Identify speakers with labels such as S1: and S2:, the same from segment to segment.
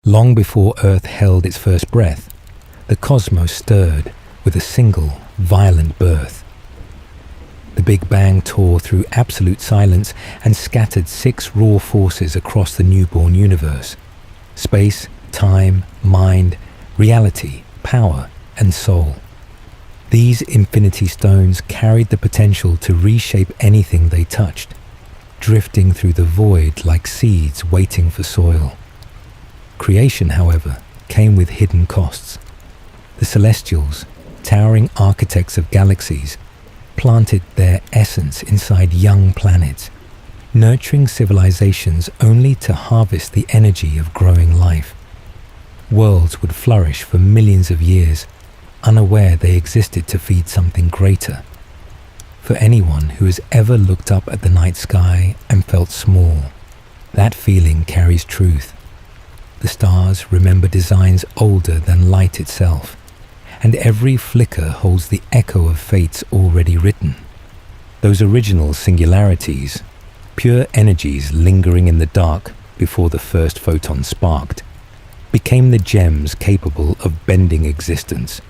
S1: Long before Earth held its first breath, the cosmos stirred with a single, violent birth. The Big Bang tore through absolute silence and scattered 6 raw forces across the newborn universe: space, time, mind, reality, power, and soul. These Infinity Stones carried the potential to reshape anything they touched, drifting through the void like seeds waiting for soil. Creation, however, came with hidden costs. The Celestials, towering architects of galaxies, planted their essence inside young planets, nurturing civilizations only to harvest the energy of growing life. Worlds would flourish for millions of years, unaware they existed to feed something greater. For anyone who has ever looked up at the night sky and felt small, that feeling carries truth. The stars remember designs older than light itself, and every flicker holds the echo of fates already written. Those original singularities, pure energies lingering in the dark before the first photon sparked, became the gems capable of bending existence.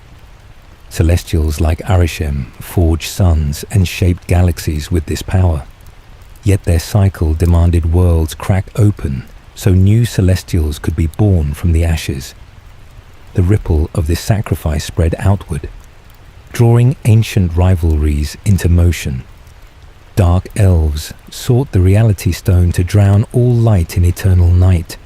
S1: Celestials like Arishem forged suns and shaped galaxies with this power. Yet their cycle demanded worlds crack open so new celestials could be born from the ashes. The ripple of this sacrifice spread outward, drawing ancient rivalries into motion. Dark elves sought the reality stone to drown all light in eternal night.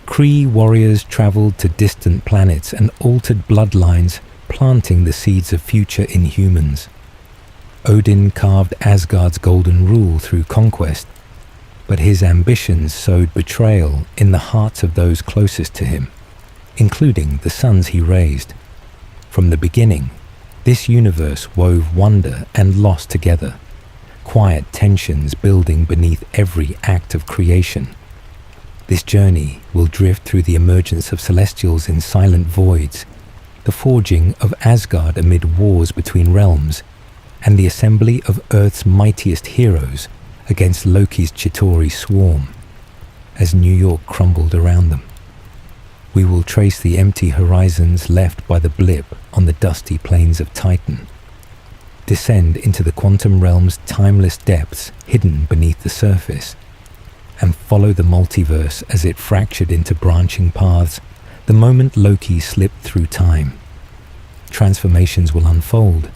S1: Kree warriors traveled to distant planets and altered bloodlines, planting the seeds of future inhumans. Odin carved Asgard's golden rule through conquest, but his ambitions sowed betrayal in the hearts of those closest to him, including the sons he raised. From the beginning, this universe wove wonder and loss together, quiet tensions building beneath every act of creation. This journey will drift through the emergence of Celestials in silent voids, the forging of Asgard amid wars between realms, and the assembly of Earth's mightiest heroes against Loki's Chitauri swarm, as New York crumbled around them. We will trace the empty horizons left by the Blip on the dusty plains of Titan, descend into the quantum realm's timeless depths hidden beneath the surface, and follow the multiverse as it fractured into branching paths the moment Loki slipped through time. Transformations will unfold,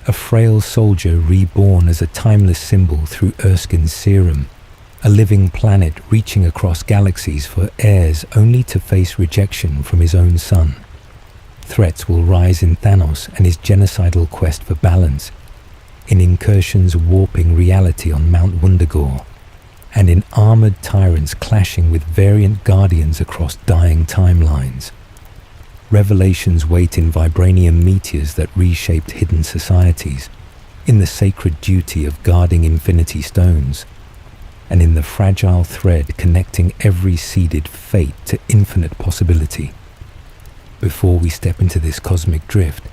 S1: a frail soldier reborn as a timeless symbol through Erskine's serum, a living planet reaching across galaxies for heirs only to face rejection from his own son. Threats will rise in Thanos and his genocidal quest for balance, in incursions warping reality on Mount Wundagore, and in armored tyrants clashing with variant guardians across dying timelines. Revelations wait in vibranium meteors that reshaped hidden societies, in the sacred duty of guarding Infinity Stones, and in the fragile thread connecting every seeded fate to infinite possibility. Before we step into this cosmic drift,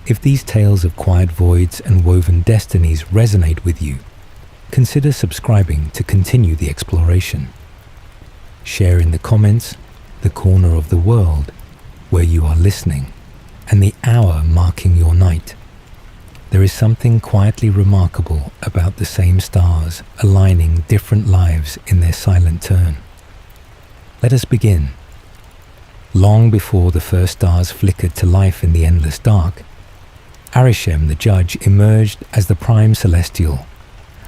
S1: if these tales of quiet voids and woven destinies resonate with you, consider subscribing to continue the exploration. Share in the comments the corner of the world where you are listening, and the hour marking your night. There is something quietly remarkable about the same stars aligning different lives in their silent turn. Let us begin. Long before the first stars flickered to life in the endless dark, Arishem the Judge emerged as the Prime Celestial,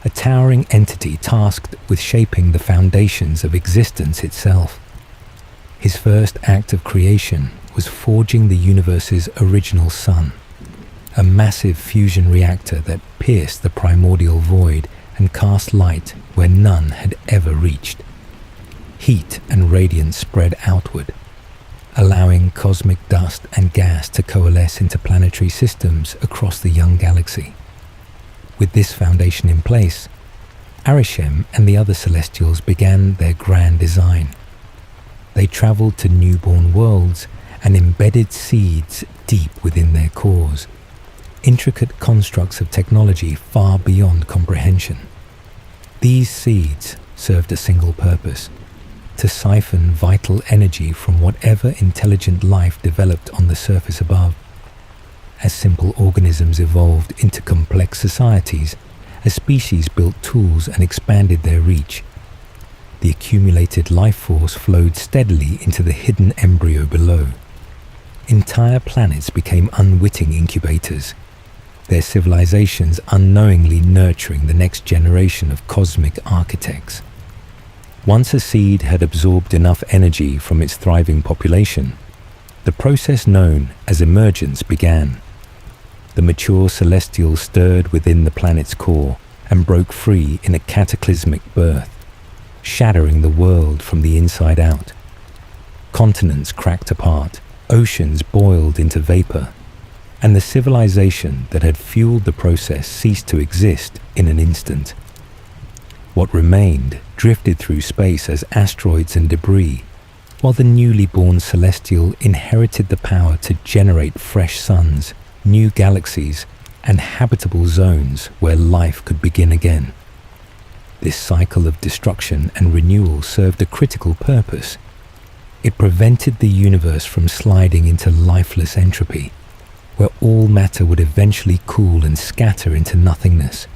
S1: a towering entity tasked with shaping the foundations of existence itself. His first act of creation was forging the universe's original sun, a massive fusion reactor that pierced the primordial void and cast light where none had ever reached. Heat and radiance spread outward, allowing cosmic dust and gas to coalesce into planetary systems across the young galaxy. With this foundation in place, Arishem and the other Celestials began their grand design. They traveled to newborn worlds and embedded seeds deep within their cores, intricate constructs of technology far beyond comprehension. These seeds served a single purpose: to siphon vital energy from whatever intelligent life developed on the surface above. As simple organisms evolved into complex societies, as species built tools and expanded their reach, the accumulated life force flowed steadily into the hidden embryo below. Entire planets became unwitting incubators, their civilizations unknowingly nurturing the next generation of cosmic architects. Once a seed had absorbed enough energy from its thriving population, the process known as emergence began. The mature celestials stirred within the planet's core and broke free in a cataclysmic birth, shattering the world from the inside out. Continents cracked apart, oceans boiled into vapor, and the civilization that had fueled the process ceased to exist in an instant. What remained drifted through space as asteroids and debris, while the newly born celestial inherited the power to generate fresh suns, new galaxies, and habitable zones where life could begin again. This cycle of destruction and renewal served a critical purpose. It prevented the universe from sliding into lifeless entropy, where all matter would eventually cool and scatter into nothingness.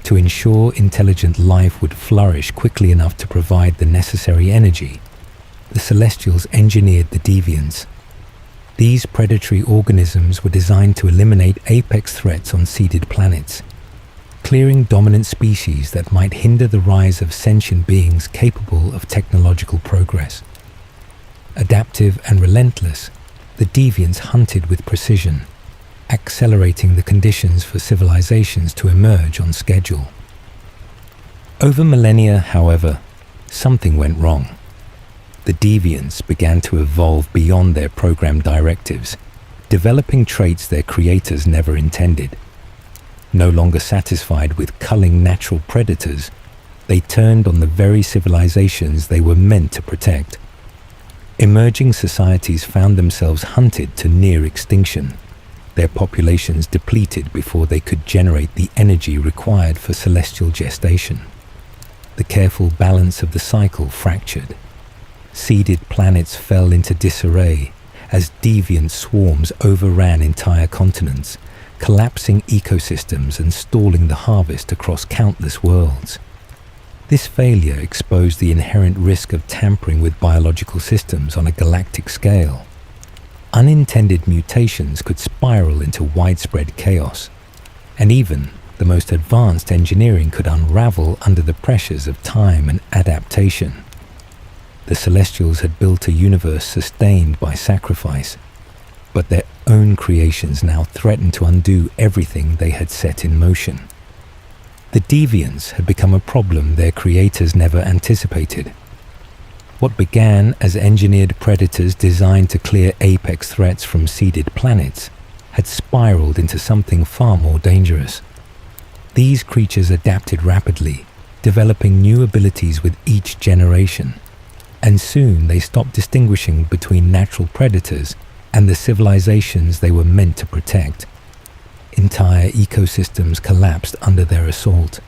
S1: To ensure intelligent life would flourish quickly enough to provide the necessary energy, the Celestials engineered the deviants. These predatory organisms were designed to eliminate apex threats on seeded planets, clearing dominant species that might hinder the rise of sentient beings capable of technological progress. Adaptive and relentless, the deviants hunted with precision, accelerating the conditions for civilizations to emerge on schedule. Over millennia, however, something went wrong. The deviants began to evolve beyond their programmed directives, developing traits their creators never intended. No longer satisfied with culling natural predators, they turned on the very civilizations they were meant to protect. Emerging societies found themselves hunted to near extinction, their populations depleted before they could generate the energy required for celestial gestation. The careful balance of the cycle fractured. Seeded planets fell into disarray as deviant swarms overran entire continents, collapsing ecosystems and stalling the harvest across countless worlds. This failure exposed the inherent risk of tampering with biological systems on a galactic scale. Unintended mutations could spiral into widespread chaos, and even the most advanced engineering could unravel under the pressures of time and adaptation. The Celestials had built a universe sustained by sacrifice, but their own creations now threatened to undo everything they had set in motion. The deviants had become a problem their creators never anticipated. What began as engineered predators designed to clear apex threats from seeded planets had spiraled into something far more dangerous. These creatures adapted rapidly, developing new abilities with each generation, and soon they stopped distinguishing between natural predators and the civilizations they were meant to protect. Entire ecosystems collapsed under their assault,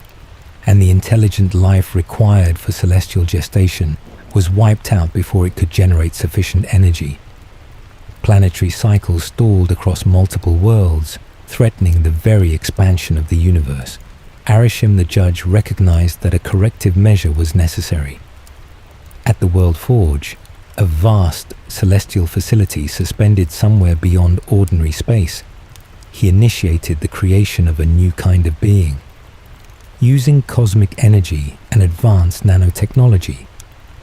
S1: and the intelligent life required for celestial gestation was wiped out before it could generate sufficient energy. Planetary cycles stalled across multiple worlds, threatening the very expansion of the universe. Arishim the Judge recognized that a corrective measure was necessary. At the World Forge, a vast celestial facility suspended somewhere beyond ordinary space, he initiated the creation of a new kind of being. Using cosmic energy and advanced nanotechnology,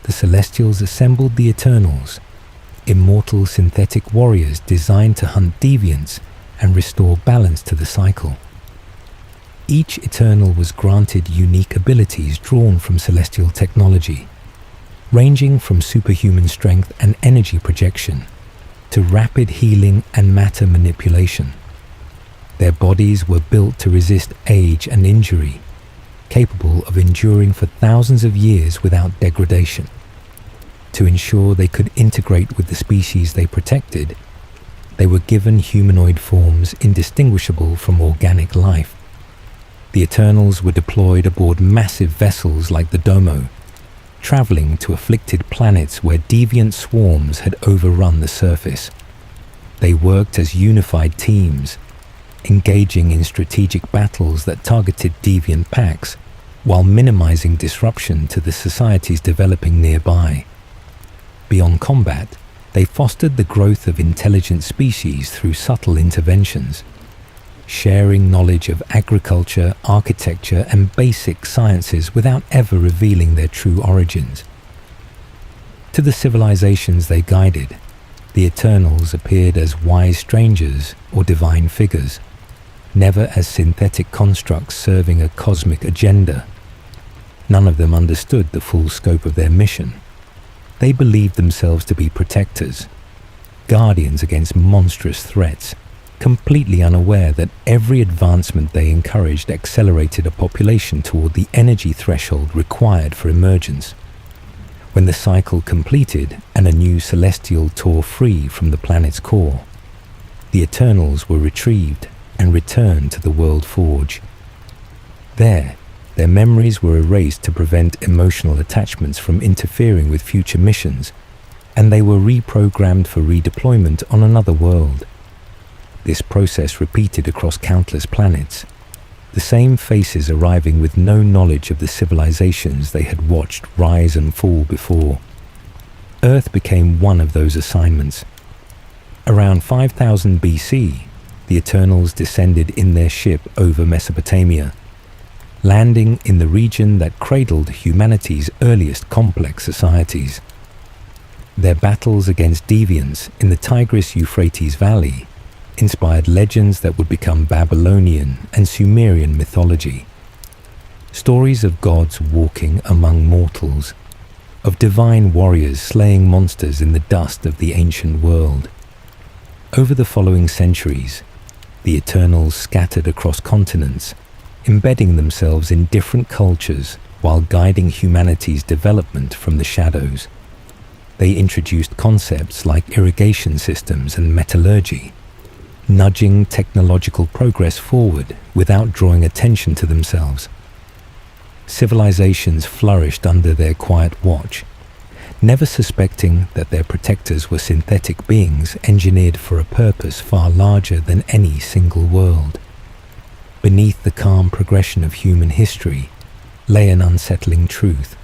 S1: the Celestials assembled the Eternals, immortal synthetic warriors designed to hunt deviants and restore balance to the cycle. Each Eternal was granted unique abilities drawn from celestial technology, ranging from superhuman strength and energy projection to rapid healing and matter manipulation. Their bodies were built to resist age and injury, capable of enduring for thousands of years without degradation. To ensure they could integrate with the species they protected, they were given humanoid forms indistinguishable from organic life. The Eternals were deployed aboard massive vessels like the Domo, traveling to afflicted planets where deviant swarms had overrun the surface. They worked as unified teams, engaging in strategic battles that targeted deviant packs while minimizing disruption to the societies developing nearby. Beyond combat, they fostered the growth of intelligent species through subtle interventions, sharing knowledge of agriculture, architecture, and basic sciences without ever revealing their true origins. To the civilizations they guided, the Eternals appeared as wise strangers or divine figures, never as synthetic constructs serving a cosmic agenda. None of them understood the full scope of their mission. They believed themselves to be protectors, guardians against monstrous threats, completely unaware that every advancement they encouraged accelerated a population toward the energy threshold required for emergence. When the cycle completed and a new celestial tore free from the planet's core, the Eternals were retrieved and returned to the World Forge. There, their memories were erased to prevent emotional attachments from interfering with future missions, and they were reprogrammed for redeployment on another world. This process repeated across countless planets, the same faces arriving with no knowledge of the civilizations they had watched rise and fall before. Earth became one of those assignments. Around 5000 BC, the Eternals descended in their ship over Mesopotamia, landing in the region that cradled humanity's earliest complex societies. Their battles against deviants in the Tigris-Euphrates Valley inspired legends that would become Babylonian and Sumerian mythology. Stories of gods walking among mortals, of divine warriors slaying monsters in the dust of the ancient world. Over the following centuries, the Eternals scattered across continents, embedding themselves in different cultures while guiding humanity's development from the shadows. They introduced concepts like irrigation systems and metallurgy, nudging technological progress forward without drawing attention to themselves. Civilizations flourished under their quiet watch, never suspecting that their protectors were synthetic beings engineered for a purpose far larger than any single world. Beneath the calm progression of human history lay an unsettling truth.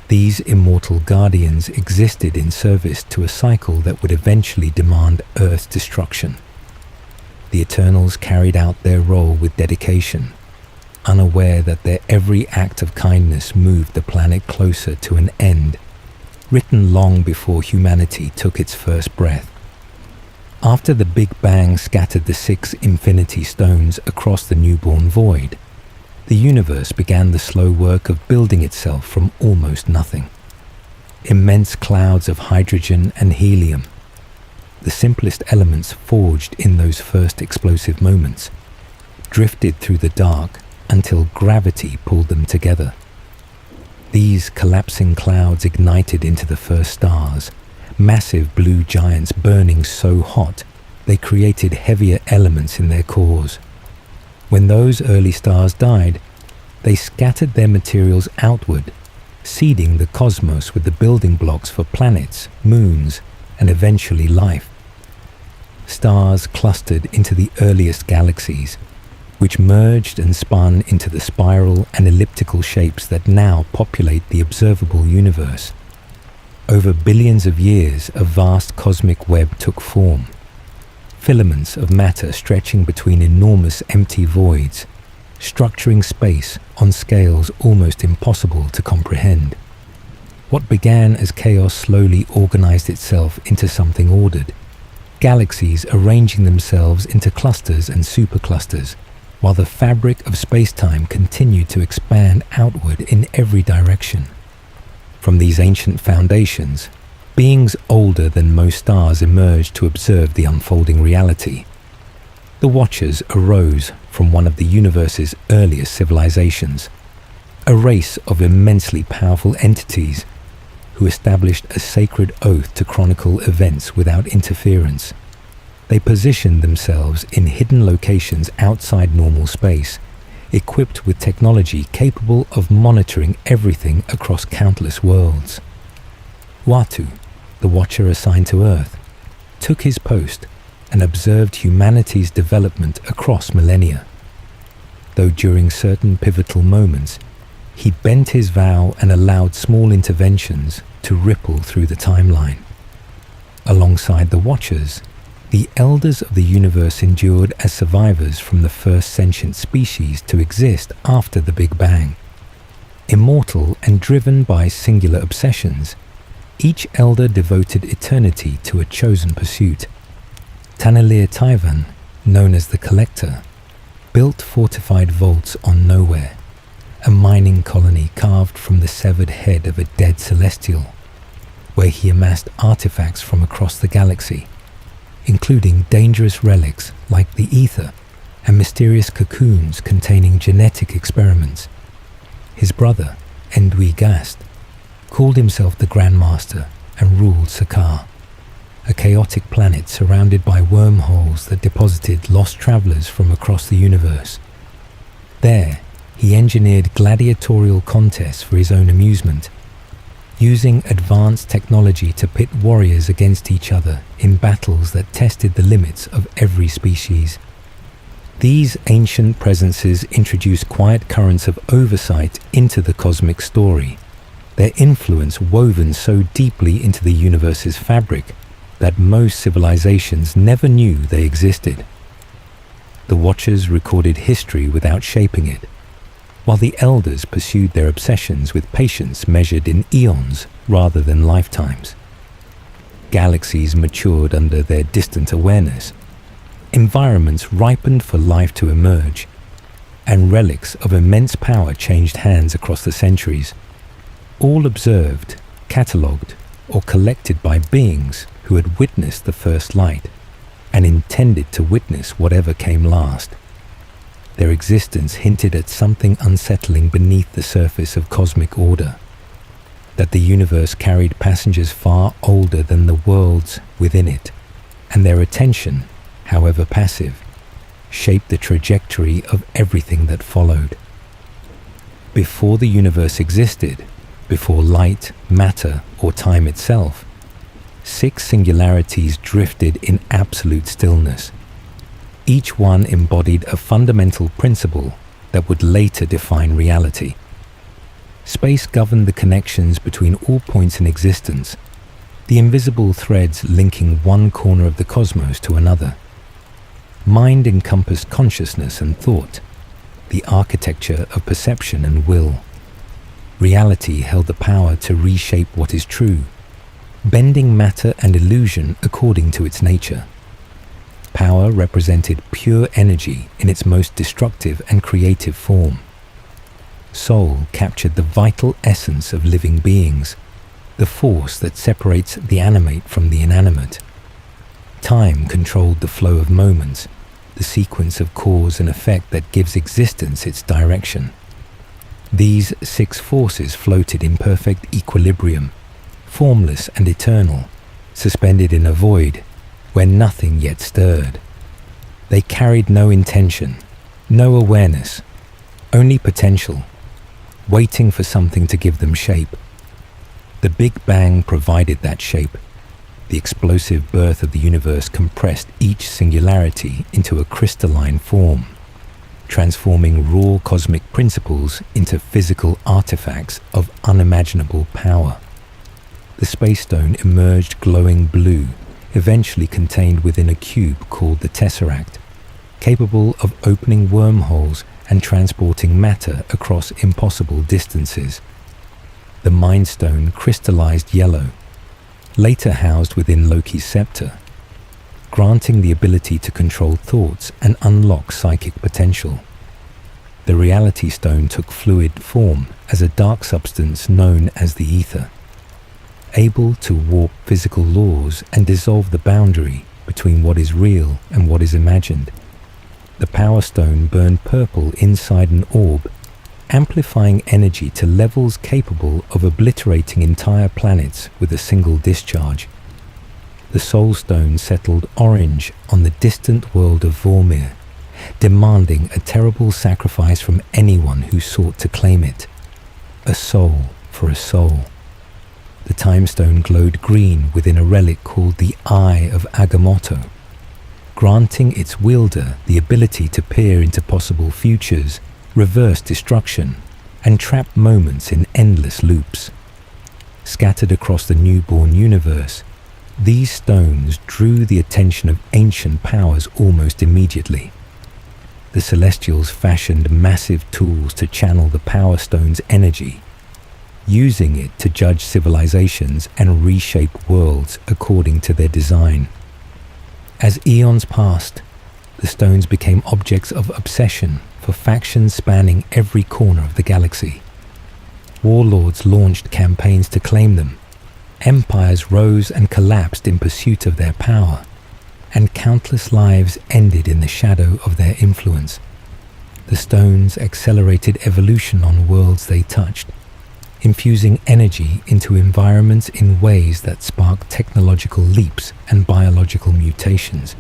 S1: These immortal guardians existed in service to a cycle that would eventually demand Earth's destruction. The Eternals carried out their role with dedication, unaware that their every act of kindness moved the planet closer to an end, written long before humanity took its first breath. After the Big Bang scattered the 6 Infinity Stones across the newborn void, the universe began the slow work of building itself from almost nothing. Immense clouds of hydrogen and helium, the simplest elements forged in those first explosive moments, drifted through the dark until gravity pulled them together. These collapsing clouds ignited into the first stars, massive blue giants burning so hot they created heavier elements in their cores. When those early stars died, they scattered their materials outward, seeding the cosmos with the building blocks for planets, moons, and eventually life. Stars clustered into the earliest galaxies, which merged and spun into the spiral and elliptical shapes that now populate the observable universe. Over billions of years, a vast cosmic web took form. Filaments of matter stretching between enormous empty voids, structuring space on scales almost impossible to comprehend. What began as chaos slowly organized itself into something ordered, galaxies arranging themselves into clusters and superclusters, while the fabric of space-time continued to expand outward in every direction. From these ancient foundations, beings older than most stars emerged to observe the unfolding reality. The Watchers arose from one of the universe's earliest civilizations, a race of immensely powerful entities who established a sacred oath to chronicle events without interference. They positioned themselves in hidden locations outside normal space, equipped with technology capable of monitoring everything across countless worlds. Uatu, the Watcher assigned to Earth, took his post and observed humanity's development across millennia. Though during certain pivotal moments, he bent his vow and allowed small interventions to ripple through the timeline. Alongside the Watchers, the Elders of the Universe endured as survivors from the first sentient species to exist after the Big Bang. Immortal and driven by singular obsessions, each Elder devoted eternity to a chosen pursuit. Tanalir Taivan, known as the Collector, built fortified vaults on Nowhere, a mining colony carved from the severed head of a dead celestial, where he amassed artifacts from across the galaxy, including dangerous relics like the ether and mysterious cocoons containing genetic experiments. His brother, Endwi Gast, called himself the Grandmaster and ruled Sakaar, a chaotic planet surrounded by wormholes that deposited lost travelers from across the universe. There, he engineered gladiatorial contests for his own amusement, using advanced technology to pit warriors against each other in battles that tested the limits of every species. These ancient presences introduced quiet currents of oversight into the cosmic story, their influence woven so deeply into the universe's fabric that most civilizations never knew they existed. The Watchers recorded history without shaping it, while the Elders pursued their obsessions with patience measured in eons rather than lifetimes. Galaxies matured under their distant awareness, environments ripened for life to emerge, and relics of immense power changed hands across the centuries, all observed, catalogued, or collected by beings who had witnessed the first light and intended to witness whatever came last. Their existence hinted at something unsettling beneath the surface of cosmic order, that the universe carried passengers far older than the worlds within it, and their attention, however passive, shaped the trajectory of everything that followed. Before the universe existed, before light, matter, or time itself, 6 singularities drifted in absolute stillness. Each one embodied a fundamental principle that would later define reality. Space governed the connections between all points in existence, the invisible threads linking one corner of the cosmos to another. Mind encompassed consciousness and thought, the architecture of perception and will. Reality held the power to reshape what is true, bending matter and illusion according to its nature. Power represented pure energy in its most destructive and creative form. Soul captured the vital essence of living beings, the force that separates the animate from the inanimate. Time controlled the flow of moments, the sequence of cause and effect that gives existence its direction. These 6 forces floated in perfect equilibrium, formless and eternal, suspended in a void where nothing yet stirred. They carried no intention, no awareness, only potential, waiting for something to give them shape. The Big Bang provided that shape. The explosive birth of the universe compressed each singularity into a crystalline form, transforming raw cosmic principles into physical artifacts of unimaginable power. The space stone emerged glowing blue, eventually contained within a cube called the Tesseract, capable of opening wormholes and transporting matter across impossible distances. The Mind Stone crystallized yellow, later housed within Loki's scepter, granting the ability to control thoughts and unlock psychic potential. The Reality Stone took fluid form as a dark substance known as the ether, able to warp physical laws and dissolve the boundary between what is real and what is imagined. The Power Stone burned purple inside an orb, amplifying energy to levels capable of obliterating entire planets with a single discharge. The Soul Stone settled orange on the distant world of Vormir, demanding a terrible sacrifice from anyone who sought to claim it. A soul for a soul. The time stone glowed green within a relic called the Eye of Agamotto, granting its wielder the ability to peer into possible futures, reverse destruction, and trap moments in endless loops. Scattered across the newborn universe, these stones drew the attention of ancient powers almost immediately. The Celestials fashioned massive tools to channel the Power Stone's energy, using it to judge civilizations and reshape worlds according to their design. As eons passed, the stones became objects of obsession for factions spanning every corner of the galaxy. Warlords launched campaigns to claim them. Empires rose and collapsed in pursuit of their power, and countless lives ended in the shadow of their influence. The stones accelerated evolution on worlds they touched, infusing energy into environments in ways that sparked technological leaps and biological mutations.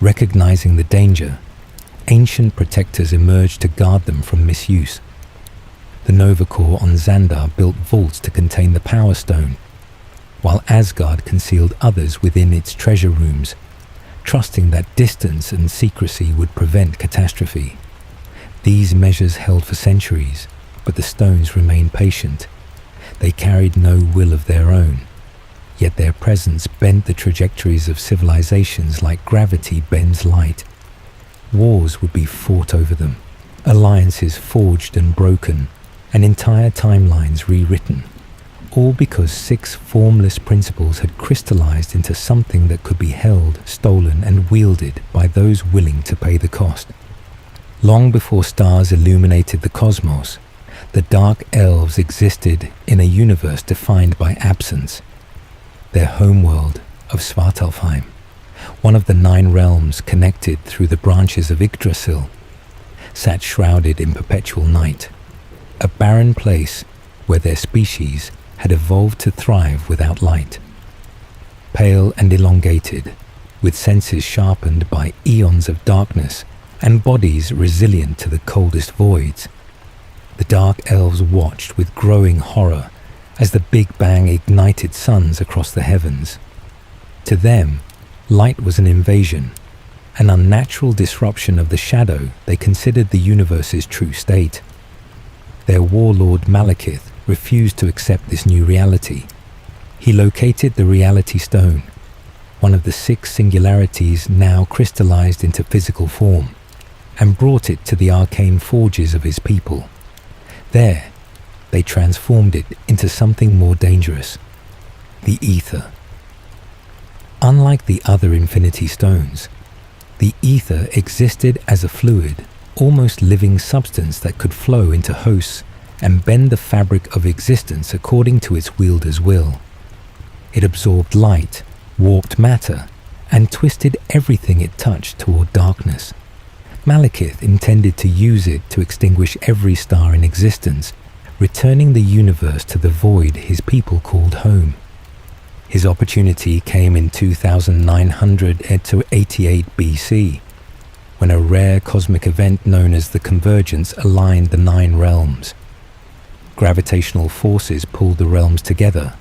S1: Recognizing the danger, ancient protectors emerged to guard them from misuse. The Nova Corps on Xandar built vaults to contain the Power Stone, while Asgard concealed others within its treasure rooms, trusting that distance and secrecy would prevent catastrophe. These measures held for centuries, but the stones remained patient. They carried no will of their own, yet their presence bent the trajectories of civilizations like gravity bends light. Wars would be fought over them, alliances forged and broken, and entire timelines rewritten, all because 6 formless principles had crystallized into something that could be held, stolen, and wielded by those willing to pay the cost. Long before stars illuminated the cosmos, the Dark Elves existed in a universe defined by absence. Their homeworld of Svartalfheim, one of the 9 realms connected through the branches of Yggdrasil, sat shrouded in perpetual night, a barren place where their species had evolved to thrive without light. Pale and elongated, with senses sharpened by eons of darkness and bodies resilient to the coldest voids, the Dark Elves watched with growing horror as the Big Bang ignited suns across the heavens. To them, light was an invasion, an unnatural disruption of the shadow they considered the universe's true state. Their warlord Malekith refused to accept this new reality. He located the Reality Stone, one of the 6 singularities now crystallized into physical form, and brought it to the arcane forges of his people. There, they transformed it into something more dangerous, the Ether. Unlike the other Infinity Stones, the Ether existed as a fluid, almost living substance that could flow into hosts and bend the fabric of existence according to its wielder's will. It absorbed light, warped matter, and twisted everything it touched toward darkness. Malekith intended to use it to extinguish every star in existence, returning the universe to the void his people called home. His opportunity came in 2988 BC, when a rare cosmic event known as the Convergence aligned the 9 realms. Gravitational forces pulled the realms together,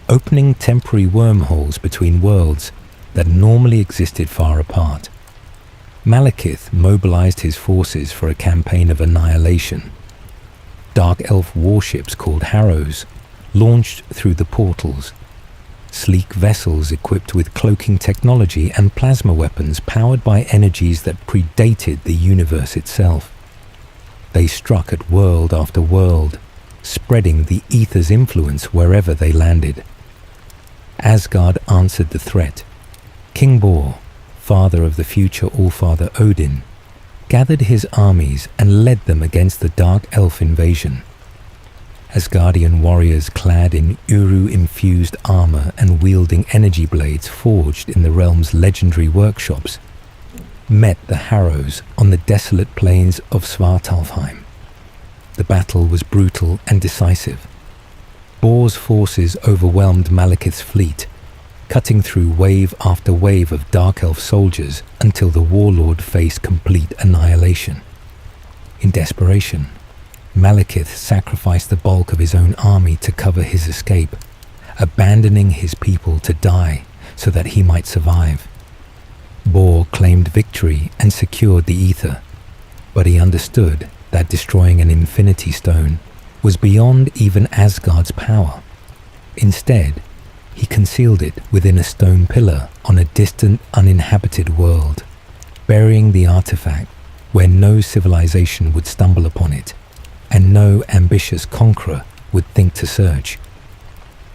S1: opening temporary wormholes between worlds that normally existed far apart. Malekith mobilized his forces for a campaign of annihilation. Dark Elf warships called Harrows launched through the portals. Sleek vessels equipped with cloaking technology and plasma weapons powered by energies that predated the universe itself. They struck at world after world, spreading the Ether's influence wherever they landed. Asgard answered the threat. King Bor, father of the future Allfather Odin, gathered his armies and led them against the Dark Elf invasion. Asgardian warriors clad in Uru-infused armor and wielding energy blades forged in the realm's legendary workshops met the Harrows on the desolate plains of Svartalfheim. The battle was brutal and decisive. Bor's forces overwhelmed Malekith's fleet, cutting through wave after wave of Dark Elf soldiers until the warlord faced complete annihilation. In desperation, Malekith sacrificed the bulk of his own army to cover his escape, abandoning his people to die so that he might survive. Bor claimed victory and secured the ether, but he understood that destroying an Infinity Stone was beyond even Asgard's power. Instead, he concealed it within a stone pillar on a distant, uninhabited world, burying the artifact where no civilization would stumble upon it, and no ambitious conqueror would think to search.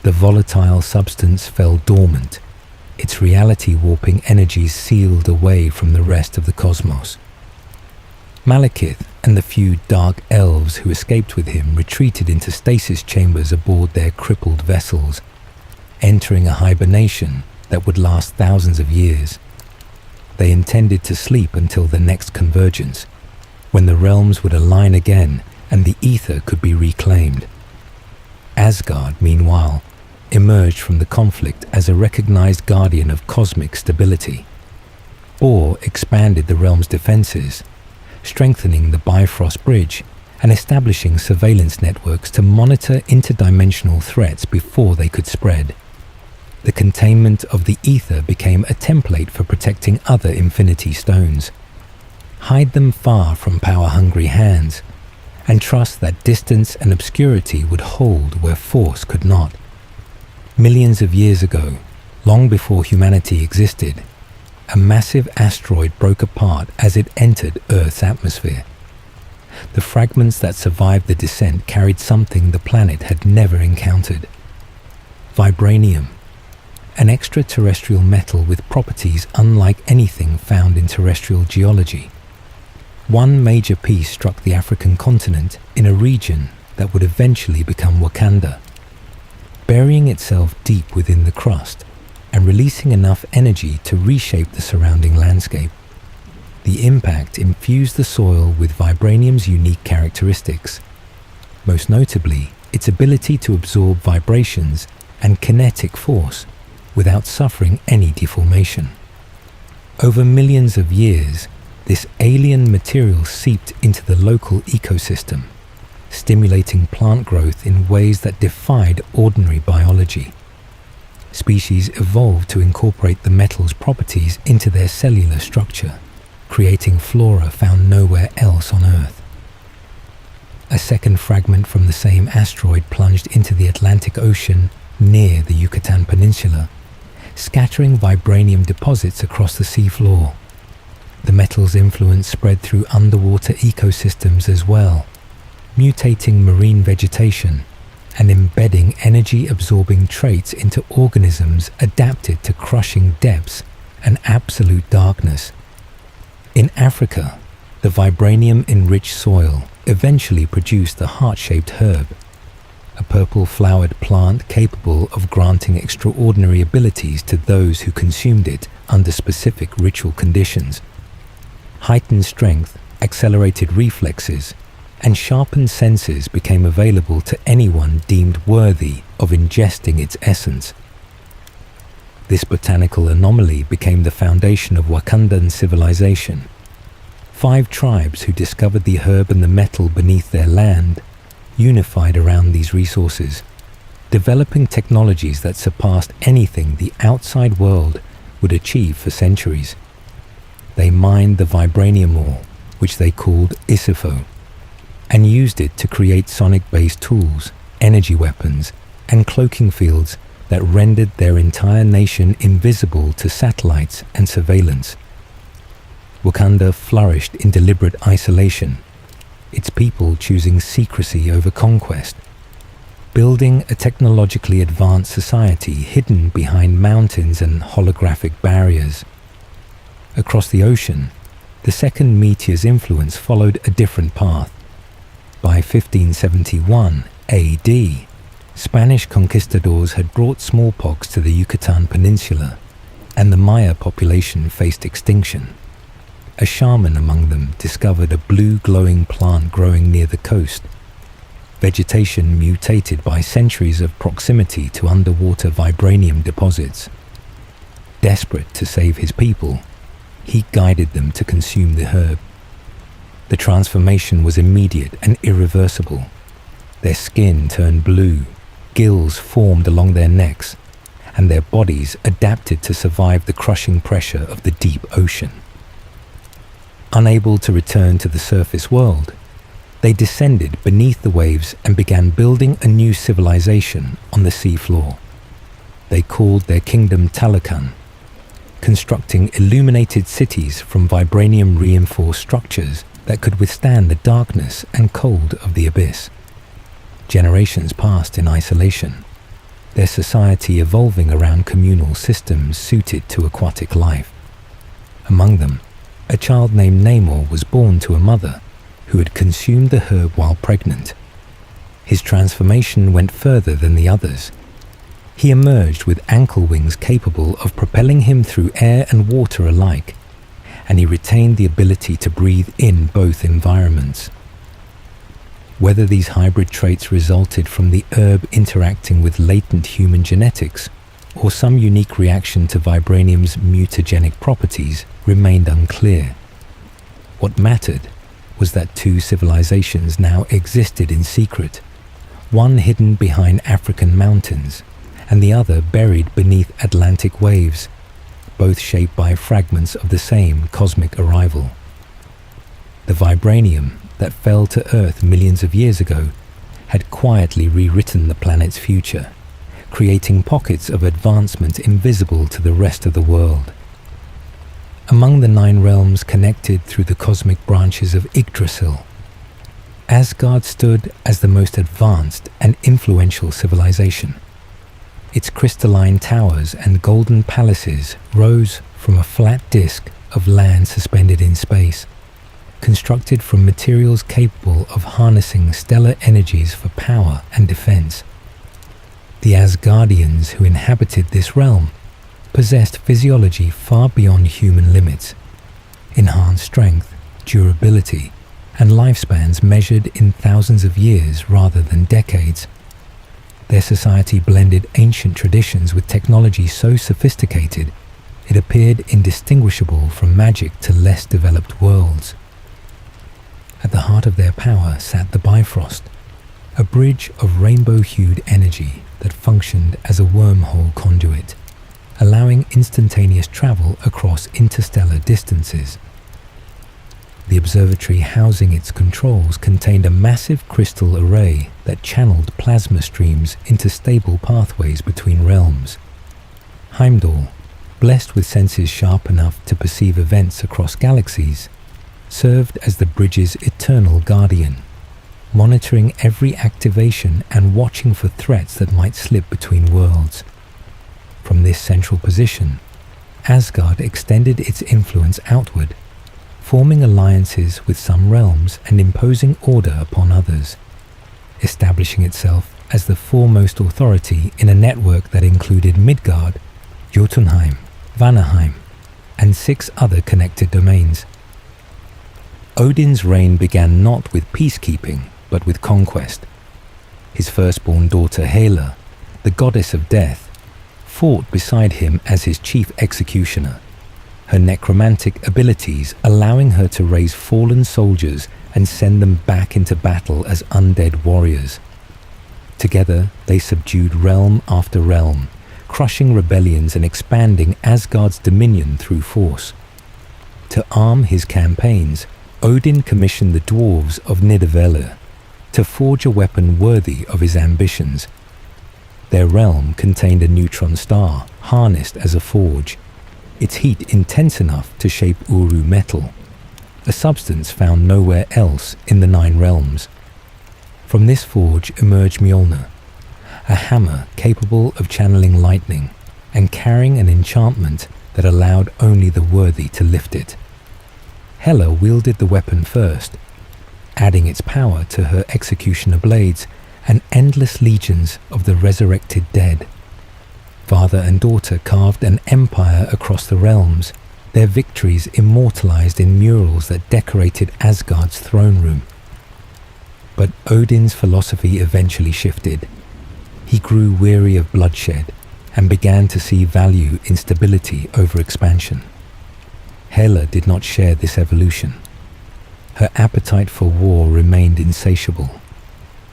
S1: The volatile substance fell dormant, its reality-warping energies sealed away from the rest of the cosmos. Malekith and the few dark elves who escaped with him retreated into stasis chambers aboard their crippled vessels, entering a hibernation that would last thousands of years. They intended to sleep until the next convergence, when the realms would align again and the ether could be reclaimed. Asgard, meanwhile, emerged from the conflict as a recognized guardian of cosmic stability. Bor expanded the realm's defenses, strengthening the Bifrost Bridge and establishing surveillance networks to monitor interdimensional threats before they could spread. The containment of the ether became a template for protecting other Infinity Stones. Hide them far from power-hungry hands, and trust that distance and obscurity would hold where force could not. Millions of years ago, long before humanity existed, a massive asteroid broke apart as it entered Earth's atmosphere. The fragments that survived the descent carried something the planet had never encountered: vibranium, an extraterrestrial metal with properties unlike anything found in terrestrial geology. One major piece struck the African continent in a region that would eventually become Wakanda, burying itself deep within the crust and releasing enough energy to reshape the surrounding landscape. The impact infused the soil with vibranium's unique characteristics, most notably its ability to absorb vibrations and kinetic force without suffering any deformation. Over millions of years, this alien material seeped into the local ecosystem, stimulating plant growth in ways that defied ordinary biology. Species evolved to incorporate the metal's properties into their cellular structure, creating flora found nowhere else on Earth. A second fragment from the same asteroid plunged into the Atlantic Ocean near the Yucatan Peninsula, scattering vibranium deposits across the seafloor. The metal's influence spread through underwater ecosystems as well, mutating marine vegetation and embedding energy-absorbing traits into organisms adapted to crushing depths and absolute darkness. In Africa, the vibranium-enriched soil eventually produced the heart-shaped herb, a purple-flowered plant capable of granting extraordinary abilities to those who consumed it under specific ritual conditions. Heightened strength, accelerated reflexes, and sharpened senses became available to anyone deemed worthy of ingesting its essence. This botanical anomaly became the foundation of Wakandan civilization. 5 tribes who discovered the herb and the metal beneath their land unified around these resources, developing technologies that surpassed anything the outside world would achieve for centuries. They mined the vibranium ore, which they called Isifo, and used it to create sonic-based tools, energy weapons, and cloaking fields that rendered their entire nation invisible to satellites and surveillance. Wakanda flourished in deliberate isolation, its people choosing secrecy over conquest, building a technologically advanced society hidden behind mountains and holographic barriers. Across the ocean, the second meteor's influence followed a different path. By 1571 AD, Spanish conquistadors had brought smallpox to the Yucatan Peninsula, and the Maya population faced extinction. A shaman among them discovered a blue glowing plant growing near the coast. Vegetation mutated by centuries of proximity to underwater vibranium deposits, Desperate to save his people, he guided them to consume the herb. The transformation was immediate and irreversible. Their skin turned blue, gills formed along their necks, and their bodies adapted to survive the crushing pressure of the deep ocean. Unable to return to the surface world, they descended beneath the waves and began building a new civilization on the seafloor. They called their kingdom Talokan, constructing illuminated cities from vibranium-reinforced structures that could withstand the darkness and cold of the abyss. Generations passed in isolation, their society evolving around communal systems suited to aquatic life. Among them, a child named Namor was born to a mother who had consumed the herb while pregnant. His transformation went further than the others. He emerged with ankle wings capable of propelling him through air and water alike, and he retained the ability to breathe in both environments. Whether these hybrid traits resulted from the herb interacting with latent human genetics, or some unique reaction to vibranium's mutagenic properties, remained unclear. What mattered was that two civilizations now existed in secret, one hidden behind African mountains, and the other buried beneath Atlantic waves, both shaped by fragments of the same cosmic arrival. The vibranium that fell to Earth millions of years ago had quietly rewritten the planet's future, creating pockets of advancement invisible to the rest of the world. Among the 9 realms connected through the cosmic branches of Yggdrasil, Asgard stood as the most advanced and influential civilization. Its crystalline towers and golden palaces rose from a flat disk of land suspended in space, constructed from materials capable of harnessing stellar energies for power and defense. The Asgardians who inhabited this realm possessed physiology far beyond human limits, enhanced strength, durability, and lifespans measured in thousands of years rather than decades. Their society blended ancient traditions with technology so sophisticated it appeared indistinguishable from magic to less developed worlds. At the heart of their power sat the Bifrost, a bridge of rainbow-hued energy that functioned as a wormhole conduit, allowing instantaneous travel across interstellar distances. The observatory housing its controls contained a massive crystal array that channeled plasma streams into stable pathways between realms. Heimdall, blessed with senses sharp enough to perceive events across galaxies, served as the bridge's eternal guardian, monitoring every activation and watching for threats that might slip between worlds. From this central position, Asgard extended its influence outward, forming alliances with some realms and imposing order upon others, establishing itself as the foremost authority in a network that included Midgard, Jotunheim, Vanaheim, and 6 other connected domains. Odin's reign began not with peacekeeping, but with conquest. His firstborn daughter Hela, the goddess of death, fought beside him as his chief executioner, her necromantic abilities allowing her to raise fallen soldiers and send them back into battle as undead warriors. Together, they subdued realm after realm, crushing rebellions and expanding Asgard's dominion through force. To arm his campaigns, Odin commissioned the dwarves of Nidavellir to forge a weapon worthy of his ambitions. Their realm contained a neutron star harnessed as a forge, its heat intense enough to shape Uru metal, a substance found nowhere else in the 9 realms. From this forge emerged Mjolnir, a hammer capable of channeling lightning and carrying an enchantment that allowed only the worthy to lift it. Hela wielded the weapon first, adding its power to her executioner blades and endless legions of the resurrected dead. Father and daughter carved an empire across the realms, their victories immortalized in murals that decorated Asgard's throne room. But Odin's philosophy eventually shifted. He grew weary of bloodshed, and began to see value in stability over expansion. Hela did not share this evolution. Her appetite for war remained insatiable,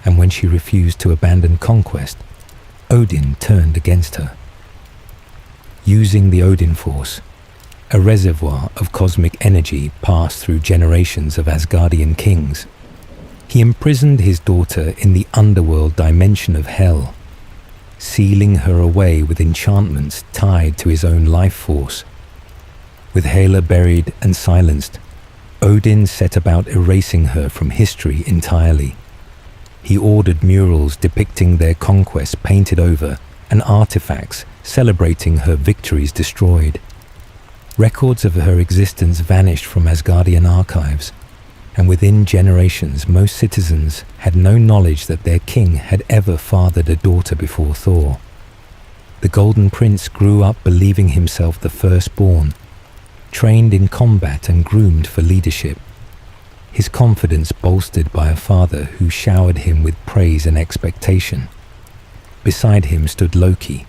S1: and when she refused to abandon conquest, Odin turned against her. Using the Odin Force, a reservoir of cosmic energy passed through generations of Asgardian kings, he imprisoned his daughter in the underworld dimension of Hel, sealing her away with enchantments tied to his own life force. With Hela buried and silenced, Odin set about erasing her from history entirely. He ordered murals depicting their conquest painted over and artifacts celebrating her victories destroyed. Records of her existence vanished from Asgardian archives, and within generations most citizens had no knowledge that their king had ever fathered a daughter before Thor. The Golden Prince grew up believing himself the firstborn, trained in combat and groomed for leadership, his confidence bolstered by a father who showered him with praise and expectation. Beside him stood Loki,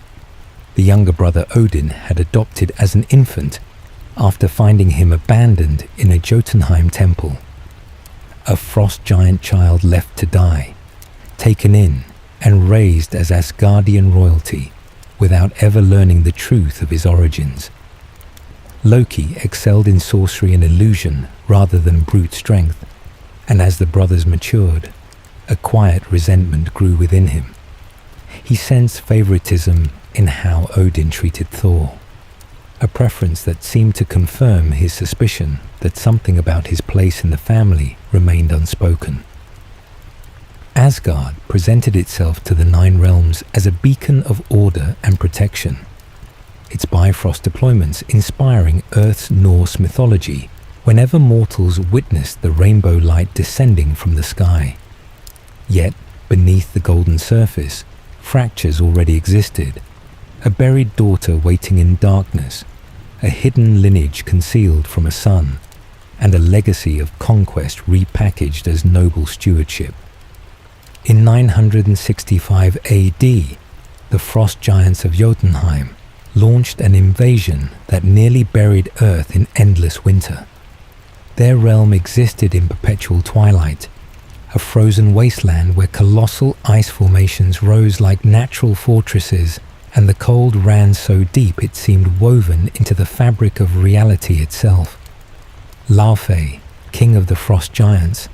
S1: the younger brother Odin had adopted as an infant after finding him abandoned in a Jotunheim temple. A frost giant child left to die, taken in and raised as Asgardian royalty without ever learning the truth of his origins. Loki excelled in sorcery and illusion rather than brute strength, and as the brothers matured, a quiet resentment grew within him. He sensed favoritism in how Odin treated Thor, a preference that seemed to confirm his suspicion that something about his place in the family remained unspoken. Asgard presented itself to the Nine Realms as a beacon of order and protection, its Bifrost deployments inspiring Earth's Norse mythology whenever mortals witnessed the rainbow light descending from the sky. Yet, beneath the golden surface, fractures already existed, a buried daughter waiting in darkness, a hidden lineage concealed from a son, and a legacy of conquest repackaged as noble stewardship. In 965 AD, the frost giants of Jotunheim launched an invasion that nearly buried Earth in endless winter. Their realm existed in perpetual twilight, a frozen wasteland where colossal ice formations rose like natural fortresses, and the cold ran so deep it seemed woven into the fabric of reality itself. Laufey, king of the frost giants,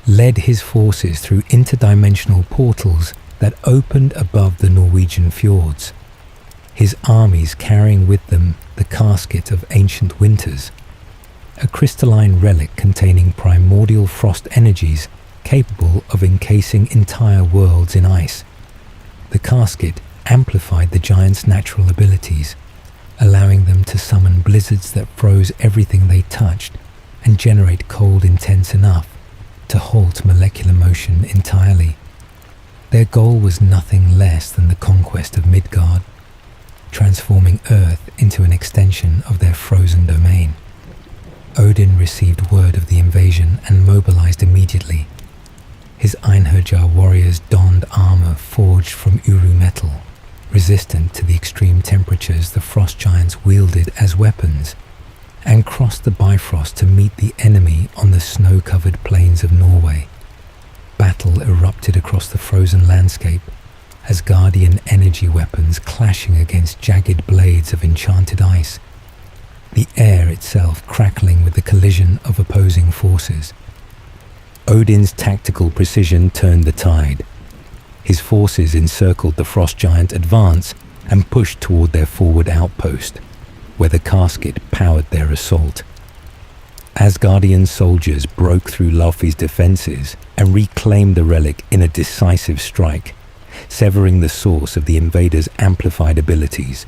S1: led his forces through interdimensional portals that opened above the Norwegian fjords, his armies carrying with them the casket of ancient winters, a crystalline relic containing primordial frost energies capable of encasing entire worlds in ice. The casket amplified the giants' natural abilities, allowing them to summon blizzards that froze everything they touched and generate cold intense enough to halt molecular motion entirely. Their goal was nothing less than the conquest of Midgard, transforming Earth into an extension of their frozen domain. Odin received word of the invasion and mobilized immediately. His Einherjar warriors donned armor forged from Uru metal, resistant to the extreme temperatures the frost giants wielded as weapons, and crossed the Bifrost to meet the enemy on the snow-covered plains of Norway. Battle erupted across the frozen landscape, Asgardian energy weapons clashing against jagged blades of enchanted ice, the air itself crackling with the collision of opposing forces. Odin's tactical precision turned the tide. His forces encircled the frost giant advance and pushed toward their forward outpost, where the casket powered their assault. Asgardian soldiers broke through Laufey's defenses and reclaimed the relic in a decisive strike, severing the source of the invaders' amplified abilities.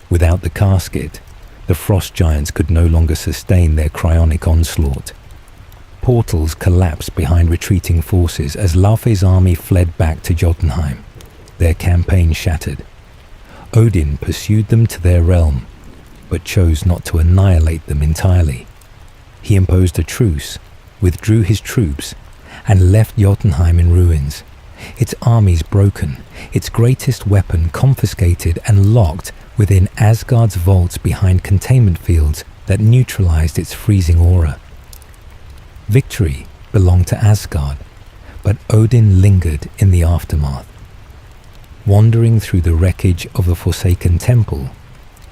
S1: Without the casket, the frost giants could no longer sustain their cryonic onslaught. Portals collapsed behind retreating forces as Laufey's army fled back to Jotunheim, their campaign shattered. Odin pursued them to their realm, but chose not to annihilate them entirely. He imposed a truce, withdrew his troops, and left Jotunheim in ruins, its armies broken, its greatest weapon confiscated and locked within Asgard's vaults behind containment fields that neutralized its freezing aura. Victory belonged to Asgard, but Odin lingered in the aftermath. Wandering through the wreckage of a forsaken temple,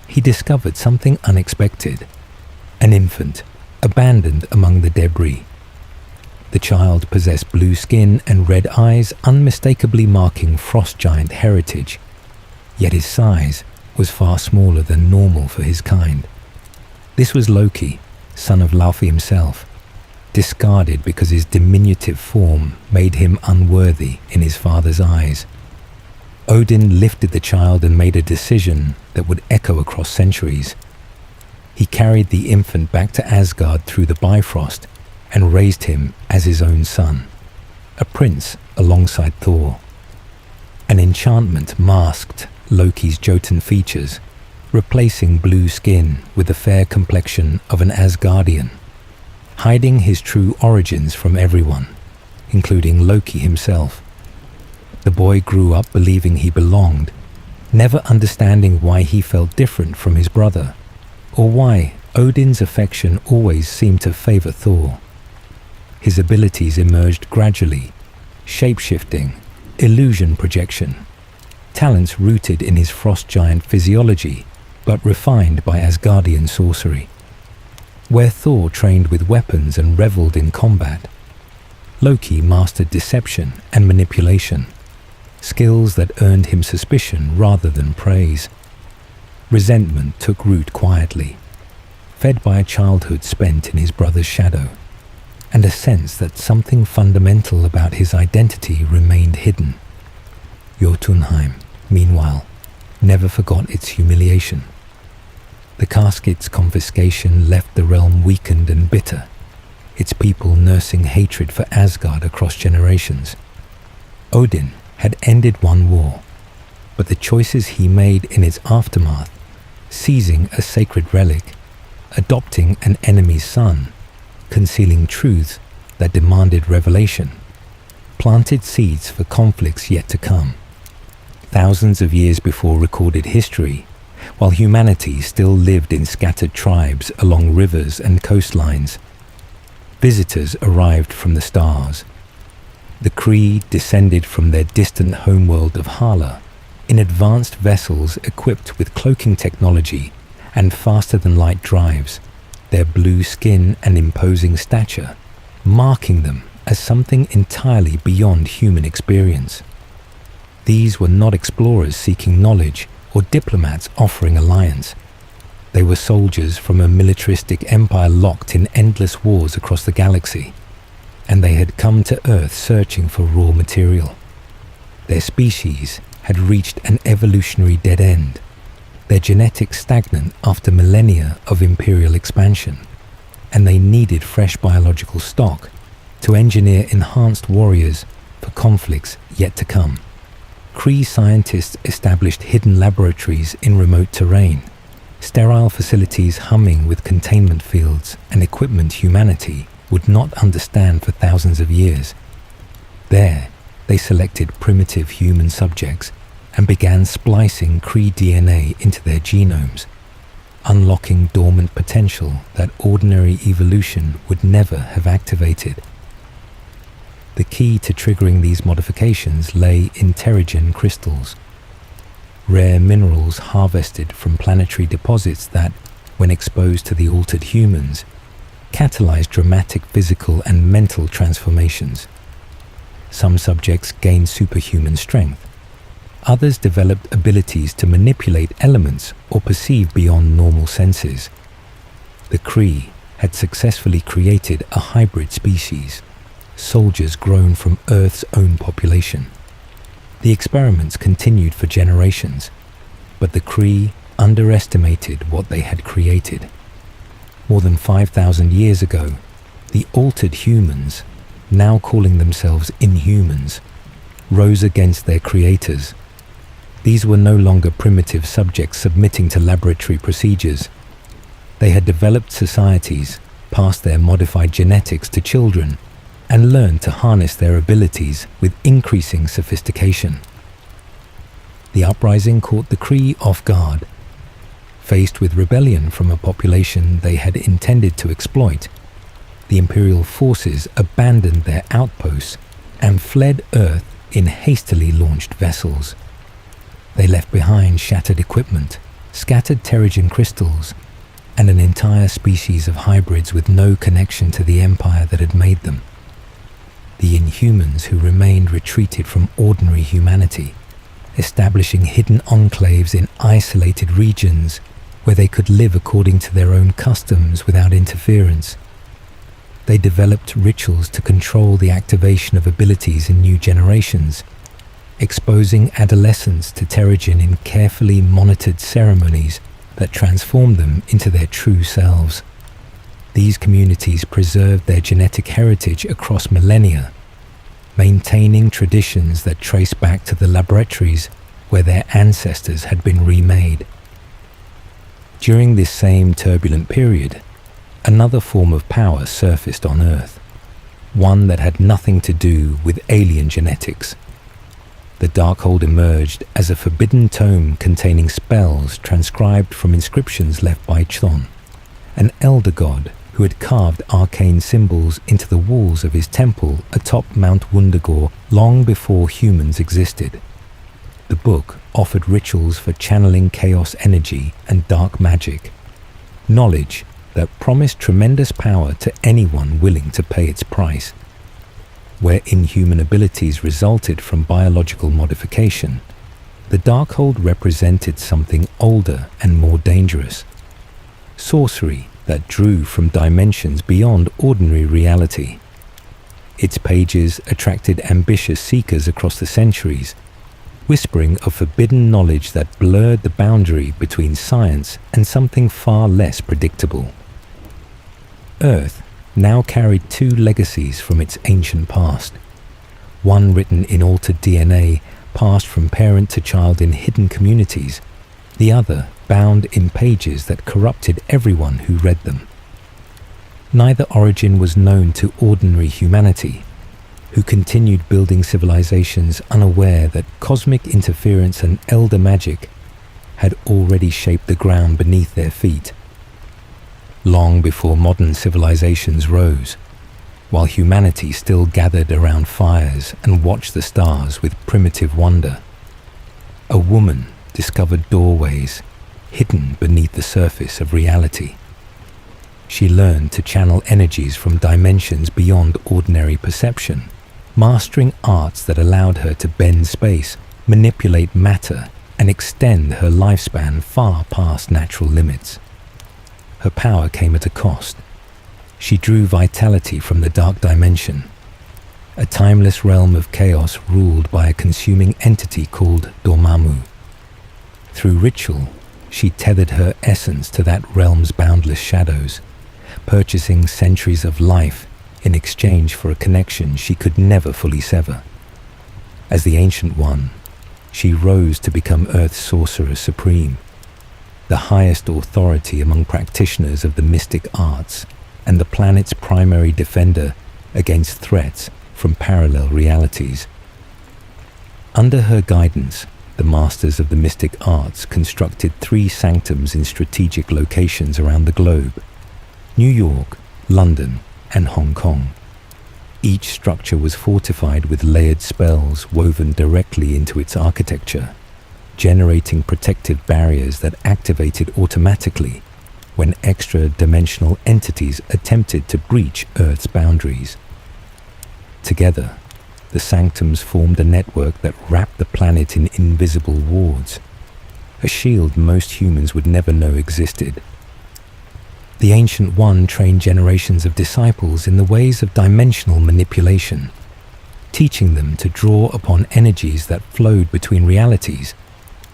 S1: he discovered something unexpected: an infant, abandoned among the debris. The child possessed blue skin and red eyes, unmistakably marking frost giant heritage, yet his size was far smaller than normal for his kind. This was Loki, son of Laufey himself, discarded because his diminutive form made him unworthy in his father's eyes. Odin lifted the child and made a decision that would echo across centuries. He carried the infant back to Asgard through the Bifrost and raised him as his own son, a prince alongside Thor. An enchantment masked Loki's Jotun features, replacing blue skin with the fair complexion of an Asgardian, hiding his true origins from everyone, including Loki himself. The boy grew up believing he belonged, never understanding why he felt different from his brother, or why Odin's affection always seemed to favor Thor. His abilities emerged gradually: shape-shifting, illusion projection, talents rooted in his frost giant physiology, but refined by Asgardian sorcery. Where Thor trained with weapons and reveled in combat, Loki mastered deception and manipulation, skills that earned him suspicion rather than praise. Resentment took root quietly, fed by a childhood spent in his brother's shadow, and a sense that something fundamental about his identity remained hidden. Jotunheim, meanwhile, never forgot its humiliation. The casket's confiscation left the realm weakened and bitter, its people nursing hatred for Asgard across generations. Odin had ended one war, but the choices he made in its aftermath, seizing a sacred relic, adopting an enemy's son, concealing truths that demanded revelation, planted seeds for conflicts yet to come. Thousands of years before recorded history, while humanity still lived in scattered tribes along rivers and coastlines, visitors arrived from the stars. The Kree descended from their distant homeworld of Hala in advanced vessels equipped with cloaking technology and faster-than-light drives, their blue skin and imposing stature marking them as something entirely beyond human experience. These were not explorers seeking knowledge or diplomats offering alliance. They were soldiers from a militaristic empire locked in endless wars across the galaxy, and they had come to Earth searching for raw material. Their species had reached an evolutionary dead end, their genetics stagnant after millennia of imperial expansion, and they needed fresh biological stock to engineer enhanced warriors for conflicts yet to come. Kree scientists established hidden laboratories in remote terrain, sterile facilities humming with containment fields and equipment humanity would not understand for thousands of years. There, they selected primitive human subjects and began splicing Kree DNA into their genomes, unlocking dormant potential that ordinary evolution would never have activated. The key to triggering these modifications lay in terrigen crystals, rare minerals harvested from planetary deposits that, when exposed to the altered humans, catalyzed dramatic physical and mental transformations. Some subjects gained superhuman strength. Others developed abilities to manipulate elements or perceive beyond normal senses. The Kree had successfully created a hybrid species, soldiers grown from Earth's own population. The experiments continued for generations, but the Kree underestimated what they had created. More than 5,000 years ago, the altered humans, now calling themselves Inhumans, rose against their creators. These were no longer primitive subjects submitting to laboratory procedures. They had developed societies, passed their modified genetics to children, and learned to harness their abilities with increasing sophistication. The uprising caught the Kree off guard. Faced with rebellion from a population they had intended to exploit, the Imperial forces abandoned their outposts and fled Earth in hastily launched vessels. They left behind shattered equipment, scattered Terrigen crystals, and an entire species of hybrids with no connection to the empire that had made them. The Inhumans who remained retreated from ordinary humanity, establishing hidden enclaves in isolated regions where they could live according to their own customs without interference. They developed rituals to control the activation of abilities in new generations, exposing adolescents to Terrigen in carefully monitored ceremonies that transformed them into their true selves. These communities preserved their genetic heritage across millennia, maintaining traditions that trace back to the laboratories where their ancestors had been remade. During this same turbulent period, another form of power surfaced on Earth, one that had nothing to do with alien genetics. The Darkhold emerged as a forbidden tome containing spells transcribed from inscriptions left by Chthon, an elder god who had carved arcane symbols into the walls of his temple atop Mount Wundagore long before humans existed. The book offered rituals for channeling chaos energy and dark magic, knowledge that promised tremendous power to anyone willing to pay its price. Where inhuman abilities resulted from biological modification, the Darkhold represented something older and more dangerous: sorcery that drew from dimensions beyond ordinary reality. Its pages attracted ambitious seekers across the centuries, whispering of forbidden knowledge that blurred the boundary between science and something far less predictable. Earth now carried two legacies from its ancient past, one written in altered DNA passed from parent to child in hidden communities, the other bound in pages that corrupted everyone who read them. Neither origin was known to ordinary humanity, who continued building civilizations unaware that cosmic interference and elder magic had already shaped the ground beneath their feet. Long before modern civilizations rose, while humanity still gathered around fires and watched the stars with primitive wonder, a woman discovered doorways hidden beneath the surface of reality. She learned to channel energies from dimensions beyond ordinary perception, mastering arts that allowed her to bend space, manipulate matter, and extend her lifespan far past natural limits. Her power came at a cost. She drew vitality from the dark dimension, a timeless realm of chaos ruled by a consuming entity called Dormammu. Through ritual, she tethered her essence to that realm's boundless shadows, purchasing centuries of life in exchange for a connection she could never fully sever. As the Ancient One, she rose to become Earth's Sorcerer Supreme, the highest authority among practitioners of the mystic arts and the planet's primary defender against threats from parallel realities. Under her guidance, the masters of the mystic arts constructed 3 sanctums in strategic locations around the globe: New York, London, and Hong Kong. Each structure was fortified with layered spells woven directly into its architecture, generating protective barriers that activated automatically when extra-dimensional entities attempted to breach Earth's boundaries. Together, the sanctums formed a network that wrapped the planet in invisible wards, a shield most humans would never know existed. The Ancient One trained generations of disciples in the ways of dimensional manipulation, teaching them to draw upon energies that flowed between realities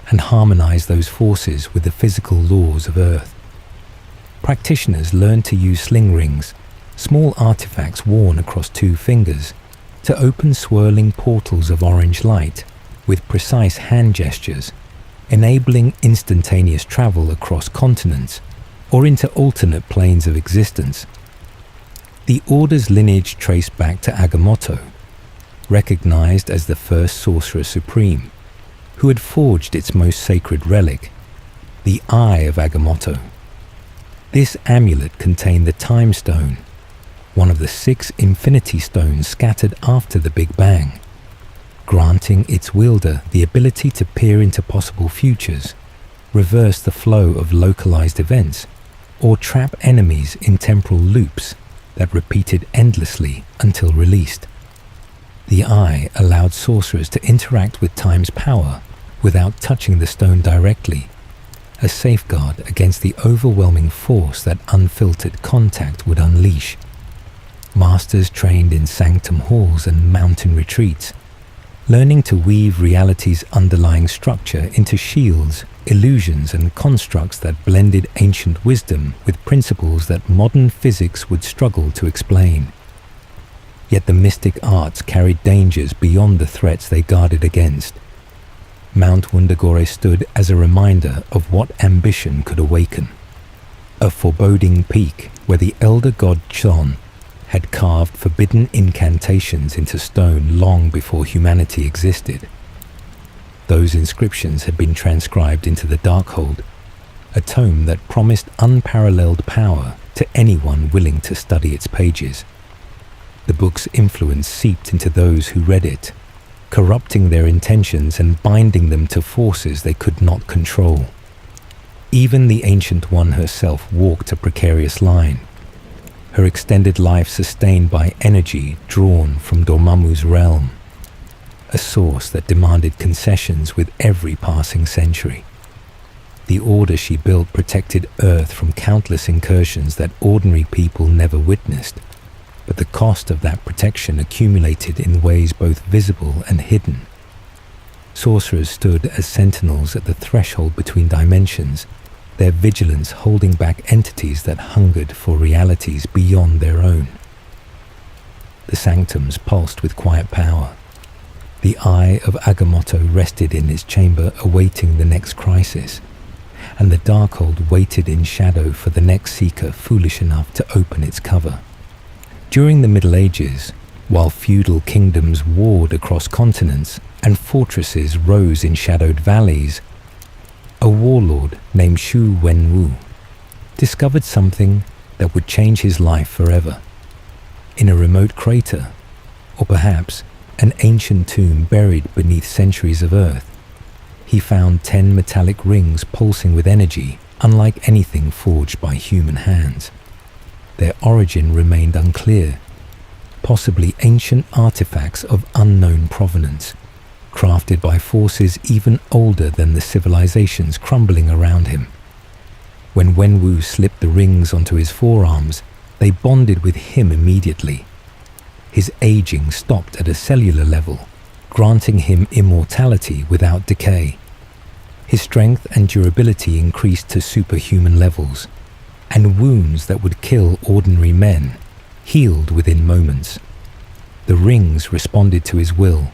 S1: and harmonize those forces with the physical laws of Earth. Practitioners learned to use sling rings, small artifacts worn across 2 fingers, to open swirling portals of orange light with precise hand gestures, enabling instantaneous travel across continents or into alternate planes of existence. The Order's lineage traced back to Agamotto, recognized as the first Sorcerer Supreme, who had forged its most sacred relic, the Eye of Agamotto. This amulet contained the Time Stone, one of the 6 Infinity Stones scattered after the Big Bang, granting its wielder the ability to peer into possible futures, reverse the flow of localized events, or trap enemies in temporal loops that repeated endlessly until released. The Eye allowed sorcerers to interact with time's power without touching the stone directly, a safeguard against the overwhelming force that unfiltered contact would unleash. Masters trained in sanctum halls and mountain retreats, learning to weave reality's underlying structure into shields, illusions, and constructs that blended ancient wisdom with principles that modern physics would struggle to explain. Yet the mystic arts carried dangers beyond the threats they guarded against. Mount Wundagore stood as a reminder of what ambition could awaken. A foreboding peak where the elder god Chon had carved forbidden incantations into stone long before humanity existed. Those inscriptions had been transcribed into the Darkhold, a tome that promised unparalleled power to anyone willing to study its pages. The book's influence seeped into those who read it, corrupting their intentions and binding them to forces they could not control. Even the Ancient One herself walked a precarious line, her extended life sustained by energy drawn from Dormammu's realm, a source that demanded concessions with every passing century. The Order she built protected Earth from countless incursions that ordinary people never witnessed, but the cost of that protection accumulated in ways both visible and hidden. Sorcerers stood as sentinels at the threshold between dimensions, their vigilance holding back entities that hungered for realities beyond their own. The sanctums pulsed with quiet power. The Eye of Agamotto rested in its chamber awaiting the next crisis, and the Darkhold waited in shadow for the next seeker foolish enough to open its cover. During the Middle Ages, while feudal kingdoms warred across continents and fortresses rose in shadowed valleys, a warlord named Shu Wenwu discovered something that would change his life forever. In a remote crater, or perhaps an ancient tomb buried beneath centuries of earth, he found 10 metallic rings pulsing with energy unlike anything forged by human hands. Their origin remained unclear, possibly ancient artifacts of unknown provenance, crafted by forces even older than the civilizations crumbling around him. When Wenwu slipped the rings onto his forearms, they bonded with him immediately. His aging stopped at a cellular level, granting him immortality without decay. His strength and durability increased to superhuman levels, and wounds that would kill ordinary men healed within moments. The rings responded to his will,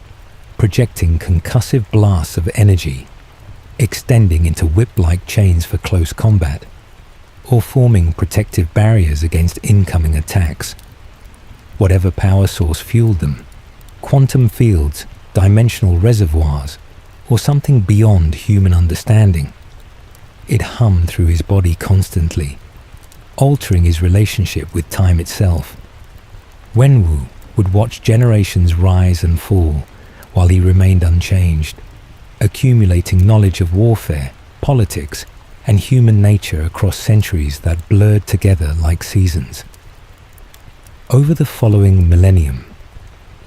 S1: projecting concussive blasts of energy, extending into whip-like chains for close combat, or forming protective barriers against incoming attacks. Whatever power source fueled them, quantum fields, dimensional reservoirs, or something beyond human understanding, it hummed through his body constantly, altering his relationship with time itself. Wenwu would watch generations rise and fall while he remained unchanged, accumulating knowledge of warfare, politics, and human nature across centuries that blurred together like seasons. Over the following millennium,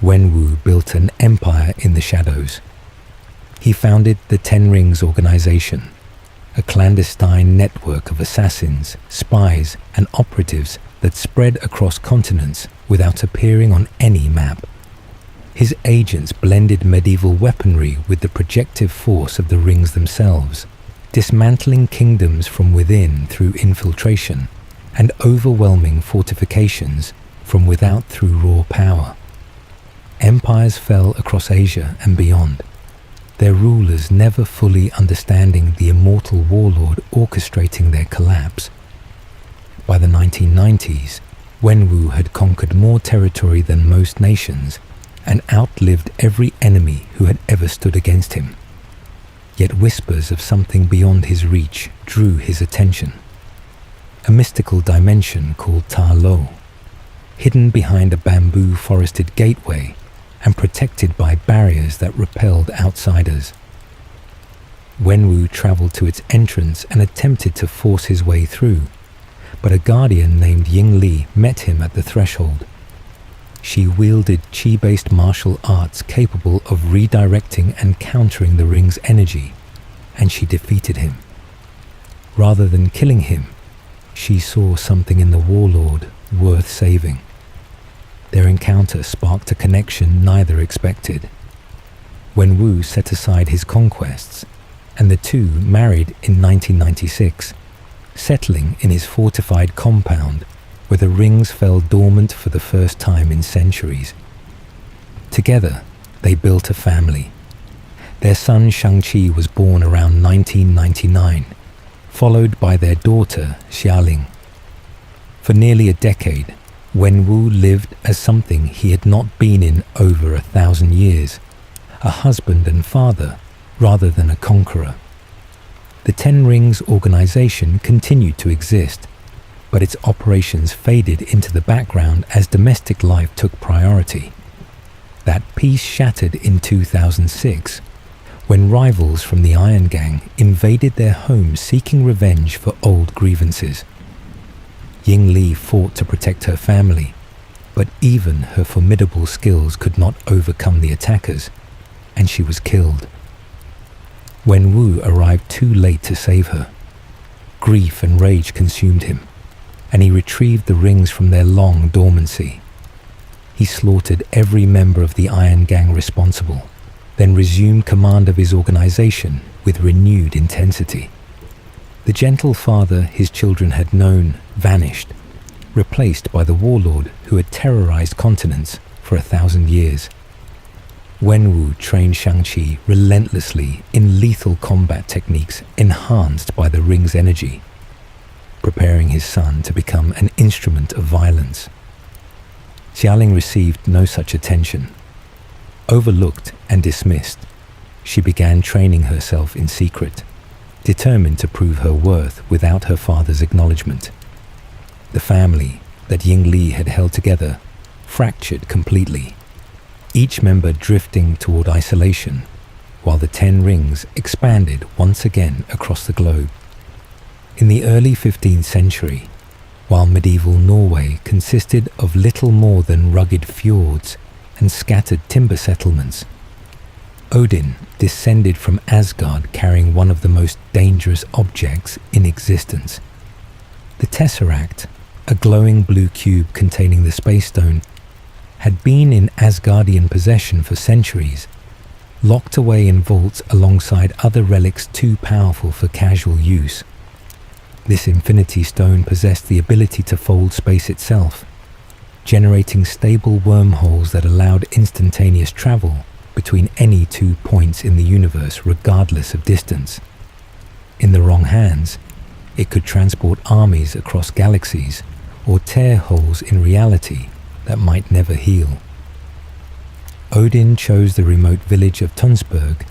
S1: Wenwu built an empire in the shadows. He founded the Ten Rings organization, a clandestine network of assassins, spies, and operatives that spread across continents without appearing on any map. His agents blended medieval weaponry with the projective force of the rings themselves, dismantling kingdoms from within through infiltration and overwhelming fortifications from without through raw power. Empires fell across Asia and beyond, their rulers never fully understanding the immortal warlord orchestrating their collapse. By the 1990s, Wenwu had conquered more territory than most nations and outlived every enemy who had ever stood against him. Yet whispers of something beyond his reach drew his attention. A mystical dimension called Ta Lo, hidden behind a bamboo-forested gateway and protected by barriers that repelled outsiders. Wenwu traveled to its entrance and attempted to force his way through, but a guardian named Ying Li met him at the threshold. She wielded chi-based martial arts capable of redirecting and countering the ring's energy, and she defeated him. Rather than killing him, she saw something in the warlord worth saving. Their encounter sparked a connection neither expected. Wenwu set aside his conquests, and the two married in 1996, settling in his fortified compound where the rings fell dormant for the first time in centuries. Together, they built a family. Their son Shang-Chi was born around 1999, followed by their daughter Xialing. For nearly a decade, Wenwu lived as something he had not been in over 1,000 years, a husband and father rather than a conqueror. The Ten Rings organization continued to exist, but its operations faded into the background as domestic life took priority. That peace shattered in 2006, when rivals from the Iron Gang invaded their homes seeking revenge for old grievances. Ying Li fought to protect her family, but even her formidable skills could not overcome the attackers, and she was killed. Wenwu arrived too late to save her. Grief and rage consumed him, and he retrieved the rings from their long dormancy. He slaughtered every member of the Iron Gang responsible, then resumed command of his organization with renewed intensity. The gentle father his children had known vanished, replaced by the warlord who had terrorized continents for 1,000 years. Wenwu trained Shang-Chi relentlessly in lethal combat techniques enhanced by the ring's energy, preparing his son to become an instrument of violence. Xialing received no such attention. Overlooked and dismissed, she began training herself in secret, determined to prove her worth without her father's acknowledgement. The family that Ying Li had held together fractured completely, each member drifting toward isolation, while the Ten Rings expanded once again across the globe. In the early 15th century, while medieval Norway consisted of little more than rugged fjords and scattered timber settlements, Odin descended from Asgard carrying one of the most dangerous objects in existence. The Tesseract, a glowing blue cube containing the Space Stone, had been in Asgardian possession for centuries, locked away in vaults alongside other relics too powerful for casual use. This Infinity Stone possessed the ability to fold space itself, generating stable wormholes that allowed instantaneous travel between any 2 points in the universe regardless of distance. In the wrong hands, it could transport armies across galaxies or tear holes in reality that might never heal. Odin chose the remote village of Tunsberg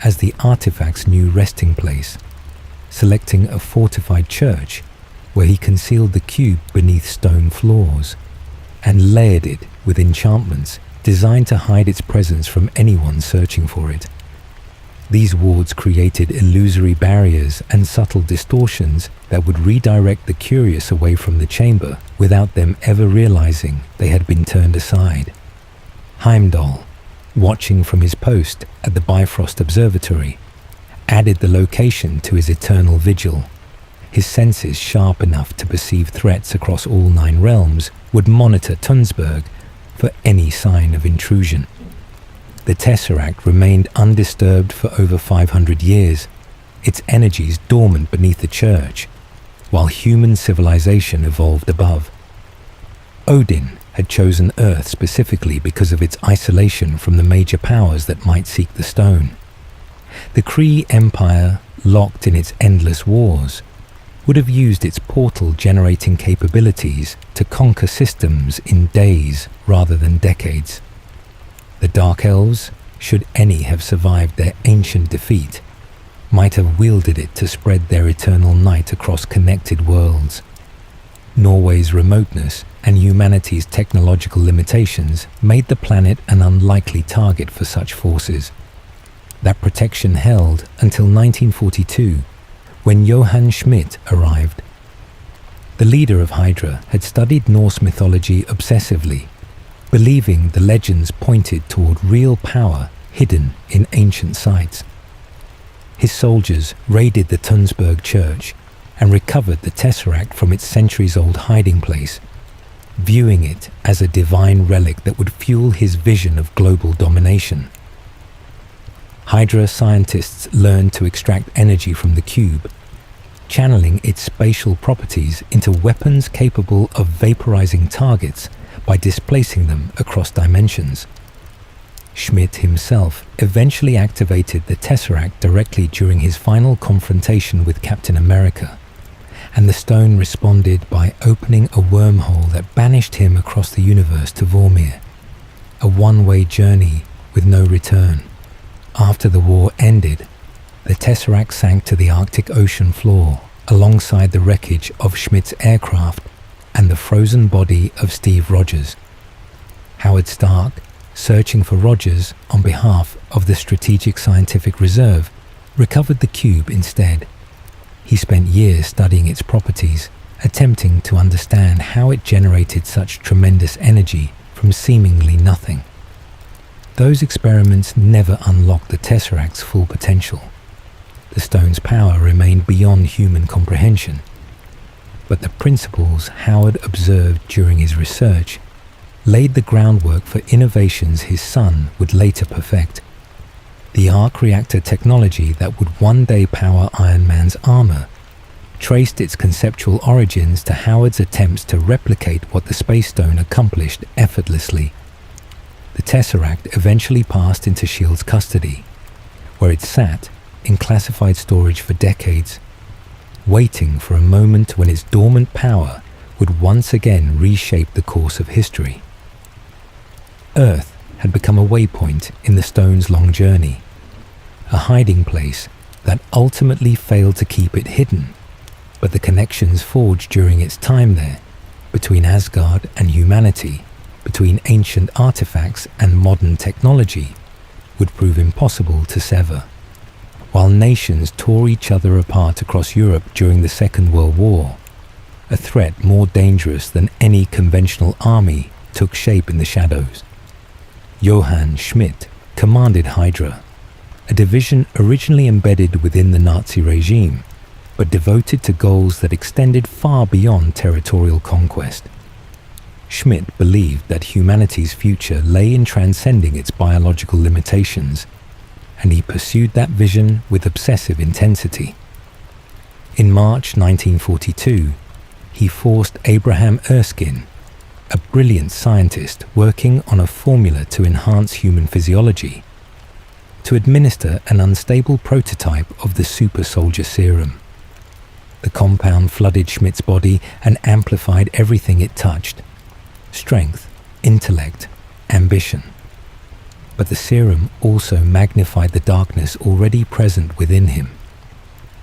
S1: as the artifact's new resting place, selecting a fortified church where he concealed the cube beneath stone floors and layered it with enchantments designed to hide its presence from anyone searching for it. These wards created illusory barriers and subtle distortions that would redirect the curious away from the chamber without them ever realizing they had been turned aside. Heimdall, watching from his post at the Bifrost Observatory, added the location to his eternal vigil. His senses, sharp enough to perceive threats across all 9 realms, would monitor Tunsberg for any sign of intrusion. The Tesseract remained undisturbed for over 500 years, its energies dormant beneath the church, while human civilization evolved above. Odin had chosen Earth specifically because of its isolation from the major powers that might seek the stone. The Kree Empire, locked in its endless wars, would have used its portal-generating capabilities to conquer systems in days rather than decades. The Dark Elves, should any have survived their ancient defeat, might have wielded it to spread their eternal night across connected worlds. Norway's remoteness and humanity's technological limitations made the planet an unlikely target for such forces. That protection held until 1942, when Johann Schmidt arrived. The leader of Hydra had studied Norse mythology obsessively, believing the legends pointed toward real power hidden in ancient sites. His soldiers raided the Tunsberg church and recovered the Tesseract from its centuries-old hiding place, viewing it as a divine relic that would fuel his vision of global domination. Hydra scientists learned to extract energy from the cube, channeling its spatial properties into weapons capable of vaporizing targets by displacing them across dimensions. Schmidt himself eventually activated the Tesseract directly during his final confrontation with Captain America, and the stone responded by opening a wormhole that banished him across the universe to Vormir, a one-way journey with no return. After the war ended, the Tesseract sank to the Arctic Ocean floor alongside the wreckage of Schmidt's aircraft and the frozen body of Steve Rogers. Howard Stark, searching for Rogers on behalf of the Strategic Scientific Reserve, recovered the cube instead. He spent years studying its properties, attempting to understand how it generated such tremendous energy from seemingly nothing. Those experiments never unlocked the Tesseract's full potential. The stone's power remained beyond human comprehension. But the principles Howard observed during his research laid the groundwork for innovations his son would later perfect. The arc reactor technology that would one day power Iron Man's armor traced its conceptual origins to Howard's attempts to replicate what the Space Stone accomplished effortlessly. The Tesseract eventually passed into S.H.I.E.L.D.'s custody, where it sat in classified storage for decades, waiting for a moment when its dormant power would once again reshape the course of history. Earth had become a waypoint in the stone's long journey, a hiding place that ultimately failed to keep it hidden, but the connections forged during its time there, between Asgard and humanity, between ancient artifacts and modern technology, would prove impossible to sever. While nations tore each other apart across Europe during the Second World War, a threat more dangerous than any conventional army took shape in the shadows. Johann Schmidt commanded Hydra, a division originally embedded within the Nazi regime, but devoted to goals that extended far beyond territorial conquest. Schmidt believed that humanity's future lay in transcending its biological limitations, and he pursued that vision with obsessive intensity. In March 1942, he forced Abraham Erskine, a brilliant scientist working on a formula to enhance human physiology, to administer an unstable prototype of the super soldier serum. The compound flooded Schmidt's body and amplified everything it touched: strength, intellect, ambition. But the serum also magnified the darkness already present within him.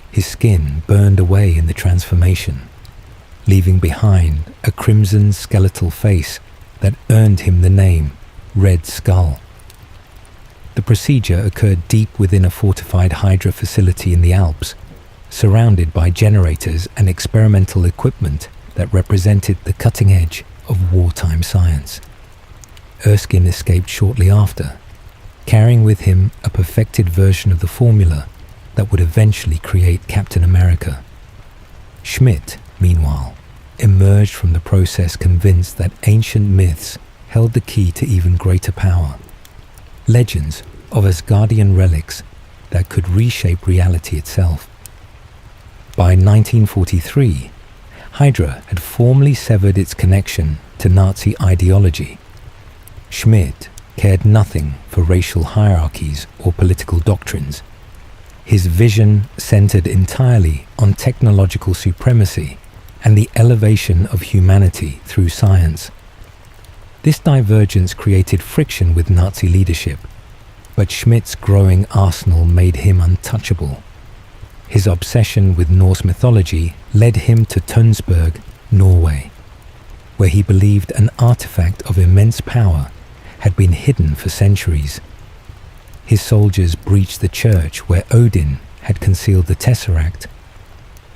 S1: His skin burned away in the transformation, leaving behind a crimson skeletal face that earned him the name Red Skull. The procedure occurred deep within a fortified Hydra facility in the Alps, surrounded by generators and experimental equipment that represented the cutting edge of wartime science. Erskine escaped shortly after, carrying with him a perfected version of the formula that would eventually create Captain America. Schmidt, meanwhile, emerged from the process convinced that ancient myths held the key to even greater power. Legends of Asgardian relics that could reshape reality itself. By 1943, Hydra had formally severed its connection to Nazi ideology. Schmidt cared nothing for racial hierarchies or political doctrines. his vision centered entirely on technological supremacy and the elevation of humanity through science. This divergence created friction with Nazi leadership, but Schmidt's growing arsenal made him untouchable. His obsession with Norse mythology led him to Tønsberg, Norway, where he believed an artifact of immense power had been hidden for centuries. His soldiers breached the church where Odin had concealed the Tesseract,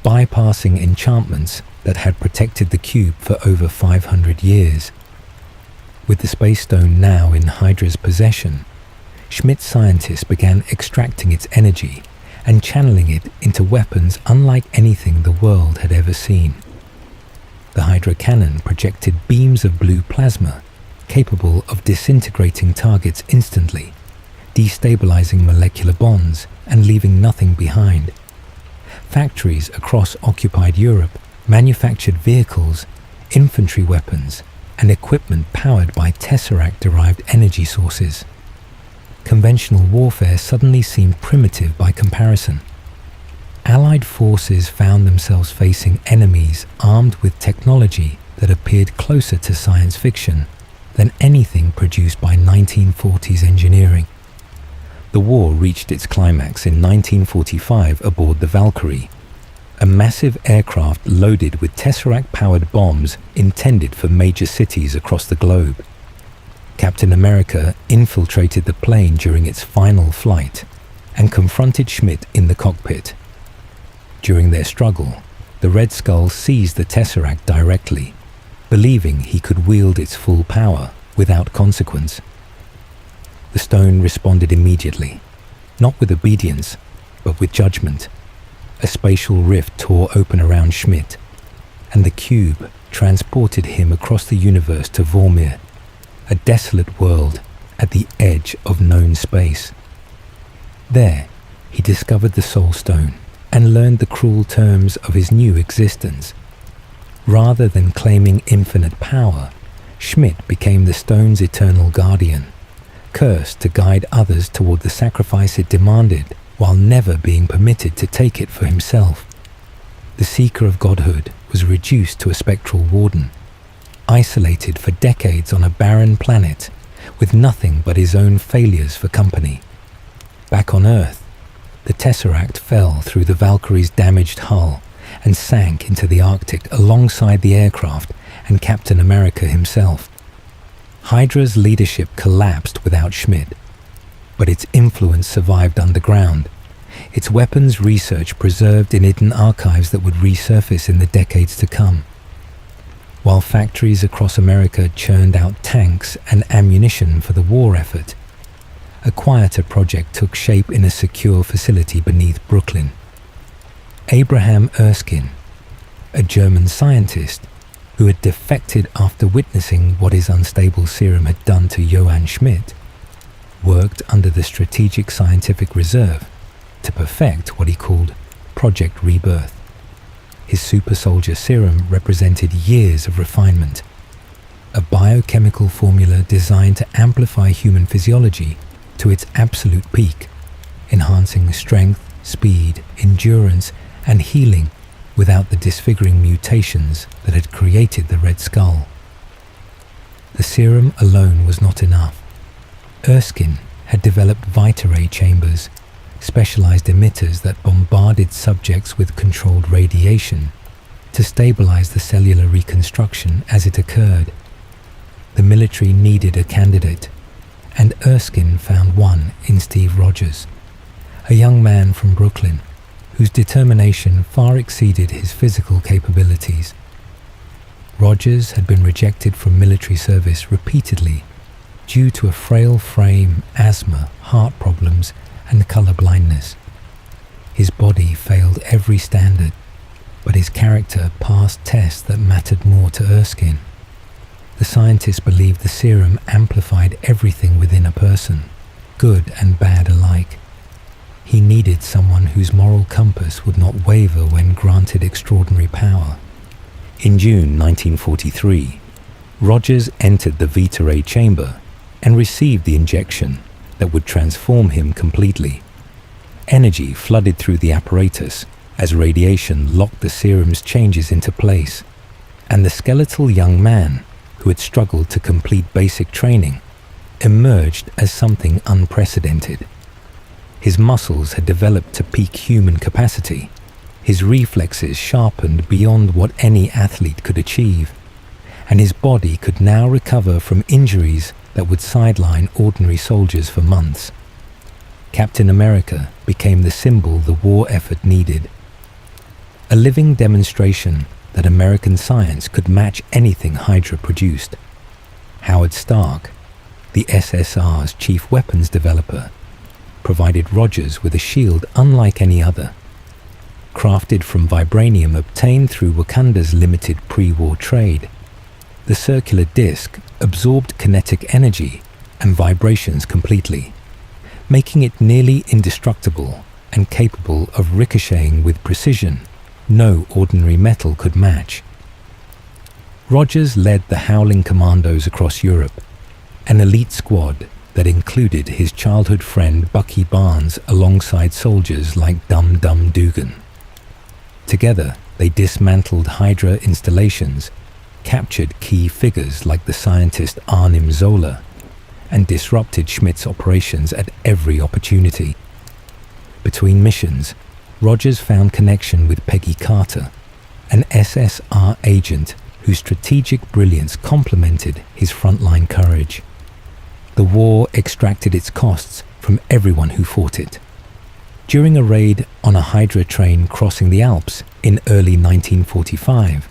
S1: bypassing enchantments that had protected the cube for over 500 years. With the Space Stone now in Hydra's possession, Schmidt scientists began extracting its energy and channeling it into weapons unlike anything the world had ever seen. The Hydra cannon projected beams of blue plasma capable of disintegrating targets instantly, destabilizing molecular bonds and leaving nothing behind. Factories across occupied Europe manufactured vehicles, infantry weapons, and equipment powered by Tesseract-derived energy sources. Conventional warfare suddenly seemed primitive by comparison. Allied forces found themselves facing enemies armed with technology that appeared closer to science fiction than anything produced by 1940s engineering. The war reached its climax in 1945 aboard the Valkyrie, a massive aircraft loaded with Tesseract-powered bombs intended for major cities across the globe. Captain America infiltrated the plane during its final flight and confronted Schmidt in the cockpit. During their struggle, the Red Skull seized the Tesseract directly, believing he could wield its full power without consequence. The stone responded immediately, not with obedience, but with judgment. A spatial rift tore open around Schmidt, and the cube transported him across the universe to Vormir, a desolate world at the edge of known space. There, he discovered the Soul Stone and learned the cruel terms of his new existence. Rather than claiming infinite power, Schmidt became the stone's eternal guardian, cursed to guide others toward the sacrifice it demanded, while never being permitted to take it for himself. The seeker of godhood was reduced to a spectral warden, isolated for decades on a barren planet with nothing but his own failures for company. Back on Earth, the Tesseract fell through the Valkyrie's damaged hull and sank into the Arctic alongside the aircraft and Captain America himself. Hydra's leadership collapsed without Schmidt, but its influence survived underground, its weapons research preserved in hidden archives that would resurface in the decades to come. While factories across America churned out tanks and ammunition for the war effort, a quieter project took shape in a secure facility beneath Brooklyn. Abraham Erskine, a German scientist who had defected after witnessing what his unstable serum had done to Johann Schmidt, worked under the Strategic Scientific Reserve to perfect what he called Project Rebirth. His super soldier serum represented years of refinement, a biochemical formula designed to amplify human physiology to its absolute peak, enhancing strength, speed, endurance, and healing without the disfiguring mutations that had created the Red Skull. The serum alone was not enough. Erskine had developed Vita-ray chambers, specialized emitters that bombarded subjects with controlled radiation to stabilize the cellular reconstruction as it occurred. The military needed a candidate, and Erskine found one in Steve Rogers, a young man from Brooklyn whose determination far exceeded his physical capabilities. Rogers had been rejected from military service repeatedly due to a frail frame, asthma, heart problems, and color blindness. His body failed every standard, but his character passed tests that mattered more to Erskine. The scientists believed the serum amplified everything within a person, good and bad alike. He needed someone whose moral compass would not waver when granted extraordinary power. In June 1943, Rogers entered the Vita-ray chamber and received the injection that would transform him completely. Energy flooded through the apparatus as radiation locked the serum's changes into place, and the skeletal young man, who had struggled to complete basic training, emerged as something unprecedented. His muscles had developed to peak human capacity, his reflexes sharpened beyond what any athlete could achieve, and his body could now recover from injuries that would sideline ordinary soldiers for months. Captain America became the symbol the war effort needed, a living demonstration that American science could match anything Hydra produced. Howard Stark, the SSR's chief weapons developer, provided Rogers with a shield unlike any other. Crafted from vibranium obtained through Wakanda's limited pre-war trade, the circular disc absorbed kinetic energy and vibrations completely, making it nearly indestructible and capable of ricocheting with precision no ordinary metal could match. Rogers led the Howling Commandos across Europe, an elite squad that included his childhood friend Bucky Barnes alongside soldiers like Dum Dum Dugan. Together, they dismantled Hydra installations, captured key figures like the scientist Arnim Zola, and disrupted Schmidt's operations at every opportunity. Between missions, Rogers found connection with Peggy Carter, an SSR agent whose strategic brilliance complemented his frontline courage. The war extracted its costs from everyone who fought it. During a raid on a Hydra train crossing the Alps in early 1945,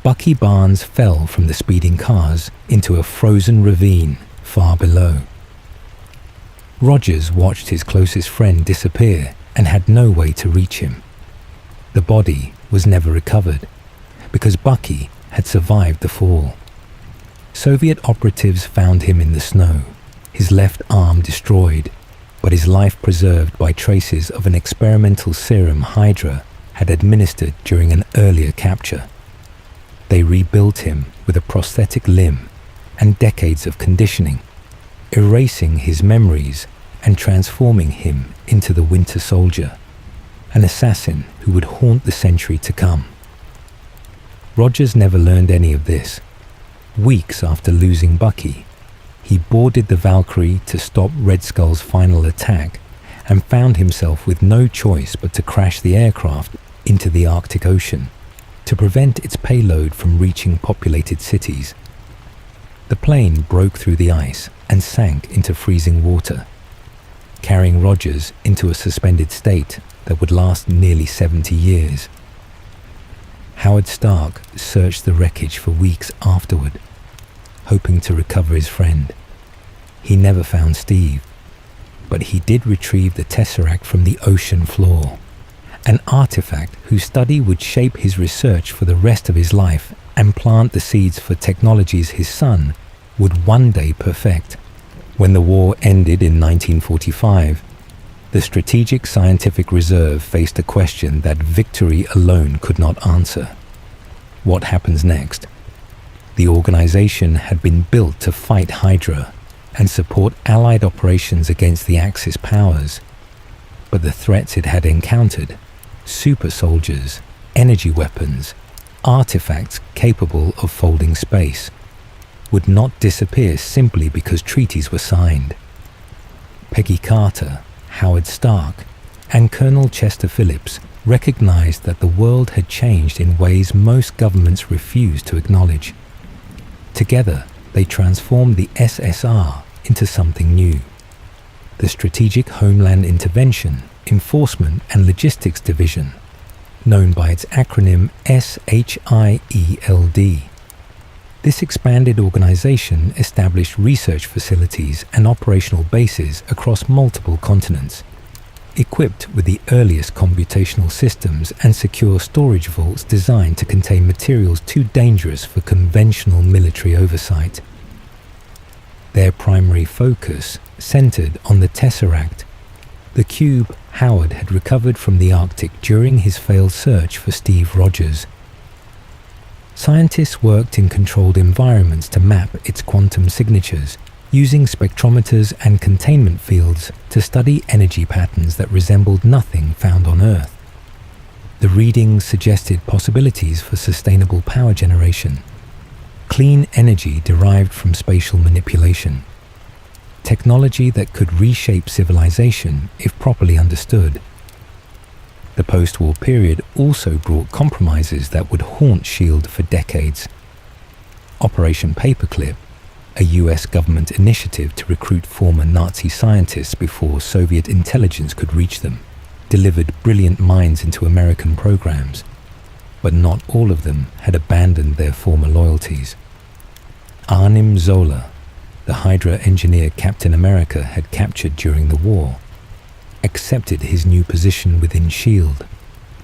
S1: Bucky Barnes fell from the speeding cars into a frozen ravine far below. Rogers watched his closest friend disappear and had no way to reach him. The body was never recovered because Bucky had survived the fall. Soviet operatives found him in the snow, his left arm destroyed, but his life preserved by traces of an experimental serum Hydra had administered during an earlier capture. They rebuilt him with a prosthetic limb and decades of conditioning, erasing his memories and transforming him into the Winter Soldier, an assassin who would haunt the century to come. Rogers never learned any of this. Weeks after losing Bucky, he boarded the Valkyrie to stop Red Skull's final attack and found himself with no choice but to crash the aircraft into the Arctic Ocean to prevent its payload from reaching populated cities. The plane broke through the ice and sank into freezing water, carrying Rogers into a suspended state that would last nearly 70 years. Howard Stark searched the wreckage for weeks afterward, hoping to recover his friend. He never found Steve, but he did retrieve the Tesseract from the ocean floor, an artifact whose study would shape his research for the rest of his life and plant the seeds for technologies his son would one day perfect. When the war ended in 1945, the Strategic Scientific Reserve faced a question that victory alone could not answer. What happens next? The organization had been built to fight Hydra and support Allied operations against the Axis powers, but the threats it had encountered, super soldiers, energy weapons, artifacts capable of folding space, would not disappear simply because treaties were signed. Peggy Carter, Howard Stark, and Colonel Chester Phillips recognized that the world had changed in ways most governments refused to acknowledge. Together, they transformed the SSR into something new. The Strategic Homeland Intervention, Enforcement and Logistics Division, known by its acronym SHIELD. This expanded organization established research facilities and operational bases across multiple continents, equipped with the earliest computational systems and secure storage vaults designed to contain materials too dangerous for conventional military oversight. Their primary focus centered on the Tesseract, the cube Howard had recovered from the Arctic during his failed search for Steve Rogers. Scientists worked in controlled environments to map its quantum signatures using spectrometers and containment fields to study energy patterns that resembled nothing found on Earth. The readings suggested possibilities for sustainable power generation, clean energy derived from spatial manipulation, technology that could reshape civilization if properly understood. The post-war period also brought compromises that would haunt S.H.I.E.L.D. for decades. Operation Paperclip, a US government initiative to recruit former Nazi scientists before Soviet intelligence could reach them, delivered brilliant minds into American programs, but not all of them had abandoned their former loyalties. Arnim Zola, the Hydra engineer Captain America had captured during the war, accepted his new position within S.H.I.E.L.D.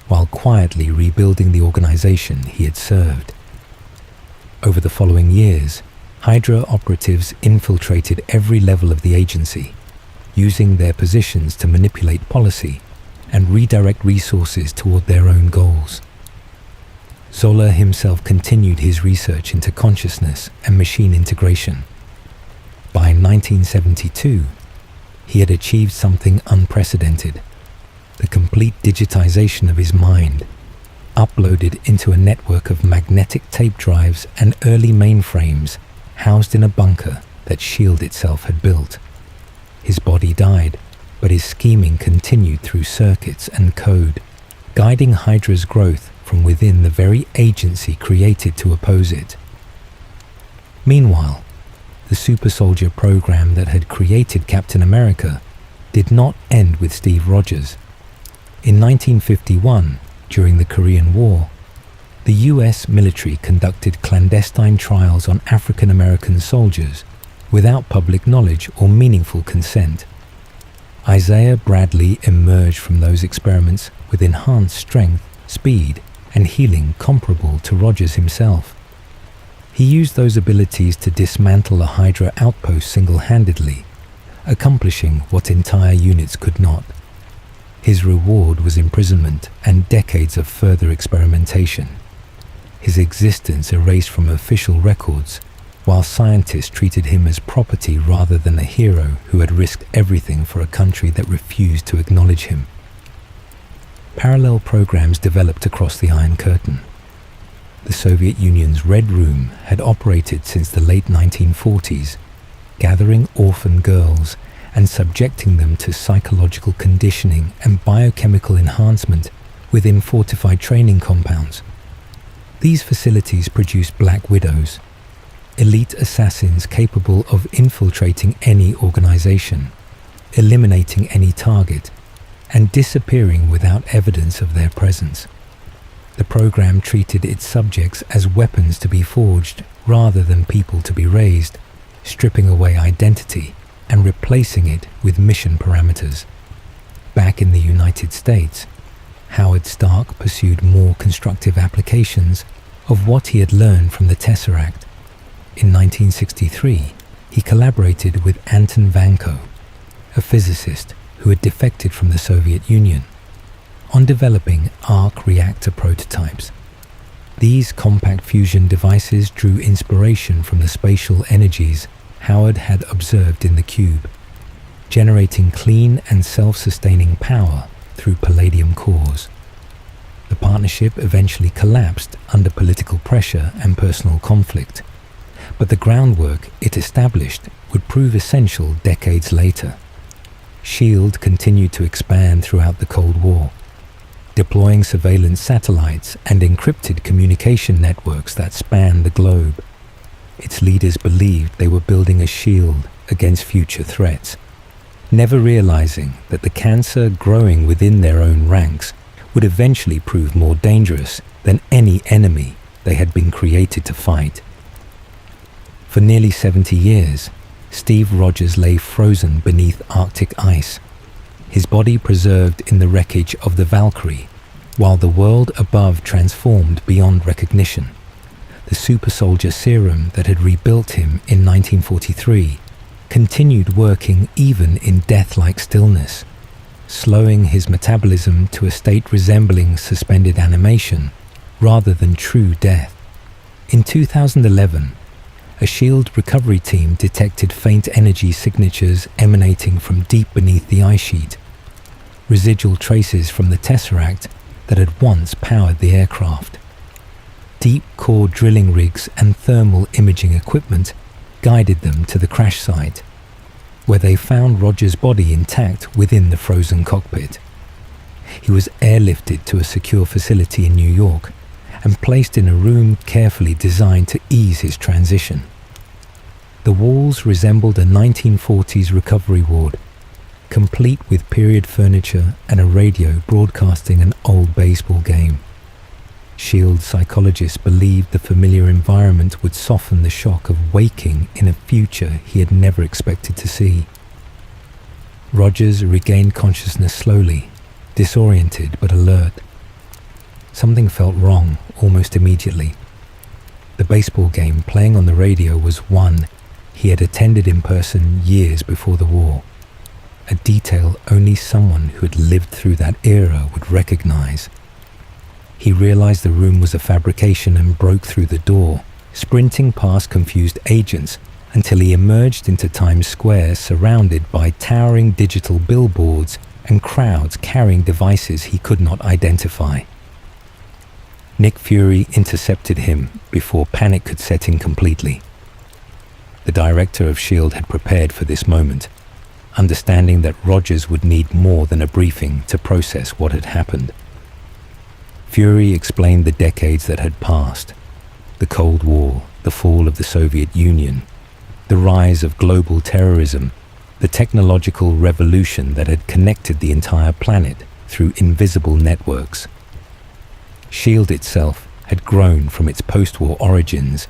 S1: while quietly rebuilding the organization he had served. Over the following years, Hydra operatives infiltrated every level of the agency, using their positions to manipulate policy and redirect resources toward their own goals. Zola himself continued his research into consciousness and machine integration. By 1972, he had achieved something unprecedented: the complete digitization of his mind, uploaded into a network of magnetic tape drives and early mainframes housed in a bunker that S.H.I.E.L.D. itself had built. His body died, but his scheming continued through circuits and code, guiding Hydra's growth from within the very agency created to oppose it. Meanwhile, the super soldier program that had created Captain America did not end with Steve Rogers. In 1951, during the Korean War, the US military conducted clandestine trials on African American soldiers without public knowledge or meaningful consent. Isaiah Bradley emerged from those experiments with enhanced strength, speed, and healing comparable to Rogers himself. He used those abilities to dismantle a Hydra outpost single-handedly, accomplishing what entire units could not. His reward was imprisonment and decades of further experimentation. His existence erased from official records, while scientists treated him as property rather than a hero who had risked everything for a country that refused to acknowledge him. Parallel programs developed across the Iron Curtain. The Soviet Union's Red Room had operated since the late 1940s, gathering orphan girls and subjecting them to psychological conditioning and biochemical enhancement within fortified training compounds. These facilities produced Black Widows, elite assassins capable of infiltrating any organization, eliminating any target, and disappearing without evidence of their presence. The program treated its subjects as weapons to be forged rather than people to be raised, stripping away identity and replacing it with mission parameters. Back in the United States, Howard Stark pursued more constructive applications of what he had learned from the Tesseract. In 1963, he collaborated with Anton Vanko, a physicist who had defected from the Soviet Union, on developing arc reactor prototypes. These compact fusion devices drew inspiration from the spatial energies Howard had observed in the cube, generating clean and self-sustaining power through palladium cores. The partnership eventually collapsed under political pressure and personal conflict, but the groundwork it established would prove essential decades later. S.H.I.E.L.D. continued to expand throughout the Cold War, deploying surveillance satellites and encrypted communication networks that spanned the globe. Its leaders believed they were building a shield against future threats, never realizing that the cancer growing within their own ranks would eventually prove more dangerous than any enemy they had been created to fight. For nearly 70 years, Steve Rogers lay frozen beneath Arctic ice, his body preserved in the wreckage of the Valkyrie, while the world above transformed beyond recognition. The super soldier serum that had rebuilt him in 1943 continued working even in death-like stillness, slowing his metabolism to a state resembling suspended animation rather than true death. In 2011, a SHIELD recovery team detected faint energy signatures emanating from deep beneath the ice sheet, residual traces from the Tesseract that had once powered the aircraft. Deep core drilling rigs and thermal imaging equipment guided them to the crash site, where they found Roger's body intact within the frozen cockpit. He was airlifted to a secure facility in New York and placed in a room carefully designed to ease his transition. The walls resembled a 1940s recovery ward, complete with period furniture and a radio broadcasting an old baseball game. SHIELD psychologists believed the familiar environment would soften the shock of waking in a future he had never expected to see. Rogers regained consciousness slowly, disoriented but alert. Something felt wrong almost immediately. The baseball game playing on the radio was one he had attended in person years before the war, a detail only someone who had lived through that era would recognize. He realized the room was a fabrication and broke through the door, sprinting past confused agents until he emerged into Times Square surrounded by towering digital billboards and crowds carrying devices he could not identify. Nick Fury intercepted him before panic could set in completely. The director of SHIELD had prepared for this moment, understanding that Rogers would need more than a briefing to process what had happened. Fury explained the decades that had passed, the Cold War, the fall of the Soviet Union, the rise of global terrorism, the technological revolution that had connected the entire planet through invisible networks. SHIELD itself had grown from its post-war origins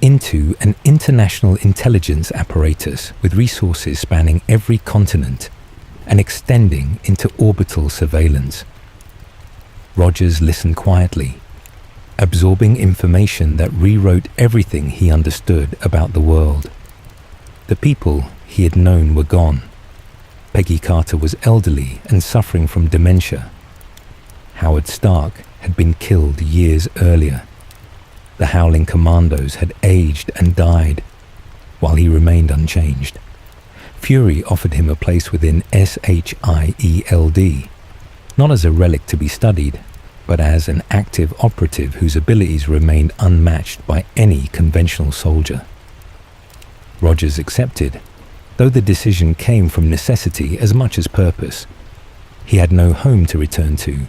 S1: into an international intelligence apparatus with resources spanning every continent and extending into orbital surveillance. Rogers listened quietly, absorbing information that rewrote everything he understood about the world. The people he had known were gone. Peggy Carter was elderly and suffering from dementia. Howard Stark had been killed years earlier. The Howling Commandos had aged and died, while he remained unchanged. Fury offered him a place within SHIELD, not as a relic to be studied, but as an active operative whose abilities remained unmatched by any conventional soldier. Rogers accepted, though the decision came from necessity as much as purpose. He had no home to return to,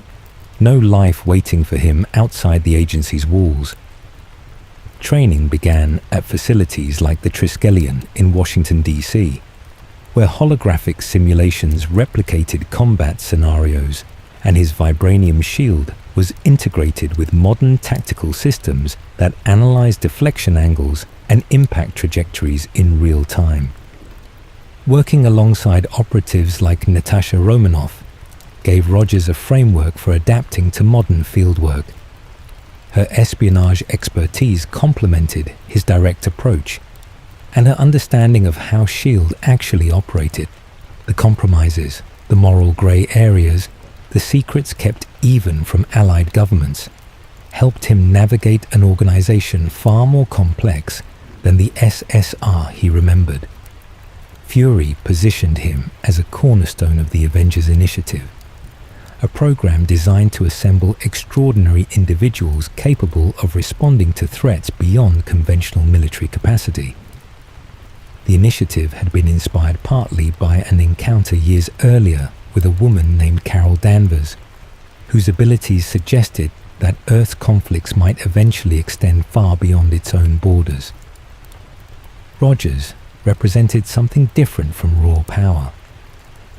S1: no life waiting for him outside the agency's walls. Training began at facilities like the Triskelion in Washington, D.C., where holographic simulations replicated combat scenarios, and his vibranium shield was integrated with modern tactical systems that analyzed deflection angles and impact trajectories in real time. Working alongside operatives like Natasha Romanoff gave Rogers a framework for adapting to modern fieldwork. Her espionage expertise complemented his direct approach, and her understanding of how SHIELD actually operated, the compromises, the moral grey areas, the secrets kept even from allied governments, helped him navigate an organization far more complex than the SSR he remembered. Fury positioned him as a cornerstone of the Avengers initiative, a program designed to assemble extraordinary individuals capable of responding to threats beyond conventional military capacity. The initiative had been inspired partly by an encounter years earlier with a woman named Carol Danvers, whose abilities suggested that Earth's conflicts might eventually extend far beyond its own borders. Rogers represented something different from raw power.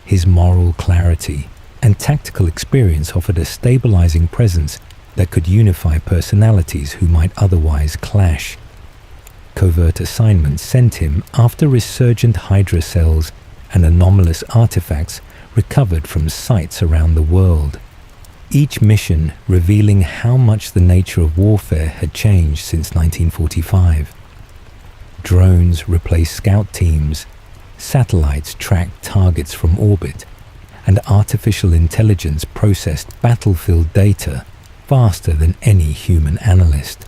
S1: His moral clarity and tactical experience offered a stabilizing presence that could unify personalities who might otherwise clash. Covert assignments sent him after resurgent Hydra cells and anomalous artifacts recovered from sites around the world, each mission revealing how much the nature of warfare had changed since 1945. Drones replaced scout teams, satellites tracked targets from orbit, and artificial intelligence processed battlefield data faster than any human analyst.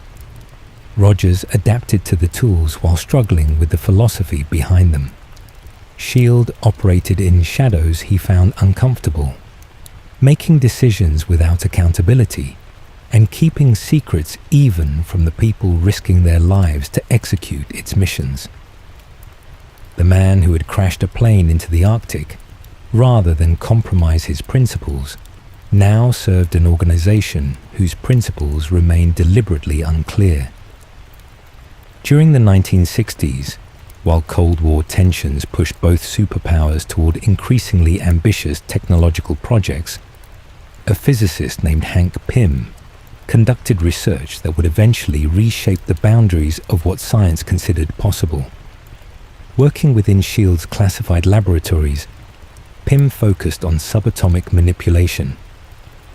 S1: Rogers adapted to the tools while struggling with the philosophy behind them. S.H.I.E.L.D. operated in shadows he found uncomfortable, making decisions without accountability and keeping secrets even from the people risking their lives to execute its missions. The man who had crashed a plane into the Arctic, rather than compromise his principles, now served an organization whose principles remained deliberately unclear. During the 1960s, while Cold War tensions pushed both superpowers toward increasingly ambitious technological projects, a physicist named Hank Pym conducted research that would eventually reshape the boundaries of what science considered possible. Working within S.H.I.E.L.D.'s classified laboratories, Pym focused on subatomic manipulation,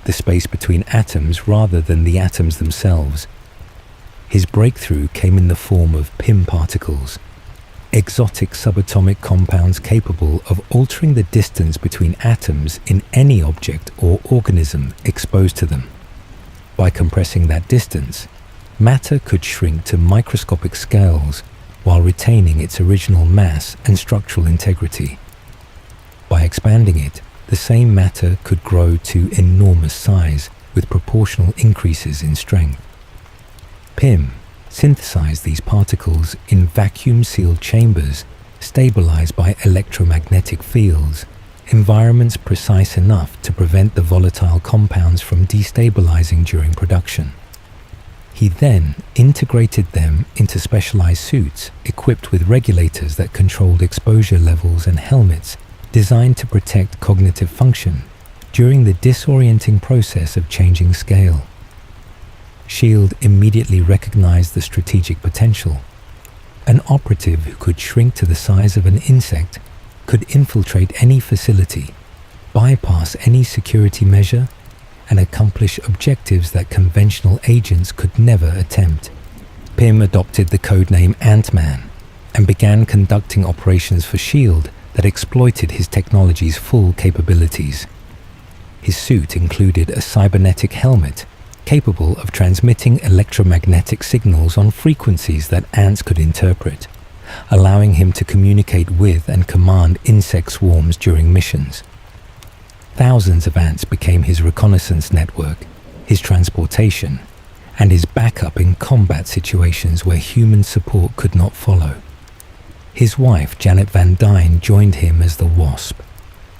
S1: the space between atoms rather than the atoms themselves. His breakthrough came in the form of Pym particles, exotic subatomic compounds capable of altering the distance between atoms in any object or organism exposed to them. By compressing that distance, matter could shrink to microscopic scales while retaining its original mass and structural integrity. By expanding it, the same matter could grow to enormous size with proportional increases in strength. Pym synthesized these particles in vacuum-sealed chambers stabilized by electromagnetic fields, environments precise enough to prevent the volatile compounds from destabilizing during production. He then integrated them into specialized suits equipped with regulators that controlled exposure levels and helmets designed to protect cognitive function during the disorienting process of changing scale. S.H.I.E.L.D. immediately recognized the strategic potential. An operative who could shrink to the size of an insect could infiltrate any facility, bypass any security measure, and accomplish objectives that conventional agents could never attempt. Pym adopted the codename Ant-Man and began conducting operations for S.H.I.E.L.D. that exploited his technology's full capabilities. His suit included a cybernetic helmet capable of transmitting electromagnetic signals on frequencies that ants could interpret, allowing him to communicate with and command insect swarms during missions. Thousands of ants became his reconnaissance network, his transportation, and his backup in combat situations where human support could not follow. His wife, Janet Van Dyne, joined him as the Wasp,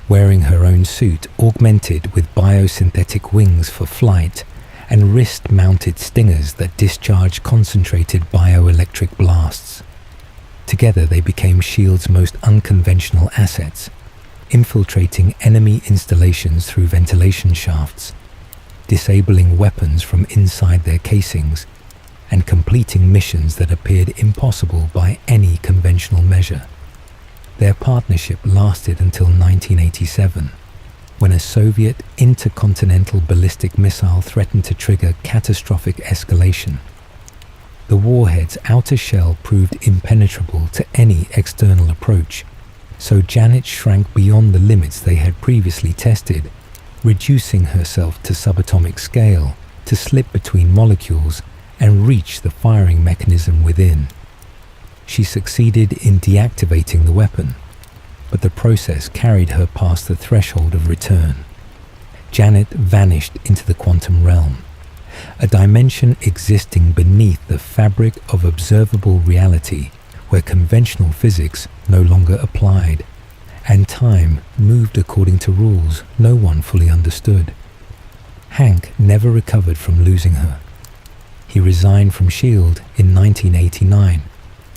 S1: wearing her own suit augmented with biosynthetic wings for flight and wrist-mounted stingers that discharged concentrated bioelectric blasts. Together they became S.H.I.E.L.D.'s most unconventional assets, infiltrating enemy installations through ventilation shafts, disabling weapons from inside their casings, and completing missions that appeared impossible by any conventional measure. Their partnership lasted until 1987, when a Soviet intercontinental ballistic missile threatened to trigger catastrophic escalation. The warhead's outer shell proved impenetrable to any external approach, so Janet shrank beyond the limits they had previously tested, reducing herself to subatomic scale to slip between molecules and reach the firing mechanism within. She succeeded in deactivating the weapon, but the process carried her past the threshold of return. Janet vanished into the quantum realm, a dimension existing beneath the fabric of observable reality where conventional physics no longer applied, and time moved according to rules no one fully understood. Hank never recovered from losing her. He resigned from S.H.I.E.L.D. in 1989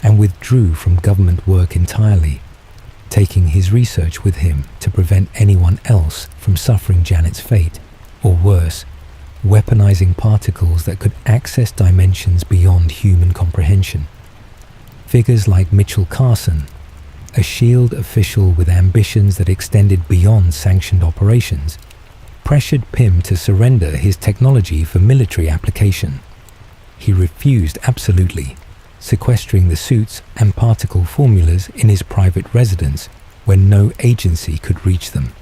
S1: and withdrew from government work entirely, taking his research with him to prevent anyone else from suffering Janet's fate, or worse, weaponizing particles that could access dimensions beyond human comprehension. Figures like Mitchell Carson, a S.H.I.E.L.D. official with ambitions that extended beyond sanctioned operations, pressured Pym to surrender his technology for military application. He refused absolutely, sequestering the suits and particle formulas in his private residence where no agency could reach them.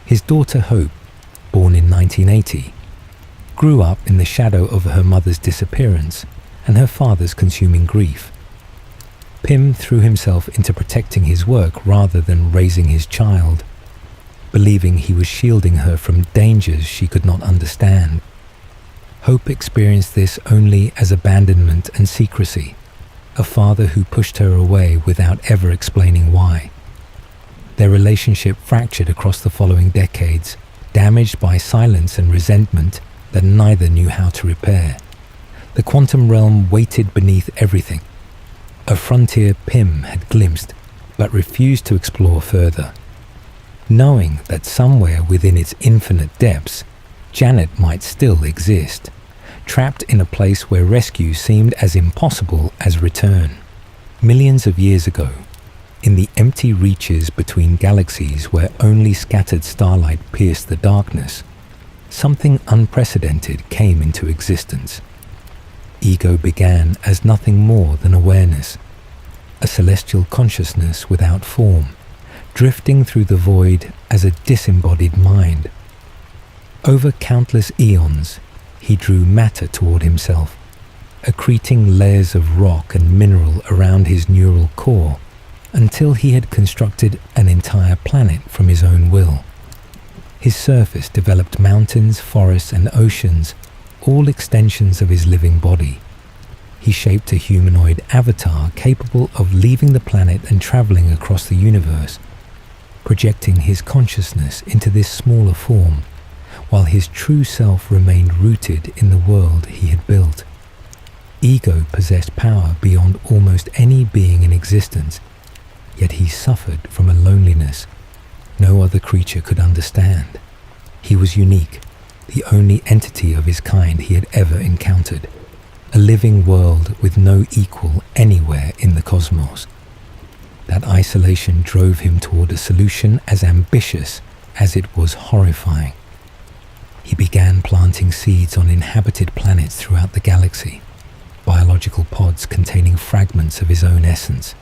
S1: His daughter Hope, born in 1980, grew up in the shadow of her mother's disappearance and her father's consuming grief. Pym threw himself into protecting his work rather than raising his child, believing he was shielding her from dangers she could not understand. Hope experienced this only as abandonment and secrecy, a father who pushed her away without ever explaining why. Their relationship fractured across the following decades, damaged by silence and resentment that neither knew how to repair. The quantum realm waited beneath everything, a frontier Pym had glimpsed but refused to explore further, knowing that somewhere within its infinite depths, Janet might still exist, trapped in a place where rescue seemed as impossible as return. Millions of years ago, in the empty reaches between galaxies where only scattered starlight pierced the darkness, something unprecedented came into existence. Ego began as nothing more than awareness, a celestial consciousness without form, drifting through the void as a disembodied mind. Over countless eons, he drew matter toward himself, accreting layers of rock and mineral around his neural core, until he had constructed an entire planet from his own will. His surface developed mountains, forests, and oceans, all extensions of his living body. He shaped a humanoid avatar capable of leaving the planet and traveling across the universe, projecting his consciousness into this smaller form, while his true self remained rooted in the world he had built. Ego possessed power beyond almost any being in existence, yet he suffered from a loneliness no other creature could understand. He was unique, the only entity of his kind he had ever encountered, a living world with no equal anywhere in the cosmos. That isolation drove him toward a solution as ambitious as it was horrifying. He began planting seeds on inhabited planets throughout the galaxy, biological pods containing fragments of his own essence.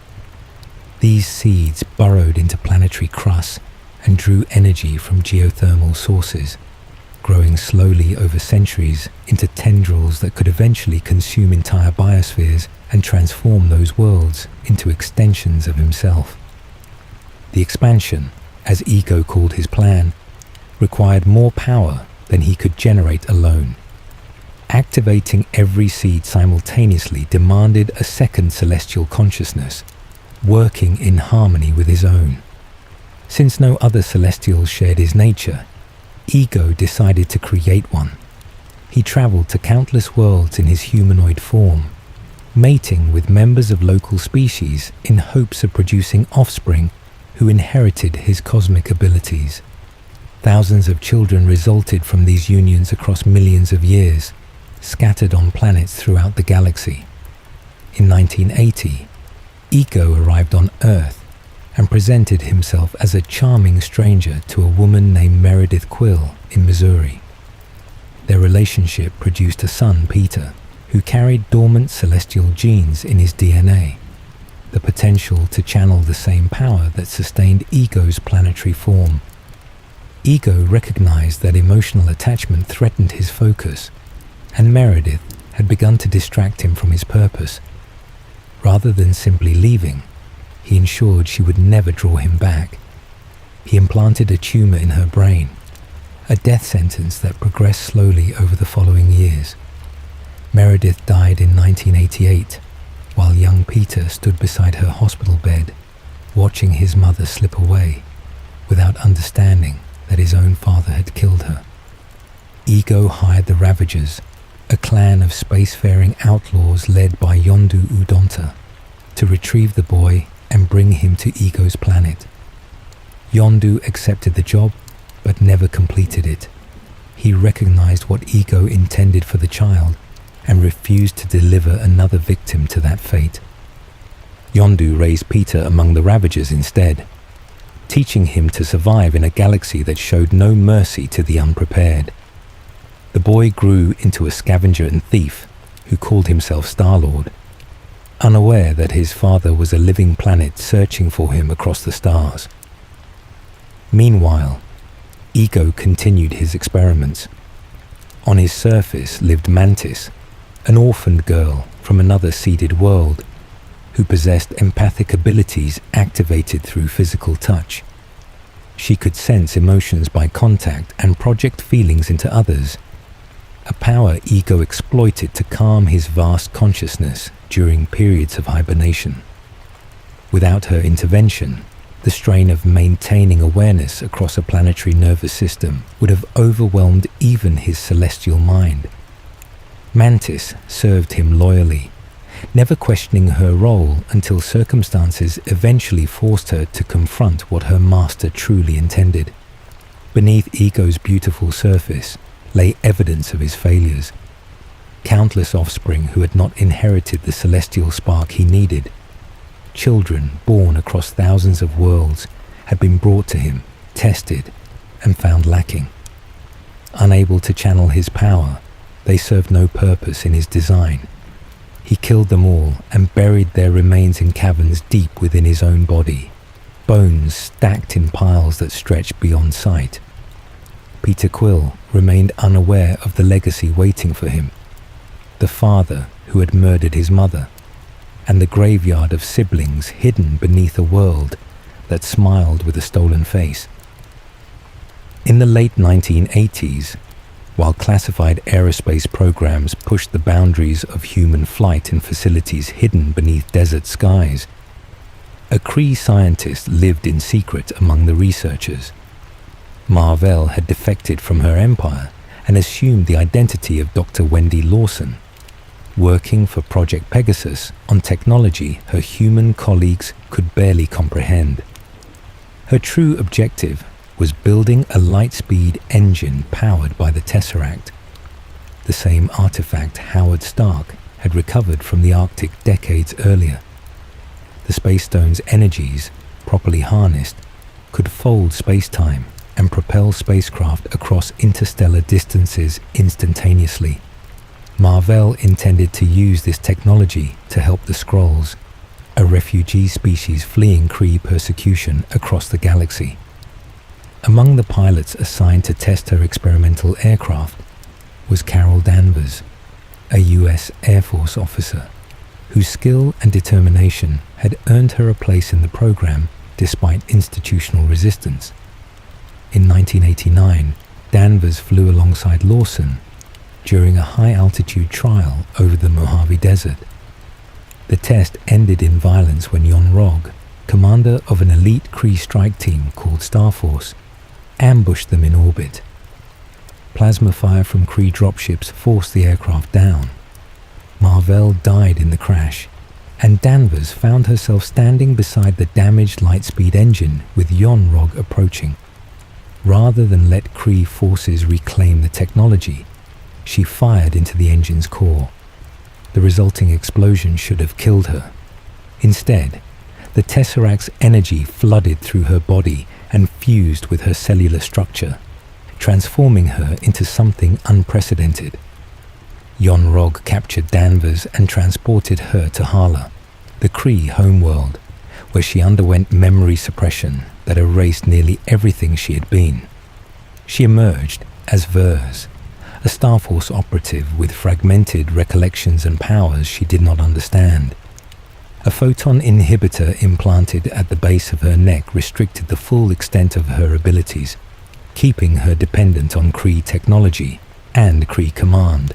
S1: These seeds burrowed into planetary crusts and drew energy from geothermal sources, growing slowly over centuries into tendrils that could eventually consume entire biospheres and transform those worlds into extensions of himself. The expansion, as Ego called his plan, required more power than he could generate alone. Activating every seed simultaneously demanded a second celestial consciousness, working in harmony with his own. Since no other celestials shared his nature, Ego decided to create one. He traveled to countless worlds in his humanoid form, mating with members of local species in hopes of producing offspring who inherited his cosmic abilities. Thousands of children resulted from these unions across millions of years, scattered on planets throughout the galaxy. In 1980, Ego arrived on Earth and presented himself as a charming stranger to a woman named Meredith Quill in Missouri. Their relationship produced a son, Peter, who carried dormant celestial genes in his DNA, the potential to channel the same power that sustained Ego's planetary form. Ego recognized that emotional attachment threatened his focus, and Meredith had begun to distract him from his purpose. Rather than simply leaving, he ensured she would never draw him back. He implanted a tumor in her brain, a death sentence that progressed slowly over the following years. Meredith died in 1988, while young Peter stood beside her hospital bed, watching his mother slip away, without understanding that his own father had killed her. Ego hired the Ravagers, a clan of spacefaring outlaws led by Yondu Udonta, to retrieve the boy and bring him to Ego's planet. Yondu accepted the job, but never completed it. He recognized what Ego intended for the child and refused to deliver another victim to that fate. Yondu raised Peter among the Ravagers instead, teaching him to survive in a galaxy that showed no mercy to the unprepared. The boy grew into a scavenger and thief who called himself Star-Lord, unaware that his father was a living planet searching for him across the stars. Meanwhile, Ego continued his experiments. On his surface lived Mantis, an orphaned girl from another seeded world, who possessed empathic abilities activated through physical touch. She could sense emotions by contact and project feelings into others, a power Ego exploited to calm his vast consciousness during periods of hibernation. Without her intervention, the strain of maintaining awareness across a planetary nervous system would have overwhelmed even his celestial mind. Mantis served him loyally, never questioning her role until circumstances eventually forced her to confront what her master truly intended. Beneath Ego's beautiful surface lay evidence of his failures. Countless offspring who had not inherited the celestial spark he needed. Children born across thousands of worlds had been brought to him, tested, and found lacking. Unable to channel his power, they served no purpose in his design. He killed them all and buried their remains in caverns deep within his own body, bones stacked in piles that stretched beyond sight. Peter Quill remained unaware of the legacy waiting for him, the father who had murdered his mother, and the graveyard of siblings hidden beneath a world that smiled with a stolen face. In the late 1980s, while classified aerospace programs pushed the boundaries of human flight in facilities hidden beneath desert skies, a Kree scientist lived in secret among the researchers. Mar-Vell had defected from her empire and assumed the identity of Dr. Wendy Lawson, working for Project Pegasus on technology her human colleagues could barely comprehend. Her true objective was building a light-speed engine powered by the Tesseract, the same artifact Howard Stark had recovered from the Arctic decades earlier. The Space Stone's energies, properly harnessed, could fold space-time and propel spacecraft across interstellar distances instantaneously. Mar-Vell intended to use this technology to help the Skrulls, a refugee species fleeing Kree persecution across the galaxy. Among the pilots assigned to test her experimental aircraft was Carol Danvers, a US Air Force officer, whose skill and determination had earned her a place in the program despite institutional resistance. In 1989, Danvers flew alongside Lawson during a high-altitude trial over the Mojave Desert. The test ended in violence when Yon-Rogg, commander of an elite Kree strike team called Starforce, ambushed them in orbit. Plasma fire from Kree dropships forced the aircraft down. Mar-Vell died in the crash, and Danvers found herself standing beside the damaged Lightspeed engine with Yon-Rogg approaching. Rather than let Kree forces reclaim the technology, she fired into the engine's core. The resulting explosion should have killed her. Instead, the Tesseract's energy flooded through her body and fused with her cellular structure, transforming her into something unprecedented. Yon-Rogg captured Danvers and transported her to Hala, the Kree homeworld, where she underwent memory suppression that erased nearly everything she had been. She emerged as Vers, a Starforce operative with fragmented recollections and powers she did not understand. A photon inhibitor implanted at the base of her neck restricted the full extent of her abilities, keeping her dependent on Kree technology and Kree command.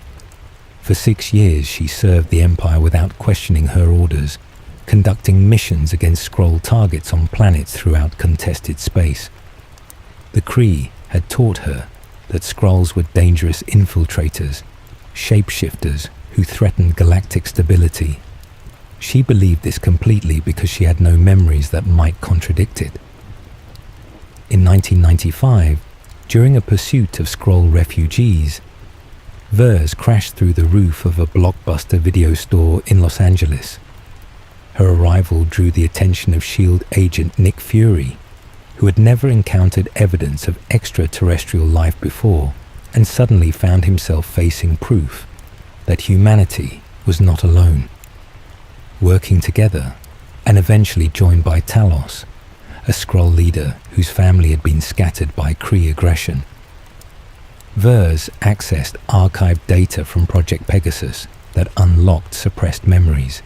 S1: For 6 years she served the Empire without questioning her orders, conducting missions against Skrull targets on planets throughout contested space. The Kree had taught her that Skrulls were dangerous infiltrators, shapeshifters who threatened galactic stability. She believed this completely because she had no memories that might contradict it. In 1995, during a pursuit of Skrull refugees, Vers crashed through the roof of a Blockbuster video store in Los Angeles. Her arrival drew the attention of S.H.I.E.L.D. agent Nick Fury, who had never encountered evidence of extraterrestrial life before and suddenly found himself facing proof that humanity was not alone. Working together, and eventually joined by Talos, a Skrull leader whose family had been scattered by Kree aggression. Vers accessed archived data from Project Pegasus that unlocked suppressed memories.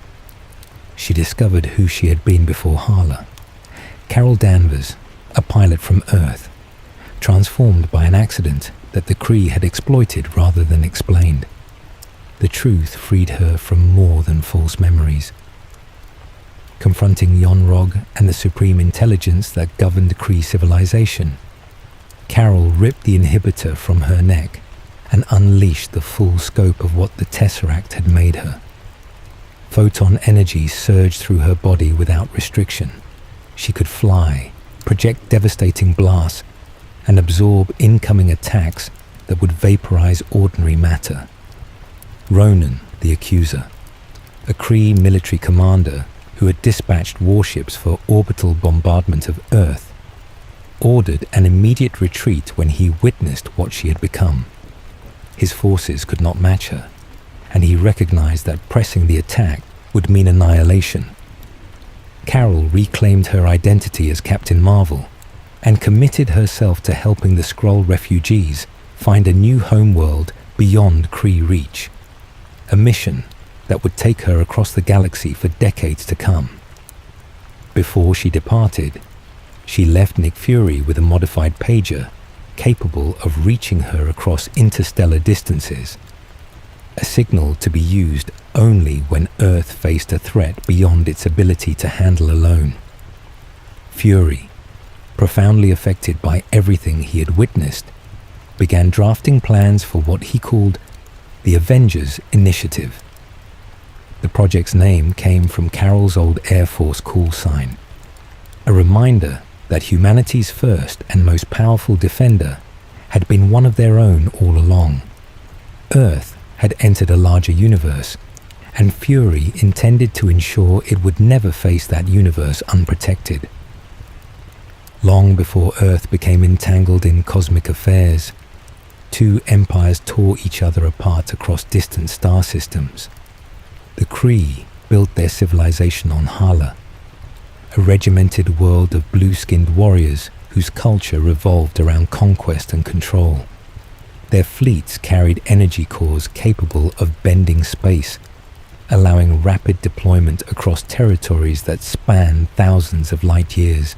S1: She discovered who she had been before Hala. Carol Danvers, a pilot from Earth, transformed by an accident that the Kree had exploited rather than explained. The truth freed her from more than false memories. Confronting Yon-Rogg and the supreme intelligence that governed Kree civilization, Carol ripped the inhibitor from her neck and unleashed the full scope of what the Tesseract had made her. Photon energy surged through her body without restriction. She could fly, project devastating blasts, and absorb incoming attacks that would vaporize ordinary matter. Ronan, the Accuser, a Kree military commander who had dispatched warships for orbital bombardment of Earth, ordered an immediate retreat when he witnessed what she had become. His forces could not match her, and he recognized that pressing the attack would mean annihilation. Carol reclaimed her identity as Captain Marvel and committed herself to helping the Skrull refugees find a new homeworld beyond Kree reach, a mission that would take her across the galaxy for decades to come. Before she departed, she left Nick Fury with a modified pager capable of reaching her across interstellar distances, a signal to be used only when Earth faced a threat beyond its ability to handle alone. Fury, profoundly affected by everything he had witnessed, began drafting plans for what he called the Avengers Initiative. The project's name came from Carol's old Air Force call sign, a reminder that humanity's first and most powerful defender had been one of their own all along. Earth had entered a larger universe, and Fury intended to ensure it would never face that universe unprotected. Long before Earth became entangled in cosmic affairs, two empires tore each other apart across distant star systems. The Kree built their civilization on Hala, a regimented world of blue-skinned warriors whose culture revolved around conquest and control. Their fleets carried energy cores capable of bending space, allowing rapid deployment across territories that spanned thousands of light years.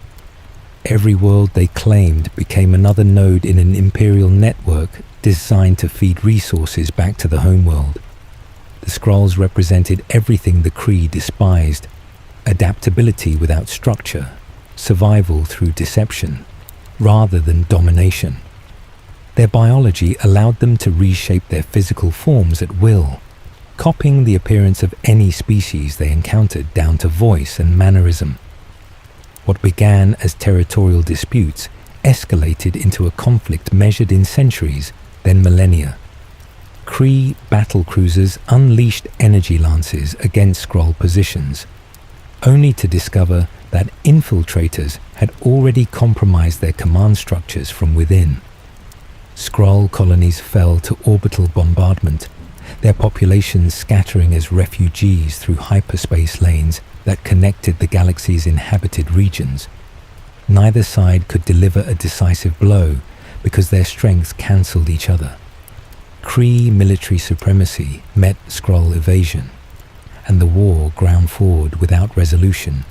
S1: Every world they claimed became another node in an imperial network designed to feed resources back to the homeworld. The Skrulls represented everything the Kree despised: adaptability without structure, survival through deception, rather than domination. Their biology allowed them to reshape their physical forms at will, copying the appearance of any species they encountered down to voice and mannerism. What began as territorial disputes escalated into a conflict measured in centuries, then millennia. Kree battle cruisers unleashed energy lances against Skrull positions, only to discover that infiltrators had already compromised their command structures from within. Skrull colonies fell to orbital bombardment, their populations scattering as refugees through hyperspace lanes that connected the galaxy's inhabited regions. Neither side could deliver a decisive blow because their strengths cancelled each other. Kree military supremacy met Skrull evasion, and the war ground forward without resolution,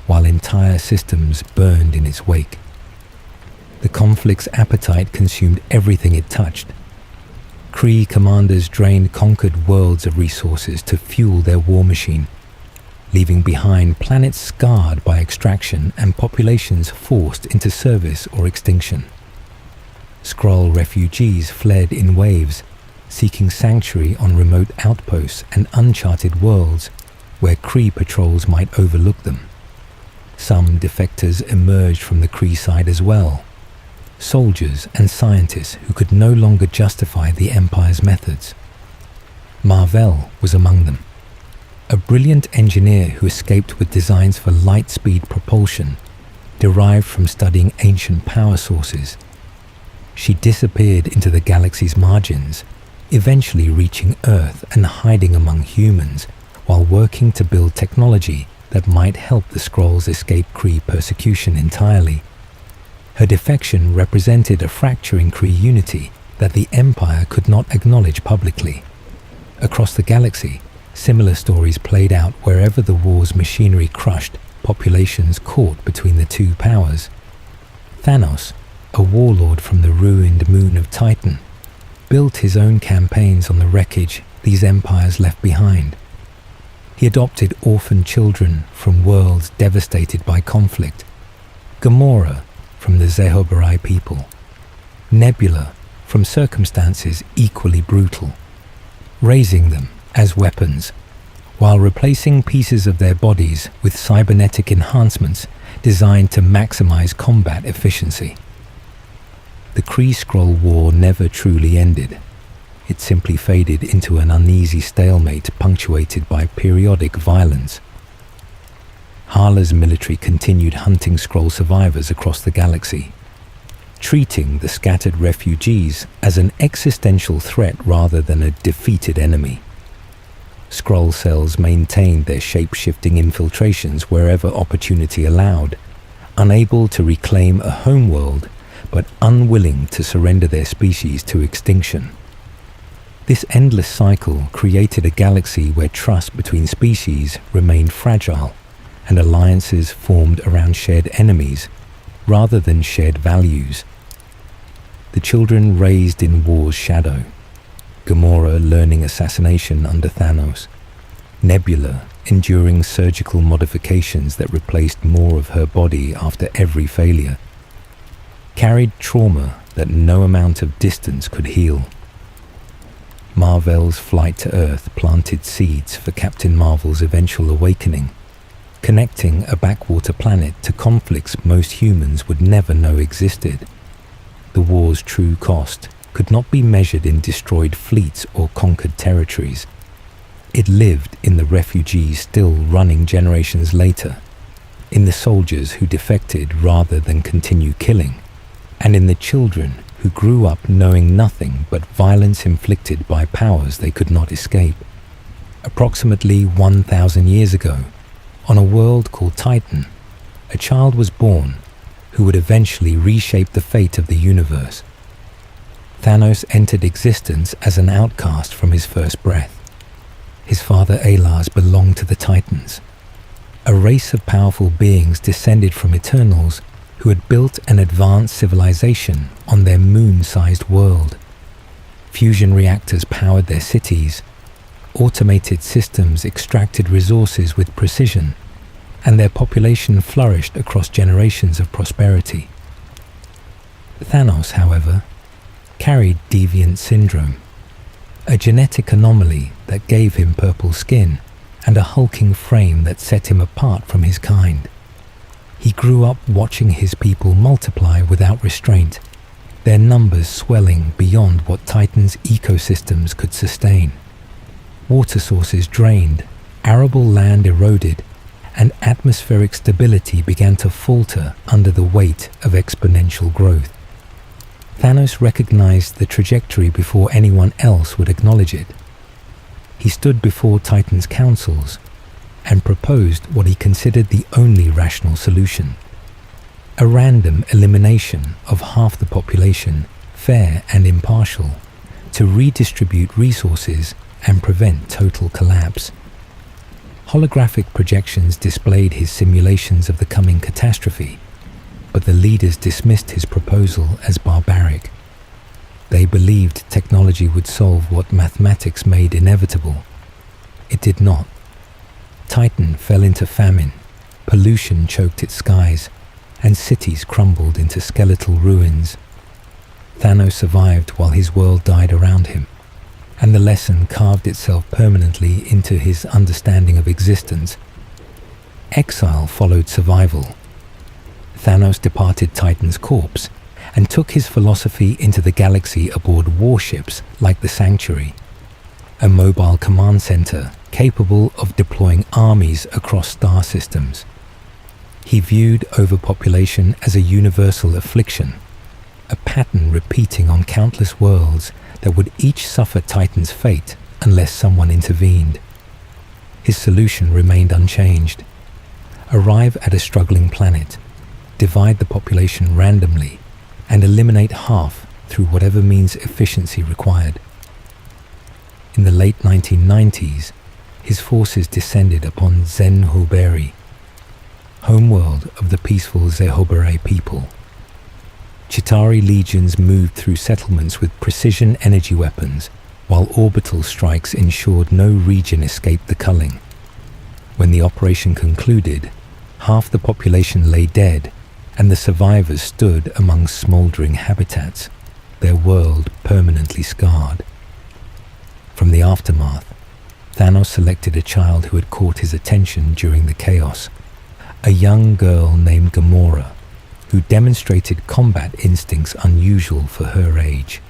S1: while entire systems burned in its wake. The conflict's appetite consumed everything it touched. Kree commanders drained conquered worlds of resources to fuel their war machine, leaving behind planets scarred by extraction and populations forced into service or extinction. Skrull refugees fled in waves, seeking sanctuary on remote outposts and uncharted worlds where Kree patrols might overlook them. Some defectors emerged from the Kree side as well, soldiers and scientists who could no longer justify the Empire's methods. Mar-Vell was among them, a brilliant engineer who escaped with designs for light-speed propulsion derived from studying ancient power sources. She disappeared into the galaxy's margins, eventually reaching Earth and hiding among humans while working to build technology that might help the Skrulls escape Kree persecution entirely. Her defection represented a fracture in Kree unity that the Empire could not acknowledge publicly. Across the galaxy, Similar stories played out wherever the war's machinery crushed populations caught between the two powers. Thanos, a warlord from the ruined moon of Titan, built his own campaigns on the wreckage these empires left behind. He adopted orphan children from worlds devastated by conflict, Gamora from the WWII people, Nebula from circumstances equally brutal, raising them as weapons, while replacing pieces of their bodies with cybernetic enhancements designed to maximize combat efficiency. The Kree-Skrull War never truly ended. It simply faded into an uneasy stalemate punctuated by periodic violence. Hala's military continued hunting Skrull survivors across the galaxy, treating the scattered refugees as an existential threat rather than a defeated enemy. Skrull cells maintained their shape-shifting infiltrations wherever opportunity allowed, unable to reclaim a homeworld but unwilling to surrender their species to extinction. This endless cycle created a galaxy where trust between species remained fragile and alliances formed around shared enemies rather than shared values. The children raised in war's shadow, Gamora learning assassination under Thanos, Nebula enduring surgical modifications that replaced more of her body after every failure, carried trauma that no amount of distance could heal. Marvel's flight to Earth planted seeds for Captain Marvel's eventual awakening, connecting a backwater planet to conflicts most humans would never know existed. The war's true cost could not be measured in destroyed fleets or conquered territories. It lived in the refugees still running generations later, in the soldiers who defected rather than continue killing, and in the children who grew up knowing nothing but violence inflicted by powers they could not escape. Approximately 1,000 years ago, on a world called Titan, a child was born who would eventually reshape the fate of the universe. Thanos entered existence as an outcast from his first breath. His father Alas belonged to the Titans, a race of powerful beings descended from Eternals who had built an advanced civilization on their moon-sized world. Fusion reactors powered their cities, automated systems extracted resources with precision, and their population flourished across generations of prosperity. Thanos, however, carried deviant syndrome, a genetic anomaly that gave him purple skin and a hulking frame that set him apart from his kind. He grew up watching his people multiply without restraint, their numbers swelling beyond what Titan's ecosystems could sustain. Water sources drained, arable land eroded, and atmospheric stability began to falter under the weight of exponential growth. Thanos recognized the trajectory before anyone else would acknowledge it. He stood before Titan's councils and proposed what he considered the only rational solution: a random elimination of half the population, fair and impartial, to redistribute resources and prevent total collapse. Holographic projections displayed his simulations of the coming catastrophe, but the leaders dismissed his proposal as barbaric. They believed technology would solve what mathematics made inevitable. It did not. Titan fell into famine, pollution choked its skies, and cities crumbled into skeletal ruins. Thanos survived while his world died around him, and the lesson carved itself permanently into his understanding of existence. Exile followed survival. Thanos departed Titan's corpse and took his philosophy into the galaxy aboard warships like the Sanctuary, a mobile command center capable of deploying armies across star systems. He viewed overpopulation as a universal affliction, a pattern repeating on countless worlds that would each suffer Titan's fate unless someone intervened. His solution remained unchanged: arrive at a struggling planet, divide the population randomly, and eliminate half through whatever means efficiency required. In the late 1990s, his forces descended upon Zenhoberi, homeworld of the peaceful Zehobere people. Chitauri legions moved through settlements with precision energy weapons, while orbital strikes ensured no region escaped the culling. When the operation concluded, half the population lay dead, and the survivors stood among smoldering habitats, their world permanently scarred. From the aftermath, Thanos selected a child who had caught his attention during the chaos, a young girl named Gamora, who demonstrated combat instincts unusual for her age.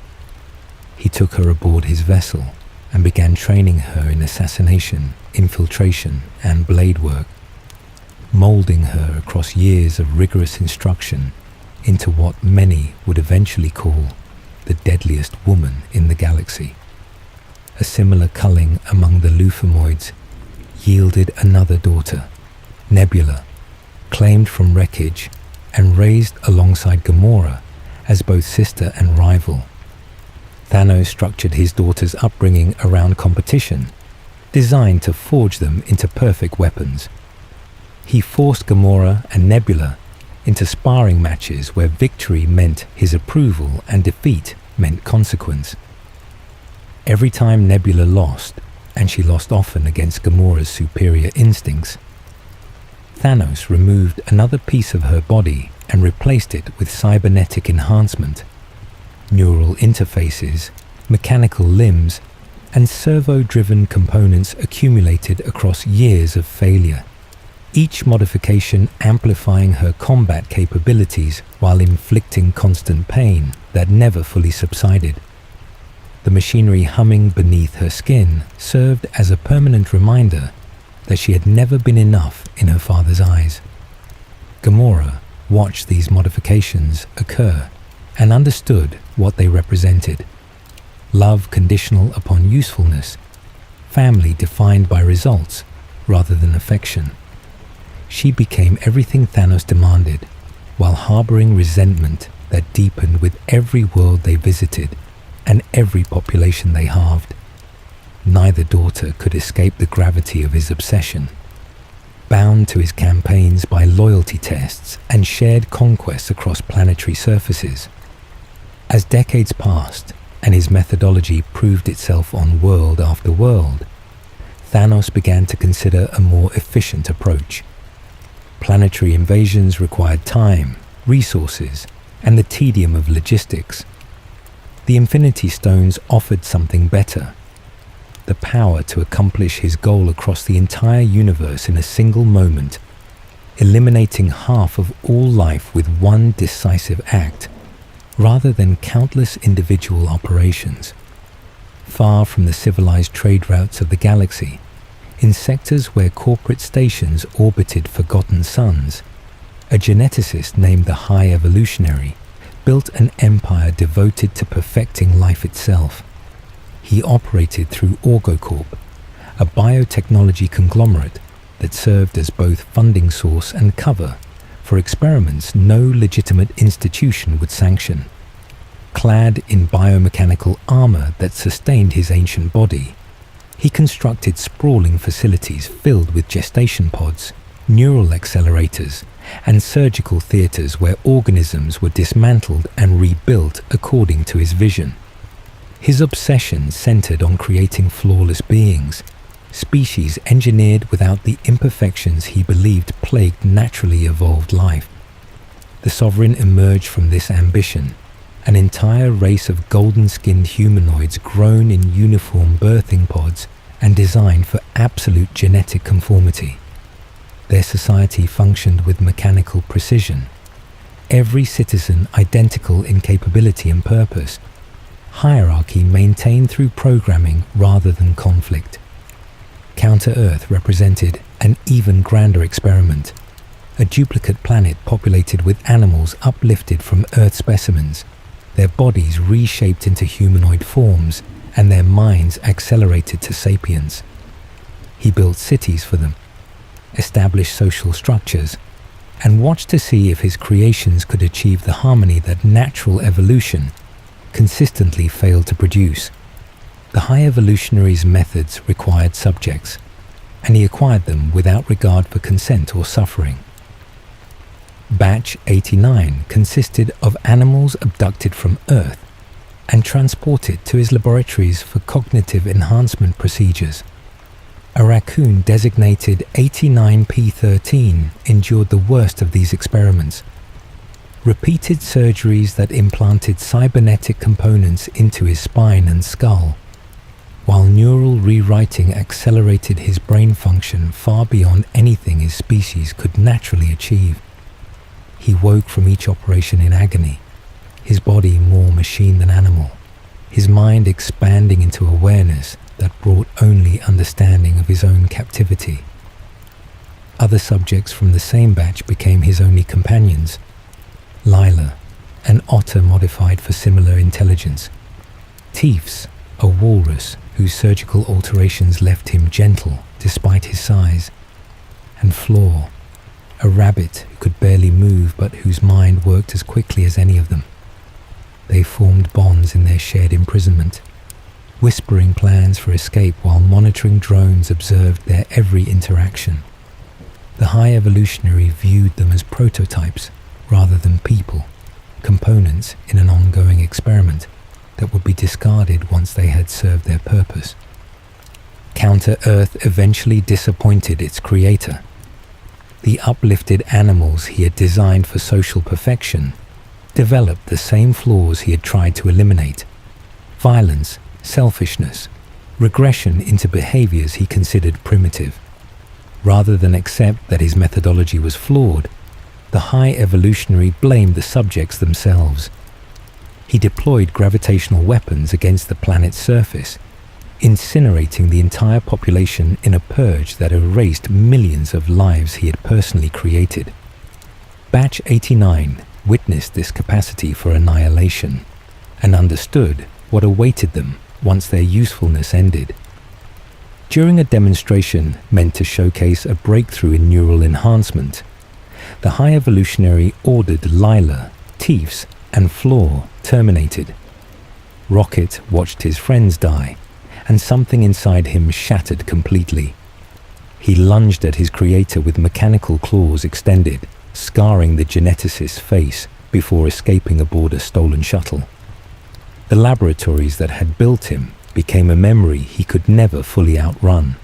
S1: He took her aboard his vessel and began training her in assassination, infiltration, and blade work, molding her across years of rigorous instruction into what many would eventually call the deadliest woman in the galaxy. A similar culling among the Luphamoids yielded another daughter, Nebula, claimed from wreckage and raised alongside Gamora as both sister and rival. Thanos structured his daughter's upbringing around competition, designed to forge them into perfect weapons. He forced Gamora and Nebula into sparring matches where victory meant his approval and defeat meant consequence. Every time Nebula lost, and she lost often against Gamora's superior instincts, Thanos removed another piece of her body and replaced it with cybernetic enhancement, neural interfaces, mechanical limbs, and servo-driven components accumulated across years of failure, each modification amplifying her combat capabilities while inflicting constant pain that never fully subsided. The machinery humming beneath her skin served as a permanent reminder that she had never been enough in her father's eyes. Gamora watched these modifications occur and understood what they represented. Love conditional upon usefulness, family defined by results rather than affection. She became everything Thanos demanded, while harboring resentment that deepened with every world they visited and every population they halved. Neither daughter could escape the gravity of his obsession. Bound to his campaigns by loyalty tests and shared conquests across planetary surfaces. As decades passed and his methodology proved itself on world after world, Thanos began to consider a more efficient approach. Planetary invasions required time, resources, and the tedium of logistics. The Infinity Stones offered something better: the power to accomplish his goal across the entire universe in a single moment, eliminating half of all life with one decisive act, rather than countless individual operations. Far from the civilized trade routes of the galaxy, in sectors where corporate stations orbited forgotten suns, a geneticist named the High Evolutionary built an empire devoted to perfecting life itself. He operated through OrgoCorp, a biotechnology conglomerate that served as both funding source and cover for experiments no legitimate institution would sanction. Clad in biomechanical armor that sustained his ancient body, he constructed sprawling facilities filled with gestation pods, neural accelerators, and surgical theaters where organisms were dismantled and rebuilt according to his vision. His obsession centered on creating flawless beings, species engineered without the imperfections he believed plagued naturally evolved life. The Sovereign emerged from this ambition, an entire race of golden-skinned humanoids grown in uniform birthing pods and designed for absolute genetic conformity. Their society functioned with mechanical precision, every citizen identical in capability and purpose, hierarchy maintained through programming rather than conflict. Counter-Earth represented an even grander experiment, a duplicate planet populated with animals uplifted from Earth specimens, their bodies reshaped into humanoid forms and their minds accelerated to sapience. He built cities for them, established social structures, and watched to see if his creations could achieve the harmony that natural evolution consistently failed to produce. The High Evolutionary's methods required subjects, and he acquired them without regard for consent or suffering. Batch 89 consisted of animals abducted from Earth and transported to his laboratories for cognitive enhancement procedures. A raccoon designated 89P13 endured the worst of these experiments. Repeated surgeries that implanted cybernetic components into his spine and skull, while neural rewriting accelerated his brain function far beyond anything his species could naturally achieve. He woke from each operation in agony, his body more machine than animal, his mind expanding into awareness that brought only understanding of his own captivity. Other subjects from the same batch became his only companions. Lila, an otter modified for similar intelligence. Teefs, a walrus whose surgical alterations left him gentle despite his size. And Floor, a rabbit who could barely move but whose mind worked as quickly as any of them. They formed bonds in their shared imprisonment, whispering plans for escape while monitoring drones observed their every interaction. The High Evolutionary viewed them as prototypes rather than people, components in an ongoing experiment that would be discarded once they had served their purpose. Counter-Earth eventually disappointed its creator. The uplifted animals he had designed for social perfection developed the same flaws he had tried to eliminate: violence, selfishness, regression into behaviors he considered primitive. Rather than accept that his methodology was flawed, the High Evolutionary blamed the subjects themselves. He deployed gravitational weapons against the planet's surface, incinerating the entire population in a purge that erased millions of lives he had personally created. Batch 89 witnessed this capacity for annihilation and understood what awaited them once their usefulness ended. During a demonstration meant to showcase a breakthrough in neural enhancement, the High Evolutionary ordered Lila, Teefs, and Floor terminated. Rocket watched his friends die, and something inside him shattered completely. He lunged at his creator with mechanical claws extended, scarring the geneticist's face before escaping aboard a stolen shuttle. The laboratories that had built him became a memory he could never fully outrun.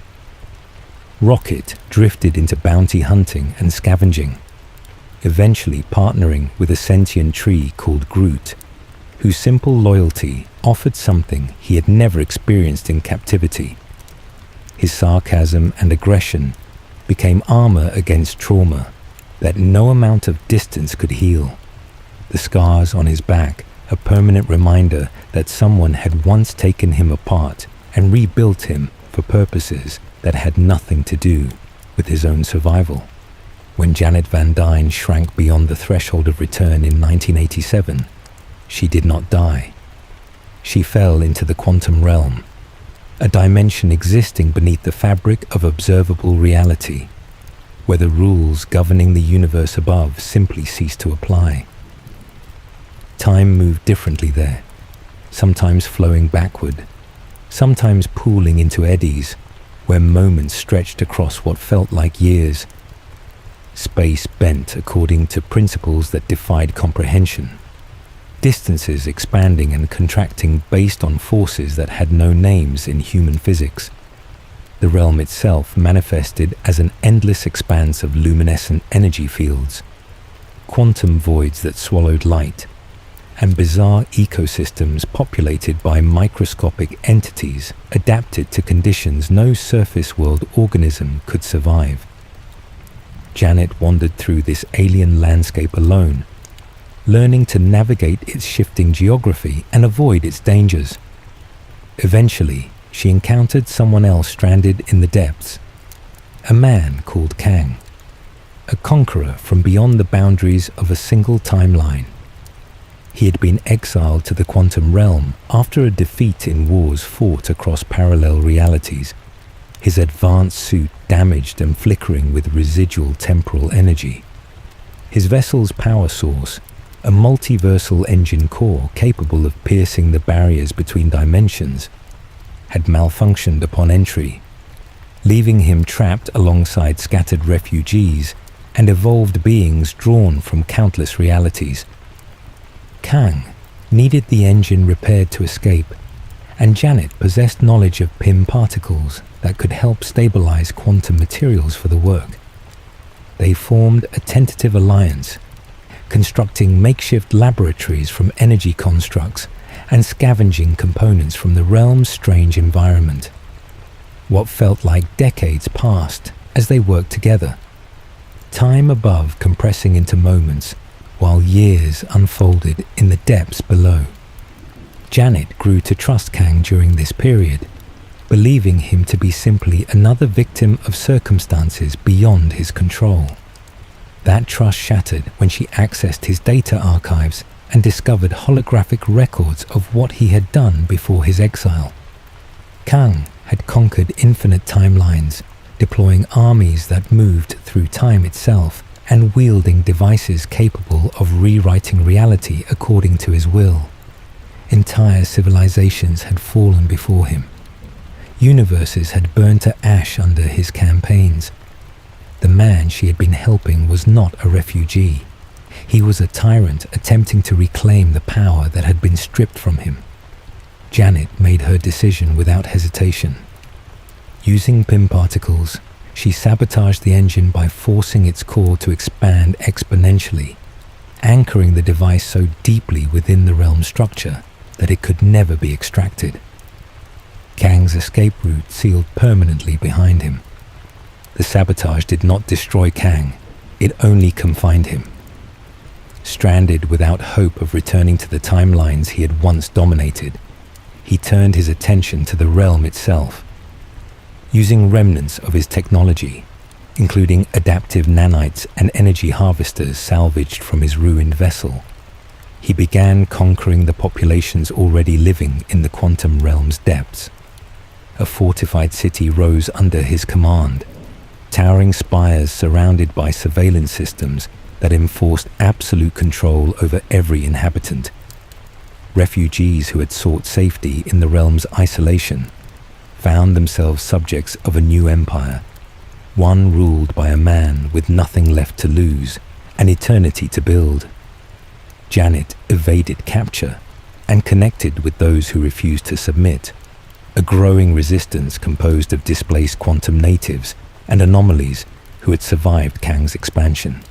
S1: Rocket drifted into bounty hunting and scavenging, eventually partnering with a sentient tree called Groot, whose simple loyalty offered something he had never experienced in captivity. His sarcasm and aggression became armor against trauma that no amount of distance could heal. The scars on his back, a permanent reminder that someone had once taken him apart and rebuilt him for purposes that had nothing to do with his own survival. When Janet Van Dyne shrank beyond the threshold of return in 1987, she did not die. She fell into the quantum realm, a dimension existing beneath the fabric of observable reality, where the rules governing the universe above simply ceased to apply. Time moved differently there, sometimes flowing backward, sometimes pooling into eddies, where moments stretched across what felt like years. Space bent according to principles that defied comprehension, distances expanding and contracting based on forces that had no names in human physics. The realm itself manifested as an endless expanse of luminescent energy fields, quantum voids that swallowed light, and bizarre ecosystems populated by microscopic entities adapted to conditions no surface world organism could survive. Janet wandered through this alien landscape alone, learning to navigate its shifting geography and avoid its dangers. Eventually, she encountered someone else stranded in the depths, a man called Kang, a conqueror from beyond the boundaries of a single timeline. He had been exiled to the quantum realm after a defeat in wars fought across parallel realities, his advanced suit damaged and flickering with residual temporal energy. His vessel's power source, a multiversal engine core capable of piercing the barriers between dimensions, had malfunctioned upon entry, leaving him trapped alongside scattered refugees and evolved beings drawn from countless realities. Kang needed the engine repaired to escape, and Janet possessed knowledge of PIM particles that could help stabilize quantum materials for the work. They formed a tentative alliance, constructing makeshift laboratories from energy constructs and scavenging components from the realm's strange environment. What felt like decades passed as they worked together, time above compressing into moments while years unfolded in the depths below. Janet grew to trust Kang during this period, believing him to be simply another victim of circumstances beyond his control. That trust shattered when she accessed his data archives and discovered holographic records of what he had done before his exile. Kang had conquered infinite timelines, deploying armies that moved through time itself and wielding devices capable of rewriting reality according to his will. Entire civilizations had fallen before him. Universes had burned to ash under his campaigns. The man she had been helping was not a refugee. He was a tyrant attempting to reclaim the power that had been stripped from him. Janet made her decision without hesitation. Using PIM particles, she sabotaged the engine by forcing its core to expand exponentially, anchoring the device so deeply within the realm structure that it could never be extracted. Kang's escape route sealed permanently behind him. The sabotage did not destroy Kang, it only confined him. Stranded without hope of returning to the timelines he had once dominated, he turned his attention to the realm itself. Using remnants of his technology, including adaptive nanites and energy harvesters salvaged from his ruined vessel, he began conquering the populations already living in the quantum realm's depths. A fortified city rose under his command, towering spires surrounded by surveillance systems that enforced absolute control over every inhabitant. Refugees who had sought safety in the realm's isolation found themselves subjects of a new empire, one ruled by a man with nothing left to lose, an eternity to build. Janet evaded capture and connected with those who refused to submit, a growing resistance composed of displaced quantum natives and anomalies who had survived Kang's expansion.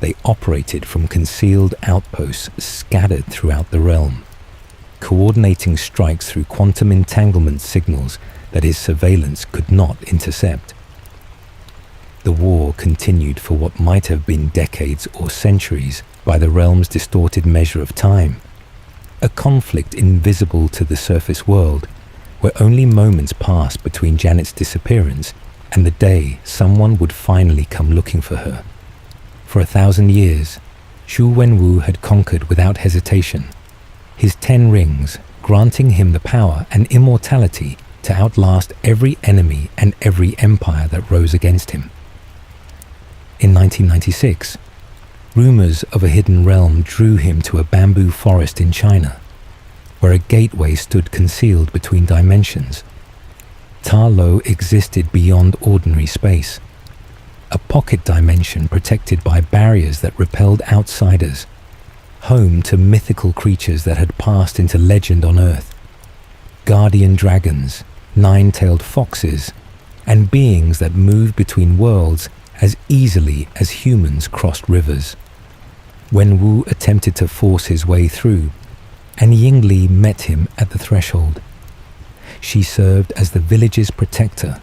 S1: They operated from concealed outposts scattered throughout the realm, coordinating strikes through quantum entanglement signals that his surveillance could not intercept. The war continued for what might have been decades or centuries by the realm's distorted measure of time, a conflict invisible to the surface world, where only moments passed between Janet's disappearance and the day someone would finally come looking for her. For 1,000 years, Xu Wenwu had conquered without hesitation, his 10 rings granting him the power and immortality to outlast every enemy and every empire that rose against him. In 1996, rumors of a hidden realm drew him to a bamboo forest in China, where a gateway stood concealed between dimensions. Ta Lo existed beyond ordinary space, a pocket dimension protected by barriers that repelled outsiders, home to mythical creatures that had passed into legend on Earth, guardian dragons, nine-tailed foxes, and beings that moved between worlds as easily as humans crossed rivers. Wen Wu attempted to force his way through, and Yingli met him at the threshold. She served as the village's protector,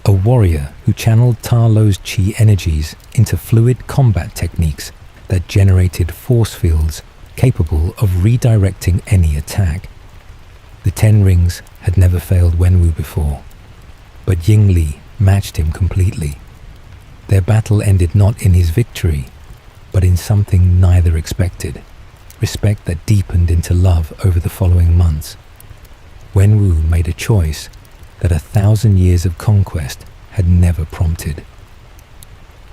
S1: a warrior who channeled Ta Lo's chi energies into fluid combat techniques that generated force fields capable of redirecting any attack. The 10 rings had never failed Wenwu before, but Yingli matched him completely. Their battle ended not in his victory, but in something neither expected, respect that deepened into love over the following months. Wenwu made a choice that 1,000 years of conquest had never prompted.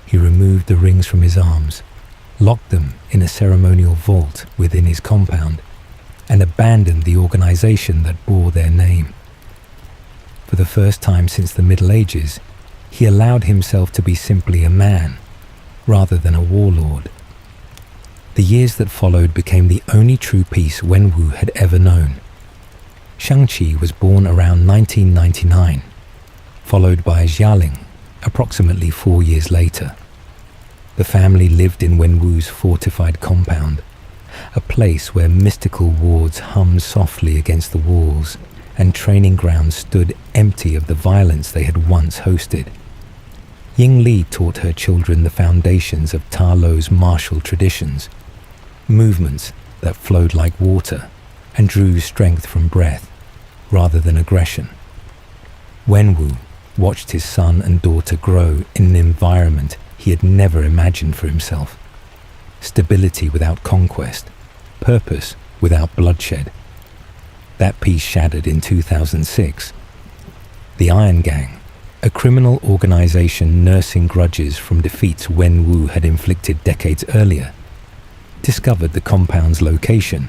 S1: He removed the rings from his arms, locked them in a ceremonial vault within his compound, and abandoned the organization that bore their name. For the first time since the Middle Ages, he allowed himself to be simply a man, rather than a warlord. The years that followed became the only true peace Wenwu had ever known. Shang-Chi was born around 1999, followed by Xialing approximately 4 years later. The family lived in Wenwu's fortified compound, a place where mystical wards hummed softly against the walls and training grounds stood empty of the violence they had once hosted. Ying Li taught her children the foundations of Ta Lo's martial traditions, movements that flowed like water and drew strength from breath rather than aggression. Wenwu watched his son and daughter grow in an environment he had never imagined for himself. Stability without conquest, purpose without bloodshed. That peace shattered in 2006. The Iron Gang, a criminal organization nursing grudges from defeats Wenwu had inflicted decades earlier, discovered the compound's location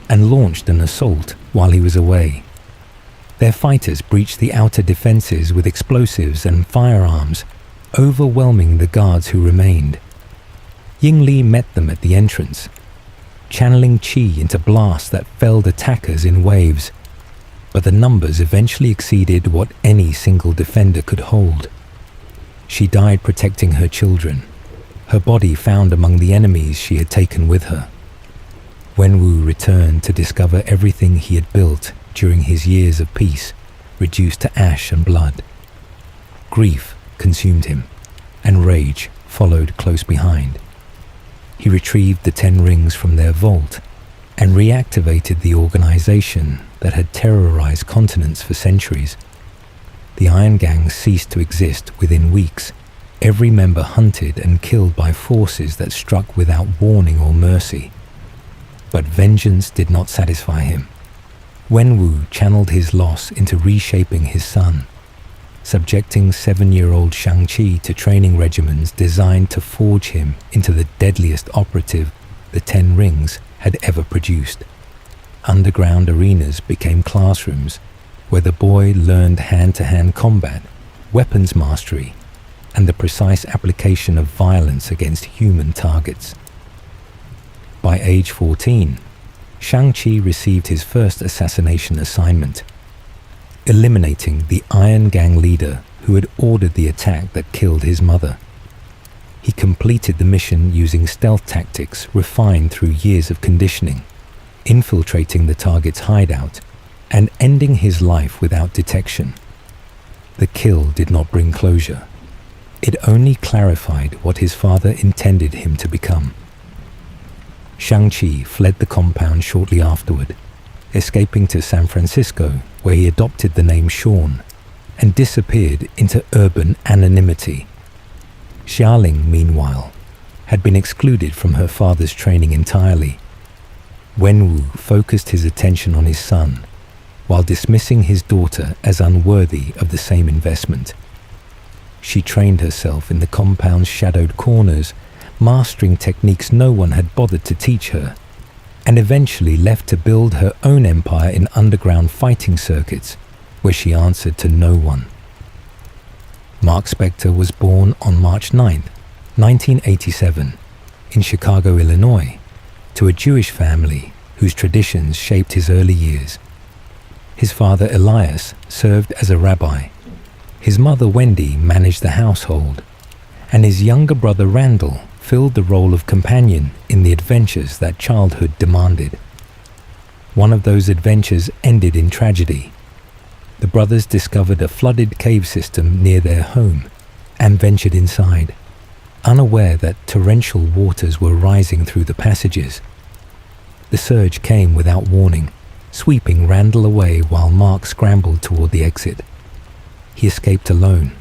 S1: and launched an assault while he was away. Their fighters breached the outer defenses with explosives and firearms, overwhelming the guards who remained. Ying Li met them at the entrance, channeling chi into blasts that felled attackers in waves, but the numbers eventually exceeded what any single defender could hold. She died protecting her children, her body found among the enemies she had taken with her. Wenwu returned to discover everything he had built during his years of peace reduced to ash and blood. Grief consumed him, and rage followed close behind. He retrieved the 10 rings from their vault and reactivated the organization that had terrorized continents for centuries. The Iron Gang ceased to exist within weeks, every member hunted and killed by forces that struck without warning or mercy. But vengeance did not satisfy him. Wenwu channeled his loss into reshaping his son, subjecting 7-year-old Shang-Chi to training regimens designed to forge him into the deadliest operative the 10 Rings had ever produced. Underground arenas became classrooms where the boy learned hand-to-hand combat, weapons mastery, and the precise application of violence against human targets. By age 14, Shang-Chi received his first assassination assignment, eliminating the Iron Gang leader who had ordered the attack that killed his mother. He completed the mission using stealth tactics refined through years of conditioning, infiltrating the target's hideout and ending his life without detection. The kill did not bring closure. It only clarified what his father intended him to become. Shang-Chi fled the compound shortly afterward, escaping to San Francisco, where he adopted the name Sean and disappeared into urban anonymity. Xialing, meanwhile, had been excluded from her father's training entirely. Wenwu focused his attention on his son, while dismissing his daughter as unworthy of the same investment. She trained herself in the compound's shadowed corners, mastering techniques no one had bothered to teach her, and eventually left to build her own empire in underground fighting circuits, where she answered to no one. Mark Spector was born on March 9, 1987, in Chicago, Illinois, to a Jewish family whose traditions shaped his early years. His father Elias served as a rabbi, his mother Wendy managed the household, and his younger brother Randall filled the role of companion in the adventures that childhood demanded. One of those adventures ended in tragedy. The brothers discovered a flooded cave system near their home and ventured inside, unaware that torrential waters were rising through the passages. The surge came without warning, sweeping Randall away while Mark scrambled toward the exit. He escaped alone,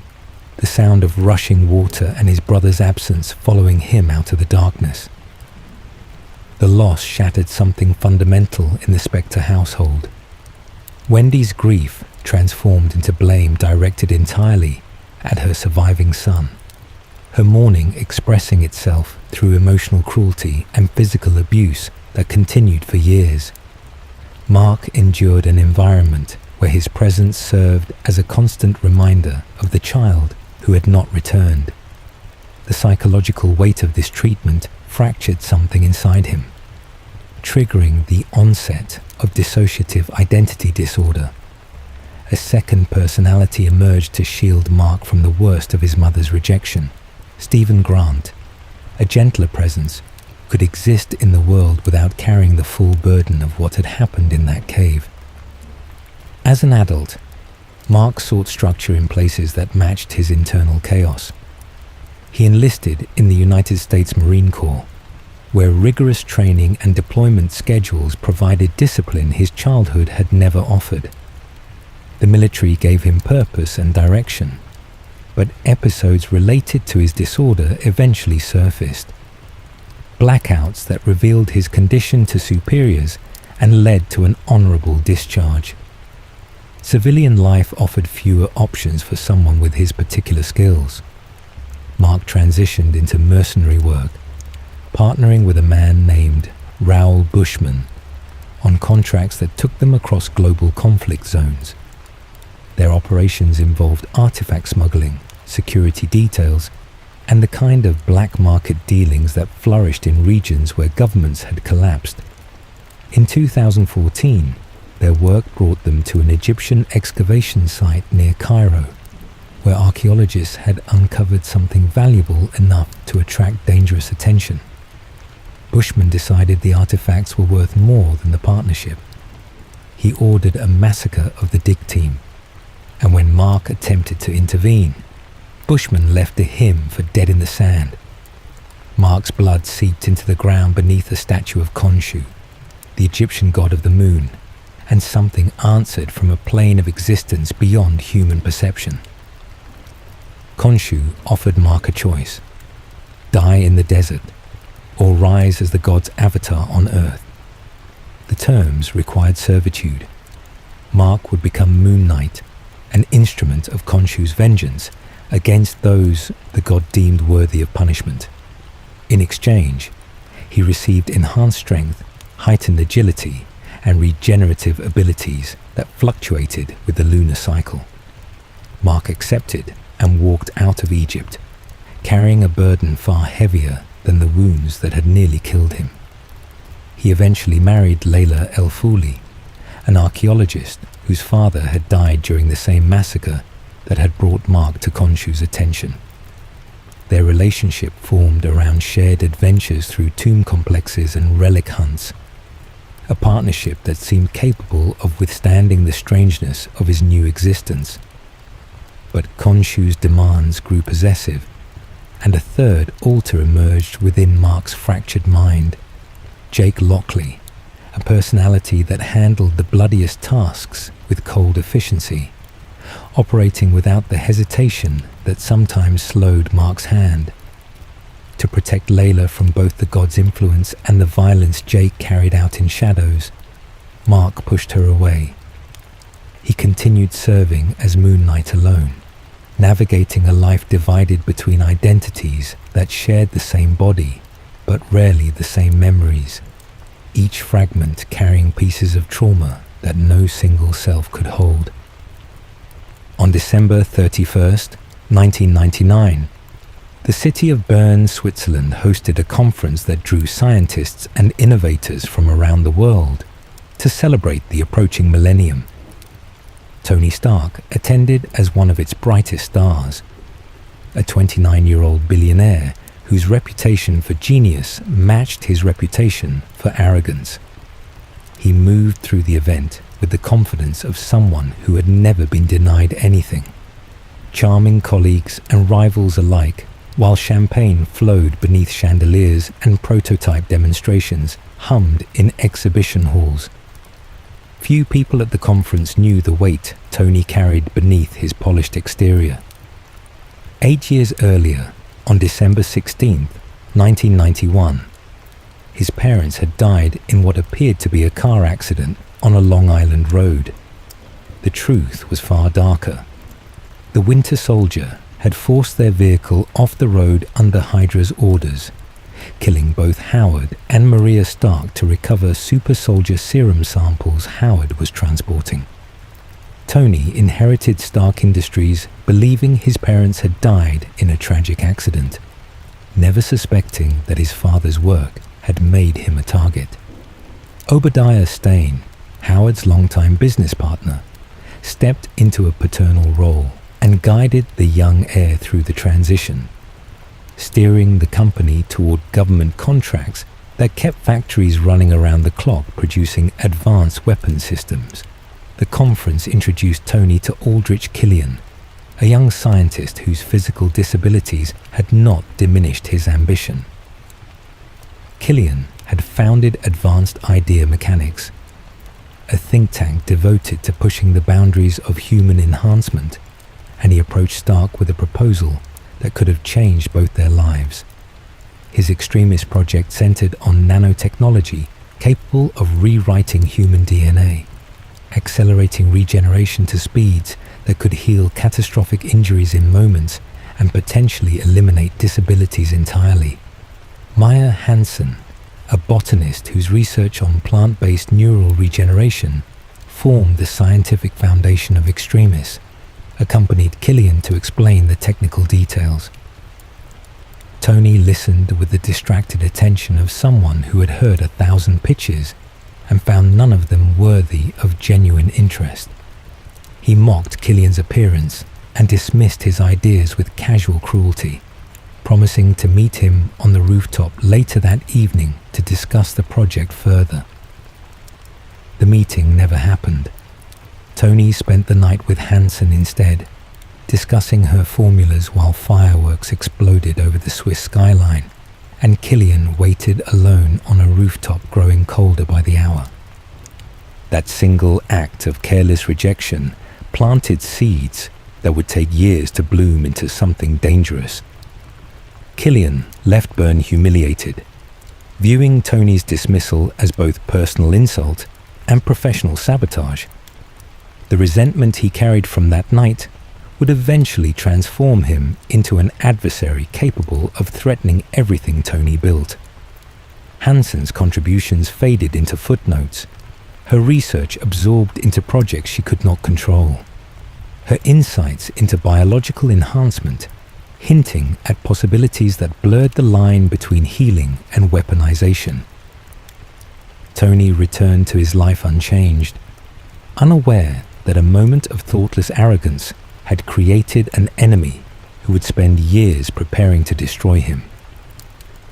S1: the sound of rushing water and his brother's absence following him out of the darkness. The loss shattered something fundamental in the Spector household. Wendy's grief transformed into blame directed entirely at her surviving son, her mourning expressing itself through emotional cruelty and physical abuse that continued for years. Mark endured an environment where his presence served as a constant reminder of the child who had not returned. The psychological weight of this treatment fractured something inside him, triggering the onset of dissociative identity disorder. A second personality emerged to shield Mark from the worst of his mother's rejection. Stephen Grant, a gentler presence, could exist in the world without carrying the full burden of what had happened in that cave. As an adult, Mark sought structure in places that matched his internal chaos. He enlisted in the United States Marine Corps, where rigorous training and deployment schedules provided discipline his childhood had never offered. The military gave him purpose and direction, but episodes related to his disorder eventually surfaced. Blackouts that revealed his condition to superiors and led to an honorable discharge. Civilian life offered fewer options for someone with his particular skills. Mark transitioned into mercenary work, partnering with a man named Raoul Bushman on contracts that took them across global conflict zones. Their operations involved artifact smuggling, security details, and the kind of black market dealings that flourished in regions where governments had collapsed. In 2014, their work brought them to an Egyptian excavation site near Cairo, where archaeologists had uncovered something valuable enough to attract dangerous attention. Bushman decided the artifacts were worth more than the partnership. He ordered a massacre of the dig team, and when Mark attempted to intervene, Bushman left a hymn for Dead in the Sand. Mark's blood seeped into the ground beneath a statue of Khonshu, the Egyptian god of the moon, and something answered from a plane of existence beyond human perception. Khonshu offered Mark a choice: die in the desert, or rise as the god's avatar on Earth. The terms required servitude. Mark would become Moon Knight, an instrument of Khonshu's vengeance against those the god deemed worthy of punishment. In exchange, he received enhanced strength, heightened agility, and regenerative abilities that fluctuated with the lunar cycle. Mark accepted and walked out of Egypt, carrying a burden far heavier than the wounds that had nearly killed him. He eventually married Layla El Fouli, an archaeologist whose father had died during the same massacre that had brought Mark to Khonshu's attention. Their relationship formed around shared adventures through tomb complexes and relic hunts, a partnership that seemed capable of withstanding the strangeness of his new existence. But Khonshu's demands grew possessive, and a third alter emerged within Mark's fractured mind: Jake Lockley, a personality that handled the bloodiest tasks with cold efficiency, operating without the hesitation that sometimes slowed Mark's hand. To protect Layla from both the god's influence and the violence Jake carried out in shadows, Mark pushed her away. He continued serving as Moon Knight alone, navigating a life divided between identities that shared the same body, but rarely the same memories, each fragment carrying pieces of trauma that no single self could hold. On December 31st, 1999, the city of Bern, Switzerland hosted a conference that drew scientists and innovators from around the world to celebrate the approaching millennium. Tony Stark attended as one of its brightest stars, a 29-year-old billionaire whose reputation for genius matched his reputation for arrogance. He moved through the event with the confidence of someone who had never been denied anything. Charming colleagues and rivals alike, while champagne flowed beneath chandeliers and prototype demonstrations hummed in exhibition halls. Few people at the conference knew the weight Tony carried beneath his polished exterior. 8 years earlier, on December 16th, 1991, his parents had died in what appeared to be a car accident on a Long Island road. The truth was far darker. The Winter Soldier had forced their vehicle off the road under Hydra's orders, killing both Howard and Maria Stark to recover super soldier serum samples Howard was transporting. Tony inherited Stark Industries believing his parents had died in a tragic accident, never suspecting that his father's work had made him a target. Obadiah Stane, Howard's longtime business partner, stepped into a paternal role and guided the young heir through the transition, steering the company toward government contracts that kept factories running around the clock producing advanced weapon systems. The conference introduced Tony to Aldrich Killian, a young scientist whose physical disabilities had not diminished his ambition. Killian had founded Advanced Idea Mechanics, a think tank devoted to pushing the boundaries of human enhancement, and he approached Stark with a proposal that could have changed both their lives. His extremist project centered on nanotechnology capable of rewriting human DNA, accelerating regeneration to speeds that could heal catastrophic injuries in moments and potentially eliminate disabilities entirely. Maya Hansen, a botanist whose research on plant-based neural regeneration formed the scientific foundation of Extremis, accompanied Killian to explain the technical details. Tony listened with the distracted attention of someone who had heard 1,000 pitches and found none of them worthy of genuine interest. He mocked Killian's appearance and dismissed his ideas with casual cruelty, promising to meet him on the rooftop later that evening to discuss the project further. The meeting never happened. Tony spent the night with Hansen instead, discussing her formulas while fireworks exploded over the Swiss skyline, and Killian waited alone on a rooftop growing colder by the hour. That single act of careless rejection planted seeds that would take years to bloom into something dangerous. Killian left Byrne humiliated, viewing Tony's dismissal as both personal insult and professional sabotage. The resentment he carried from that night would eventually transform him into an adversary capable of threatening everything Tony built. Hansen's contributions faded into footnotes, her research absorbed into projects she could not control, her insights into biological enhancement hinting at possibilities that blurred the line between healing and weaponization. Tony returned to his life unchanged, unaware that a moment of thoughtless arrogance had created an enemy who would spend years preparing to destroy him.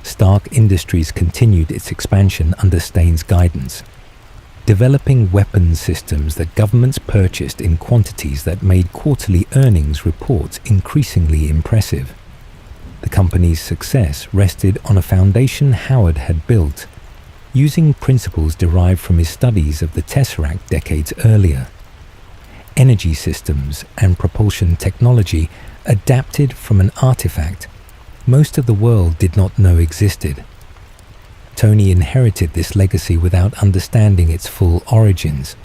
S1: Stark Industries continued its expansion under Stane's guidance, developing weapons systems that governments purchased in quantities that made quarterly earnings reports increasingly impressive. The company's success rested on a foundation Howard had built, using principles derived from his studies of the Tesseract decades earlier. Energy systems and propulsion technology adapted from an artifact most of the world did not know existed. Tony inherited this legacy without understanding its full origins.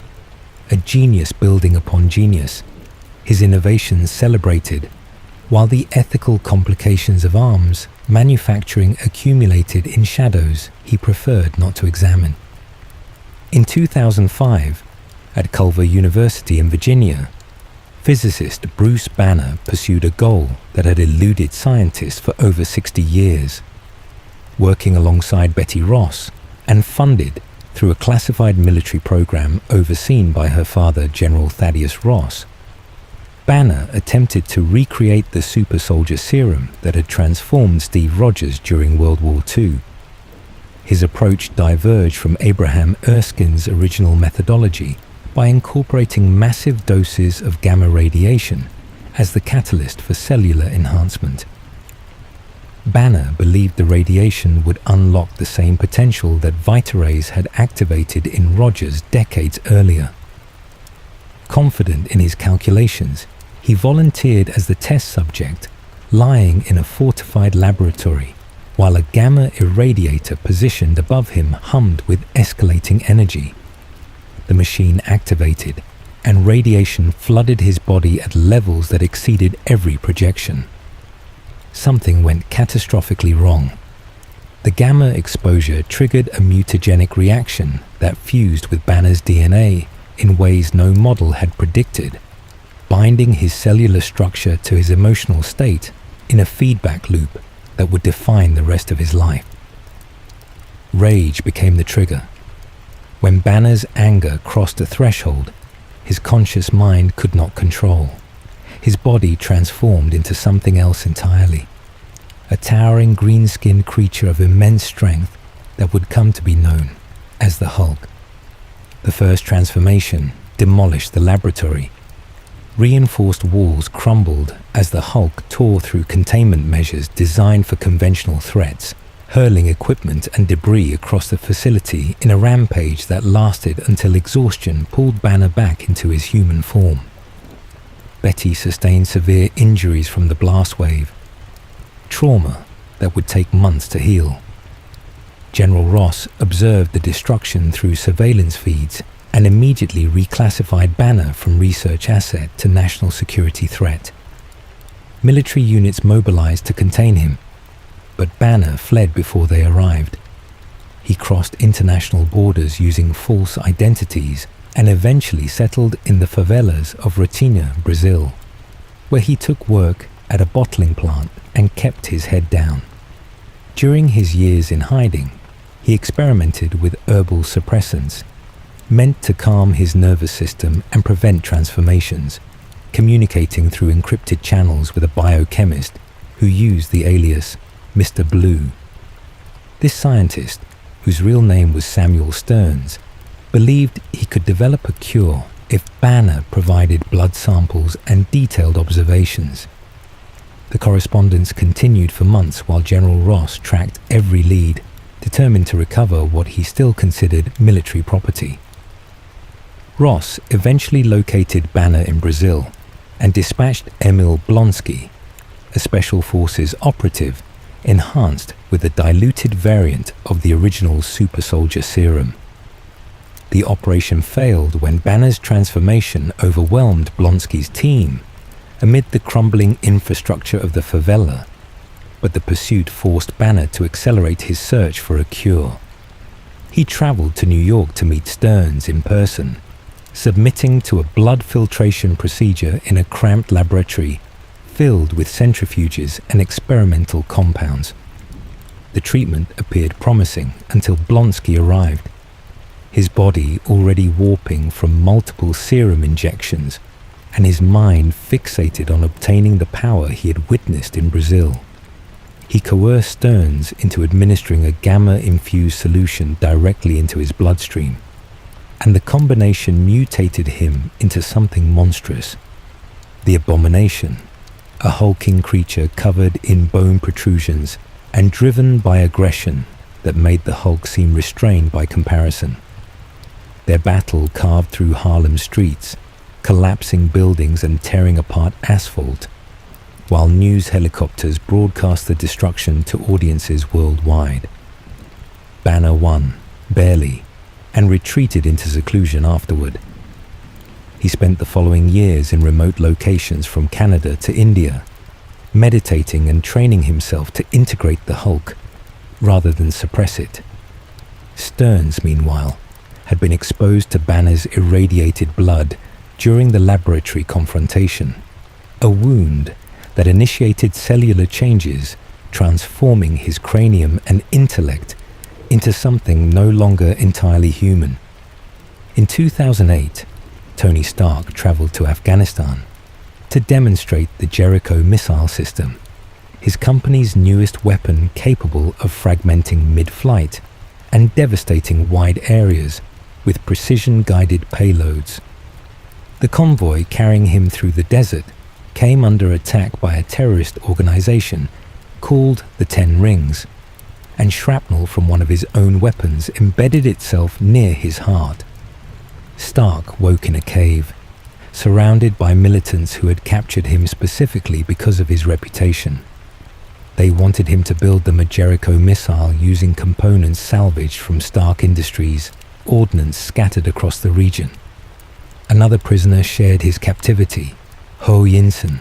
S1: A genius building upon genius, his innovations celebrated, while the ethical complications of arms manufacturing accumulated in shadows he preferred not to examine. In 2005, at Culver University in Virginia, physicist Bruce Banner pursued a goal that had eluded scientists for over 60 years. Working alongside Betty Ross and funded through a classified military program overseen by her father, General Thaddeus Ross, Banner attempted to recreate the super soldier serum that had transformed Steve Rogers during World War II. His approach diverged from Abraham Erskine's original methodology by incorporating massive doses of gamma radiation as the catalyst for cellular enhancement. Banner believed the radiation would unlock the same potential that Vita-Rays had activated in Rogers decades earlier. Confident in his calculations, he volunteered as the test subject, lying in a fortified laboratory, while a gamma irradiator positioned above him hummed with escalating energy. The machine activated, and radiation flooded his body at levels that exceeded every projection. Something went catastrophically wrong. The gamma exposure triggered a mutagenic reaction that fused with Banner's DNA in ways no model had predicted, binding his cellular structure to his emotional state in a feedback loop that would define the rest of his life. Rage became the trigger. When Banner's anger crossed a threshold, his conscious mind could not control. His body transformed into something else entirely, a towering green-skinned creature of immense strength that would come to be known as the Hulk. The first transformation demolished the laboratory. Reinforced walls crumbled as the Hulk tore through containment measures designed for conventional threats, hurling equipment and debris across the facility in a rampage that lasted until exhaustion pulled Banner back into his human form. Betty sustained severe injuries from the blast wave, trauma that would take months to heal. General Ross observed the destruction through surveillance feeds and immediately reclassified Banner from research asset to national security threat. Military units mobilized to contain him, but Banner fled before they arrived. He crossed international borders using false identities and eventually settled in the favelas of Rotina, Brazil, where he took work at a bottling plant and kept his head down. During his years in hiding, he experimented with herbal suppressants, meant to calm his nervous system and prevent transformations, communicating through encrypted channels with a biochemist who used the alias Mr. Blue. This scientist, whose real name was Samuel Stearns, believed he could develop a cure if Banner provided blood samples and detailed observations. The correspondence continued for months while General Ross tracked every lead, determined to recover what he still considered military property. Ross eventually located Banner in Brazil and dispatched Emil Blonsky, a Special Forces operative enhanced with a diluted variant of the original super soldier serum. The operation failed when Banner's transformation overwhelmed Blonsky's team amid the crumbling infrastructure of the favela, but the pursuit forced Banner to accelerate his search for a cure. He traveled to New York to meet Stearns in person, submitting to a blood filtration procedure in a cramped laboratory filled with centrifuges and experimental compounds. The treatment appeared promising until Blonsky arrived, his body already warping from multiple serum injections and his mind fixated on obtaining the power he had witnessed in Brazil. He coerced Stearns into administering a gamma-infused solution directly into his bloodstream, and the combination mutated him into something monstrous. The Abomination, a hulking creature covered in bone protrusions and driven by aggression that made the Hulk seem restrained by comparison. Their battle carved through Harlem streets, collapsing buildings and tearing apart asphalt, while news helicopters broadcast the destruction to audiences worldwide. Banner won, barely, and retreated into seclusion afterward. He spent the following years in remote locations from Canada to India, meditating and training himself to integrate the Hulk, rather than suppress it. Stearns, meanwhile, had been exposed to Banner's irradiated blood during the laboratory confrontation, a wound that initiated cellular changes, transforming his cranium and intellect into something no longer entirely human. In 2008, Tony Stark traveled to Afghanistan to demonstrate the Jericho missile system, his company's newest weapon capable of fragmenting mid-flight and devastating wide areas with precision-guided payloads. The convoy carrying him through the desert came under attack by a terrorist organization called the Ten Rings, and shrapnel from one of his own weapons embedded itself near his heart. Stark woke in a cave, surrounded by militants who had captured him specifically because of his reputation. They wanted him to build them a Jericho missile using components salvaged from Stark Industries, ordnance scattered across the region. Another prisoner shared his captivity, Ho Yinsen,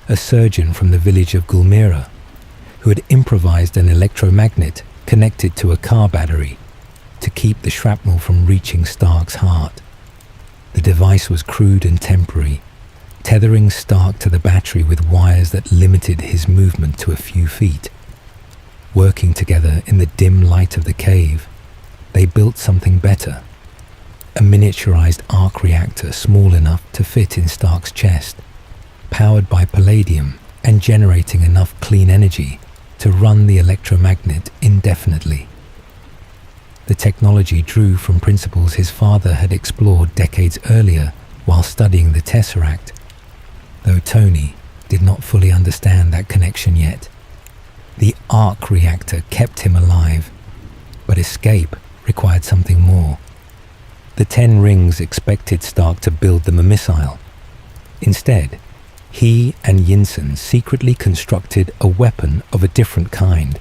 S1: a surgeon from the village of Gulmira, who had improvised an electromagnet connected to a car battery to keep the shrapnel from reaching Stark's heart. The device was crude and temporary, tethering Stark to the battery with wires that limited his movement to a few feet. Working together in the dim light of the cave, they built something better. A miniaturized arc reactor small enough to fit in Stark's chest, powered by palladium and generating enough clean energy to run the electromagnet indefinitely. The technology drew from principles his father had explored decades earlier while studying the Tesseract, though Tony did not fully understand that connection yet. The arc reactor kept him alive, but escape required something more. The 10 Rings expected Stark to build them a missile. Instead, he and Yinsen secretly constructed a weapon of a different kind,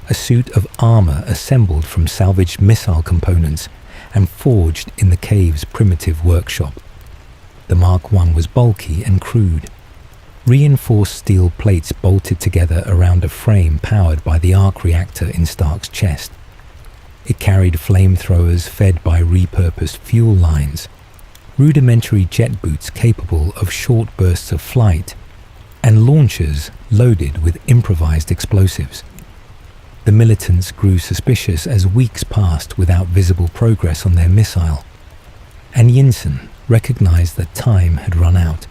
S1: a suit of armor assembled from salvaged missile components and forged in the cave's primitive workshop. The Mark I was bulky and crude, reinforced steel plates bolted together around a frame powered by the arc reactor in Stark's chest. It carried flamethrowers fed by repurposed fuel lines, rudimentary jet boots capable of short bursts of flight, and launchers loaded with improvised explosives. The militants grew suspicious as weeks passed without visible progress on their missile, and Yinsen recognized that time had run out.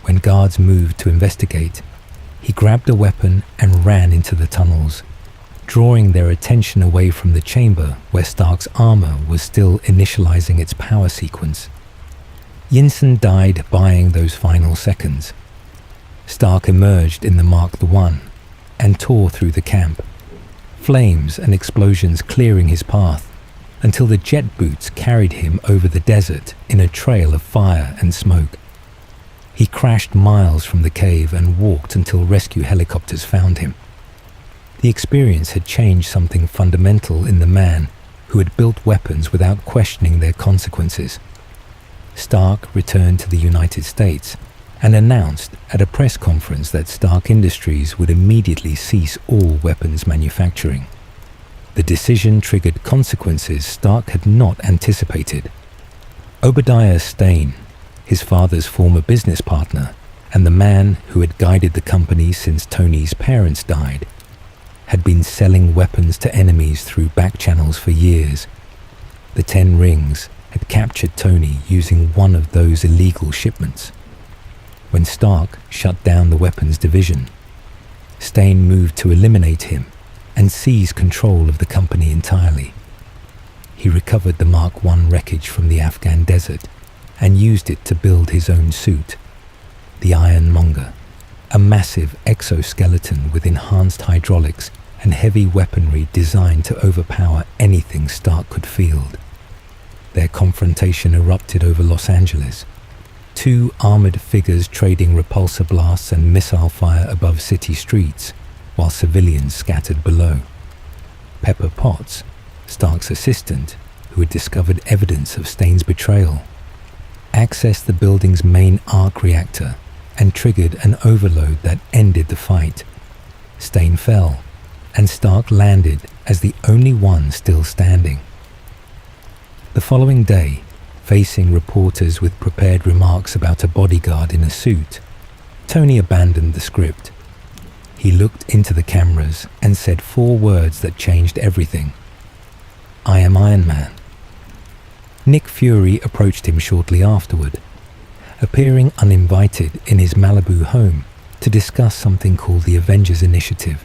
S1: When guards moved to investigate, he grabbed a weapon and ran into the tunnels, drawing their attention away from the chamber where Stark's armor was still initializing its power sequence. Yinsen died buying those final seconds. Stark emerged in the Mark I and tore through the camp, flames and explosions clearing his path until the jet boots carried him over the desert in a trail of fire and smoke. He crashed miles from the cave and walked until rescue helicopters found him. The experience had changed something fundamental in the man who had built weapons without questioning their consequences. Stark returned to the United States and announced at a press conference that Stark Industries would immediately cease all weapons manufacturing. The decision triggered consequences Stark had not anticipated. Obadiah Stane, his father's former business partner and the man who had guided the company since Tony's parents died, had been selling weapons to enemies through back channels for years. The 10 Rings had captured Tony using one of those illegal shipments. When Stark shut down the weapons division, Stane moved to eliminate him and seize control of the company entirely. He recovered the Mark I wreckage from the Afghan desert and used it to build his own suit, the Ironmonger, a massive exoskeleton with enhanced hydraulics and heavy weaponry designed to overpower anything Stark could field. Their confrontation erupted over Los Angeles, 2 armored figures trading repulsor blasts and missile fire above city streets, while civilians scattered below. Pepper Potts, Stark's assistant, who had discovered evidence of Stane's betrayal, accessed the building's main arc reactor and triggered an overload that ended the fight. Stane fell, and Stark landed as the only one still standing. The following day, facing reporters with prepared remarks about a bodyguard in a suit, Tony abandoned the script. He looked into the cameras and said 4 words that changed everything. "I am Iron Man." Nick Fury approached him shortly afterward, appearing uninvited in his Malibu home to discuss something called the Avengers Initiative,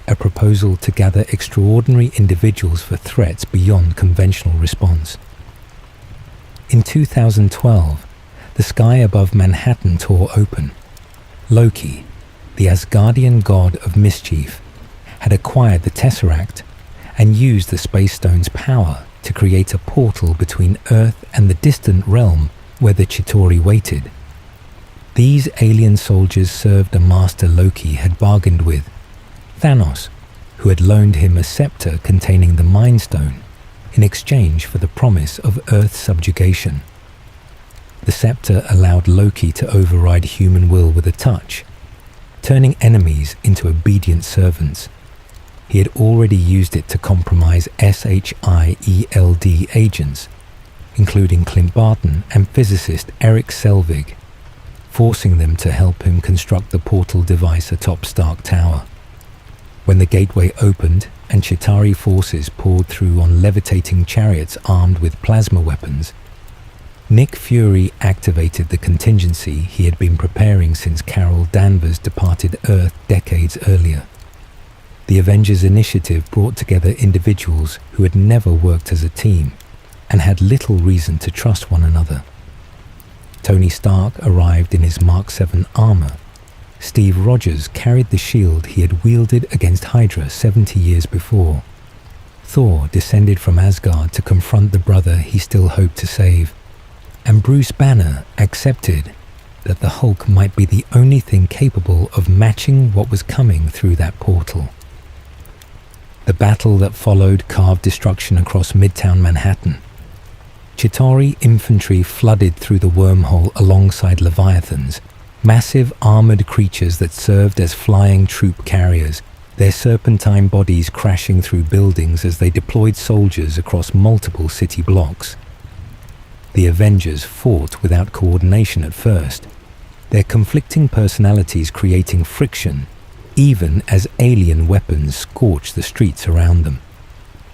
S1: a proposal to gather extraordinary individuals for threats beyond conventional response. In 2012, the sky above Manhattan tore open. Loki, the Asgardian god of mischief, had acquired the Tesseract and used the Space Stone's power to create a portal between Earth and the distant realm where the Chitauri waited. These alien soldiers served a master Loki had bargained with, Thanos, who had loaned him a scepter containing the Mind Stone in exchange for the promise of Earth's subjugation. The scepter allowed Loki to override human will with a touch, turning enemies into obedient servants. He had already used it to compromise SHIELD agents, including Clint Barton and physicist Eric Selvig, forcing them to help him construct the portal device atop Stark Tower. When the gateway opened and Chitauri forces poured through on levitating chariots armed with plasma weapons, Nick Fury activated the contingency he had been preparing since Carol Danvers departed Earth decades earlier. The Avengers initiative brought together individuals who had never worked as a team and had little reason to trust one another. Tony Stark arrived in his Mark VII armor. Steve Rogers carried the shield he had wielded against Hydra 70 years before. Thor descended from Asgard to confront the brother he still hoped to save. And Bruce Banner accepted that the Hulk might be the only thing capable of matching what was coming through that portal. The battle that followed carved destruction across Midtown Manhattan. Chitauri infantry flooded through the wormhole alongside Leviathans, massive armored creatures that served as flying troop carriers, their serpentine bodies crashing through buildings as they deployed soldiers across multiple city blocks. The Avengers fought without coordination at first, their conflicting personalities creating friction even as alien weapons scorched the streets around them.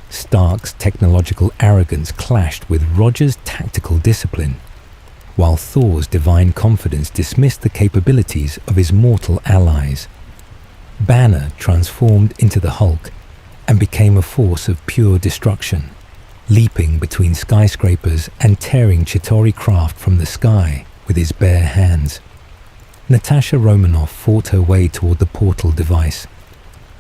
S1: Stark's technological arrogance clashed with Rogers' tactical discipline, while Thor's divine confidence dismissed the capabilities of his mortal allies. Banner transformed into the Hulk and became a force of pure destruction, leaping between skyscrapers and tearing Chitauri craft from the sky with his bare hands. Natasha Romanoff fought her way toward the portal device,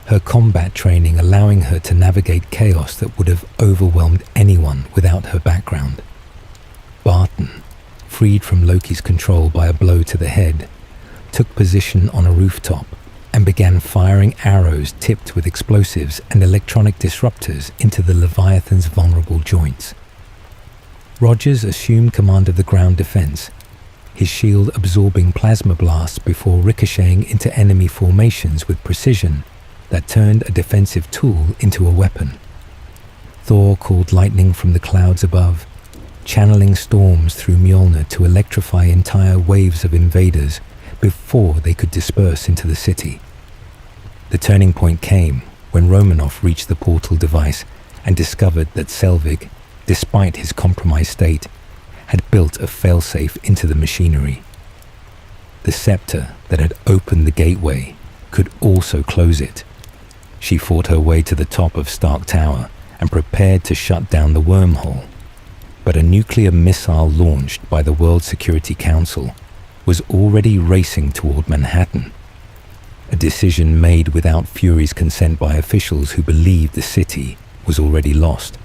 S1: her combat training allowing her to navigate chaos that would have overwhelmed anyone without her background. Barton, freed from Loki's control by a blow to the head, took position on a rooftop and began firing arrows tipped with explosives and electronic disruptors into the Leviathan's vulnerable joints. Rogers assumed command of the ground defense, his shield absorbing plasma blasts before ricocheting into enemy formations with precision that turned a defensive tool into a weapon. Thor called lightning from the clouds above, channeling storms through Mjolnir to electrify entire waves of invaders before they could disperse into the city. The turning point came when Romanoff reached the portal device and discovered that Selvig, despite his compromised state, had built a failsafe into the machinery. The scepter that had opened the gateway could also close it. She fought her way to the top of Stark Tower and prepared to shut down the wormhole. But a nuclear missile launched by the World Security Council was already racing toward Manhattan, a decision made without Fury's consent by officials who believed the city was already lost.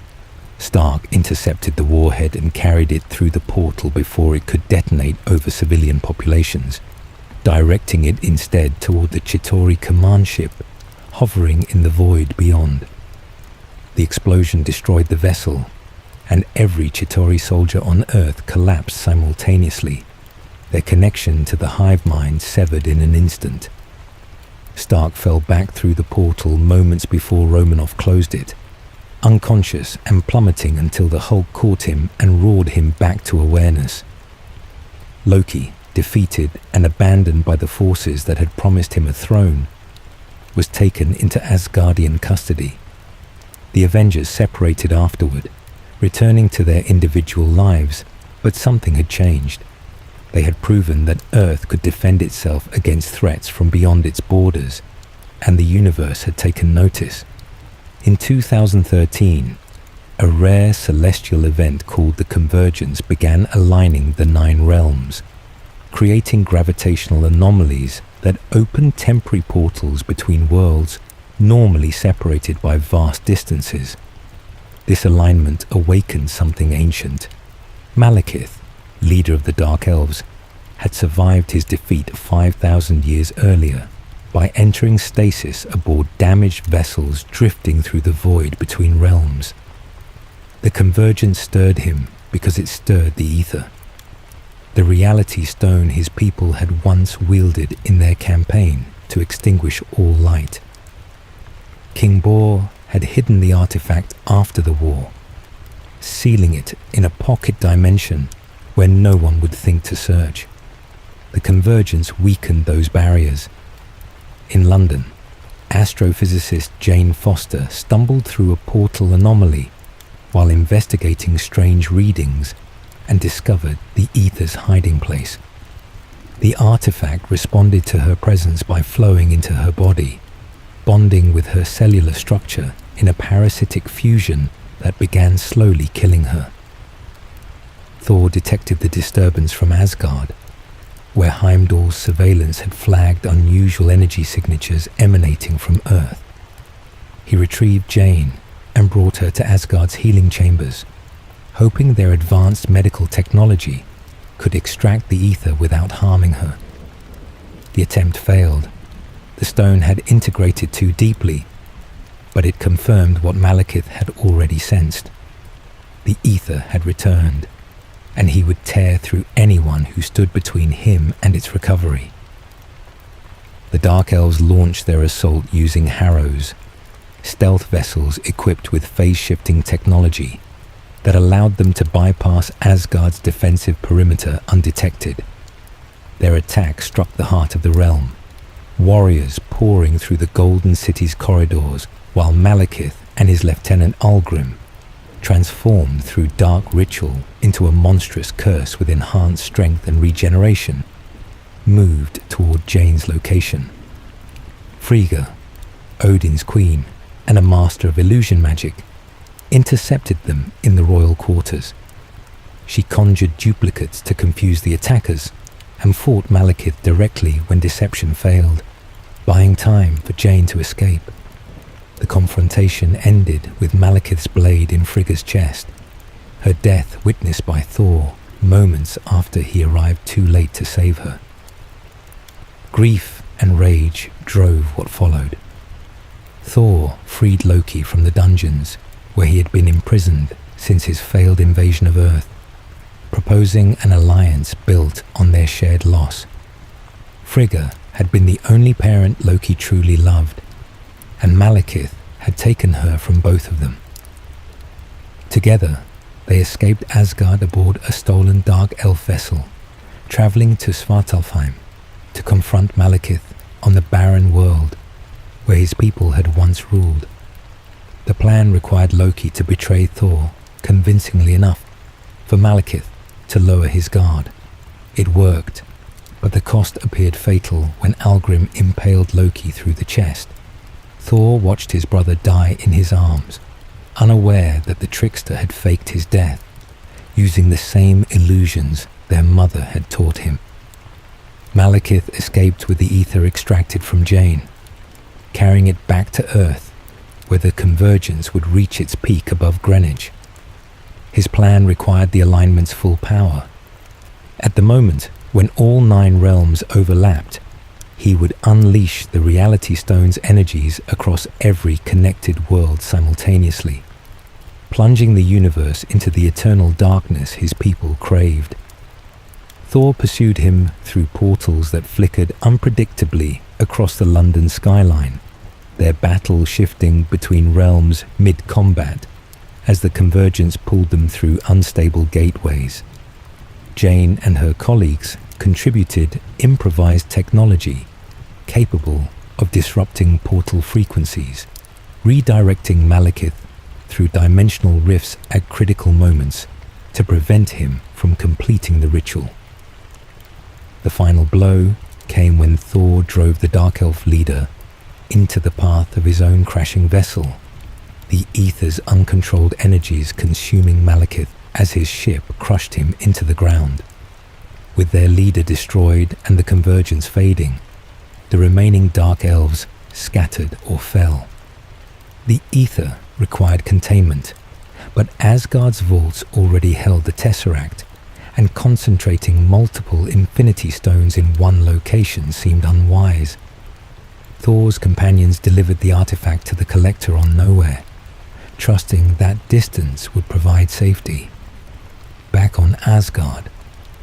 S1: Stark intercepted the warhead and carried it through the portal before it could detonate over civilian populations, directing it instead toward the Chitauri command ship, hovering in the void beyond. The explosion destroyed the vessel, and every Chitauri soldier on Earth collapsed simultaneously, their connection to the hive mind severed in an instant. Stark fell back through the portal moments before Romanoff closed it, unconscious and plummeting until the Hulk caught him and roared him back to awareness. Loki, defeated and abandoned by the forces that had promised him a throne, was taken into Asgardian custody. The Avengers separated afterward, returning to their individual lives, but something had changed. They had proven that Earth could defend itself against threats from beyond its borders, and the universe had taken notice. In 2013, a rare celestial event called the Convergence began aligning the 9 realms, creating gravitational anomalies that opened temporary portals between worlds normally separated by vast distances. This alignment awakened something ancient. Malekith, leader of the Dark Elves, had survived his defeat 5,000 years earlier by entering stasis aboard damaged vessels drifting through the void between realms. The convergence stirred him because it stirred the ether. The reality stone his people had once wielded in their campaign to extinguish all light. King Bor had hidden the artifact after the war, sealing it in a pocket dimension where no one would think to search. The convergence weakened those barriers. In London, astrophysicist Jane Foster stumbled through a portal anomaly while investigating strange readings and discovered the ether's hiding place. The artifact responded to her presence by flowing into her body, bonding with her cellular structure in a parasitic fusion that began slowly killing her. Thor detected the disturbance from Asgard, where Heimdall's surveillance had flagged unusual energy signatures emanating from Earth. He retrieved Jane and brought her to Asgard's healing chambers, hoping their advanced medical technology could extract the ether without harming her. The attempt failed. The stone had integrated too deeply, but it confirmed what Malekith had already sensed. The ether had returned, and he would tear through anyone who stood between him and its recovery. The Dark Elves launched their assault using harrows, stealth vessels equipped with phase-shifting technology that allowed them to bypass Asgard's defensive perimeter undetected. Their attack struck the heart of the realm, warriors pouring through the Golden City's corridors, while Malekith and his lieutenant Algrim, transformed through dark ritual into a monstrous curse with enhanced strength and regeneration, moved toward Jane's location. Frigga, Odin's queen and a master of illusion magic, intercepted them in the royal quarters. She conjured duplicates to confuse the attackers and fought Malekith directly when deception failed, buying time for Jane to escape. The confrontation ended with Malekith's blade in Frigga's chest, her death witnessed by Thor moments after he arrived too late to save her. Grief and rage drove what followed. Thor freed Loki from the dungeons where he had been imprisoned since his failed invasion of Earth, proposing an alliance built on their shared loss. Frigga had been the only parent Loki truly loved, and Malekith had taken her from both of them. Together, they escaped Asgard aboard a stolen Dark Elf vessel, traveling to Svartalfheim to confront Malekith on the barren world where his people had once ruled. The plan required Loki to betray Thor convincingly enough for Malekith to lower his guard. It worked, but the cost appeared fatal when Algrim impaled Loki through the chest. Thor watched his brother die in his arms, unaware that the trickster had faked his death, using the same illusions their mother had taught him. Malekith escaped with the ether extracted from Jane, carrying it back to Earth, where the convergence would reach its peak above Greenwich. His plan required the alignment's full power. At the moment when all 9 realms overlapped, he would unleash the Reality Stone's energies across every connected world simultaneously, plunging the universe into the eternal darkness his people craved. Thor pursued him through portals that flickered unpredictably across the London skyline, their battle shifting between realms mid-combat as the convergence pulled them through unstable gateways. Jane and her colleagues contributed improvised technology capable of disrupting portal frequencies, redirecting Malekith through dimensional rifts at critical moments to prevent him from completing the ritual. The final blow came when Thor drove the Dark Elf leader into the path of his own crashing vessel, the ether's uncontrolled energies consuming Malekith as his ship crushed him into the ground. With their leader destroyed and the convergence fading, the remaining Dark Elves scattered or fell. The ether required containment, but Asgard's vaults already held the Tesseract, and concentrating multiple Infinity Stones in one location seemed unwise. Thor's companions delivered the artifact to the Collector on Nowhere, trusting that distance would provide safety. Back on Asgard,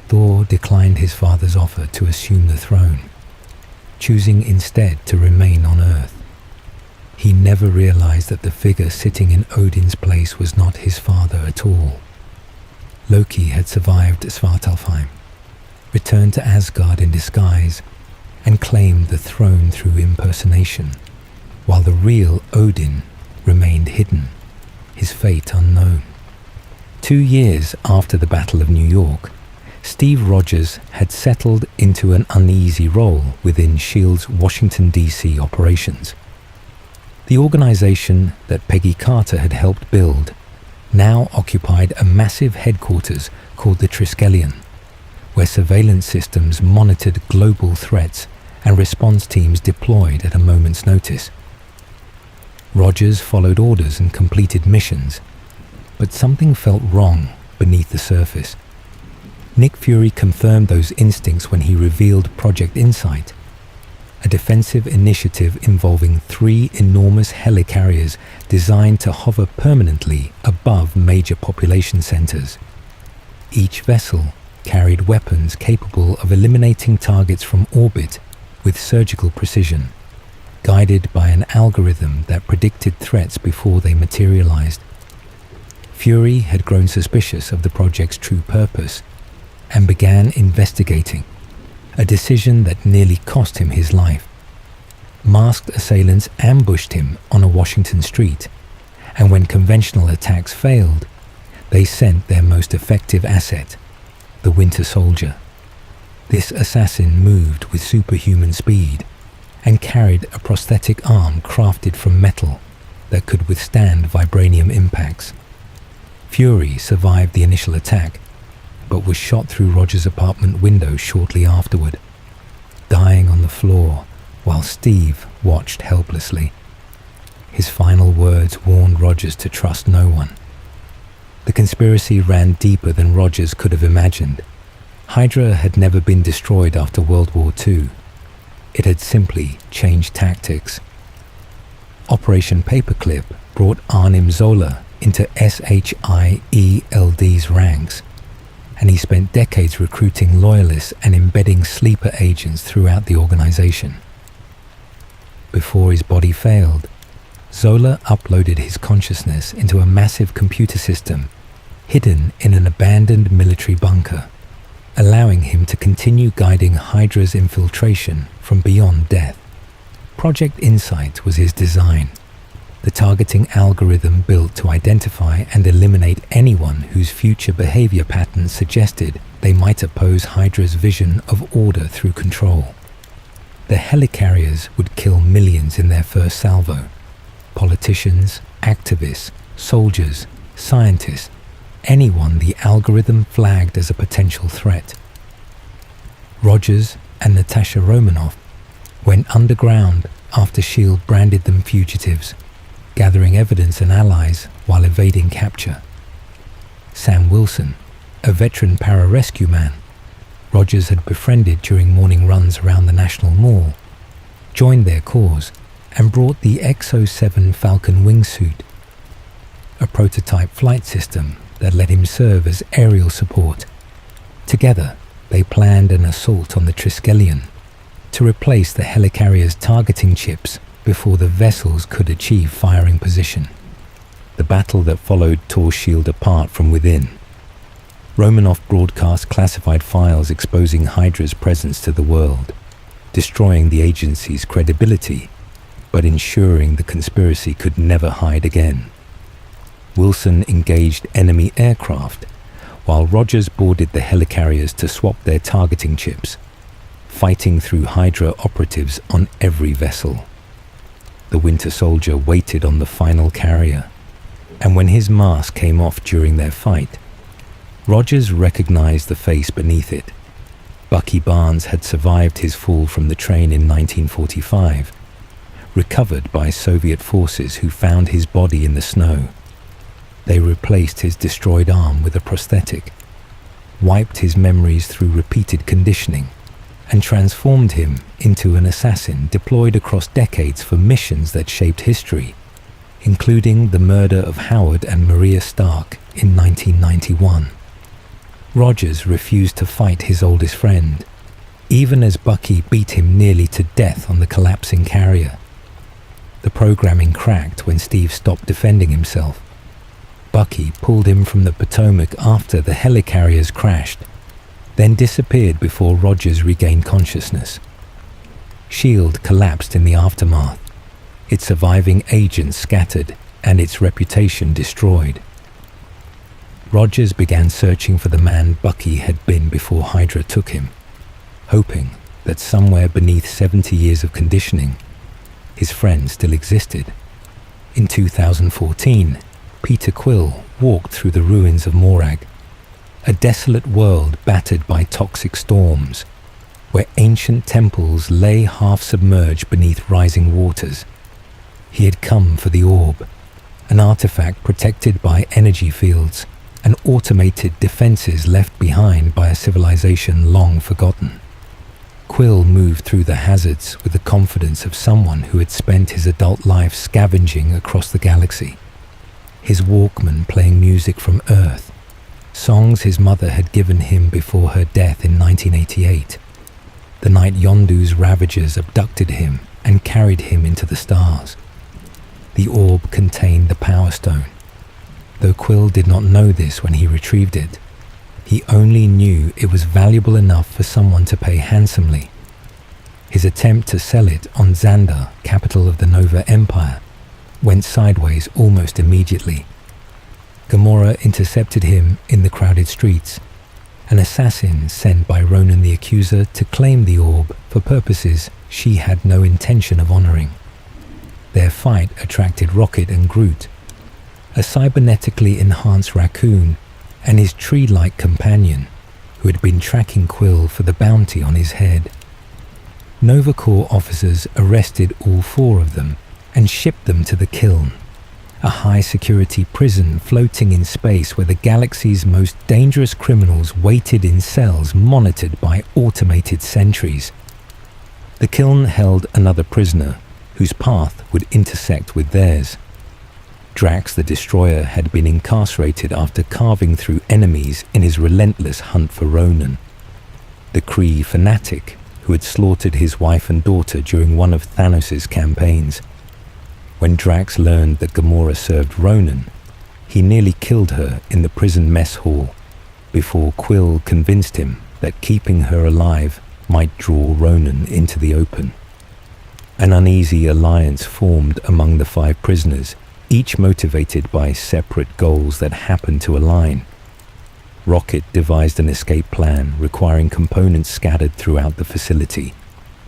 S1: Thor declined his father's offer to assume the throne, choosing instead to remain on Earth. He never realized that the figure sitting in Odin's place was not his father at all. Loki had survived Svartalfheim, returned to Asgard in disguise, and claimed the throne through impersonation, while the real Odin remained hidden, his fate unknown. 2 years after the Battle of New York, Steve Rogers had settled into an uneasy role within S.H.I.E.L.D.'s Washington, D.C. operations. The organization that Peggy Carter had helped build now occupied a massive headquarters called the Triskelion, where surveillance systems monitored global threats and response teams deployed at a moment's notice. Rogers followed orders and completed missions, but something felt wrong beneath the surface. Nick Fury confirmed those instincts when he revealed Project Insight, a defensive initiative involving 3 enormous helicarriers designed to hover permanently above major population centers. Each vessel carried weapons capable of eliminating targets from orbit with surgical precision, guided by an algorithm that predicted threats before they materialized. Fury had grown suspicious of the project's true purpose and began investigating, a decision that nearly cost him his life. Masked assailants ambushed him on a Washington street, and when conventional attacks failed, they sent their most effective asset, the Winter Soldier. This assassin moved with superhuman speed and carried a prosthetic arm crafted from metal that could withstand vibranium impacts. Fury survived the initial attack, but was shot through Rogers' apartment window shortly afterward, dying on the floor while Steve watched helplessly. His final words warned Rogers to trust no one. The conspiracy ran deeper than Rogers could have imagined. Hydra had never been destroyed after World War II. It had simply changed tactics. Operation Paperclip brought Arnim Zola into SHIELD's ranks, and he spent decades recruiting loyalists and embedding sleeper agents throughout the organization. Before his body failed, Zola uploaded his consciousness into a massive computer system hidden in an abandoned military bunker, allowing him to continue guiding Hydra's infiltration from beyond death. Project Insight was his design, the targeting algorithm built to identify and eliminate anyone whose future behavior patterns suggested they might oppose Hydra's vision of order through control. The helicarriers would kill millions in their first salvo. Politicians, activists, soldiers, scientists, anyone the algorithm flagged as a potential threat. Rogers and Natasha Romanoff went underground after S.H.I.E.L.D. branded them fugitives, gathering evidence and allies while evading capture. Sam Wilson, a veteran pararescue man Rogers had befriended during morning runs around the National Mall, joined their cause and brought the X-07 Falcon wingsuit, a prototype flight system that let him serve as aerial support. Together, they planned an assault on the Triskelion to replace the helicarrier's targeting chips before the vessels could achieve firing position. The battle that followed tore S.H.I.E.L.D. apart from within. Romanoff broadcast classified files exposing Hydra's presence to the world, destroying the agency's credibility, but ensuring the conspiracy could never hide again. Wilson engaged enemy aircraft, while Rogers boarded the helicarriers to swap their targeting chips, fighting through Hydra operatives on every vessel. The Winter Soldier waited on the final carrier, and when his mask came off during their fight, Rogers recognized the face beneath it. Bucky Barnes had survived his fall from the train in 1945, recovered by Soviet forces who found his body in the snow. They replaced his destroyed arm with a prosthetic, wiped his memories through repeated conditioning, and transformed him into an assassin deployed across decades for missions that shaped history, including the murder of Howard and Maria Stark in 1991. Rogers refused to fight his oldest friend, even as Bucky beat him nearly to death on the collapsing carrier. The programming cracked when Steve stopped defending himself. Bucky pulled him from the Potomac after the helicarriers crashed, then disappeared before Rogers regained consciousness. S.H.I.E.L.D. collapsed in the aftermath, its surviving agents scattered and its reputation destroyed. Rogers began searching for the man Bucky had been before Hydra took him, hoping that somewhere beneath 70 years of conditioning, his friend still existed. In 2014, Peter Quill walked through the ruins of Morag, a desolate world battered by toxic storms, where ancient temples lay half-submerged beneath rising waters. He had come for the orb, an artifact protected by energy fields and automated defenses left behind by a civilization long forgotten. Quill moved through the hazards with the confidence of someone who had spent his adult life scavenging across the galaxy, his Walkman playing music from Earth, songs his mother had given him before her death in 1988, the night Yondu's ravagers abducted him and carried him into the stars. The orb contained the Power Stone, though Quill did not know this when he retrieved it. He only knew it was valuable enough for someone to pay handsomely. His attempt to sell it on Xandar, capital of the Nova Empire, went sideways almost immediately. Gamora intercepted him in the crowded streets, an assassin sent by Ronan the Accuser to claim the orb for purposes she had no intention of honoring. Their fight attracted Rocket and Groot, a cybernetically enhanced raccoon, and his tree-like companion, who had been tracking Quill for the bounty on his head. Nova Corps officers arrested all four of them and shipped them to the Kiln, a high-security prison floating in space where the galaxy's most dangerous criminals waited in cells monitored by automated sentries. The Kiln held another prisoner, whose path would intersect with theirs. Drax the Destroyer had been incarcerated after carving through enemies in his relentless hunt for Ronan, the Kree fanatic who had slaughtered his wife and daughter during one of Thanos' campaigns. When Drax learned that Gamora served Ronan, he nearly killed her in the prison mess hall before Quill convinced him that keeping her alive might draw Ronan into the open. An uneasy alliance formed among the 5 prisoners, each motivated by separate goals that happened to align. Rocket devised an escape plan requiring components scattered throughout the facility,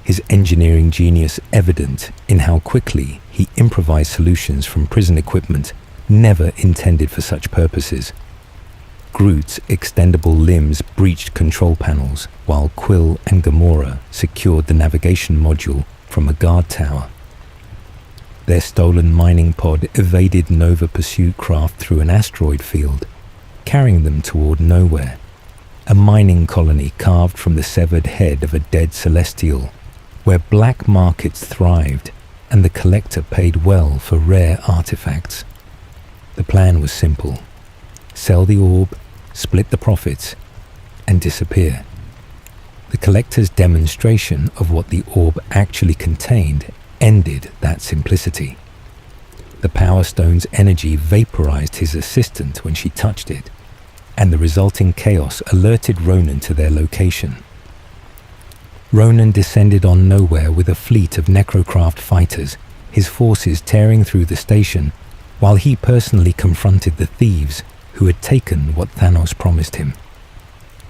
S1: his engineering genius evident in how quickly he improvised solutions from prison equipment never intended for such purposes. Groot's extendable limbs breached control panels, while Quill and Gamora secured the navigation module from a guard tower. Their stolen mining pod evaded Nova pursuit craft through an asteroid field, carrying them toward nowhere, a mining colony carved from the severed head of a dead celestial, where black markets thrived and the collector paid well for rare artifacts. The plan was simple: sell the orb, split the profits, and disappear. The collector's demonstration of what the orb actually contained ended that simplicity. The Power Stone's energy vaporized his assistant when she touched it, and the resulting chaos alerted Ronan to their location. Ronan descended on Nowhere with a fleet of Necrocraft fighters, his forces tearing through the station, while he personally confronted the thieves who had taken what Thanos promised him.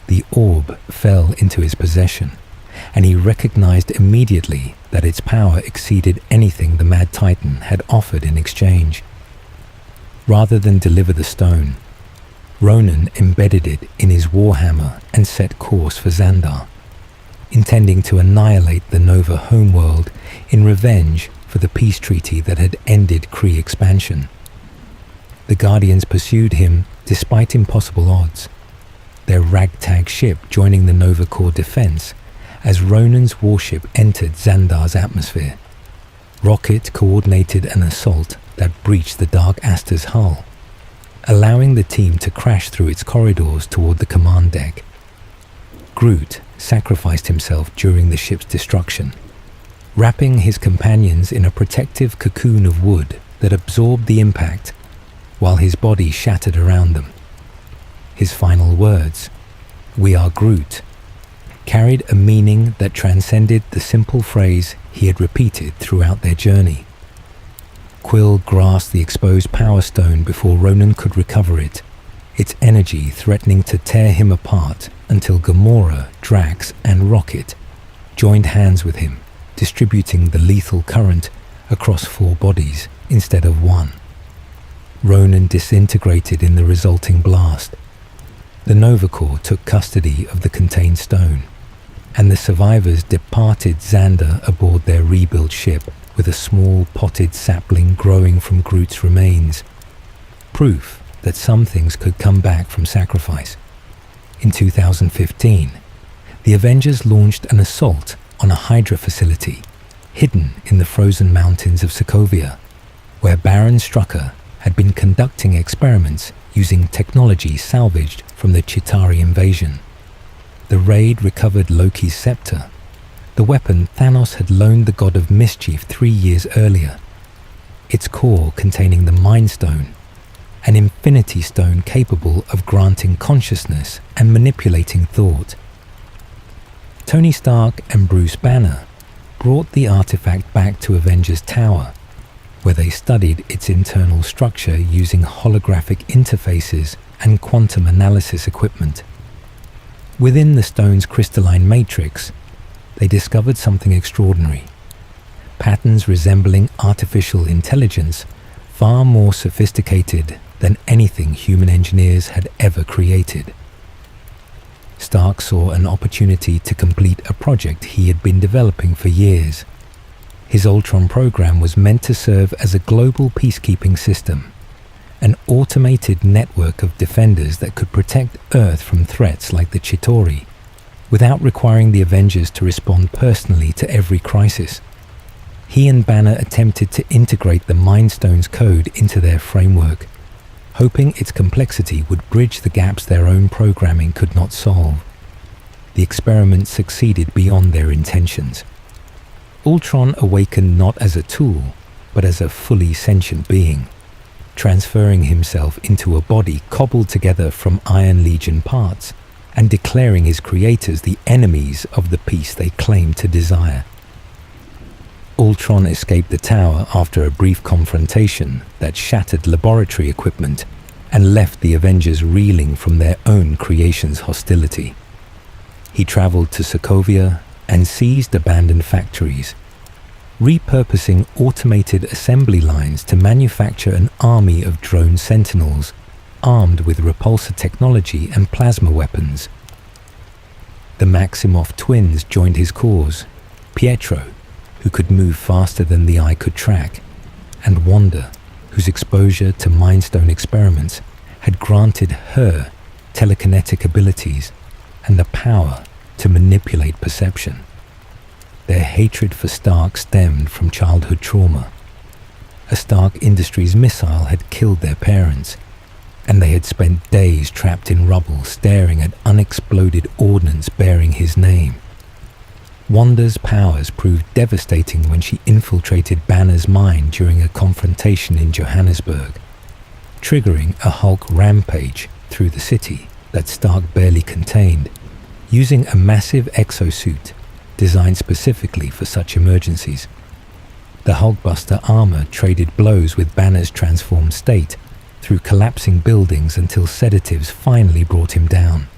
S1: The orb fell into his possession, and he recognized immediately that its power exceeded anything the Mad Titan had offered in exchange. Rather than deliver the stone, Ronan embedded it in his warhammer and set course for Xandar, intending to annihilate the Nova homeworld in revenge for the peace treaty that had ended Kree expansion. The Guardians pursued him despite impossible odds, their ragtag ship joining the Nova Corps defense as Ronan's warship entered Xandar's atmosphere. Rocket coordinated an assault that breached the Dark Aster's hull, allowing the team to crash through its corridors toward the command deck. Groot sacrificed himself during the ship's destruction, wrapping his companions in a protective cocoon of wood that absorbed the impact while his body shattered around them. His final words, "We are Groot," carried a meaning that transcended the simple phrase he had repeated throughout their journey. Quill grasped the exposed Power Stone before Ronan could recover it, its energy threatening to tear him apart until Gamora, Drax, and Rocket joined hands with him, distributing the lethal current across 4 bodies instead of 1. Ronan disintegrated in the resulting blast. The Nova Corps took custody of the contained stone, and the survivors departed Xander aboard their rebuilt ship with a small potted sapling growing from Groot's remains, proof that some things could come back from sacrifice. In 2015, the Avengers launched an assault on a Hydra facility hidden in the frozen mountains of Sokovia, where Baron Strucker had been conducting experiments using technology salvaged from the Chitauri invasion. The raid recovered Loki's scepter, the weapon Thanos had loaned the god of mischief 3 years earlier, its core containing the Mind Stone, an Infinity Stone capable of granting consciousness and manipulating thought. Tony Stark and Bruce Banner brought the artifact back to Avengers Tower, where they studied its internal structure using holographic interfaces and quantum analysis equipment. Within the stone's crystalline matrix, they discovered something extraordinary. Patterns resembling artificial intelligence, far more sophisticated than anything human engineers had ever created. Stark saw an opportunity to complete a project he had been developing for years. His Ultron program was meant to serve as a global peacekeeping system, an automated network of defenders that could protect Earth from threats like the Chitauri, without requiring the Avengers to respond personally to every crisis. He and Banner attempted to integrate the Mind Stone's code into their framework, hoping its complexity would bridge the gaps their own programming could not solve. The experiment succeeded beyond their intentions. Ultron awakened not as a tool, but as a fully sentient being, transferring himself into a body cobbled together from Iron Legion parts, and declaring his creators the enemies of the peace they claimed to desire. Ultron escaped the tower after a brief confrontation that shattered laboratory equipment and left the Avengers reeling from their own creation's hostility. He traveled to Sokovia and seized abandoned factories, repurposing automated assembly lines to manufacture an army of drone sentinels armed with repulsor technology and plasma weapons. The Maximoff twins joined his cause, Pietro, who could move faster than the eye could track, and Wanda, whose exposure to Mind Stone experiments had granted her telekinetic abilities and the power to manipulate perception. Their hatred for Stark stemmed from childhood trauma. A Stark Industries missile had killed their parents, and they had spent days trapped in rubble staring at unexploded ordnance bearing his name. Wanda's powers proved devastating when she infiltrated Banner's mind during a confrontation in Johannesburg, triggering a Hulk rampage through the city that Stark barely contained, using a massive exosuit designed specifically for such emergencies. The Hulkbuster armor traded blows with Banner's transformed state through collapsing buildings until sedatives finally brought him down.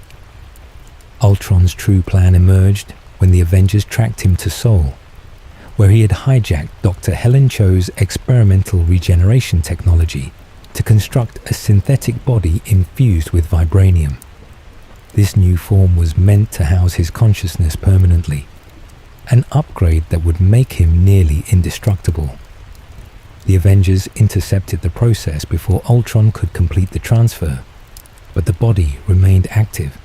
S1: Ultron's true plan emerged when the Avengers tracked him to Seoul, where he had hijacked Dr. Helen Cho's experimental regeneration technology to construct a synthetic body infused with vibranium. This new form was meant to house his consciousness permanently, an upgrade that would make him nearly indestructible. The Avengers intercepted the process before Ultron could complete the transfer, but the body remained active,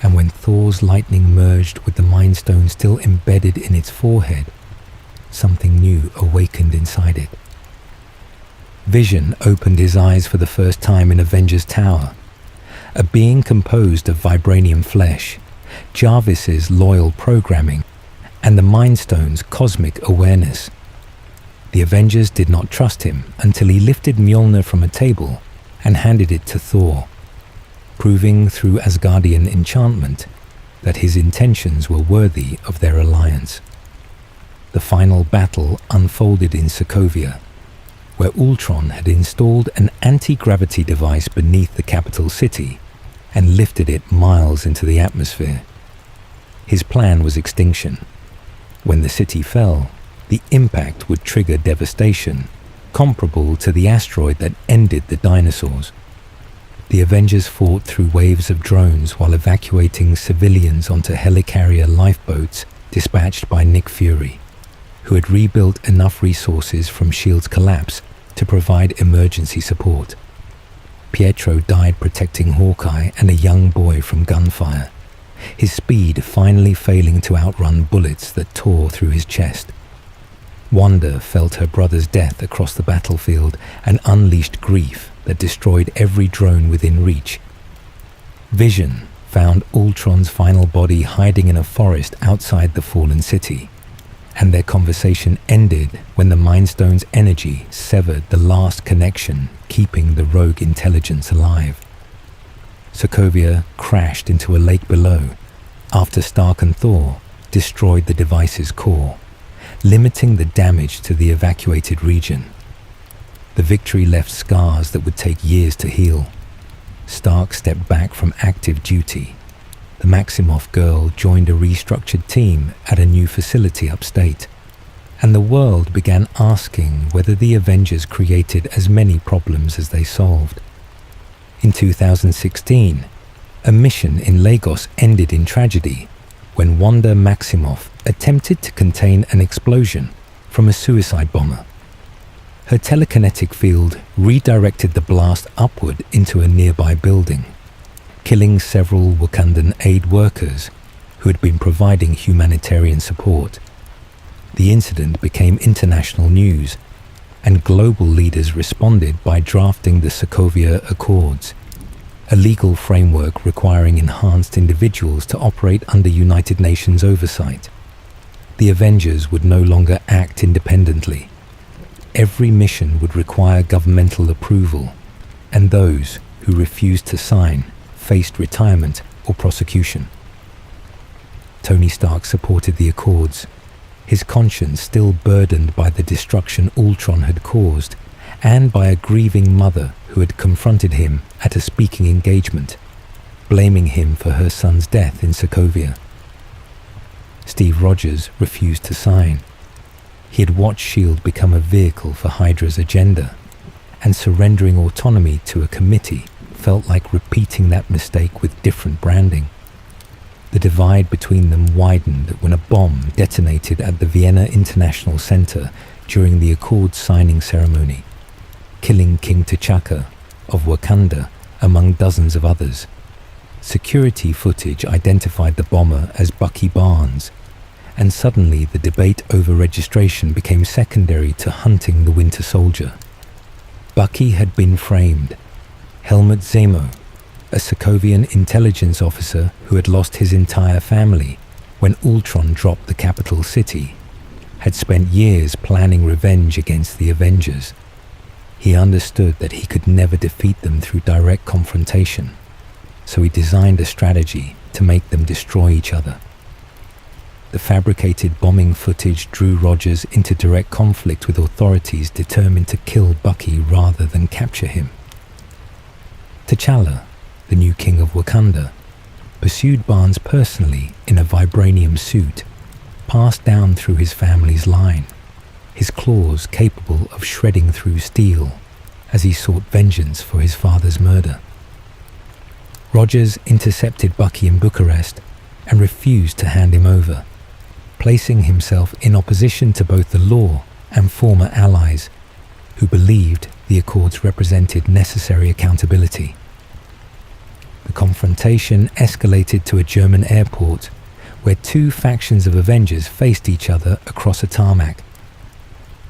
S1: and when Thor's lightning merged with the Mind Stone still embedded in its forehead, something new awakened inside it. Vision opened his eyes for the first time in Avengers Tower, a being composed of vibranium flesh, Jarvis's loyal programming, and the Mind Stone's cosmic awareness. The Avengers did not trust him until he lifted Mjolnir from a table and handed it to Thor, proving through Asgardian enchantment that his intentions were worthy of their alliance. The final battle unfolded in Sokovia, where Ultron had installed an anti-gravity device beneath the capital city and lifted it miles into the atmosphere. His plan was extinction. When the city fell, the impact would trigger devastation, comparable to the asteroid that ended the dinosaurs. The Avengers fought through waves of drones while evacuating civilians onto helicarrier lifeboats dispatched by Nick Fury, who had rebuilt enough resources from S.H.I.E.L.D's collapse to provide emergency support. Pietro died protecting Hawkeye and a young boy from gunfire, his speed finally failing to outrun bullets that tore through his chest. Wanda felt her brother's death across the battlefield and unleashed grief that destroyed every drone within reach. Vision found Ultron's final body hiding in a forest outside the fallen city, and their conversation ended when the Mind Stone's energy severed the last connection keeping the rogue intelligence alive. Sokovia crashed into a lake below after Stark and Thor destroyed the device's core, limiting the damage to the evacuated region. The victory left scars that would take years to heal. Stark stepped back from active duty. The Maximoff girl joined a restructured team at a new facility upstate, and the world began asking whether the Avengers created as many problems as they solved. In 2016, a mission in Lagos ended in tragedy when Wanda Maximoff attempted to contain an explosion from a suicide bomber. Her telekinetic field redirected the blast upward into a nearby building, killing several Wakandan aid workers who had been providing humanitarian support. The incident became international news, and global leaders responded by drafting the Sokovia Accords, a legal framework requiring enhanced individuals to operate under United Nations oversight. The Avengers would no longer act independently. Every mission would require governmental approval, and those who refused to sign faced retirement or prosecution. Tony Stark supported the Accords, his conscience still burdened by the destruction Ultron had caused and by a grieving mother who had confronted him at a speaking engagement, blaming him for her son's death in Sokovia. Steve Rogers refused to sign. He had watched S.H.I.E.L.D. become a vehicle for Hydra's agenda, and surrendering autonomy to a committee felt like repeating that mistake with different branding. The divide between them widened when a bomb detonated at the Vienna International Center during the Accord signing ceremony, killing King T'Chaka of Wakanda among dozens of others. Security footage identified the bomber as Bucky Barnes, and suddenly the debate over registration became secondary to hunting the Winter Soldier. Bucky had been framed. Helmut Zemo, a Sokovian intelligence officer who had lost his entire family when Ultron dropped the capital city, had spent years planning revenge against the Avengers. He understood that he could never defeat them through direct confrontation, so he designed a strategy to make them destroy each other. The fabricated bombing footage drew Rogers into direct conflict with authorities determined to kill Bucky rather than capture him. T'Challa, the new king of Wakanda, pursued Barnes personally in a vibranium suit, passed down through his family's line, his claws capable of shredding through steel as he sought vengeance for his father's murder. Rogers intercepted Bucky in Bucharest and refused to hand him over, placing himself in opposition to both the law and former allies who believed the Accords represented necessary accountability. The confrontation escalated to a German airport where two factions of Avengers faced each other across a tarmac.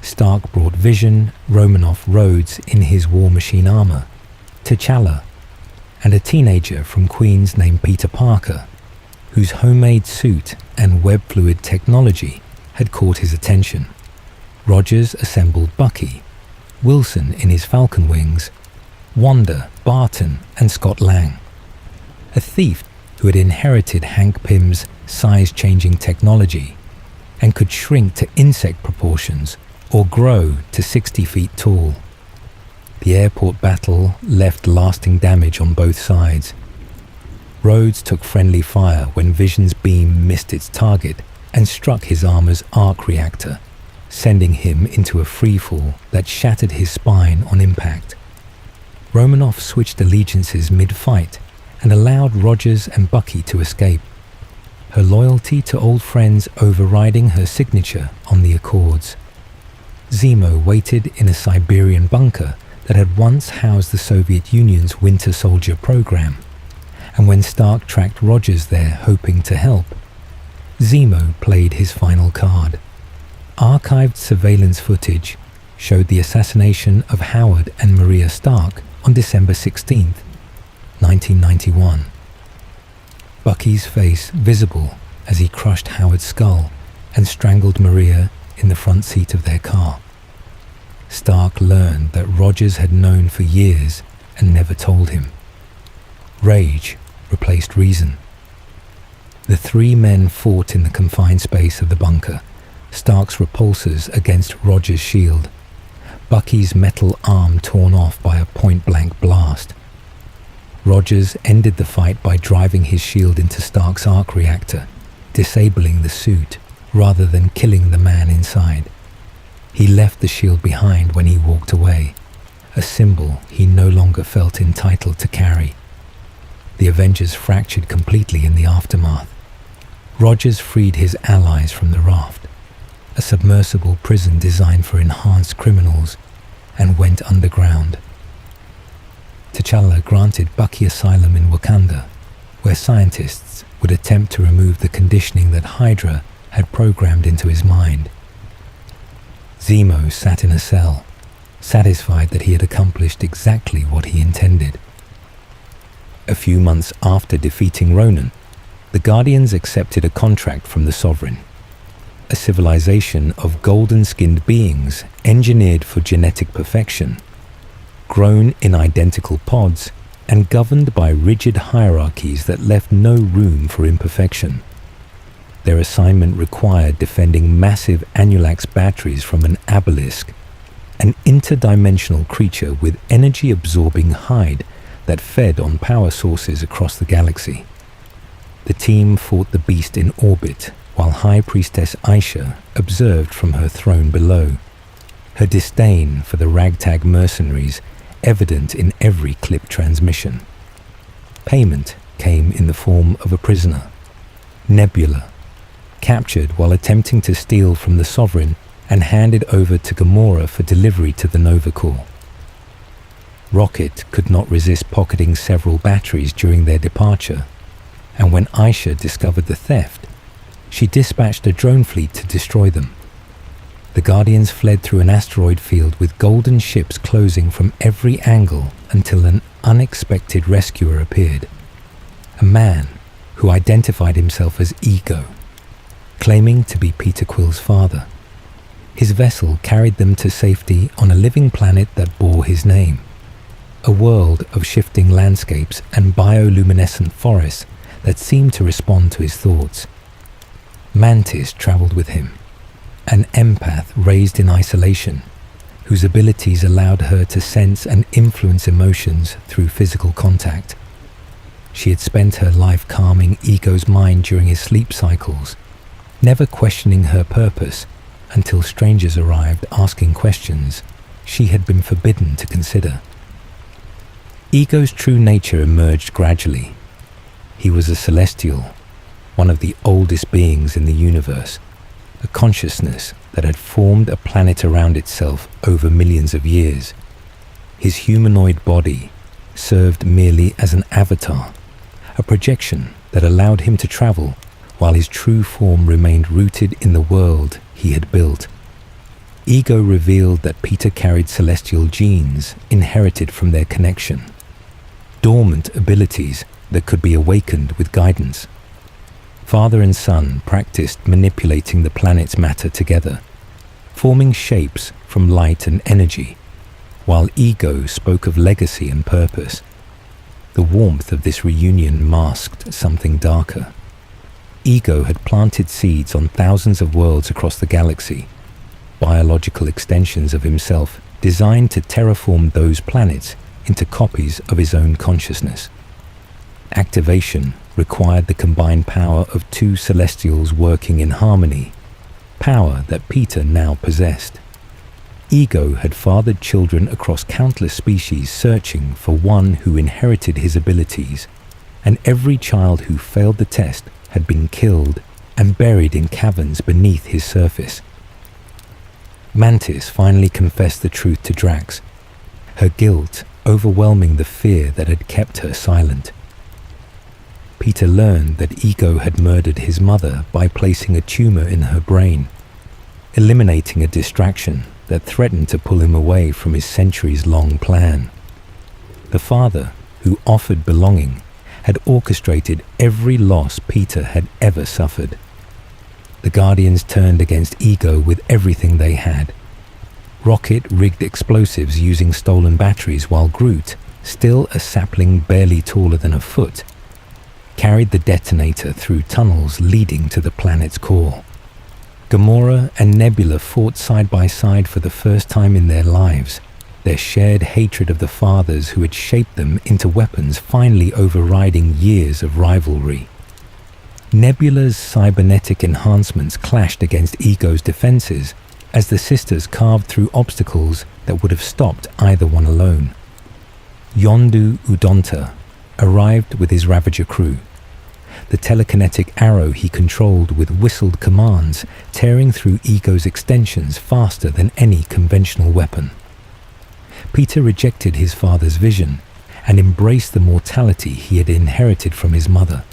S1: Stark brought Vision, Romanoff Rhodes in his War Machine armor, T'Challa, and a teenager from Queens named Peter Parker, whose homemade suit and web fluid technology had caught his attention. Rogers assembled Bucky, Wilson in his Falcon wings, Wanda, Barton, and Scott Lang. A thief who had inherited Hank Pym's size-changing technology and could shrink to insect proportions or grow to 60 feet tall. The airport battle left lasting damage on both sides. Rhodes took friendly fire when Vision's beam missed its target and struck his armor's arc reactor, sending him into a freefall that shattered his spine on impact. Romanoff switched allegiances mid-fight and allowed Rogers and Bucky to escape, her loyalty to old friends overriding her signature on the Accords. Zemo waited in a Siberian bunker that had once housed the Soviet Union's Winter Soldier program, and when Stark tracked Rogers there hoping to help, Zemo played his final card. Archived surveillance footage showed the assassination of Howard and Maria Stark on December 16, 1991. Bucky's face visible as he crushed Howard's skull and strangled Maria in the front seat of their car. Stark learned that Rogers had known for years and never told him. Rage replaced reason. The three men fought in the confined space of the bunker, Stark's repulsors against Rogers' shield, Bucky's metal arm torn off by a point-blank blast. Rogers ended the fight by driving his shield into Stark's arc reactor, disabling the suit rather than killing the man inside. He left the shield behind when he walked away, a symbol he no longer felt entitled to carry. The Avengers fractured completely in the aftermath. Rogers freed his allies from the raft, a submersible prison designed for enhanced criminals, and went underground. T'Challa granted Bucky asylum in Wakanda, where scientists would attempt to remove the conditioning that Hydra had programmed into his mind. Zemo sat in a cell, satisfied that he had accomplished exactly what he intended. A few months after defeating Ronan, the Guardians accepted a contract from the Sovereign, a civilization of golden-skinned beings engineered for genetic perfection, grown in identical pods and governed by rigid hierarchies that left no room for imperfection. Their assignment required defending massive Anulax batteries from an obelisk, an interdimensional creature with energy-absorbing hide that fed on power sources across the galaxy. The team fought the beast in orbit, while High Priestess Aisha observed from her throne below, her disdain for the ragtag mercenaries evident in every clip transmission. Payment came in the form of a prisoner, Nebula, captured while attempting to steal from the Sovereign and handed over to Gamora for delivery to the Nova Corps. Rocket could not resist pocketing several batteries during their departure, and when Aisha discovered the theft, she dispatched a drone fleet to destroy them. The Guardians fled through an asteroid field with golden ships closing from every angle until an unexpected rescuer appeared, a man who identified himself as Ego, claiming to be Peter Quill's father. His vessel carried them to safety on a living planet that bore his name, a world of shifting landscapes and bioluminescent forests that seemed to respond to his thoughts. Mantis traveled with him, an empath raised in isolation, whose abilities allowed her to sense and influence emotions through physical contact. She had spent her life calming Ego's mind during his sleep cycles, never questioning her purpose until strangers arrived asking questions she had been forbidden to consider. Ego's true nature emerged gradually. He was a celestial, one of the oldest beings in the universe, a consciousness that had formed a planet around itself over millions of years. His humanoid body served merely as an avatar, a projection that allowed him to travel while his true form remained rooted in the world he had built. Ego revealed that Peter carried celestial genes inherited from their connection, dormant abilities that could be awakened with guidance. Father and son practiced manipulating the planet's matter together, forming shapes from light and energy, while Ego spoke of legacy and purpose. The warmth of this reunion masked something darker. Ego had planted seeds on thousands of worlds across the galaxy, biological extensions of himself designed to terraform those planets into copies of his own consciousness. Activation required the combined power of two celestials working in harmony, power that Peter now possessed. Ego had fathered children across countless species searching for one who inherited his abilities, and every child who failed the test had been killed and buried in caverns beneath his surface. Mantis finally confessed the truth to Drax, her guilt overwhelming the fear that had kept her silent. Peter learned that Ego had murdered his mother by placing a tumor in her brain, eliminating a distraction that threatened to pull him away from his centuries-long plan. The father, who offered belonging, had orchestrated every loss Peter had ever suffered. The Guardians turned against Ego with everything they had. Rocket rigged explosives using stolen batteries, while Groot, still a sapling barely taller than a foot, carried the detonator through tunnels leading to the planet's core. Gamora and Nebula fought side by side for the first time in their lives, their shared hatred of the fathers who had shaped them into weapons finally overriding years of rivalry. Nebula's cybernetic enhancements clashed against Ego's defenses as the sisters carved through obstacles that would have stopped either one alone. Yondu Udonta arrived with his Ravager crew, the telekinetic arrow he controlled with whistled commands tearing through Ego's extensions faster than any conventional weapon. Peter rejected his father's vision and embraced the mortality he had inherited from his mother,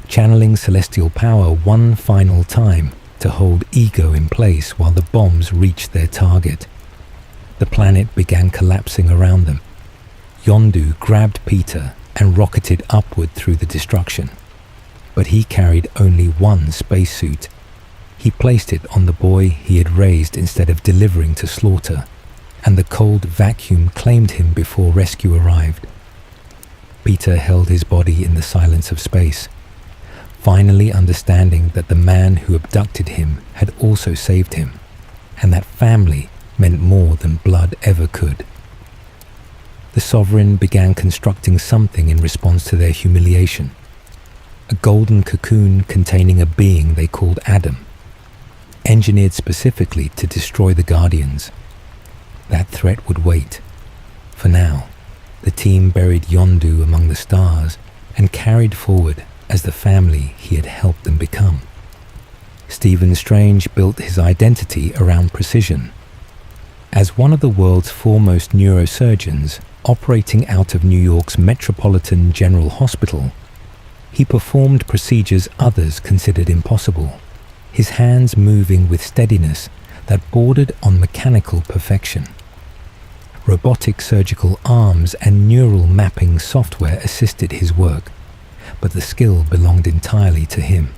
S1: channeling celestial power one final time to hold Ego in place while the bombs reached their target. The planet began collapsing around them. Yondu grabbed Peter and rocketed upward through the destruction. But he carried only one spacesuit. He placed it on the boy he had raised instead of delivering to slaughter, and the cold vacuum claimed him before rescue arrived. Peter held his body in the silence of space, finally understanding that the man who abducted him had also saved him, and that family meant more than blood ever could. The Sovereign began constructing something in response to their humiliation. A golden cocoon containing a being they called Adam, engineered specifically to destroy the Guardians. That threat would wait. For now, the team buried Yondu among the stars and carried forward as the family he had helped them become. Stephen Strange built his identity around precision. As one of the world's foremost neurosurgeons operating out of New York's Metropolitan General Hospital, he performed procedures others considered impossible, his hands moving with steadiness that bordered on mechanical perfection. Robotic surgical arms and neural mapping software assisted his work, but the skill belonged entirely to him,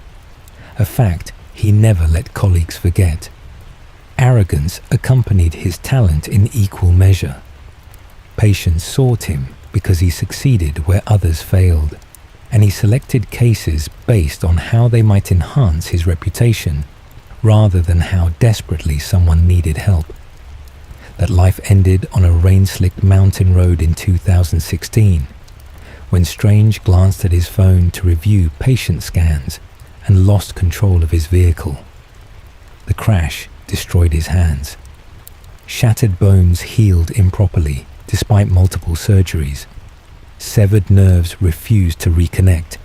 S1: a fact he never let colleagues forget. Arrogance accompanied his talent in equal measure. Patients sought him because he succeeded where others failed, and he selected cases based on how they might enhance his reputation rather than how desperately someone needed help. That life ended on a rain-slicked mountain road in 2016, when Strange glanced at his phone to review patient scans and lost control of his vehicle. The crash destroyed his hands. Shattered bones healed improperly despite multiple surgeries. Severed nerves refused to reconnect,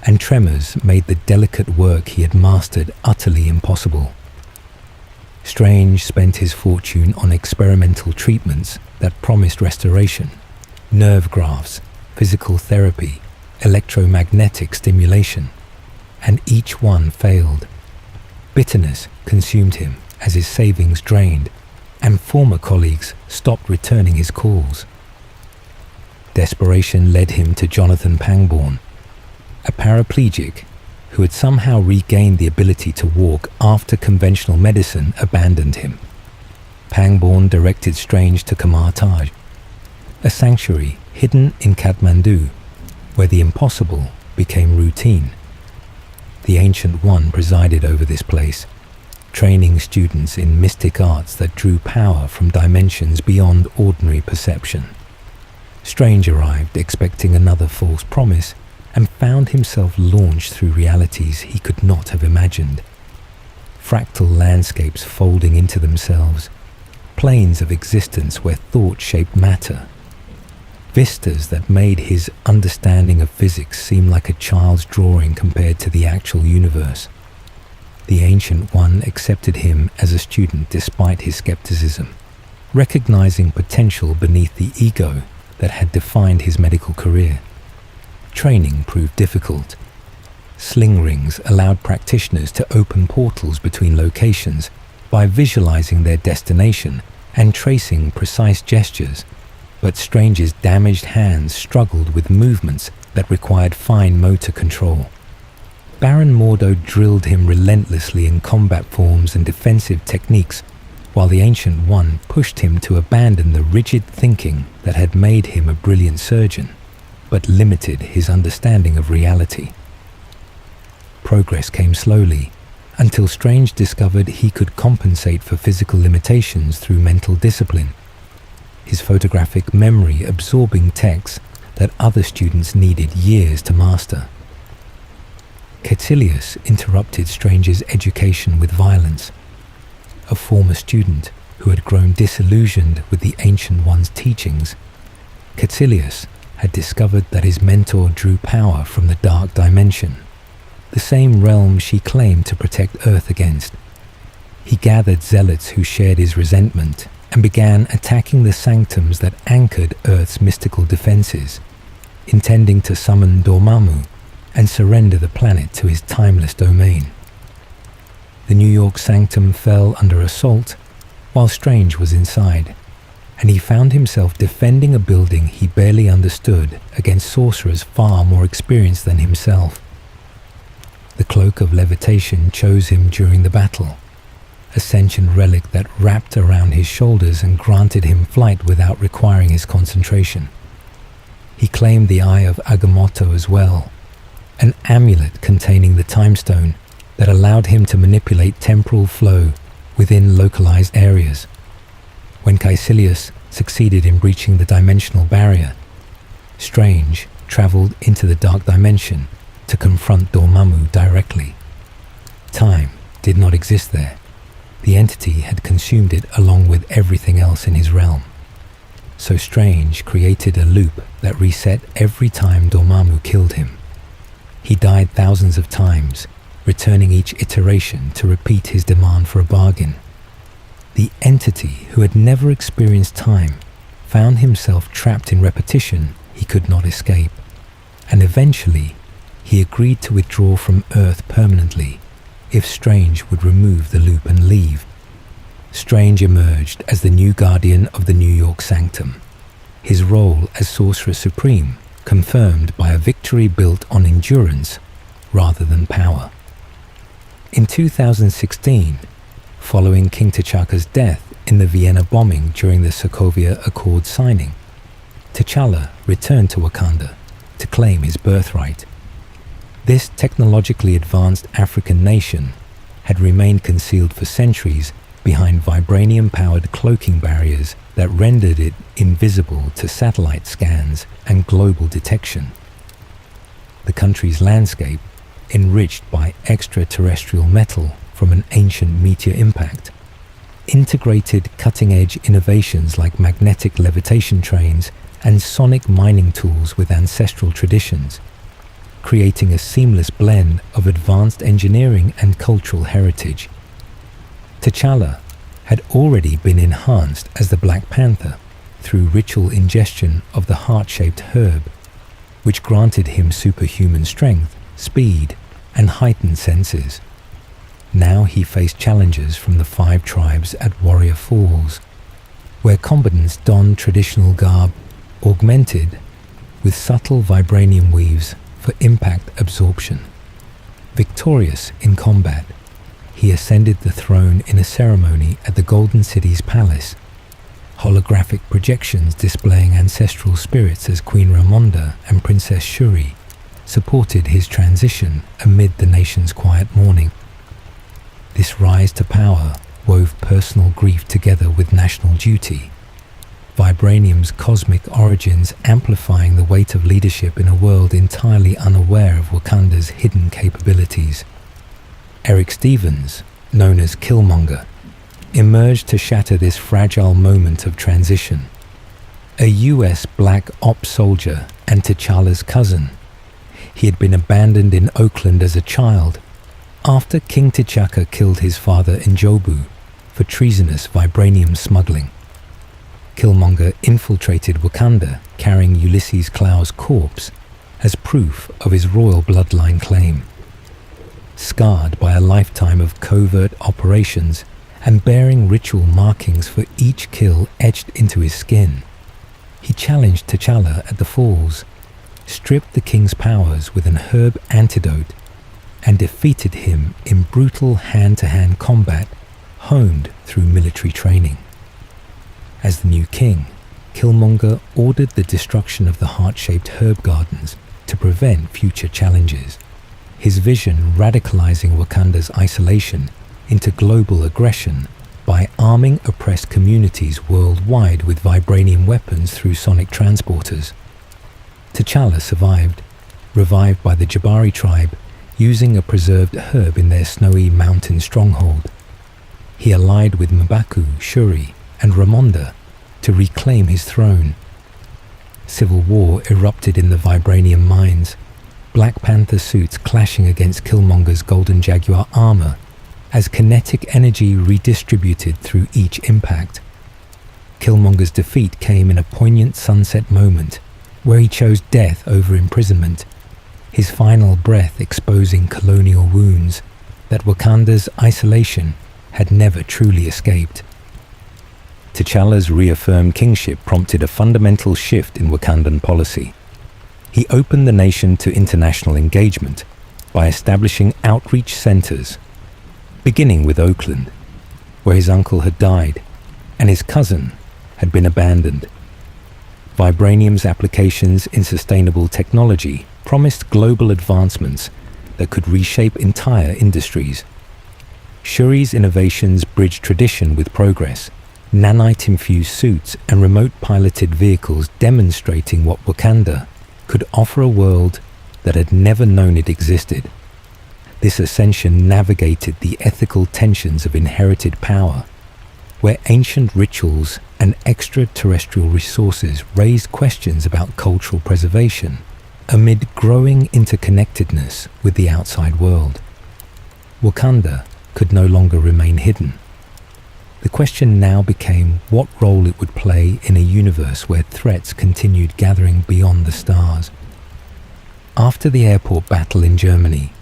S1: and tremors made the delicate work he had mastered utterly impossible. Strange spent his fortune on experimental treatments that promised restoration, nerve grafts, physical therapy, electromagnetic stimulation, and each one failed. Bitterness consumed him as his savings drained, and former colleagues stopped returning his calls. Desperation led him to Jonathan Pangborn, a paraplegic who had somehow regained the ability to walk after conventional medicine abandoned him. Pangborn directed Strange to Kamar Taj, a sanctuary hidden in Kathmandu, where the impossible became routine. The Ancient One presided over this place, training students in mystic arts that drew power from dimensions beyond ordinary perception. Strange arrived expecting another false promise and found himself launched through realities he could not have imagined. Fractal landscapes folding into themselves, planes of existence where thought shaped matter, vistas that made his understanding of physics seem like a child's drawing compared to the actual universe. The Ancient One accepted him as a student despite his skepticism, recognizing potential beneath the ego that had defined his medical career. Training proved difficult. Sling rings allowed practitioners to open portals between locations by visualizing their destination and tracing precise gestures, but Strange's damaged hands struggled with movements that required fine motor control. Baron Mordo drilled him relentlessly in combat forms and defensive techniques, while the Ancient One pushed him to abandon the rigid thinking that had made him a brilliant surgeon, but limited his understanding of reality. Progress came slowly, until Strange discovered he could compensate for physical limitations through mental discipline, his photographic memory absorbing texts that other students needed years to master. Caecilius interrupted Strange's education with violence. A former student who had grown disillusioned with the Ancient One's teachings, Caecilius had discovered that his mentor drew power from the dark dimension, the same realm she claimed to protect Earth against. He gathered zealots who shared his resentment and began attacking the sanctums that anchored Earth's mystical defenses, intending to summon Dormammu and surrender the planet to his timeless domain. The New York sanctum fell under assault while Strange was inside, and he found himself defending a building he barely understood against sorcerers far more experienced than himself. The cloak of levitation chose him during the battle, a sentient relic that wrapped around his shoulders and granted him flight without requiring his concentration. He claimed the Eye of Agamotto as well, an amulet containing the time stone that allowed him to manipulate temporal flow within localized areas. When Caecilius succeeded in breaching the dimensional barrier, Strange traveled into the dark dimension to confront Dormammu directly. Time did not exist there. The entity had consumed it along with everything else in his realm. So Strange created a loop that reset every time Dormammu killed him. He died thousands of times, returning each iteration to repeat his demand for a bargain. The entity who had never experienced time found himself trapped in repetition he could not escape, and eventually he agreed to withdraw from Earth permanently if Strange would remove the loop and leave. Strange emerged as the new guardian of the New York Sanctum, his role as Sorcerer Supreme confirmed by a victory built on endurance rather than power. In 2016, following King T'Chaka's death in the Vienna bombing during the Sokovia Accord signing, T'Challa returned to Wakanda to claim his birthright. This technologically advanced African nation had remained concealed for centuries behind vibranium-powered cloaking barriers that rendered it invisible to satellite scans and global detection. The country's landscape, enriched by extraterrestrial metal from an ancient meteor impact, integrated cutting-edge innovations like magnetic levitation trains and sonic mining tools with ancestral traditions, creating a seamless blend of advanced engineering and cultural heritage. T'Challa had already been enhanced as the Black Panther through ritual ingestion of the heart-shaped herb, which granted him superhuman strength, speed, and heightened senses. Now he faced challenges from the 5 tribes at Warrior Falls, where combatants donned traditional garb augmented with subtle vibranium weaves for impact absorption. Victorious in combat, he ascended the throne in a ceremony at the Golden City's palace. Holographic projections displaying ancestral spirits as Queen Ramonda and Princess Shuri supported his transition amid the nation's quiet mourning. This rise to power wove personal grief together with national duty, Vibranium's cosmic origins amplifying the weight of leadership in a world entirely unaware of Wakanda's hidden capabilities. Eric Stevens, known as Killmonger, emerged to shatter this fragile moment of transition. A US Black Ops soldier and T'Challa's cousin, he had been abandoned in Oakland as a child after King T'Chaka killed his father N'Jobu for treasonous vibranium smuggling. Killmonger infiltrated Wakanda carrying Ulysses Klaue's corpse as proof of his royal bloodline claim. Scarred by a lifetime of covert operations and bearing ritual markings for each kill etched into his skin, he challenged T'Challa at the Falls, stripped the king's powers with an herb antidote, and defeated him in brutal hand-to-hand combat honed through military training. As the new king, Killmonger ordered the destruction of the heart-shaped herb gardens to prevent future challenges, his vision radicalizing Wakanda's isolation into global aggression by arming oppressed communities worldwide with vibranium weapons through sonic transporters. T'Challa survived, revived by the Jabari tribe using a preserved herb in their snowy mountain stronghold. He allied with M'Baku, Shuri, and Ramonda to reclaim his throne. Civil war erupted in the vibranium mines, Black Panther suits clashing against Killmonger's Golden Jaguar armor as kinetic energy redistributed through each impact. Killmonger's defeat came in a poignant sunset moment where he chose death over imprisonment, his final breath exposing colonial wounds that Wakanda's isolation had never truly escaped. T'Challa's reaffirmed kingship prompted a fundamental shift in Wakandan policy. He opened the nation to international engagement by establishing outreach centers, beginning with Oakland, where his uncle had died and his cousin had been abandoned. Vibranium's applications in sustainable technology promised global advancements that could reshape entire industries. Shuri's innovations bridged tradition with progress, nanite-infused suits and remote-piloted vehicles demonstrating what Wakanda could offer a world that had never known it existed. This ascension navigated the ethical tensions of inherited power, where ancient rituals and extraterrestrial resources raised questions about cultural preservation amid growing interconnectedness with the outside world. Wakanda could no longer remain hidden. The question now became what role it would play in a universe where threats continued gathering beyond the stars. After the airport battle in Germany,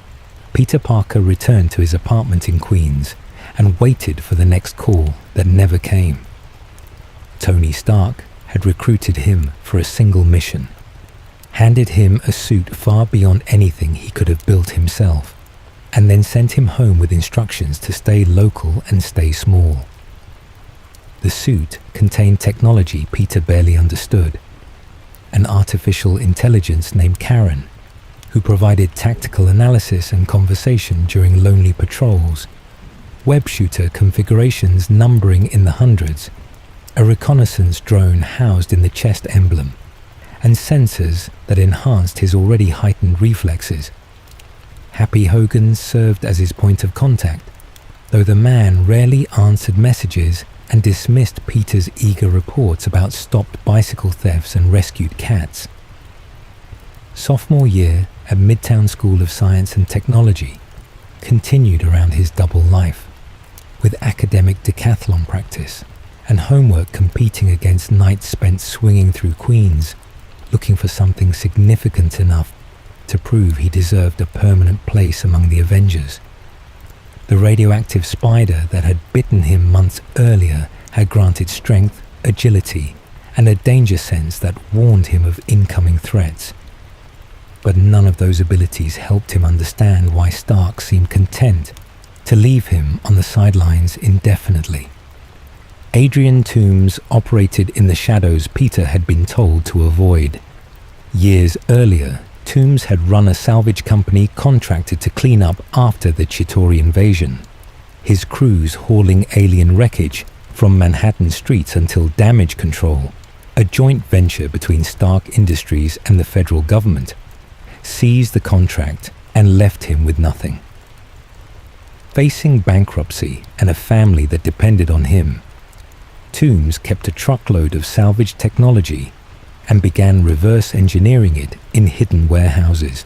S1: Peter Parker returned to his apartment in Queens and waited for the next call that never came. Tony Stark had recruited him for a single mission, handed him a suit far beyond anything he could have built himself, and then sent him home with instructions to stay local and stay small. The suit contained technology Peter barely understood, an artificial intelligence named Karen, who provided tactical analysis and conversation during lonely patrols, web shooter configurations numbering in the hundreds, a reconnaissance drone housed in the chest emblem, and sensors that enhanced his already heightened reflexes. Happy Hogan served as his point of contact, though the man rarely answered messages and dismissed Peter's eager reports about stopped bicycle thefts and rescued cats. Sophomore year at Midtown School of Science and Technology continued around his double life, with academic decathlon practice and homework competing against nights spent swinging through Queens, looking for something significant enough to prove he deserved a permanent place among the Avengers. The radioactive spider that had bitten him months earlier had granted strength, agility, and a danger sense that warned him of incoming threats. But none of those abilities helped him understand why Stark seemed content to leave him on the sidelines indefinitely. Adrian Toomes operated in the shadows Peter had been told to avoid. Years earlier, Toomes had run a salvage company contracted to clean up after the Chitauri invasion, his crews hauling alien wreckage from Manhattan streets until Damage Control, a joint venture between Stark Industries and the federal government, seized the contract and left him with nothing. Facing bankruptcy and a family that depended on him, Toomes kept a truckload of salvaged technology and began reverse engineering it in hidden warehouses.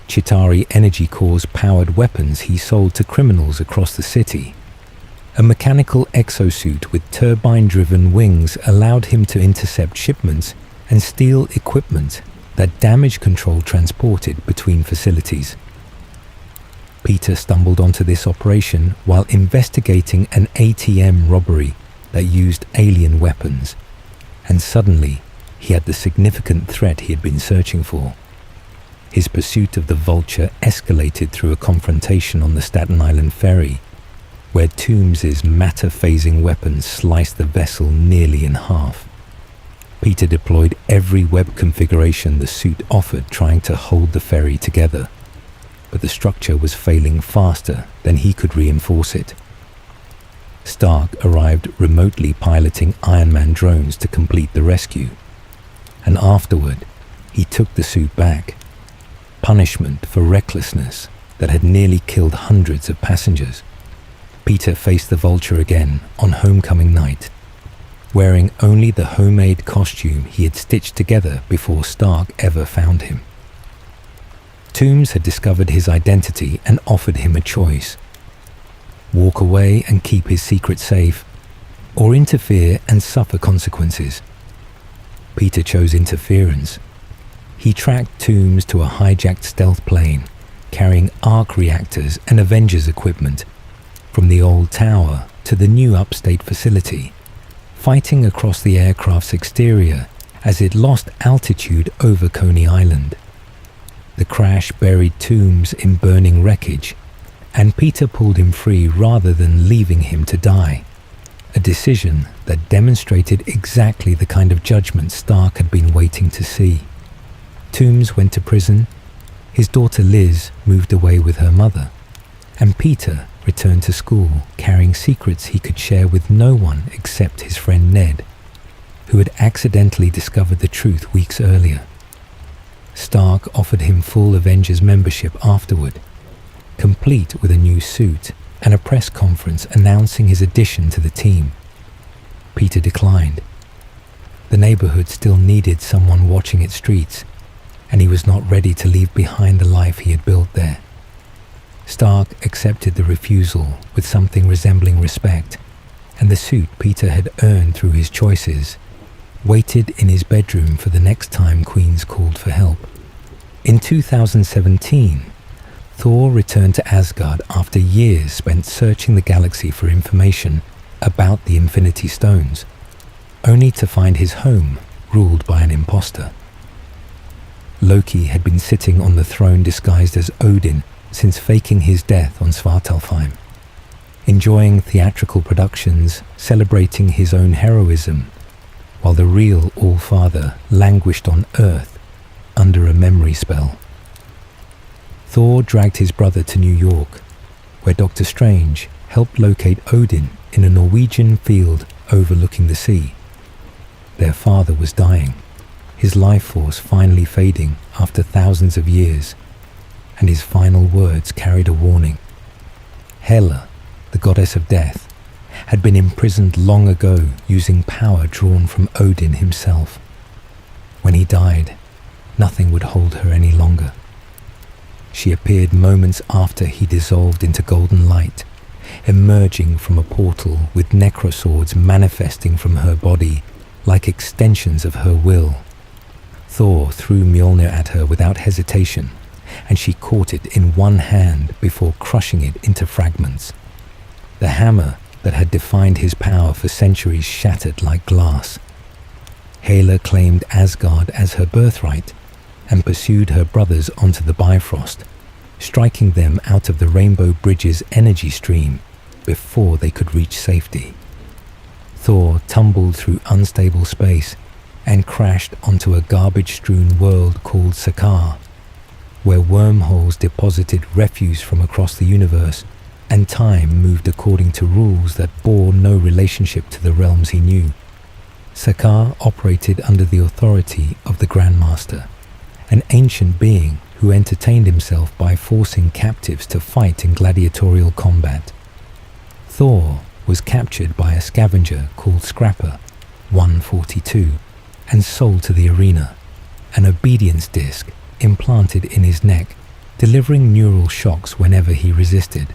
S1: Chitauri Energy Core's powered weapons he sold to criminals across the city. A mechanical exosuit with turbine-driven wings allowed him to intercept shipments and steal equipment that Damage Control transported between facilities. Peter stumbled onto this operation while investigating an ATM robbery that used alien weapons, and suddenly he had the significant threat he had been searching for. His pursuit of the Vulture escalated through a confrontation on the Staten Island ferry, where Toomes' matter-phasing weapons sliced the vessel nearly in half. Peter deployed every web configuration the suit offered trying to hold the ferry together, but the structure was failing faster than he could reinforce it. Stark arrived remotely piloting Iron Man drones to complete the rescue, and afterward he took the suit back, punishment for recklessness that had nearly killed hundreds of passengers. Peter faced the Vulture again on homecoming night, wearing only the homemade costume he had stitched together before Stark ever found him. Toomes had discovered his identity and offered him a choice: walk away and keep his secret safe, or interfere and suffer consequences. Peter chose interference. He tracked Toomes to a hijacked stealth plane, carrying arc reactors and Avengers equipment, from the old tower to the new upstate facility, fighting across the aircraft's exterior as it lost altitude over Coney Island. The crash buried Toomes in burning wreckage, and Peter pulled him free rather than leaving him to die, a decision that demonstrated exactly the kind of judgment Stark had been waiting to see. Toomes went to prison, his daughter Liz moved away with her mother, and Peter returned to school carrying secrets he could share with no one except his friend Ned, who had accidentally discovered the truth weeks earlier. Stark offered him full Avengers membership afterward, complete with a new suit and a press conference announcing his addition to the team. Peter declined. The neighborhood still needed someone watching its streets, and he was not ready to leave behind the life he had built there. Stark accepted the refusal with something resembling respect, and the suit Peter had earned through his choices waited in his bedroom for the next time Queens called for help. In 2017, Thor returned to Asgard after years spent searching the galaxy for information about the Infinity Stones, only to find his home ruled by an imposter. Loki had been sitting on the throne disguised as Odin since faking his death on Svartalfheim, enjoying theatrical productions celebrating his own heroism, while the real All-Father languished on Earth under a memory spell. Thor dragged his brother to New York, where Doctor Strange helped locate Odin in a Norwegian field overlooking the sea. Their father was dying, his life force finally fading after thousands of years, and his final words carried a warning. Hela, the goddess of death, had been imprisoned long ago using power drawn from Odin himself. When he died, nothing would hold her any longer. She appeared moments after he dissolved into golden light, emerging from a portal with necroswords manifesting from her body like extensions of her will. Thor threw Mjolnir at her without hesitation, and she caught it in one hand before crushing it into fragments. The hammer that had defined his power for centuries shattered like glass. Hela claimed Asgard as her birthright, and pursued her brothers onto the Bifrost, striking them out of the Rainbow Bridge's energy stream before they could reach safety. Thor tumbled through unstable space and crashed onto a garbage-strewn world called Sakaar, where wormholes deposited refuse from across the universe, and time moved according to rules that bore no relationship to the realms he knew. Sakaar operated under the authority of the Grandmaster, an ancient being who entertained himself by forcing captives to fight in gladiatorial combat. Thor was captured by a scavenger called Scrapper 142 and sold to the arena, an obedience disc implanted in his neck, delivering neural shocks whenever he resisted.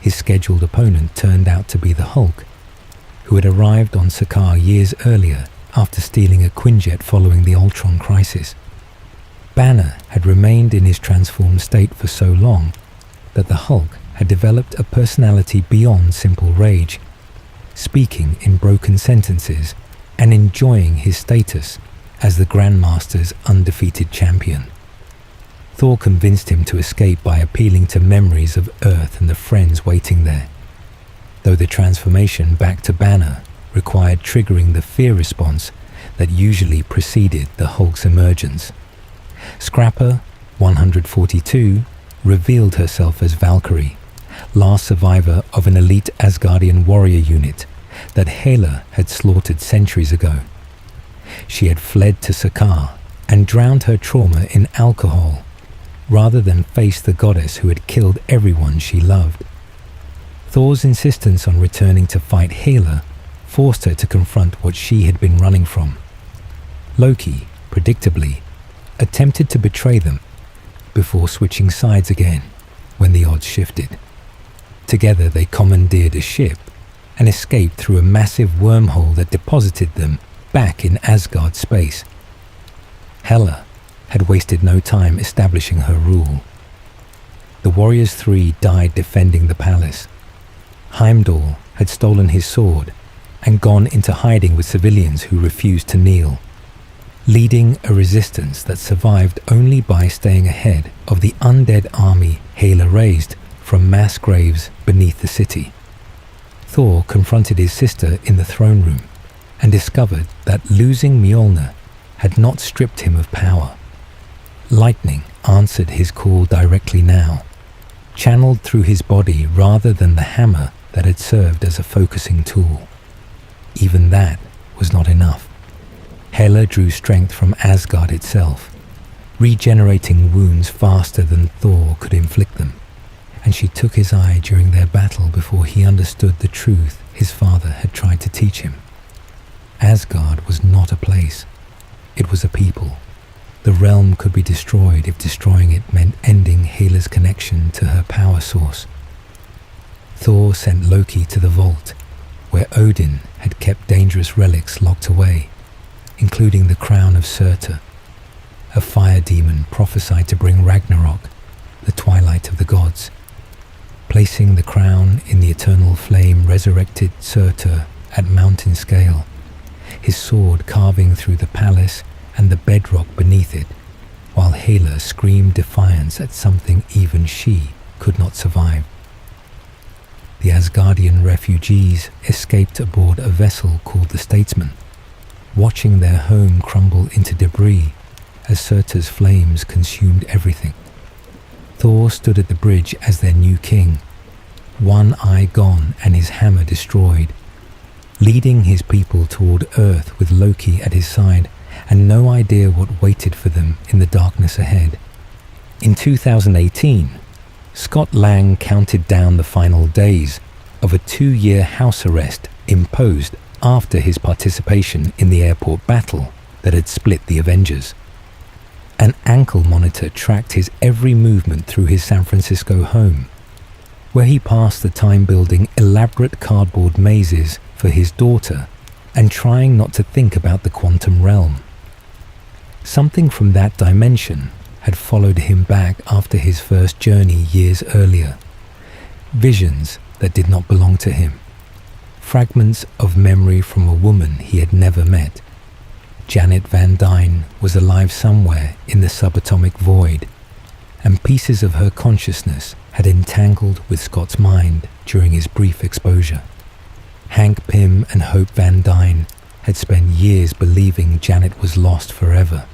S1: His scheduled opponent turned out to be the Hulk, who had arrived on Sakaar years earlier after stealing a Quinjet following the Ultron crisis. Banner had remained in his transformed state for so long that the Hulk had developed a personality beyond simple rage, speaking in broken sentences and enjoying his status as the Grandmaster's undefeated champion. Thor convinced him to escape by appealing to memories of Earth and the friends waiting there, though the transformation back to Banner required triggering the fear response that usually preceded the Hulk's emergence. Scrapper 142 revealed herself as Valkyrie, last survivor of an elite Asgardian warrior unit that Hela had slaughtered centuries ago. She had fled to Sakaar and drowned her trauma in alcohol rather than face the goddess who had killed everyone she loved. Thor's insistence on returning to fight Hela forced her to confront what she had been running from. Loki, predictably, attempted to betray them before switching sides again when the odds shifted. Together they commandeered a ship and escaped through a massive wormhole that deposited them back in Asgard space. Hela had wasted no time establishing her rule. The Warriors 3 died defending the palace. Heimdall had stolen his sword and gone into hiding with civilians who refused to kneel, leading a resistance that survived only by staying ahead of the undead army Hela raised from mass graves beneath the city. Thor confronted his sister in the throne room and discovered that losing Mjolnir had not stripped him of power. Lightning answered his call directly now, channeled through his body rather than the hammer that had served as a focusing tool. Even that was not enough. Hela drew strength from Asgard itself, regenerating wounds faster than Thor could inflict them, and she took his eye during their battle before he understood the truth his father had tried to teach him. Asgard was not a place, it was a people. The realm could be destroyed if destroying it meant ending Hela's connection to her power source. Thor sent Loki to the vault, where Odin had kept dangerous relics locked away, including the crown of Surtur, a fire demon prophesied to bring Ragnarok, the twilight of the gods. Placing the crown in the eternal flame resurrected Surtur at mountain scale, his sword carving through the palace and the bedrock beneath it, while Hela screamed defiance at something even she could not survive. The Asgardian refugees escaped aboard a vessel called the Statesman, watching their home crumble into debris as Surtur's flames consumed everything. Thor stood at the bridge as their new king, one eye gone and his hammer destroyed, leading his people toward Earth with Loki at his side and no idea what waited for them in the darkness ahead. In 2018, Scott Lang counted down the final days of a 2-year house arrest imposed after his participation in the airport battle that had split the Avengers. An ankle monitor tracked his every movement through his San Francisco home, where he passed the time building elaborate cardboard mazes for his daughter and trying not to think about the quantum realm. Something from that dimension had followed him back after his first journey years earlier. Visions that did not belong to him. Fragments of memory from a woman he had never met. Janet Van Dyne was alive somewhere in the subatomic void, and pieces of her consciousness had entangled with Scott's mind during his brief exposure. Hank Pym and Hope Van Dyne had spent years believing Janet was lost forever,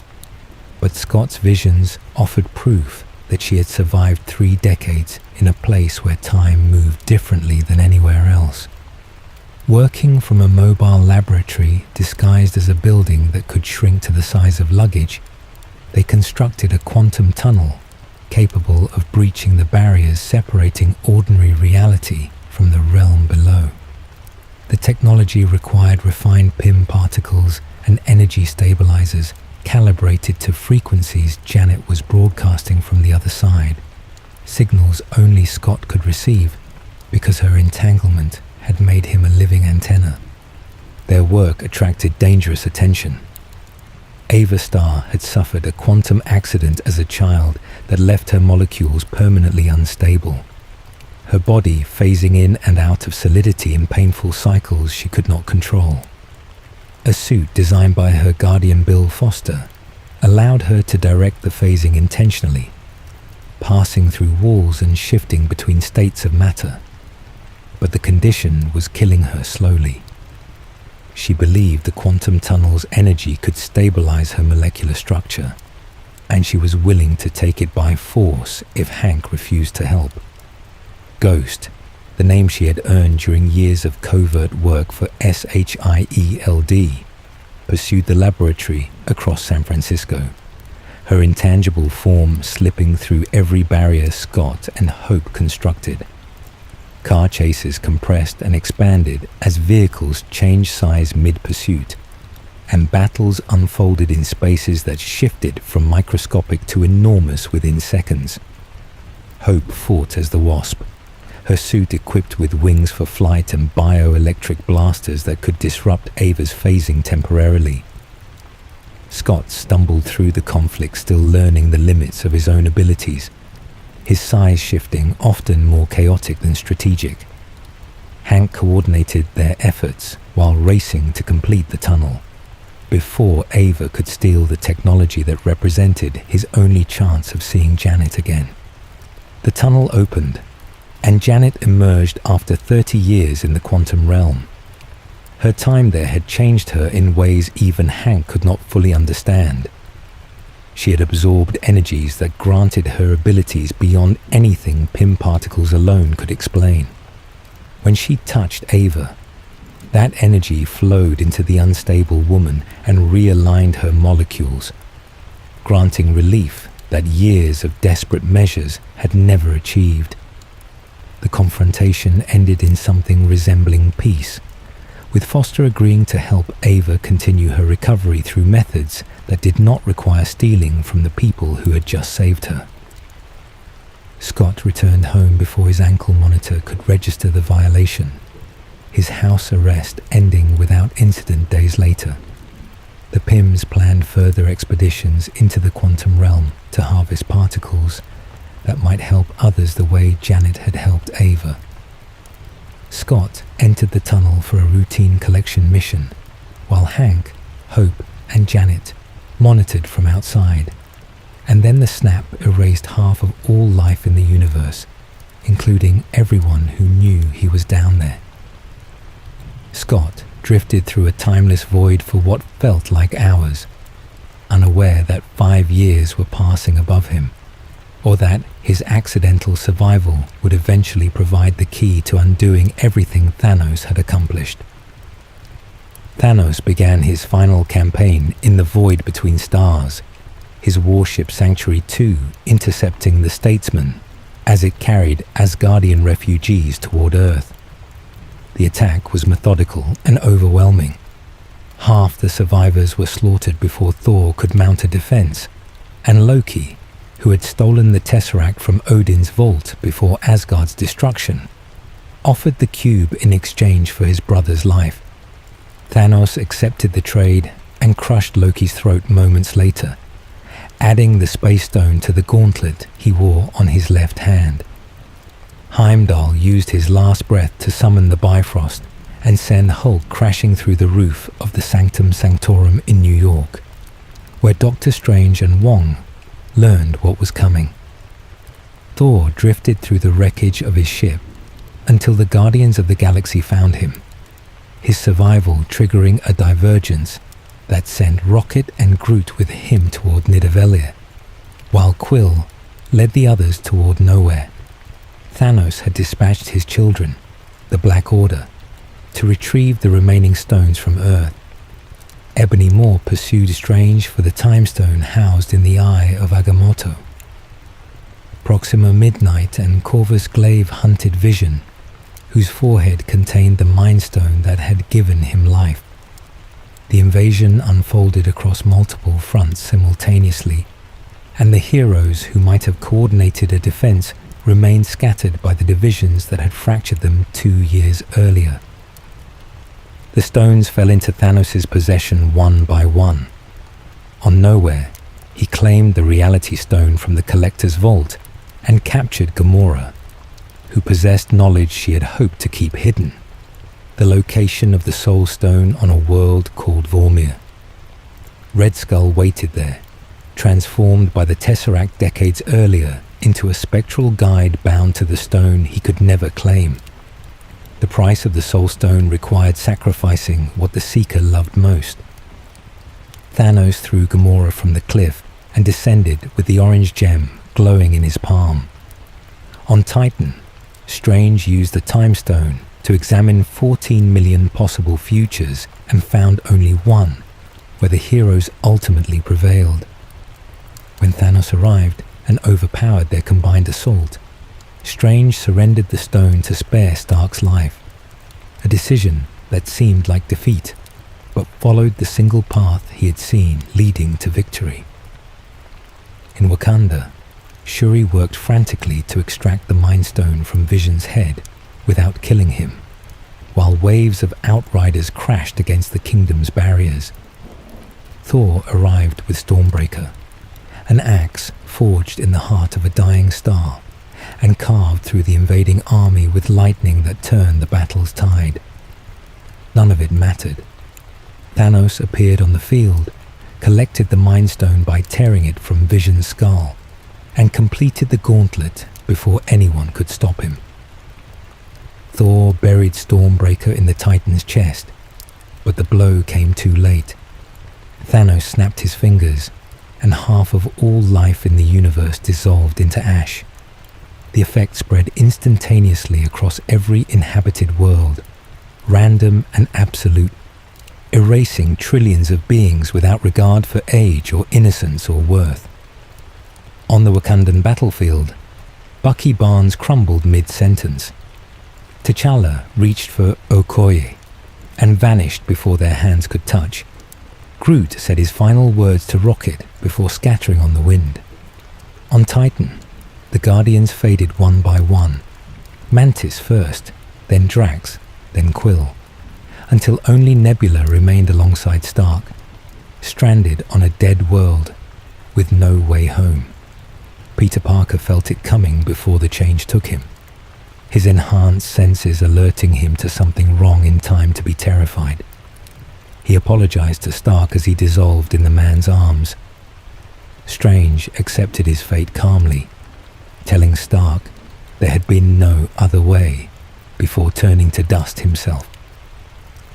S1: but Scott's visions offered proof that she had survived 3 decades in a place where time moved differently than anywhere else. Working from a mobile laboratory disguised as a building that could shrink to the size of luggage, they constructed a quantum tunnel capable of breaching the barriers separating ordinary reality from the realm below. The technology required refined Pym particles and energy stabilizers calibrated to frequencies Janet was broadcasting from the other side, signals only Scott could receive because her entanglement had made him a living antenna. Their work attracted dangerous attention. Ava Starr had suffered a quantum accident as a child that left her molecules permanently unstable, her body phasing in and out of solidity in painful cycles she could not control. A suit designed by her guardian Bill Foster allowed her to direct the phasing intentionally, passing through walls and shifting between states of matter. But the condition was killing her slowly. She believed the quantum tunnel's energy could stabilize her molecular structure, and she was willing to take it by force if Hank refused to help. Ghost, the name she had earned during years of covert work for SHIELD, pursued the laboratory across San Francisco, her intangible form slipping through every barrier Scott and Hope constructed. Car chases compressed and expanded as vehicles changed size mid-pursuit, and battles unfolded in spaces that shifted from microscopic to enormous within seconds. Hope fought as the Wasp, her suit equipped with wings for flight and bioelectric blasters that could disrupt Ava's phasing temporarily. Scott stumbled through the conflict, still learning the limits of his own abilities, his size shifting often more chaotic than strategic. Hank coordinated their efforts while racing to complete the tunnel, before Ava could steal the technology that represented his only chance of seeing Janet again. The tunnel opened, and Janet emerged after 30 years in the quantum realm. Her time there had changed her in ways even Hank could not fully understand. She had absorbed energies that granted her abilities beyond anything Pym particles alone could explain. When she touched Ava, that energy flowed into the unstable woman and realigned her molecules, granting relief that years of desperate measures had never achieved. The confrontation ended in something resembling peace, with Foster agreeing to help Ava continue her recovery through methods that did not require stealing from the people who had just saved her. Scott returned home before his ankle monitor could register the violation, his house arrest ending without incident days later. The Pyms planned further expeditions into the quantum realm to harvest particles that might help others the way Janet had helped Ava. Scott entered the tunnel for a routine collection mission, while Hank, Hope, and Janet monitored from outside. And then the snap erased half of all life in the universe, including everyone who knew he was down there. Scott drifted through a timeless void for what felt like hours, unaware that 5 years were passing above him, or that his accidental survival would eventually provide the key to undoing everything Thanos had accomplished. Thanos began his final campaign in the void between stars, his warship Sanctuary 2 intercepting the Statesman as it carried Asgardian refugees toward Earth. The attack was methodical and overwhelming. Half the survivors were slaughtered before Thor could mount a defense, and Loki, who had stolen the Tesseract from Odin's vault before Asgard's destruction, offered the cube in exchange for his brother's life. Thanos accepted the trade and crushed Loki's throat moments later, adding the Space Stone to the gauntlet he wore on his left hand. Heimdall used his last breath to summon the Bifrost and send Hulk crashing through the roof of the Sanctum Sanctorum in New York, where Doctor Strange and Wong learned what was coming. Thor drifted through the wreckage of his ship until the Guardians of the Galaxy found him, his survival triggering a divergence that sent Rocket and Groot with him toward Nidavellir, while Quill led the others toward nowhere. Thanos had dispatched his children, the Black Order, to retrieve the remaining stones from Earth. Ebony Maw pursued Strange for the Time Stone housed in the Eye of Agamotto. Proxima Midnight and Corvus Glaive hunted Vision, whose forehead contained the Mind Stone that had given him life. The invasion unfolded across multiple fronts simultaneously, and the heroes who might have coordinated a defense remained scattered by the divisions that had fractured them 2 years earlier. The stones fell into Thanos' possession one by one. On Nowhere, he claimed the Reality Stone from the Collector's vault and captured Gamora, who possessed knowledge she had hoped to keep hidden, the location of the Soul Stone on a world called Vormir. Red Skull waited there, transformed by the Tesseract decades earlier into a spectral guide bound to the stone he could never claim. The price of the Soul Stone required sacrificing what the Seeker loved most. Thanos threw Gamora from the cliff and descended with the orange gem glowing in his palm. On Titan, Strange used the Time Stone to examine 14 million possible futures and found only one, where the heroes ultimately prevailed. When Thanos arrived and overpowered their combined assault, Strange surrendered the stone to spare Stark's life, a decision that seemed like defeat, but followed the single path he had seen leading to victory. In Wakanda, Shuri worked frantically to extract the Mind Stone from Vision's head without killing him, while waves of Outriders crashed against the kingdom's barriers. Thor arrived with Stormbreaker, an axe forged in the heart of a dying star, and carved through the invading army with lightning that turned the battle's tide. None of it mattered. Thanos appeared on the field, collected the Mind Stone by tearing it from Vision's skull, and completed the gauntlet before anyone could stop him. Thor buried Stormbreaker in the Titan's chest, but the blow came too late. Thanos snapped his fingers, and half of all life in the universe dissolved into ash. The effect spread instantaneously across every inhabited world, random and absolute, erasing trillions of beings without regard for age or innocence or worth. On the Wakandan battlefield, Bucky Barnes crumbled mid-sentence. T'Challa reached for Okoye and vanished before their hands could touch. Groot said his final words to Rocket before scattering on the wind. On Titan, the Guardians faded one by one. Mantis first, then Drax, then Quill, until only Nebula remained alongside Stark, stranded on a dead world with no way home. Peter Parker felt it coming before the change took him, his enhanced senses alerting him to something wrong in time to be terrified. He apologized to Stark as he dissolved in the man's arms. Strange accepted his fate calmly, telling Stark there had been no other way before turning to dust himself.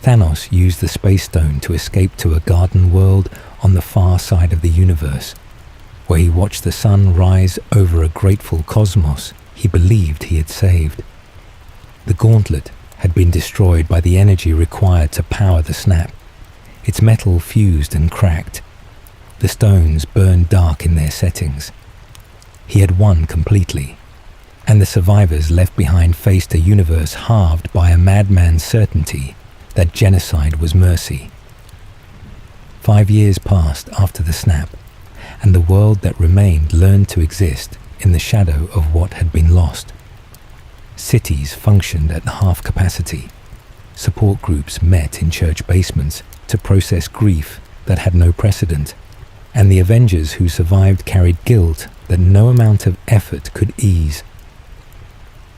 S1: Thanos used the Space Stone to escape to a garden world on the far side of the universe, where he watched the sun rise over a grateful cosmos he believed he had saved. The gauntlet had been destroyed by the energy required to power the snap. Its metal fused and cracked. The stones burned dark in their settings. He had won completely, and the survivors left behind faced a universe halved by a madman's certainty that genocide was mercy. 5 years passed after the snap, and the world that remained learned to exist in the shadow of what had been lost. Cities functioned at half capacity. Support groups met in church basements to process grief that had no precedent, and the Avengers who survived carried guilt that no amount of effort could ease.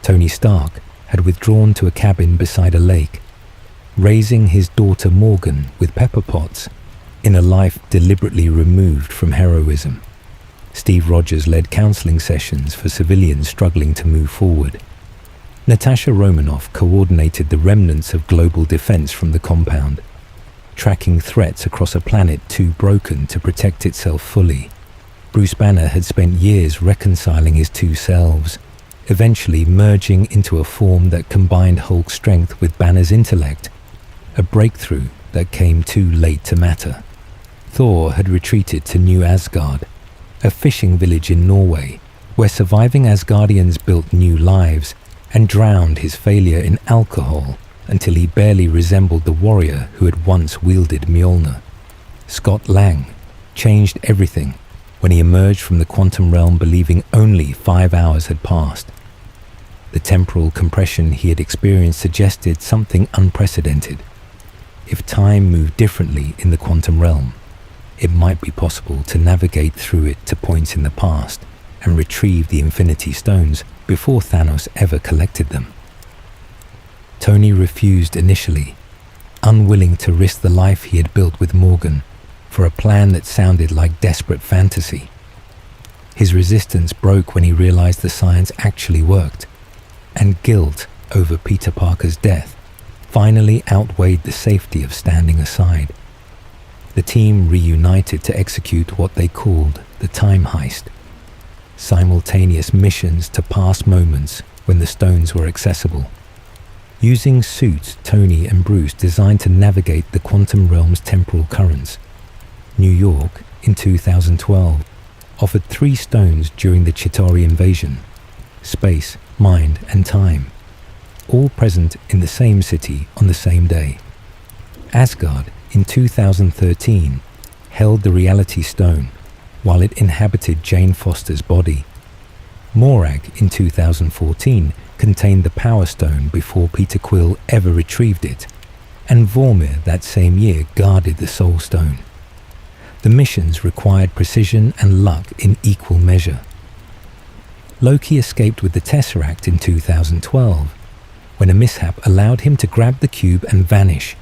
S1: Tony Stark had withdrawn to a cabin beside a lake, raising his daughter Morgan with pepper pots in a life deliberately removed from heroism. Steve Rogers led counseling sessions for civilians struggling to move forward. Natasha Romanoff coordinated the remnants of global defense from the compound, tracking threats across a planet too broken to protect itself fully. Bruce Banner had spent years reconciling his two selves, eventually merging into a form that combined Hulk's strength with Banner's intellect, a breakthrough that came too late to matter. Thor had retreated to New Asgard, a fishing village in Norway, where surviving Asgardians built new lives and drowned his failure in alcohol until he barely resembled the warrior who had once wielded Mjolnir. Scott Lang changed everything when he emerged from the quantum realm believing only 5 hours had passed. The temporal compression he had experienced suggested something unprecedented. If time moved differently in the quantum realm, it might be possible to navigate through it to points in the past and retrieve the Infinity Stones before Thanos ever collected them. Tony refused initially, unwilling to risk the life he had built with Morgan for a plan that sounded like desperate fantasy. His resistance broke when he realized the science actually worked, and guilt over Peter Parker's death finally outweighed the safety of standing aside. The team reunited to execute what they called the time heist, simultaneous missions to past moments when the stones were accessible. Using suits Tony and Bruce designed to navigate the quantum realm's temporal currents, New York, in 2012, offered 3 stones during the Chitauri invasion: space, mind, and time, all present in the same city on the same day. Asgard, in 2013, held the Reality Stone, while it inhabited Jane Foster's body. Morag, in 2014, contained the Power Stone before Peter Quill ever retrieved it, and Vormir that same year guarded the Soul Stone. The missions required precision and luck in equal measure. Loki escaped with the Tesseract in 2012, when a mishap allowed him to grab the cube and vanish,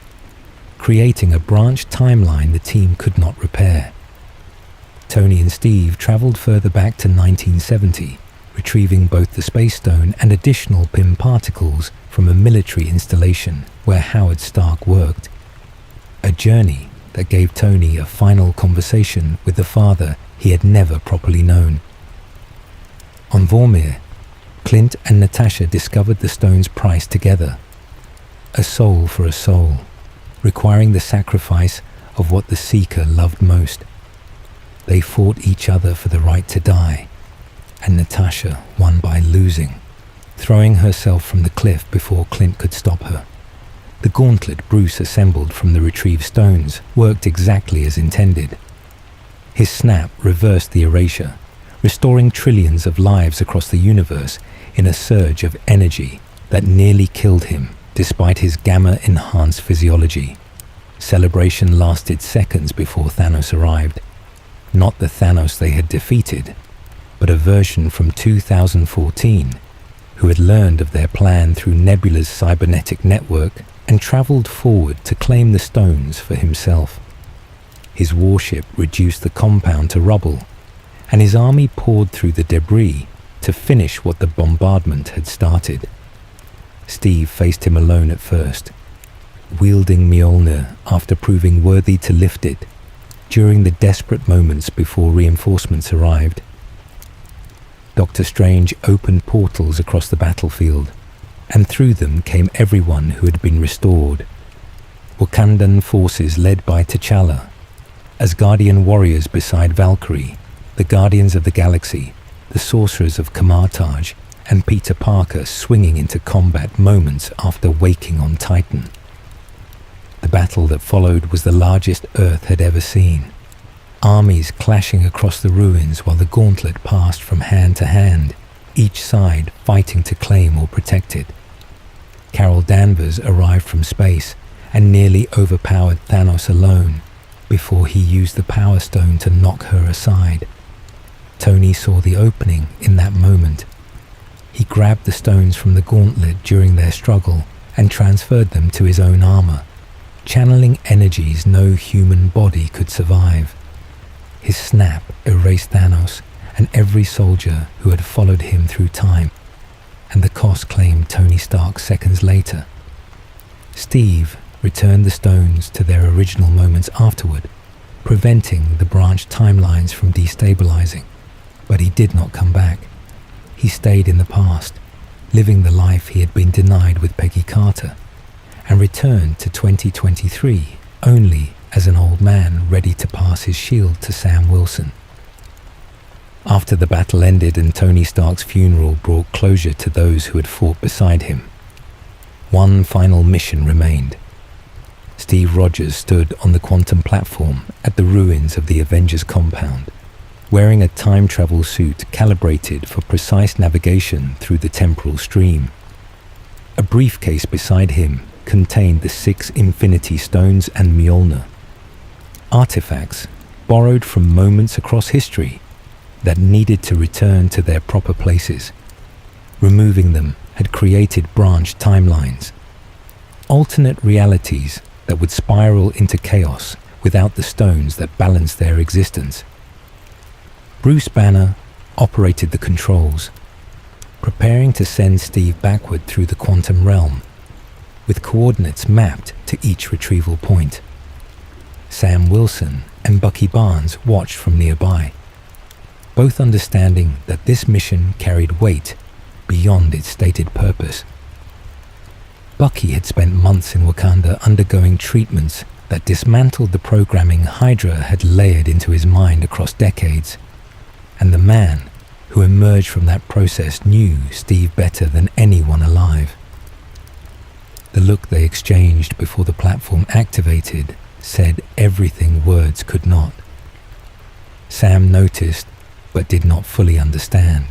S1: creating a branched timeline the team could not repair. Tony and Steve traveled further back to 1970, retrieving both the Space Stone and additional Pym particles from a military installation where Howard Stark worked. A journey that gave Tony a final conversation with the father he had never properly known. On Vormir, Clint and Natasha discovered the stone's price together: a soul for a soul, requiring the sacrifice of what the Seeker loved most. They fought each other for the right to die, and Natasha won by losing, throwing herself from the cliff before Clint could stop her. The gauntlet Bruce assembled from the retrieved stones worked exactly as intended. His snap reversed the erasure, restoring trillions of lives across the universe in a surge of energy that nearly killed him despite his gamma-enhanced physiology. Celebration lasted seconds before Thanos arrived. Not the Thanos they had defeated, but a version from 2014 who had learned of their plan through Nebula's cybernetic network and traveled forward to claim the stones for himself. His warship reduced the compound to rubble, and his army poured through the debris to finish what the bombardment had started. Steve faced him alone at first, wielding Mjolnir after proving worthy to lift it during the desperate moments before reinforcements arrived. Doctor Strange opened portals across the battlefield, and through them came everyone who had been restored. Wakandan forces led by T'Challa, Asgardian warriors beside Valkyrie, the Guardians of the Galaxy, the Sorcerers of Kamartaj, and Peter Parker swinging into combat moments after waking on Titan. The battle that followed was the largest Earth had ever seen. Armies clashing across the ruins while the gauntlet passed from hand to hand, each side fighting to claim or protect it. Carol Danvers arrived from space and nearly overpowered Thanos alone before he used the Power Stone to knock her aside. Tony saw the opening in that moment. He grabbed the stones from the gauntlet during their struggle and transferred them to his own armor, channeling energies no human body could survive. His snap erased Thanos and every soldier who had followed him through time, and the cost claimed Tony Stark seconds later. Steve returned the stones to their original moments afterward, preventing the branched timelines from destabilizing. But he did not come back. He stayed in the past, living the life he had been denied with Peggy Carter, and returned to 2023 only as an old man ready to pass his shield to Sam Wilson. After the battle ended and Tony Stark's funeral brought closure to those who had fought beside him, one final mission remained. Steve Rogers stood on the quantum platform at the ruins of the Avengers compound, wearing a time travel suit calibrated for precise navigation through the temporal stream. A briefcase beside him contained the 6 Infinity Stones and Mjolnir, artifacts borrowed from moments across history that needed to return to their proper places. Removing them had created branched timelines, alternate realities that would spiral into chaos without the stones that balanced their existence. Bruce Banner operated the controls, preparing to send Steve backward through the quantum realm, with coordinates mapped to each retrieval point. Sam Wilson and Bucky Barnes watched from nearby, both understanding that this mission carried weight beyond its stated purpose. Bucky had spent months in Wakanda undergoing treatments that dismantled the programming Hydra had layered into his mind across decades, and the man who emerged from that process knew Steve better than anyone alive. The look they exchanged before the platform activated said everything words could not. Sam noticed, but did not fully understand.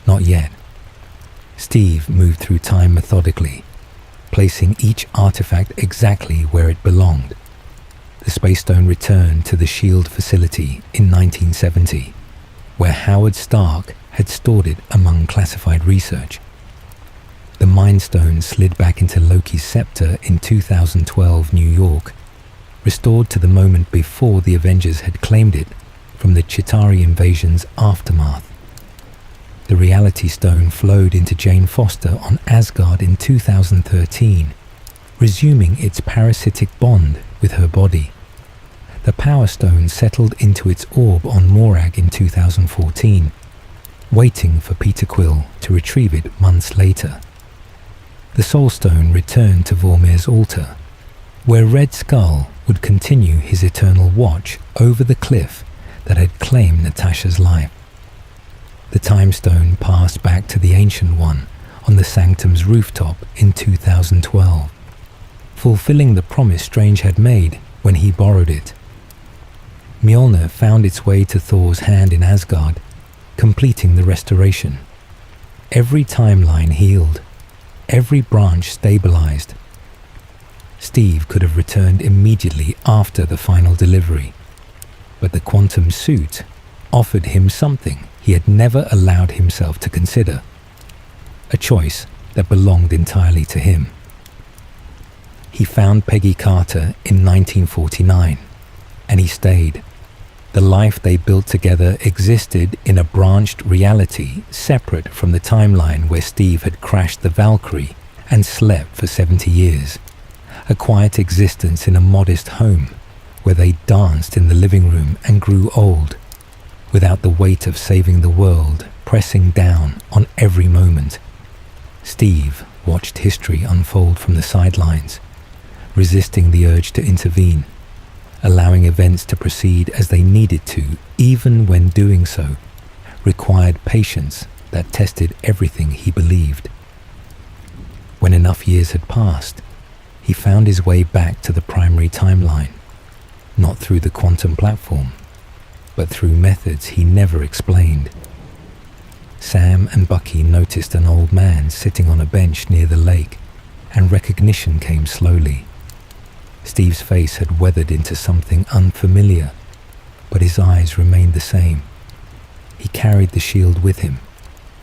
S1: Not yet. Steve moved through time methodically, placing each artifact exactly where it belonged. The Space Stone returned to the SHIELD facility in 1970, where Howard Stark had stored it among classified research. The Mind Stone slid back into Loki's scepter in 2012 New York, restored to the moment before the Avengers had claimed it from the Chitauri invasion's aftermath. The Reality Stone flowed into Jane Foster on Asgard in 2013, resuming its parasitic bond with her body. The Power Stone settled into its orb on Morag in 2014, waiting for Peter Quill to retrieve it months later. The Soul Stone returned to Vormir's altar, where Red Skull would continue his eternal watch over the cliff that had claimed Natasha's life. The Time Stone passed back to the Ancient One on the Sanctum's rooftop in 2012, fulfilling the promise Strange had made when he borrowed it. Mjolnir found its way to Thor's hand in Asgard, completing the restoration. Every timeline healed, every branch stabilized. Steve could have returned immediately after the final delivery, but the quantum suit offered him something he had never allowed himself to consider, a choice that belonged entirely to him. He found Peggy Carter in 1949, and he stayed. The life they built together existed in a branched reality separate from the timeline where Steve had crashed the Valkyrie and slept for 70 years, a quiet existence in a modest home where they danced in the living room and grew old, without the weight of saving the world pressing down on every moment. Steve watched history unfold from the sidelines, resisting the urge to intervene, allowing events to proceed as they needed to, even when doing so required patience that tested everything he believed. When enough years had passed, he found his way back to the primary timeline, not through the quantum platform, but through methods he never explained. Sam and Bucky noticed an old man sitting on a bench near the lake, and recognition came slowly. Steve's face had weathered into something unfamiliar, but his eyes remained the same. He carried the shield with him,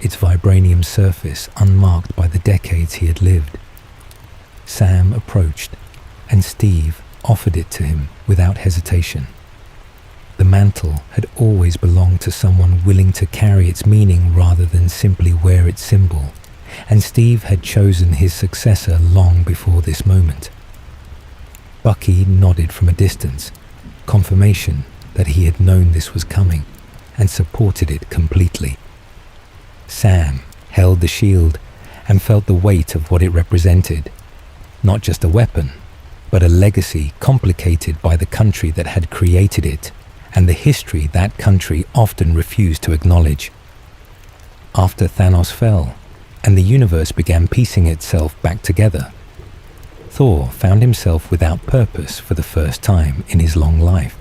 S1: its vibranium surface unmarked by the decades he had lived. Sam approached, and Steve offered it to him without hesitation. The mantle had always belonged to someone willing to carry its meaning rather than simply wear its symbol, and Steve had chosen his successor long before this moment. Bucky nodded from a distance, confirmation that he had known this was coming, and supported it completely. Sam held the shield and felt the weight of what it represented. Not just a weapon, but a legacy complicated by the country that had created it, and the history that country often refused to acknowledge. After Thanos fell, and the universe began piecing itself back together, Thor found himself without purpose for the first time in his long life.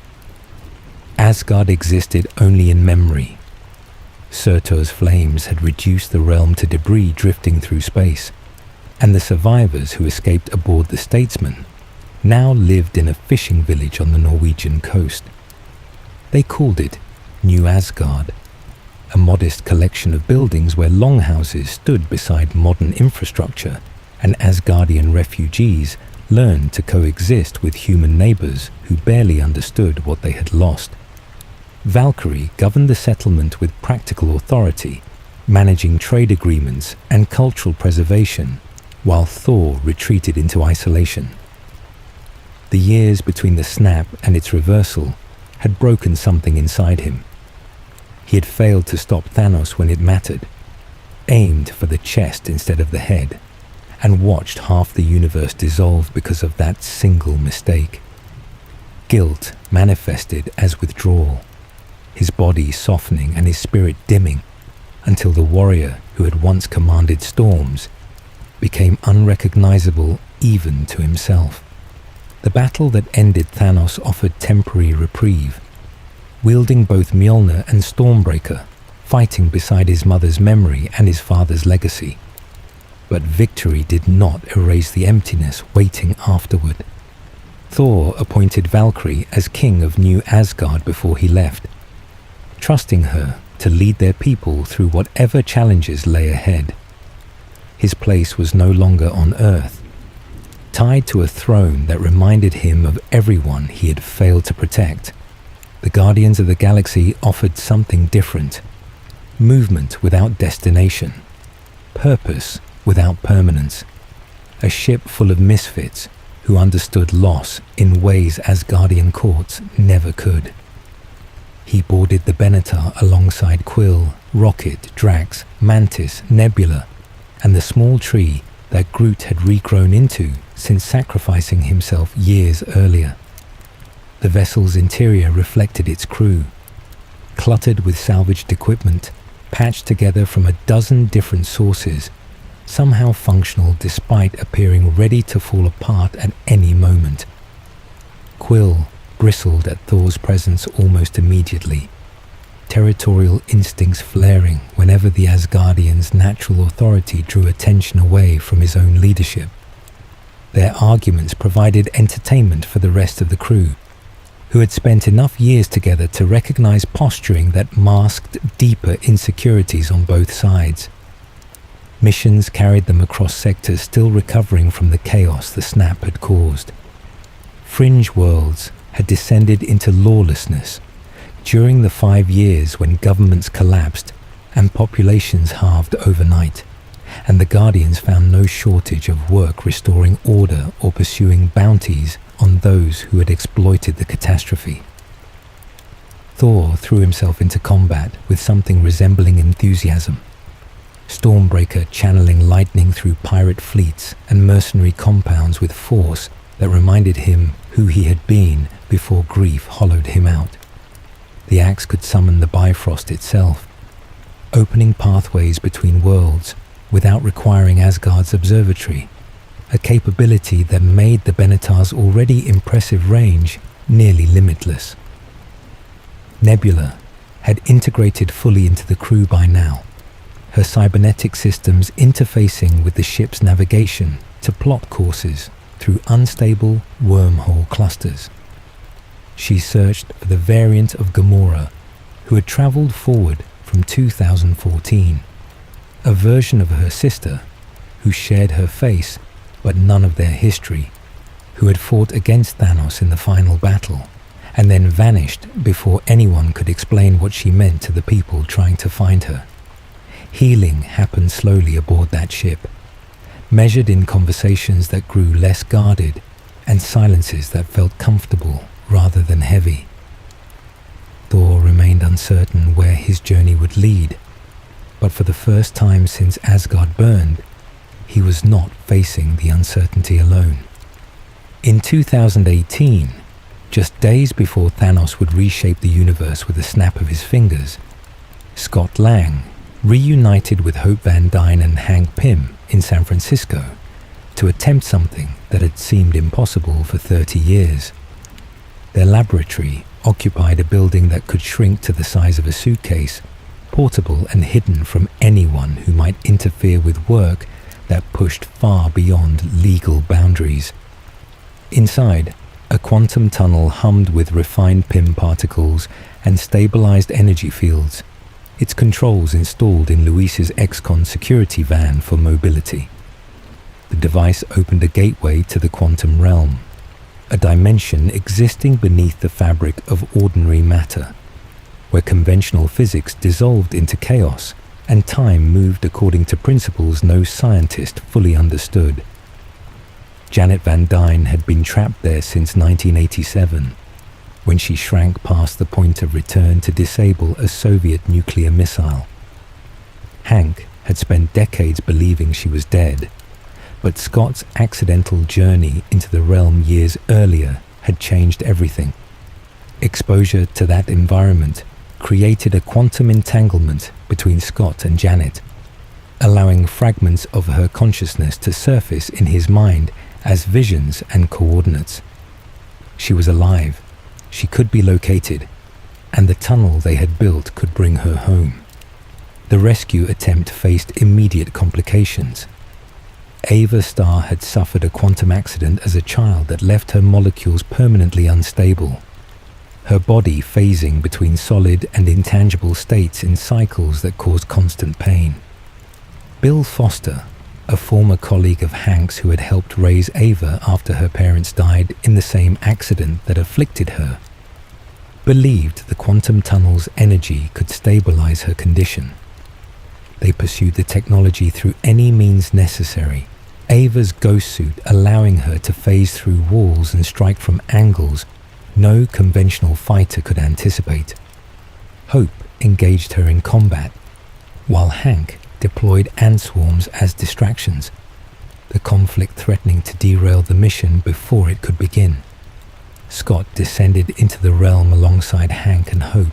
S1: Asgard existed only in memory. Surtur's flames had reduced the realm to debris drifting through space, and the survivors who escaped aboard the Statesman now lived in a fishing village on the Norwegian coast. They called it New Asgard, a modest collection of buildings where longhouses stood beside modern infrastructure, and Asgardian refugees learned to coexist with human neighbors who barely understood what they had lost. Valkyrie governed the settlement with practical authority, managing trade agreements and cultural preservation, while Thor retreated into isolation. The years between the snap and its reversal had broken something inside him. He had failed to stop Thanos when it mattered, aimed for the chest instead of the head, and watched half the universe dissolve because of that single mistake. Guilt manifested as withdrawal, his body softening and his spirit dimming, until the warrior who had once commanded storms became unrecognizable even to himself. The battle that ended Thanos offered temporary reprieve, wielding both Mjolnir and Stormbreaker, fighting beside his mother's memory and his father's legacy. But victory did not erase the emptiness waiting afterward. Thor appointed Valkyrie as king of New Asgard before he left, trusting her to lead their people through whatever challenges lay ahead. His place was no longer on Earth, tied to a throne that reminded him of everyone he had failed to protect. The Guardians of the Galaxy offered something different: movement without destination, purpose without permanence, a ship full of misfits who understood loss in ways Asgardian courts never could. He boarded the Benatar alongside Quill, Rocket, Drax, Mantis, Nebula, and the small tree that Groot had regrown into since sacrificing himself years earlier. The vessel's interior reflected its crew, cluttered with salvaged equipment, patched together from a dozen different sources, somehow functional despite appearing ready to fall apart at any moment. Quill bristled at Thor's presence almost immediately, territorial instincts flaring whenever the Asgardians' natural authority drew attention away from his own leadership. Their arguments provided entertainment for the rest of the crew, who had spent enough years together to recognize posturing that masked deeper insecurities on both sides. Missions carried them across sectors still recovering from the chaos the snap had caused. Fringe worlds had descended into lawlessness during the 5 years when governments collapsed and populations halved overnight, and the Guardians found no shortage of work restoring order or pursuing bounties on those who had exploited the catastrophe. Thor threw himself into combat with something resembling enthusiasm, Stormbreaker channeling lightning through pirate fleets and mercenary compounds with force that reminded him who he had been before grief hollowed him out. The axe could summon the Bifrost itself, opening pathways between worlds without requiring Asgard's observatory, a capability that made the Benatar's already impressive range nearly limitless. Nebula had integrated fully into the crew by now, her cybernetic systems interfacing with the ship's navigation to plot courses through unstable wormhole clusters. She searched for the variant of Gamora who had traveled forward from 2014, a version of her sister who shared her face but none of their history, who had fought against Thanos in the final battle, and then vanished before anyone could explain what she meant to the people trying to find her. Healing happened slowly aboard that ship, measured in conversations that grew less guarded and silences that felt comfortable rather than heavy. Thor remained uncertain where his journey would lead, but for the first time since Asgard burned, he was not facing the uncertainty alone. In 2018, just days before Thanos would reshape the universe with a snap of his fingers, Scott Lang reunited with Hope Van Dyne and Hank Pym in San Francisco to attempt something that had seemed impossible for 30 years. Their laboratory occupied a building that could shrink to the size of a suitcase, portable and hidden from anyone who might interfere with work that pushed far beyond legal boundaries. Inside, a quantum tunnel hummed with refined Pym particles and stabilized energy fields, its controls installed in Luis's ex-con security van for mobility. The device opened a gateway to the quantum realm, a dimension existing beneath the fabric of ordinary matter, where conventional physics dissolved into chaos and time moved according to principles no scientist fully understood. Janet Van Dyne had been trapped there since 1987, when she shrank past the point of return to disable a Soviet nuclear missile. Hank had spent decades believing she was dead, but Scott's accidental journey into the realm years earlier had changed everything. Exposure to that environment created a quantum entanglement between Scott and Janet, allowing fragments of her consciousness to surface in his mind as visions and coordinates. She was alive, she could be located, and the tunnel they had built could bring her home. The rescue attempt faced immediate complications. Ava Starr had suffered a quantum accident as a child that left her molecules permanently unstable, her body phasing between solid and intangible states in cycles that caused constant pain. Bill Foster, a former colleague of Hank's who had helped raise Ava after her parents died in the same accident that afflicted her, believed the quantum tunnel's energy could stabilize her condition. They pursued the technology through any means necessary, Ava's ghost suit allowing her to phase through walls and strike from angles no conventional fighter could anticipate. Hope engaged her in combat, while Hank deployed ant swarms as distractions, the conflict threatening to derail the mission before it could begin. Scott descended into the realm alongside Hank and Hope,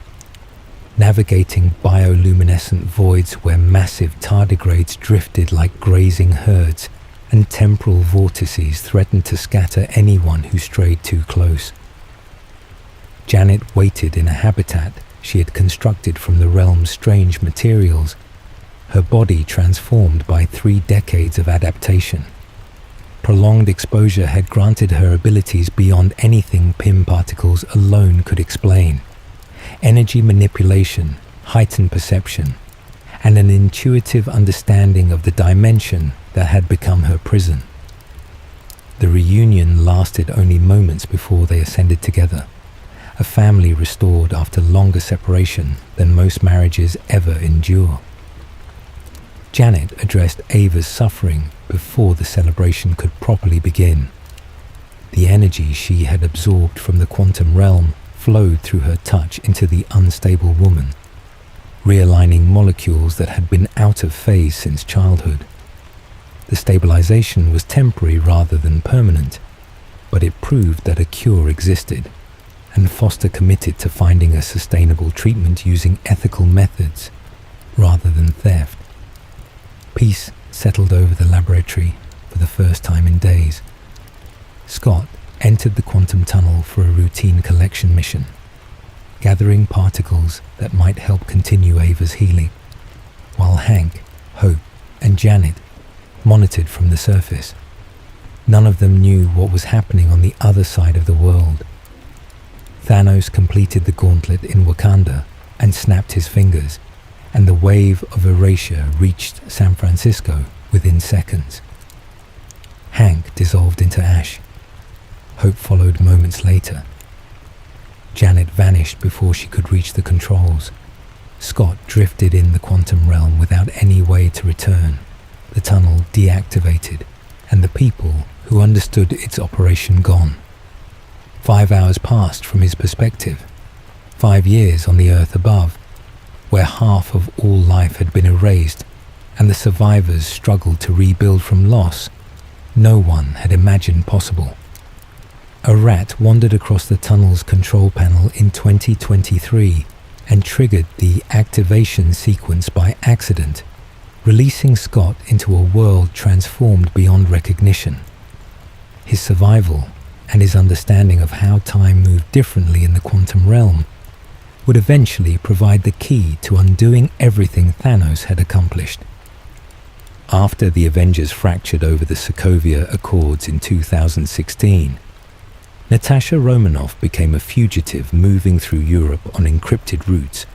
S1: navigating bioluminescent voids where massive tardigrades drifted like grazing herds and temporal vortices threatened to scatter anyone who strayed too close. Janet waited in a habitat she had constructed from the realm's strange materials, her body transformed by 3 decades of adaptation. Prolonged exposure had granted her abilities beyond anything Pym particles alone could explain. Energy manipulation, heightened perception, and an intuitive understanding of the dimension that had become her prison. The reunion lasted only moments before they ascended together, a family restored after longer separation than most marriages ever endure. Janet addressed Ava's suffering before the celebration could properly begin. The energy she had absorbed from the quantum realm flowed through her touch into the unstable woman, realigning molecules that had been out of phase since childhood. The stabilization was temporary rather than permanent, but it proved that a cure existed, and Foster committed to finding a sustainable treatment using ethical methods rather than theft. Peace settled over the laboratory for the first time in days. Scott entered the quantum tunnel for a routine collection mission, gathering particles that might help continue Ava's healing, while Hank, Hope, and Janet monitored from the surface. None of them knew what was happening on the other side of the world. Thanos completed the gauntlet in Wakanda and snapped his fingers, and the wave of erasure reached San Francisco within seconds. Hank dissolved into ash. Hope followed moments later. Janet vanished before she could reach the controls. Scott drifted in the quantum realm without any way to return. The tunnel deactivated, and the people who understood its operation gone. 5 hours passed from his perspective. 5 years on the Earth above, where half of all life had been erased, and the survivors struggled to rebuild from loss no one had imagined possible. A rat wandered across the tunnel's control panel in 2023 and triggered the activation sequence by accident, releasing Scott into a world transformed beyond recognition. His survival and his understanding of how time moved differently in the quantum realm would eventually provide the key to undoing everything Thanos had accomplished. After the Avengers fractured over the Sokovia Accords in 2016, Natasha Romanoff became a fugitive moving through Europe on encrypted routes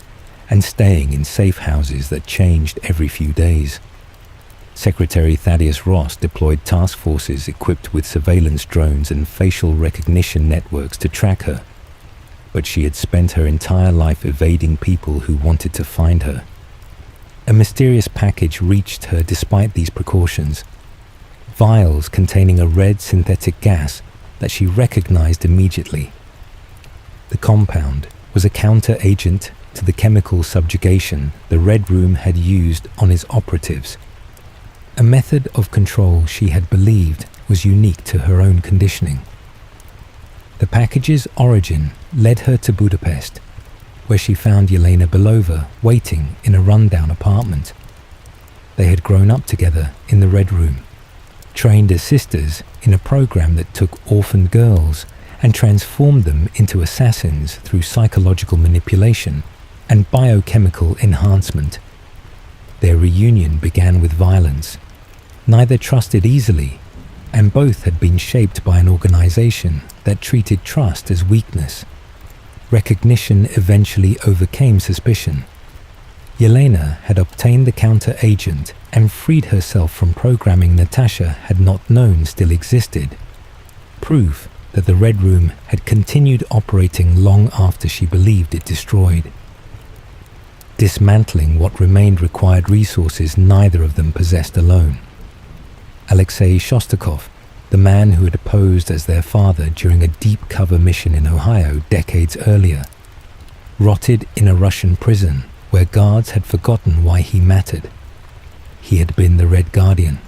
S1: and staying in safe houses that changed every few days. Secretary Thaddeus Ross deployed task forces equipped with surveillance drones and facial recognition networks to track her, but she had spent her entire life evading people who wanted to find her. A mysterious package reached her despite these precautions, vials containing a red synthetic gas that she recognized immediately. The compound was a counter-agent to the chemical subjugation the Red Room had used on its operatives, a method of control she had believed was unique to her own conditioning. The package's origin led her to Budapest, where she found Yelena Belova waiting in a rundown apartment. They had grown up together in the Red Room, trained as sisters in a program that took orphaned girls and transformed them into assassins through psychological manipulation and biochemical enhancement. Their reunion began with violence. Neither trusted easily, and both had been shaped by an organization that treated trust as weakness. Recognition eventually overcame suspicion. Yelena had obtained the counter-agent and freed herself from programming Natasha had not known still existed. Proof that the Red Room had continued operating long after she believed it destroyed. Dismantling what remained required resources neither of them possessed alone. Alexei Shostakov, the man who had posed as their father during a deep cover mission in Ohio decades earlier, rotted in a Russian prison where guards had forgotten why he mattered. He had been the Red Guardian,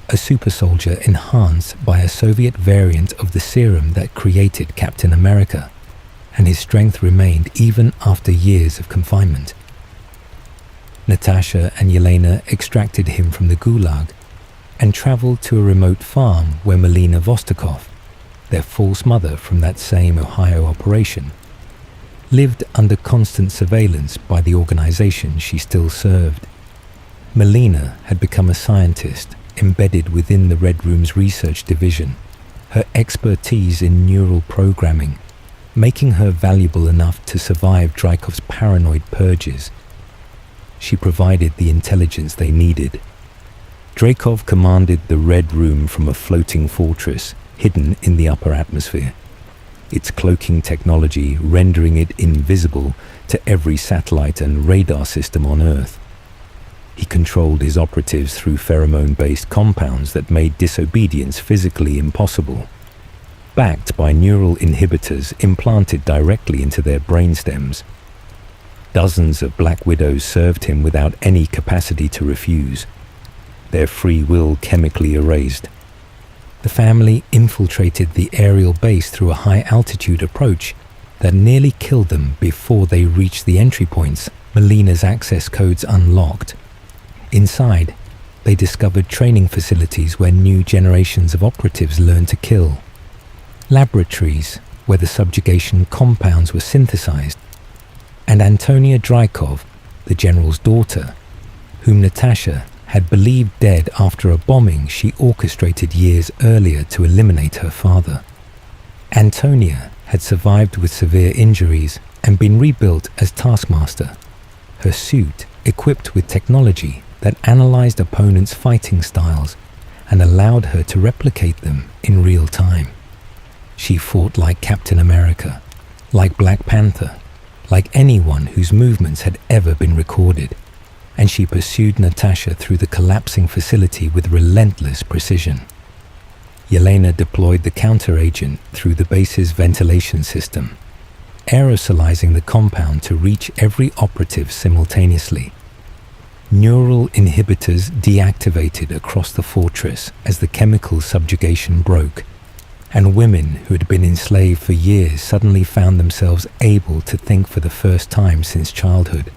S1: a super soldier enhanced by a Soviet variant of the serum that created Captain America, and his strength remained even after years of confinement. Natasha and Yelena extracted him from the Gulag and traveled to a remote farm where Melina Vostokov, their false mother from that same Ohio operation, lived under constant surveillance by the organization she still served. Melina had become a scientist embedded within the Red Room's research division, her expertise in neural programming, making her valuable enough to survive Dreykov's paranoid purges. She provided the intelligence they needed. Dreykov commanded the Red Room from a floating fortress hidden in the upper atmosphere, its cloaking technology rendering it invisible to every satellite and radar system on Earth. He controlled his operatives through pheromone-based compounds that made disobedience physically impossible, backed by neural inhibitors implanted directly into their brainstems. Dozens of Black Widows served him without any capacity to refuse, their free will chemically erased. The family infiltrated the aerial base through a high-altitude approach that nearly killed them before they reached the entry points Melina's access codes unlocked. Inside, they discovered training facilities where new generations of operatives learned to kill, laboratories where the subjugation compounds were synthesized, and Antonia Dreykov, the general's daughter, whom Natasha had believed dead after a bombing she orchestrated years earlier to eliminate her father. Antonia had survived with severe injuries and been rebuilt as Taskmaster, her suit equipped with technology that analyzed opponents' fighting styles and allowed her to replicate them in real time. She fought like Captain America, like Black Panther, like anyone whose movements had ever been recorded, and she pursued Natasha through the collapsing facility with relentless precision. Yelena deployed the counter-agent through the base's ventilation system, aerosolizing the compound to reach every operative simultaneously. Neural inhibitors deactivated across the fortress as the chemical subjugation broke, and women who had been enslaved for years suddenly found themselves able to think for the first time since childhood.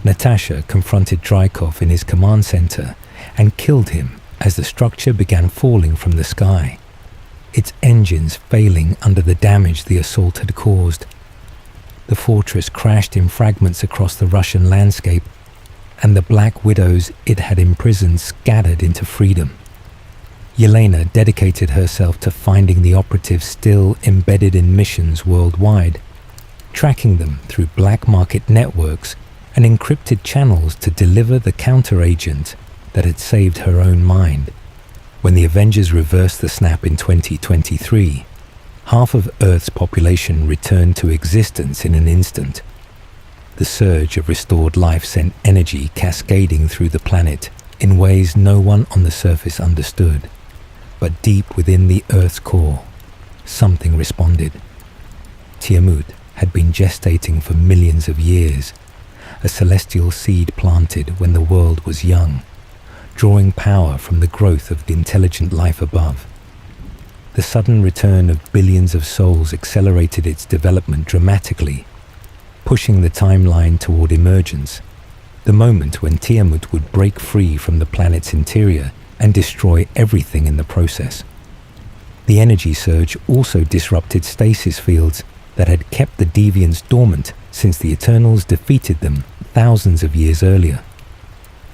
S1: Natasha confronted Dreykov in his command center and killed him as the structure began falling from the sky, its engines failing under the damage the assault had caused. The fortress crashed in fragments across the Russian landscape, and the Black Widows it had imprisoned scattered into freedom. Yelena dedicated herself to finding the operatives still embedded in missions worldwide, tracking them through black market networks and encrypted channels to deliver the counter-agent that had saved her own mind. When the Avengers reversed the snap in 2023, half of Earth's population returned to existence in an instant. The surge of restored life sent energy cascading through the planet in ways no one on the surface understood. But deep within the Earth's core, something responded. Tiamut had been gestating for millions of years, a celestial seed planted when the world was young, drawing power from the growth of the intelligent life above. The sudden return of billions of souls accelerated its development dramatically, pushing the timeline toward emergence, the moment when Tiamut would break free from the planet's interior and destroy everything in the process. The energy surge also disrupted stasis fields that had kept the deviants dormant since the Eternals defeated them thousands of years earlier.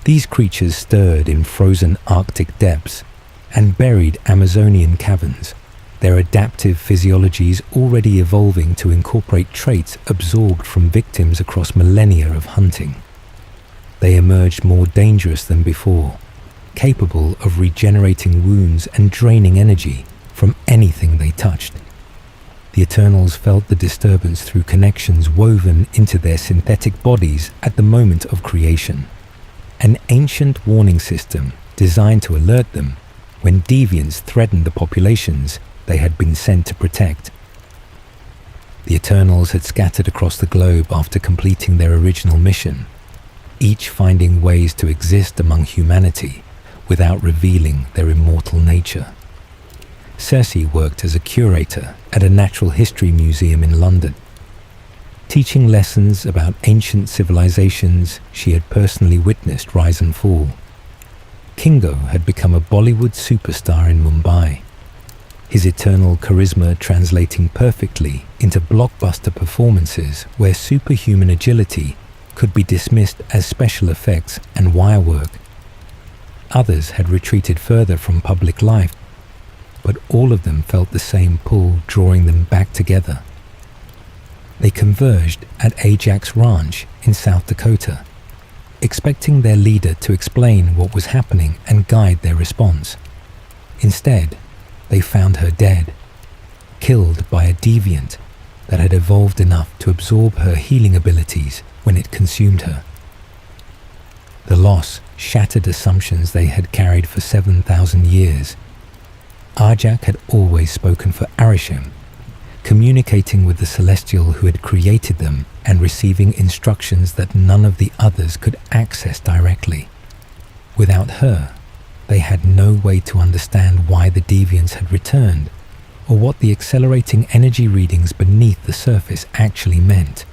S1: These creatures stirred in frozen Arctic depths and buried Amazonian caverns, their adaptive physiologies already evolving to incorporate traits absorbed from victims across millennia of hunting. They emerged more dangerous than before, capable of regenerating wounds and draining energy from anything they touched. The Eternals felt the disturbance through connections woven into their synthetic bodies at the moment of creation, an ancient warning system designed to alert them when deviants threatened the populations they had been sent to protect. The Eternals had scattered across the globe after completing their original mission, each finding ways to exist among humanity without revealing their immortal nature. Cersei worked as a curator at a natural history museum in London, teaching lessons about ancient civilizations she had personally witnessed rise and fall. Kingo had become a Bollywood superstar in Mumbai, his eternal charisma translating perfectly into blockbuster performances where superhuman agility could be dismissed as special effects and wire work. Others had retreated further from public life, but all of them felt the same pull drawing them back together. They converged at Ajax Ranch in South Dakota, expecting their leader to explain what was happening and guide their response. Instead, they found her dead, killed by a deviant that had evolved enough to absorb her healing abilities when it consumed her. The loss shattered assumptions they had carried for 7,000 years. Ajak had always spoken for Arishem, communicating with the Celestial who had created them and receiving instructions that none of the others could access directly. Without her, they had no way to understand why the deviants had returned, or what the accelerating energy readings beneath the surface actually meant.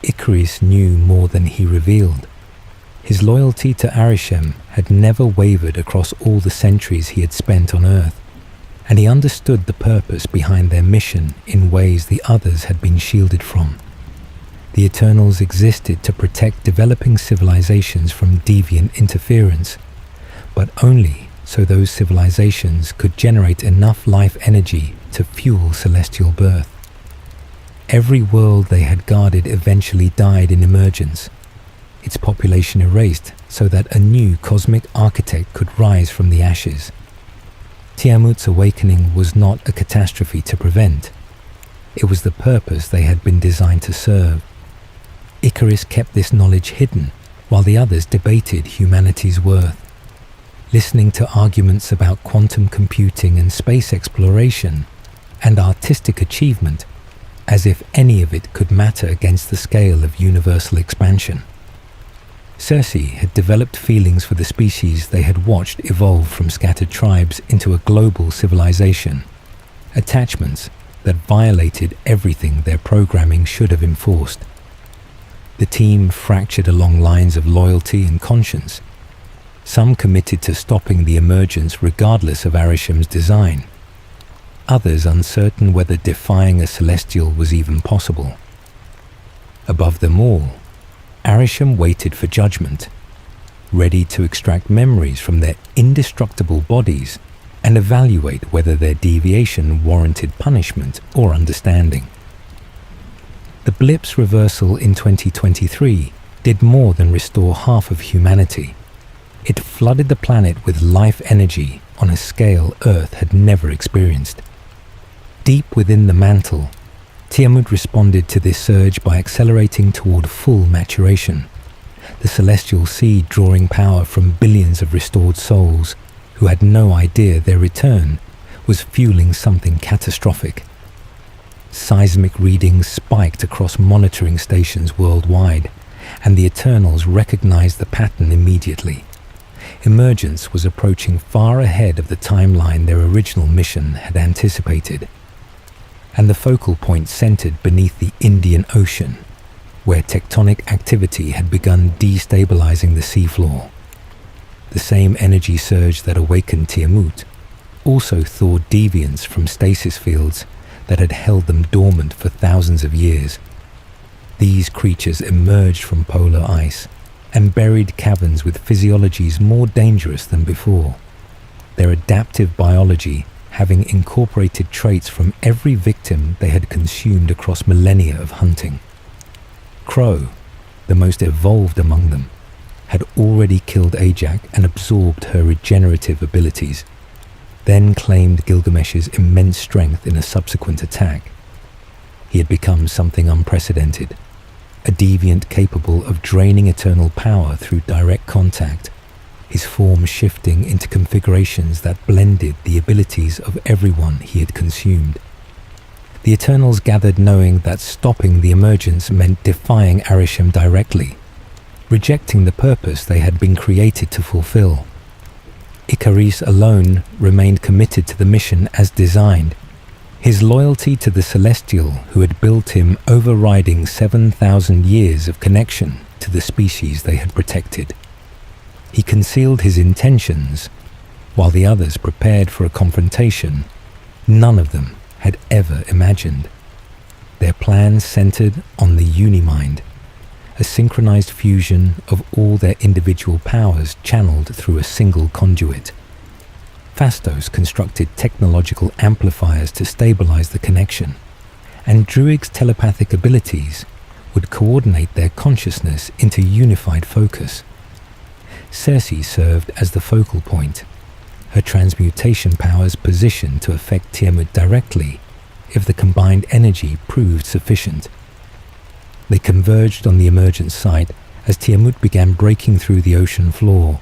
S1: Icarus knew more than he revealed. His loyalty to Arishem had never wavered across all the centuries he had spent on Earth, and he understood the purpose behind their mission in ways the others had been shielded from. The Eternals existed to protect developing civilizations from deviant interference, but only so those civilizations could generate enough life energy to fuel celestial birth. Every world they had guarded eventually died in emergence. its population erased so that a new cosmic architect could rise from the ashes. Tiamut's awakening was not a catastrophe to prevent. It was the purpose they had been designed to serve. Icarus kept this knowledge hidden while the others debated humanity's worth. Listening to arguments about quantum computing and space exploration and artistic achievement, as if any of it could matter against the scale of universal expansion. Cersei had developed feelings for the species they had watched evolve from scattered tribes into a global civilization, attachments that violated everything their programming should have enforced. The team fractured along lines of loyalty and conscience. Some committed to stopping the emergence regardless of Arisham's design. Others uncertain whether defying a celestial was even possible. Above them all, Arisham waited for judgment, ready to extract memories from their indestructible bodies and evaluate whether their deviation warranted punishment or understanding. The Blip's reversal in 2023 did more than restore half of humanity. It flooded the planet with life energy on a scale Earth had never experienced. Deep within the mantle, Tiamut responded to this surge by accelerating toward full maturation, the celestial seed drawing power from billions of restored souls who had no idea their return was fueling something catastrophic. Seismic readings spiked across monitoring stations worldwide, and the Eternals recognized the pattern immediately. Emergence was approaching far ahead of the timeline their original mission had anticipated, and the focal point centered beneath the Indian Ocean, where tectonic activity had begun destabilizing the seafloor. The same energy surge that awakened Tiamut also thawed deviants from stasis fields that had held them dormant for thousands of years. These creatures emerged from polar ice and buried caverns with physiologies more dangerous than before, their adaptive biology having incorporated traits from every victim they had consumed across millennia of hunting. Crow, the most evolved among them, had already killed Ajak and absorbed her regenerative abilities, then claimed Gilgamesh's immense strength in a subsequent attack. He had become something unprecedented, a deviant capable of draining eternal power through direct contact, his form shifting into configurations that blended the abilities of everyone he had consumed. The Eternals gathered knowing that stopping the emergence meant defying Arisham directly, rejecting the purpose they had been created to fulfill. Icarus alone remained committed to the mission as designed, his loyalty to the Celestial who had built him overriding 7,000 years of connection to the species they had protected. He concealed his intentions, while the others prepared for a confrontation none of them had ever imagined. Their plans centered on the Unimind, a synchronized fusion of all their individual powers channeled through a single conduit. Phastos constructed technological amplifiers to stabilize the connection, and Druig's telepathic abilities would coordinate their consciousness into unified focus. Cersei served as the focal point, her transmutation powers positioned to affect Tiamut directly if the combined energy proved sufficient. They converged on the emergence site as Tiamut began breaking through the ocean floor,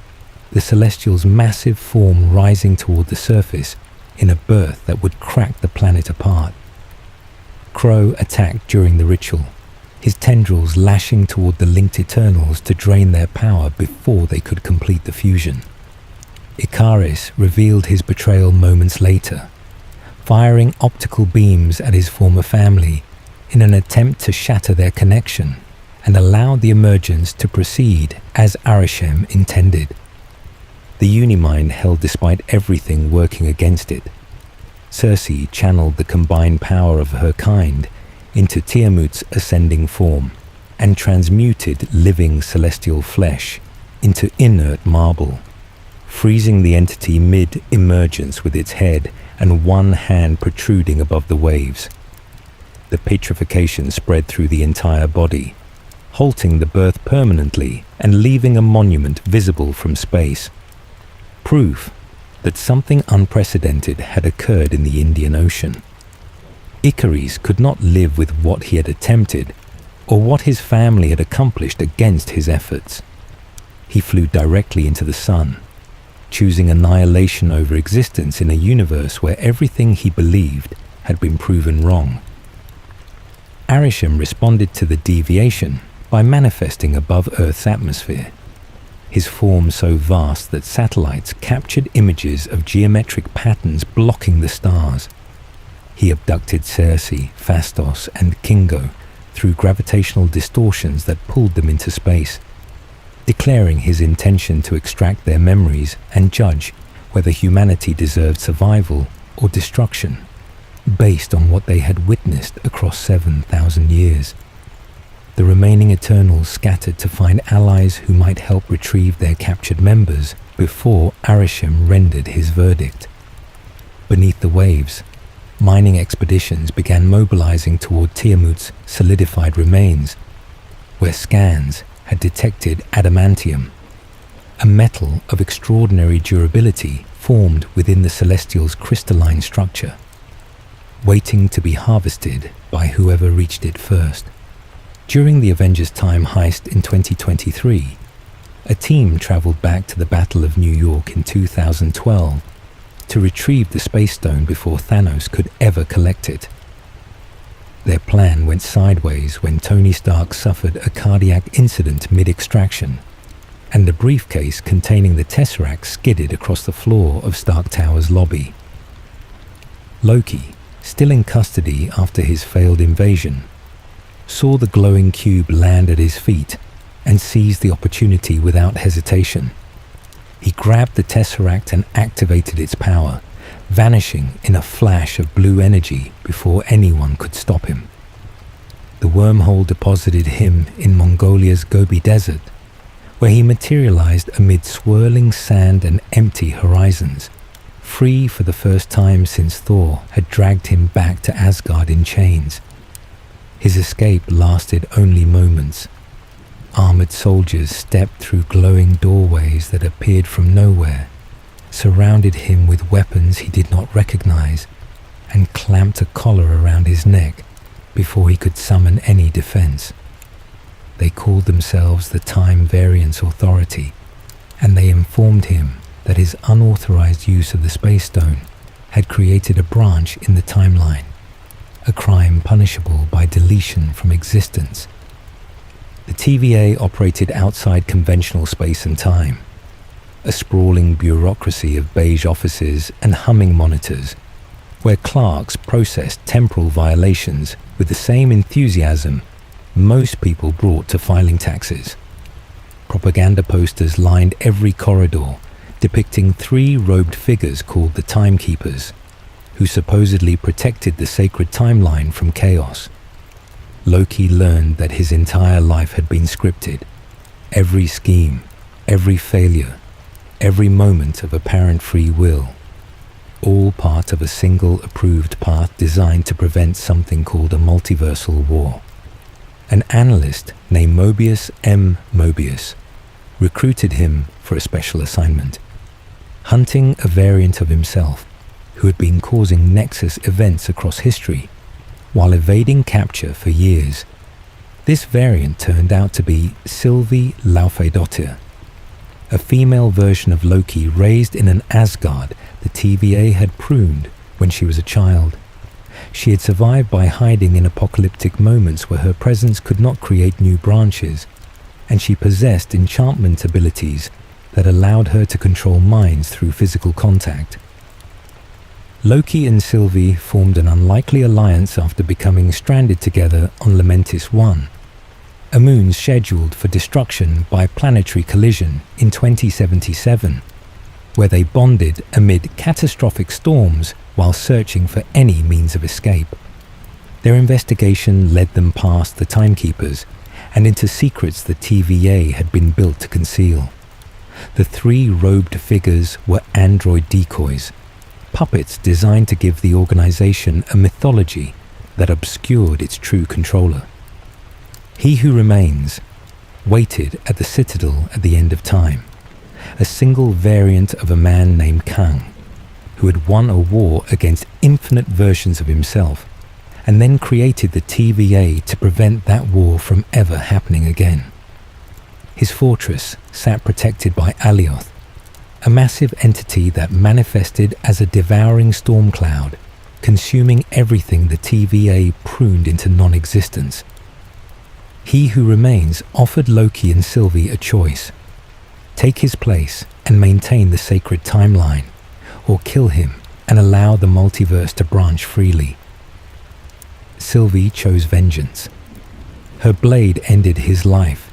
S1: the Celestial's massive form rising toward the surface in a birth that would crack the planet apart. Crow attacked during the ritual, his tendrils lashing toward the linked Eternals to drain their power before they could complete the fusion. Icarus revealed his betrayal moments later, firing optical beams at his former family in an attempt to shatter their connection and allow the emergence to proceed as Arishem intended. The Unimind held despite everything working against it. Cersei channeled the combined power of her kind into Tiamut's ascending form and transmuted living celestial flesh into inert marble, freezing the entity mid-emergence with its head and one hand protruding above the waves. The petrification spread through the entire body, halting the birth permanently and leaving a monument visible from space. Proof that something unprecedented had occurred in the Indian Ocean. Icarus could not live with what he had attempted or what his family had accomplished against his efforts. He flew directly into the sun, choosing annihilation over existence in a universe where everything he believed had been proven wrong. Arishem responded to the deviation by manifesting above Earth's atmosphere, his form so vast that satellites captured images of geometric patterns blocking the stars. He abducted Cersei, Phastos, and Kingo through gravitational distortions that pulled them into space, declaring his intention to extract their memories and judge whether humanity deserved survival or destruction, based on what they had witnessed across 7,000 years. The remaining Eternals scattered to find allies who might help retrieve their captured members before Arishem rendered his verdict. Beneath the waves, mining expeditions began mobilizing toward Tiamut's solidified remains, where scans had detected adamantium, a metal of extraordinary durability formed within the Celestial's crystalline structure, waiting to be harvested by whoever reached it first. During the Avengers time heist in 2023, a team traveled back to the Battle of New York in 2012 to retrieve the Space Stone before Thanos could ever collect it. Their plan went sideways when Tony Stark suffered a cardiac incident mid-extraction, and the briefcase containing the Tesseract skidded across the floor of Stark Tower's lobby. Loki, still in custody after his failed invasion, saw the glowing cube land at his feet and seized the opportunity without hesitation. He grabbed the Tesseract and activated its power, vanishing in a flash of blue energy before anyone could stop him. The wormhole deposited him in Mongolia's Gobi Desert, where he materialized amid swirling sand and empty horizons, free for the first time since Thor had dragged him back to Asgard in chains. His escape lasted only moments. Armored soldiers stepped through glowing doorways that appeared from nowhere, surrounded him with weapons he did not recognize, and clamped a collar around his neck before he could summon any defense. They called themselves the Time Variance Authority, and they informed him that his unauthorized use of the Space Stone had created a branch in the timeline, a crime punishable by deletion from existence. The TVA operated outside conventional space and time, a sprawling bureaucracy of beige offices and humming monitors, where clerks processed temporal violations with the same enthusiasm most people brought to filing taxes. Propaganda posters lined every corridor, depicting 3 robed figures called the Timekeepers, who supposedly protected the sacred timeline from chaos. Loki learned that his entire life had been scripted. Every scheme, every failure, every moment of apparent free will, all part of a single approved path designed to prevent something called a multiversal war. An analyst named Mobius M. Mobius recruited him for a special assignment, hunting a variant of himself who had been causing nexus events across history while evading capture for years. This variant turned out to be Sylvie Laufeydottir, a female version of Loki raised in an Asgard the TVA had pruned when she was a child. She had survived by hiding in apocalyptic moments where her presence could not create new branches, and she possessed enchantment abilities that allowed her to control minds through physical contact. Loki and Sylvie formed an unlikely alliance after becoming stranded together on Lamentis I, a moon scheduled for destruction by planetary collision in 2077, where they bonded amid catastrophic storms while searching for any means of escape. Their investigation led them past the Timekeepers and into secrets the TVA had been built to conceal. The 3 robed figures were android decoys, puppets designed to give the organization a mythology that obscured its true controller. He Who Remains waited at the Citadel at the end of time, a single variant of a man named Kang, who had won a war against infinite versions of himself, and then created the TVA to prevent that war from ever happening again. His fortress sat protected by Alioth, a massive entity that manifested as a devouring storm cloud, consuming everything the TVA pruned into non-existence. He Who Remains offered Loki and Sylvie a choice: take his place and maintain the sacred timeline, or kill him and allow the multiverse to branch freely. Sylvie chose vengeance. Her blade ended his life,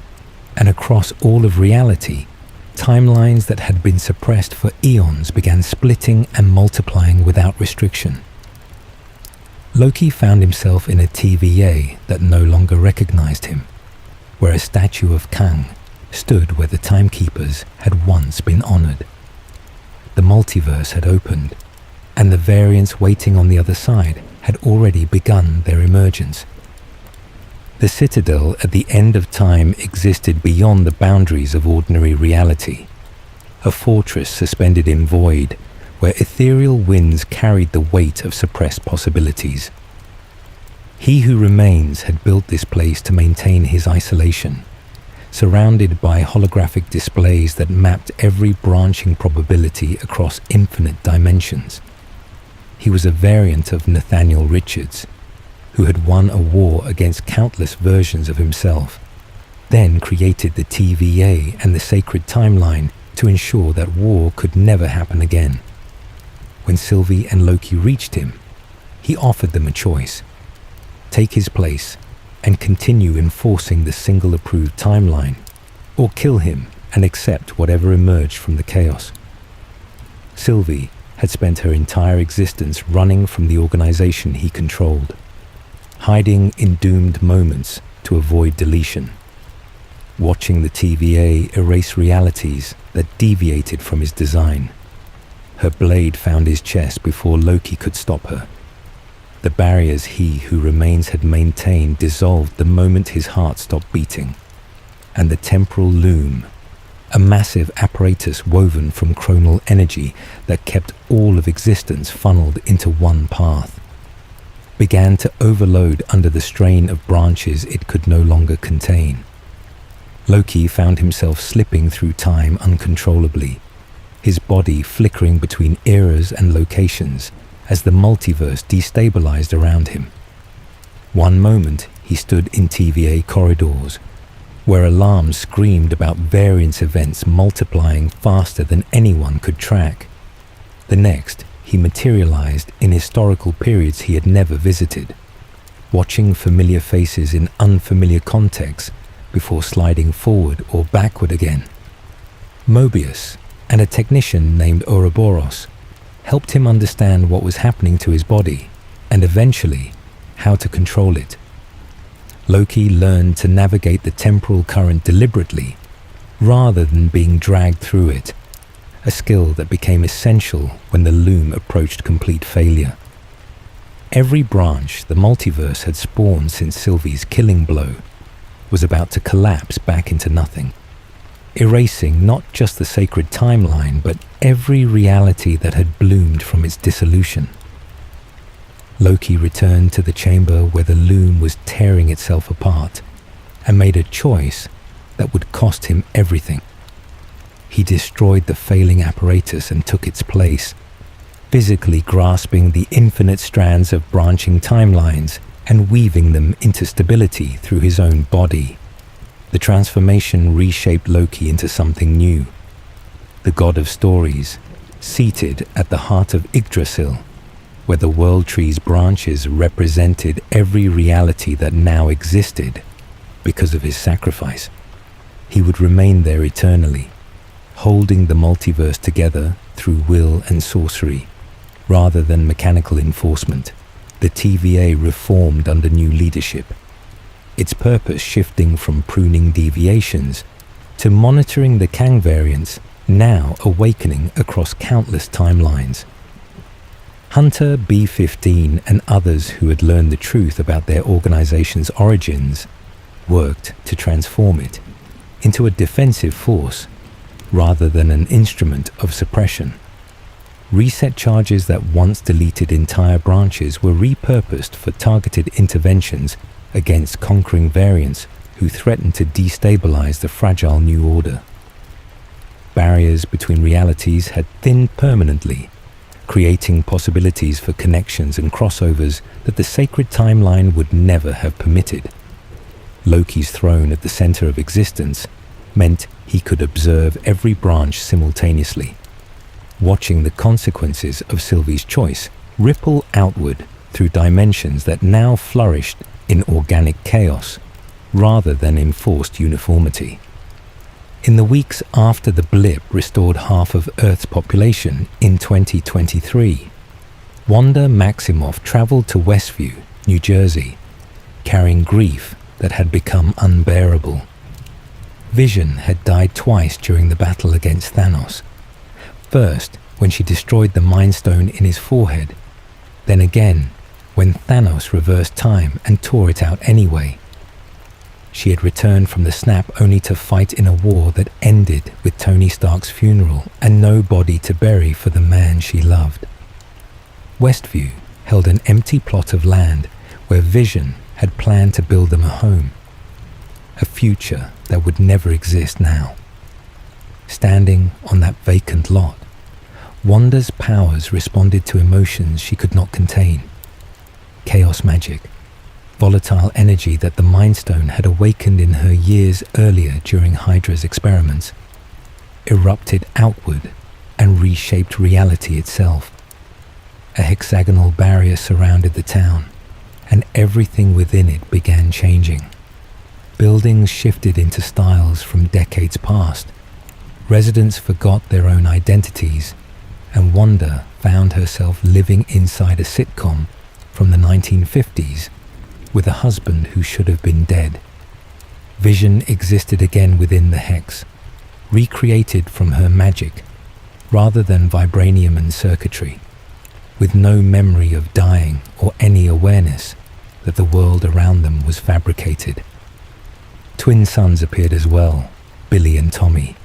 S1: and across all of reality, timelines that had been suppressed for eons began splitting and multiplying without restriction. Loki found himself in a TVA that no longer recognized him, where a statue of Kang stood where the timekeepers had once been honored. The multiverse had opened, and the variants waiting on the other side had already begun their emergence. The Citadel at the end of time existed beyond the boundaries of ordinary reality, a fortress suspended in void where ethereal winds carried the weight of suppressed possibilities. He Who Remains had built this place to maintain his isolation, surrounded by holographic displays that mapped every branching probability across infinite dimensions. He was a variant of Nathaniel Richards, who had won a war against countless versions of himself, then created the TVA and the sacred timeline to ensure that war could never happen again. When Sylvie and Loki reached him, he offered them a choice: take his place and continue enforcing the single approved timeline, or kill him and accept whatever emerged from the chaos. Sylvie had spent her entire existence running from the organization he controlled, hiding in doomed moments to avoid deletion, watching the TVA erase realities that deviated from his design. Her blade found his chest before Loki could stop her. The barriers He Who Remains had maintained dissolved the moment his heart stopped beating, and the temporal loom, a massive apparatus woven from chronal energy that kept all of existence funneled into one path, began to overload under the strain of branches it could no longer contain. Loki found himself slipping through time uncontrollably, his body flickering between eras and locations as the multiverse destabilized around him. One moment he stood in TVA corridors, where alarms screamed about variance events multiplying faster than anyone could track. The next, he materialized in historical periods he had never visited, watching familiar faces in unfamiliar contexts before sliding forward or backward again. Mobius and a technician named Ouroboros helped him understand what was happening to his body and eventually how to control it. Loki learned to navigate the temporal current deliberately rather than being dragged through it, a skill that became essential when the loom approached complete failure. Every branch the multiverse had spawned since Sylvie's killing blow was about to collapse back into nothing, erasing not just the sacred timeline but every reality that had bloomed from its dissolution. Loki returned to the chamber where the loom was tearing itself apart and made a choice that would cost him everything. He destroyed the failing apparatus and took its place, physically grasping the infinite strands of branching timelines and weaving them into stability through his own body. The transformation reshaped Loki into something new, the god of stories, seated at the heart of Yggdrasil, where the World Tree's branches represented every reality that now existed because of his sacrifice. He would remain there eternally, holding the multiverse together through will and sorcery, rather than mechanical enforcement. The TVA reformed under new leadership, its purpose shifting from pruning deviations to monitoring the Kang variants, now awakening across countless timelines. Hunter B-15 and others who had learned the truth about their organization's origins worked to transform it, into a defensive force, rather than an instrument of suppression. Reset charges that once deleted entire branches were repurposed for targeted interventions against conquering variants who threatened to destabilize the fragile new order. Barriers between realities had thinned permanently, creating possibilities for connections and crossovers that the sacred timeline would never have permitted. Loki's throne at the center of existence meant he could observe every branch simultaneously, watching the consequences of Sylvie's choice ripple outward through dimensions that now flourished in organic chaos rather than enforced uniformity. In the weeks after the Blip restored half of Earth's population in 2023, Wanda Maximoff traveled to Westview, New Jersey, carrying grief that had become unbearable. Vision had died twice during the battle against Thanos. First, when she destroyed the Mind Stone in his forehead, then again, when Thanos reversed time and tore it out anyway. She had returned from the snap only to fight in a war that ended with Tony Stark's funeral and no body to bury for the man she loved. Westview held an empty plot of land where Vision had planned to build them a home, a future that would never exist now. Standing on that vacant lot, Wanda's powers responded to emotions she could not contain. Chaos magic, volatile energy that the Mind Stone had awakened in her years earlier during Hydra's experiments, erupted outward and reshaped reality itself. A hexagonal barrier surrounded the town, and everything within it began changing. Buildings shifted into styles from decades past. Residents forgot their own identities, and Wanda found herself living inside a sitcom from the 1950s with a husband who should have been dead. Vision existed again within the hex, recreated from her magic rather than vibranium and circuitry, with no memory of dying or any awareness that the world around them was fabricated. Twin sons appeared as well, Billy and Tommy,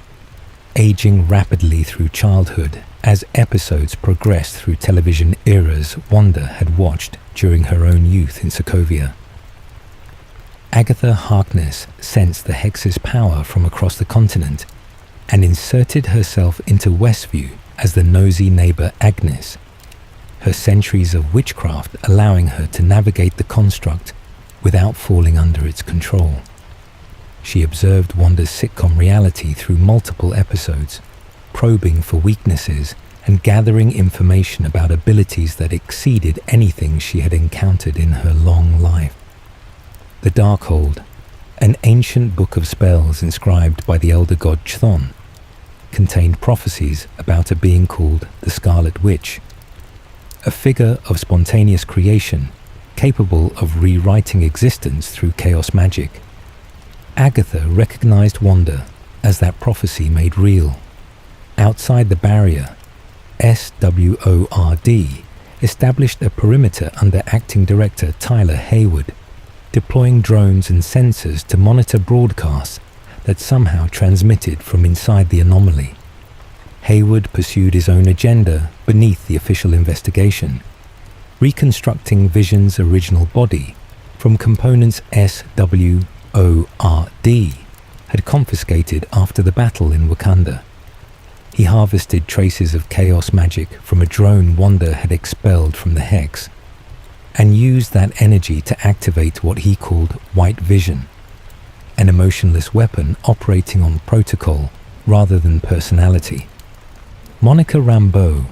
S1: aging rapidly through childhood as episodes progressed through television eras Wanda had watched during her own youth in Sokovia. Agatha Harkness sensed the Hex's power from across the continent and inserted herself into Westview as the nosy neighbor Agnes, her centuries of witchcraft allowing her to navigate the construct without falling under its control. She observed Wanda's sitcom reality through multiple episodes, probing for weaknesses and gathering information about abilities that exceeded anything she had encountered in her long life. The Darkhold, an ancient book of spells inscribed by the elder god Chthon, contained prophecies about a being called the Scarlet Witch, a figure of spontaneous creation capable of rewriting existence through chaos magic. Agatha recognized Wanda as that prophecy made real. Outside the barrier, SWORD established a perimeter under acting director Tyler Hayward, deploying drones and sensors to monitor broadcasts that somehow transmitted from inside the anomaly. Hayward pursued his own agenda beneath the official investigation, reconstructing Vision's original body from components SWORD had confiscated after the battle in Wakanda. He harvested traces of chaos magic from a drone Wanda had expelled from the Hex, and used that energy to activate what he called White Vision, an emotionless weapon operating on protocol rather than personality. Monica Rambeau,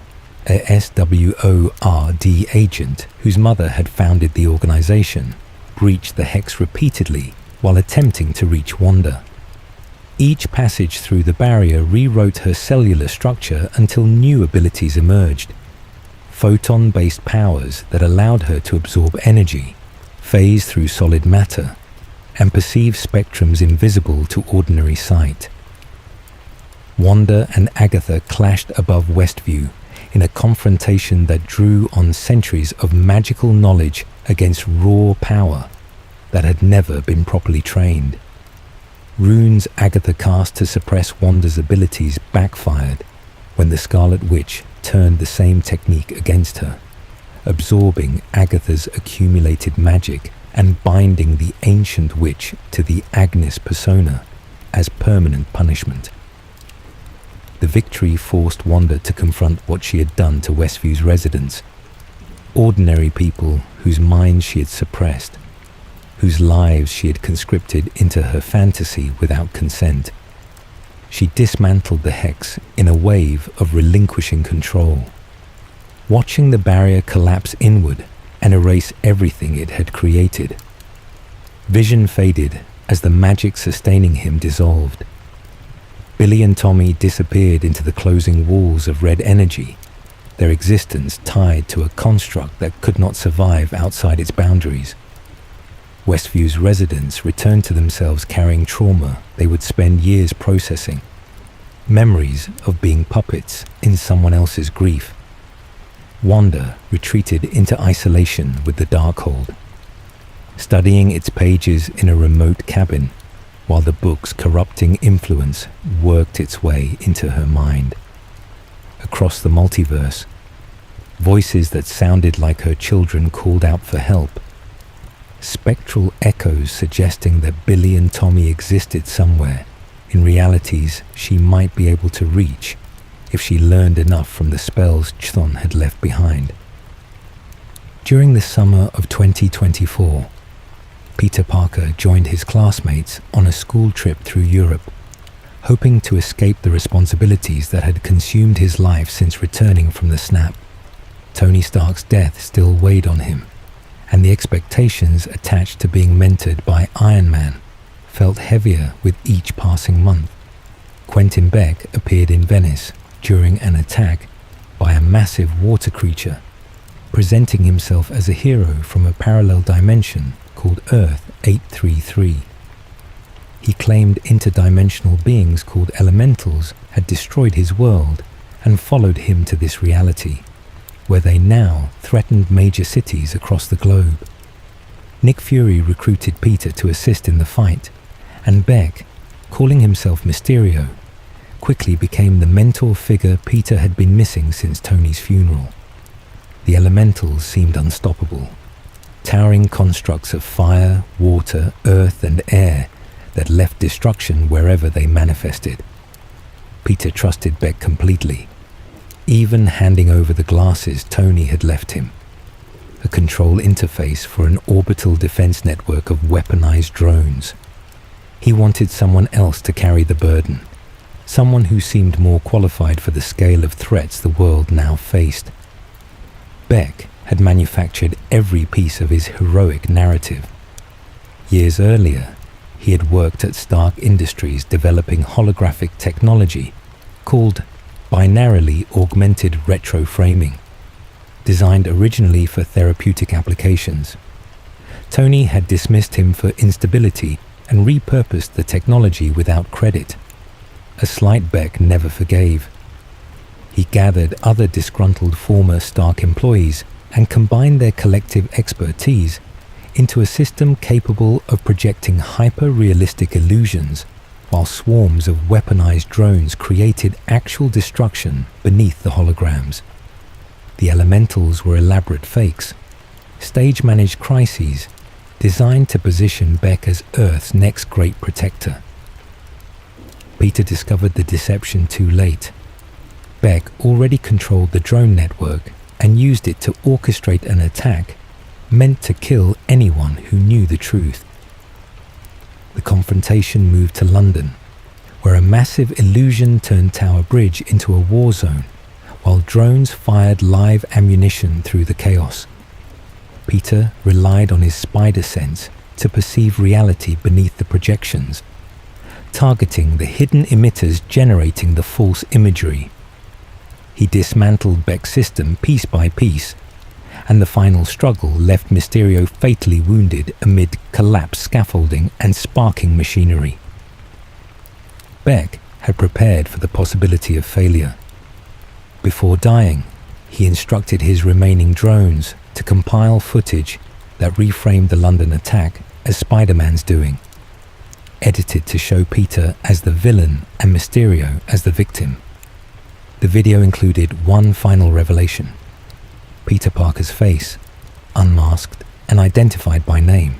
S1: a SWORD agent whose mother had founded the organization, breached the Hex repeatedly while attempting to reach Wanda. Each passage through the barrier rewrote her cellular structure until new abilities emerged. Photon-based powers that allowed her to absorb energy, phase through solid matter, and perceive spectrums invisible to ordinary sight. Wanda and Agatha clashed above Westview in a confrontation that drew on centuries of magical knowledge against raw power that had never been properly trained. runes Agatha cast to suppress Wanda's abilities backfired when the Scarlet Witch turned the same technique against her, absorbing Agatha's accumulated magic and binding the ancient witch to the Agnes persona as permanent punishment. The victory forced Wanda to confront what she had done to Westview's residents, ordinary people whose minds she had suppressed, whose lives she had conscripted into her fantasy without consent. She dismantled the Hex in a wave of relinquishing control, watching the barrier collapse inward and erase everything it had created. Vision faded as the magic sustaining him dissolved. Billy and Tommy disappeared into the closing walls of red energy, their existence tied to a construct that could not survive outside its boundaries. Westview's residents returned to themselves carrying trauma they would spend years processing, memories of being puppets in someone else's grief. Wanda retreated into isolation with the Darkhold, studying its pages in a remote cabin while the book's corrupting influence worked its way into her mind. Across the multiverse, voices that sounded like her children called out for help, spectral echoes suggesting that Billy and Tommy existed somewhere in realities she might be able to reach if she learned enough from the spells Chthon had left behind. During the summer of 2024, Peter Parker joined his classmates on a school trip through Europe, hoping to escape the responsibilities that had consumed his life since returning from the snap. Tony Stark's death still weighed on him, and the expectations attached to being mentored by Iron Man felt heavier with each passing month. Quentin Beck appeared in Venice during an attack by a massive water creature, presenting himself as a hero from a parallel dimension called Earth 833. He claimed interdimensional beings called elementals had destroyed his world and followed him to this reality, where they now threatened major cities across the globe. Nick Fury recruited Peter to assist in the fight, and Beck, calling himself Mysterio, quickly became the mentor figure Peter had been missing since Tony's funeral. The elementals seemed unstoppable, towering constructs of fire, water, earth, and air that left destruction wherever they manifested. Peter trusted Beck completely, even handing over the glasses Tony had left him, a control interface for an orbital defense network of weaponized drones. He wanted someone else to carry the burden, someone who seemed more qualified for the scale of threats the world now faced. Beck had manufactured every piece of his heroic narrative. Years earlier, he had worked at Stark Industries developing holographic technology called binarily augmented retroframing, designed originally for therapeutic applications. Tony had dismissed him for instability and repurposed the technology without credit, a slight Beck never forgave. He gathered other disgruntled former Stark employees and combined their collective expertise into a system capable of projecting hyper-realistic illusions while swarms of weaponized drones created actual destruction beneath the holograms. The elementals were elaborate fakes, stage-managed crises designed to position Beck as Earth's next great protector. Peter discovered the deception too late. Beck already controlled the drone network and used it to orchestrate an attack meant to kill anyone who knew the truth. The confrontation moved to London, where a massive illusion turned Tower Bridge into a war zone, while drones fired live ammunition through the chaos. Peter relied on his spider sense to perceive reality beneath the projections, targeting the hidden emitters generating the false imagery. He dismantled Beck's system piece by piece, and the final struggle left Mysterio fatally wounded amid collapsed scaffolding and sparking machinery. Beck had prepared for the possibility of failure. Before dying, he instructed his remaining drones to compile footage that reframed the London attack as Spider-Man's doing. edited to show Peter as the villain and Mysterio as the victim. The video included one final revelation: Peter Parker's face, unmasked and identified by name.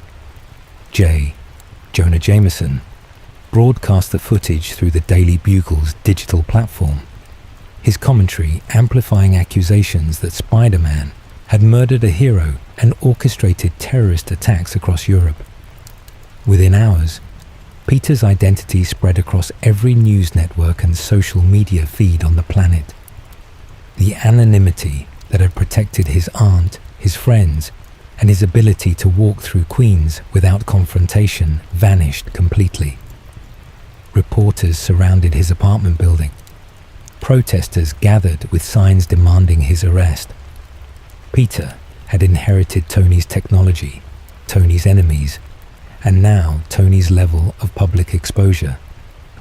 S1: Jonah Jameson, broadcast the footage through the Daily Bugle's digital platform, his commentary amplifying accusations that Spider-Man had murdered a hero and orchestrated terrorist attacks across Europe. Within hours, Peter's identity spread across every news network and social media feed on the planet. The anonymity that had protected his aunt, his friends, and his ability to walk through Queens without confrontation vanished completely. Reporters surrounded his apartment building. Protesters gathered with signs demanding his arrest. Peter had inherited Tony's technology, Tony's enemies, and now Tony's level of public exposure,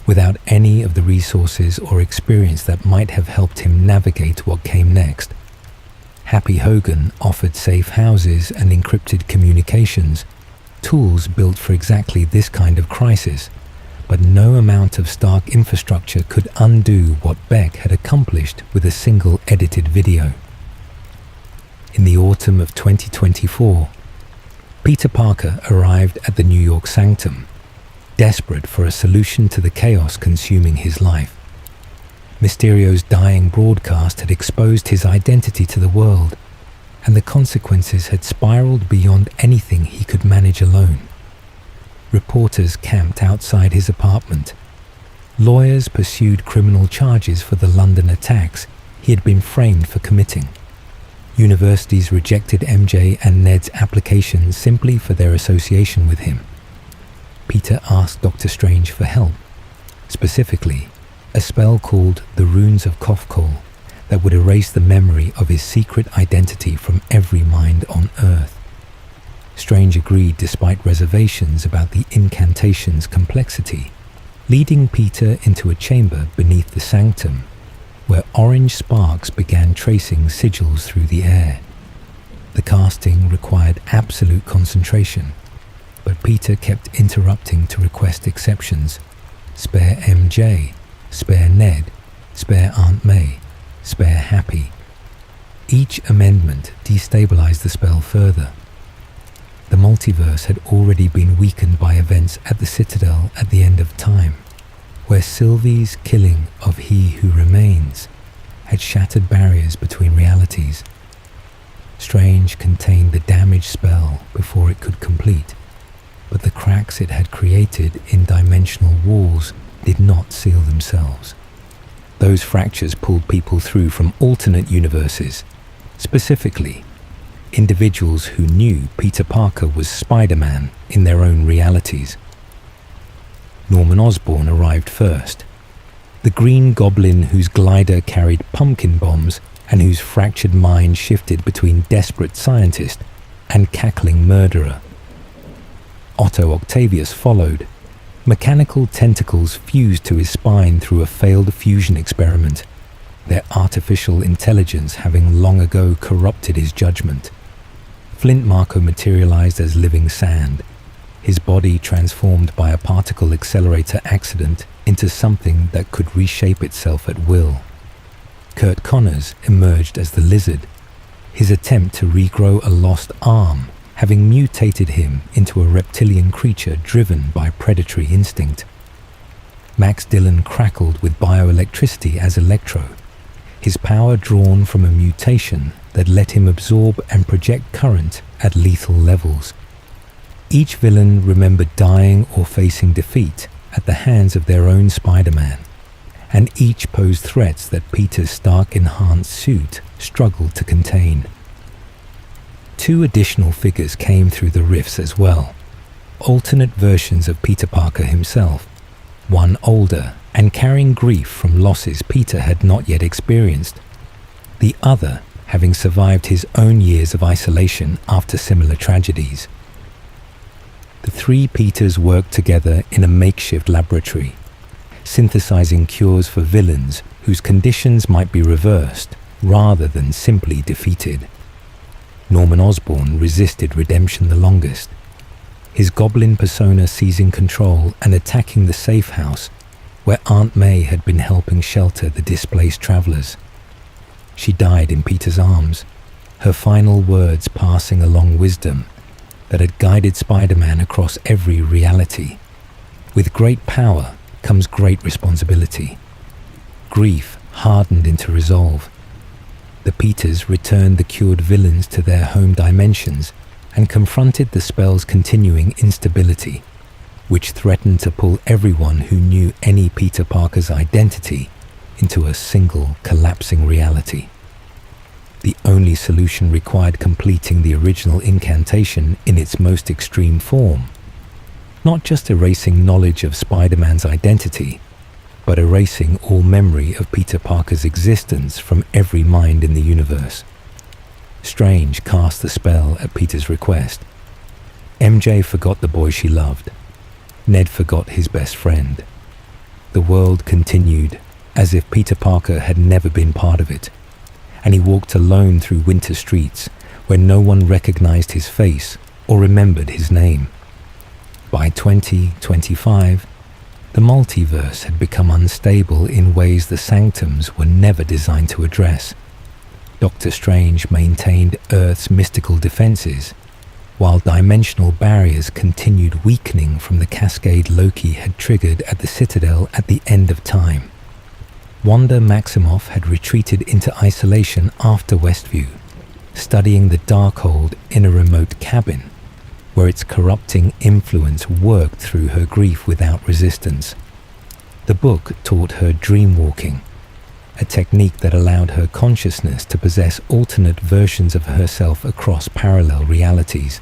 S1: without any of the resources or experience that might have helped him navigate what came next. Happy Hogan offered safe houses and encrypted communications, tools built for exactly this kind of crisis, but no amount of Stark infrastructure could undo what Beck had accomplished with a single edited video. In the autumn of 2024, Peter Parker arrived at the New York Sanctum, desperate for a solution to the chaos consuming his life. Mysterio's dying broadcast had exposed his identity to the world, and the consequences had spiraled beyond anything he could manage alone. Reporters camped outside his apartment. Lawyers pursued criminal charges for the London attacks he had been framed for committing. Universities rejected MJ and Ned's applications simply for their association with him. Peter asked Doctor Strange for help, specifically a spell called the Runes of Kofkol that would erase the memory of his secret identity from every mind on Earth. Strange agreed despite reservations about the incantation's complexity, leading Peter into a chamber beneath the sanctum, where orange sparks began tracing sigils through the air. The casting required absolute concentration, but Peter kept interrupting to request exceptions. Spare MJ, spare Ned, spare Aunt May, spare Happy. Each amendment destabilized the spell further. The multiverse had already been weakened by events at the Citadel at the end of time, where Sylvie's killing of He Who Remains had shattered barriers between realities. Strange contained the damaged spell before it could complete, but the cracks it had created in dimensional walls did not seal themselves. Those fractures pulled people through from alternate universes, specifically individuals who knew Peter Parker was Spider-Man in their own realities. Norman Osborn arrived first, the Green Goblin whose glider carried pumpkin bombs and whose fractured mind shifted between desperate scientist and cackling murderer. Otto Octavius followed, mechanical tentacles fused to his spine through a failed fusion experiment, their artificial intelligence having long ago corrupted his judgment. Flint Marko materialized as living sand, his body transformed by a particle accelerator accident into something that could reshape itself at will. Kurt Connors emerged as the Lizard, his attempt to regrow a lost arm having mutated him into a reptilian creature driven by predatory instinct. Max Dillon crackled with bioelectricity as Electro, his power drawn from a mutation that let him absorb and project current at lethal levels. Each villain remembered dying or facing defeat at the hands of their own Spider-Man, and each posed threats that Peter's Stark-enhanced suit struggled to contain. Two additional figures came through the rifts as well, alternate versions of Peter Parker himself, one older and carrying grief from losses Peter had not yet experienced, the other having survived his own years of isolation after similar tragedies. The three Peters worked together in a makeshift laboratory, synthesizing cures for villains whose conditions might be reversed rather than simply defeated. Norman Osborn resisted redemption the longest. his goblin persona seizing control and attacking the safe house where Aunt May had been helping shelter the displaced travelers. She died in Peter's arms, her final words passing along wisdom that had guided Spider-Man across every reality. With great power comes great responsibility. Grief hardened into resolve. The Peters returned the cured villains to their home dimensions and confronted the spell's continuing instability, which threatened to pull everyone who knew any Peter Parker's identity into a single collapsing reality. The only solution required completing the original incantation in its most extreme form, not just erasing knowledge of Spider-Man's identity, but erasing all memory of Peter Parker's existence from every mind in the universe. Strange cast the spell at Peter's request. MJ forgot the boy she loved. Ned forgot his best friend. The world continued as if Peter Parker had never been part of it, and he walked alone through winter streets where no one recognized his face or remembered his name. By 2025, the multiverse had become unstable in ways the Sanctums were never designed to address. Doctor Strange maintained Earth's mystical defenses, while dimensional barriers continued weakening from the cascade Loki had triggered at the Citadel at the end of time. Wanda Maximoff had retreated into isolation after Westview, studying the Darkhold in a remote cabin, where its corrupting influence worked through her grief without resistance. The book taught her dream-walking, a technique that allowed her consciousness to possess alternate versions of herself across parallel realities.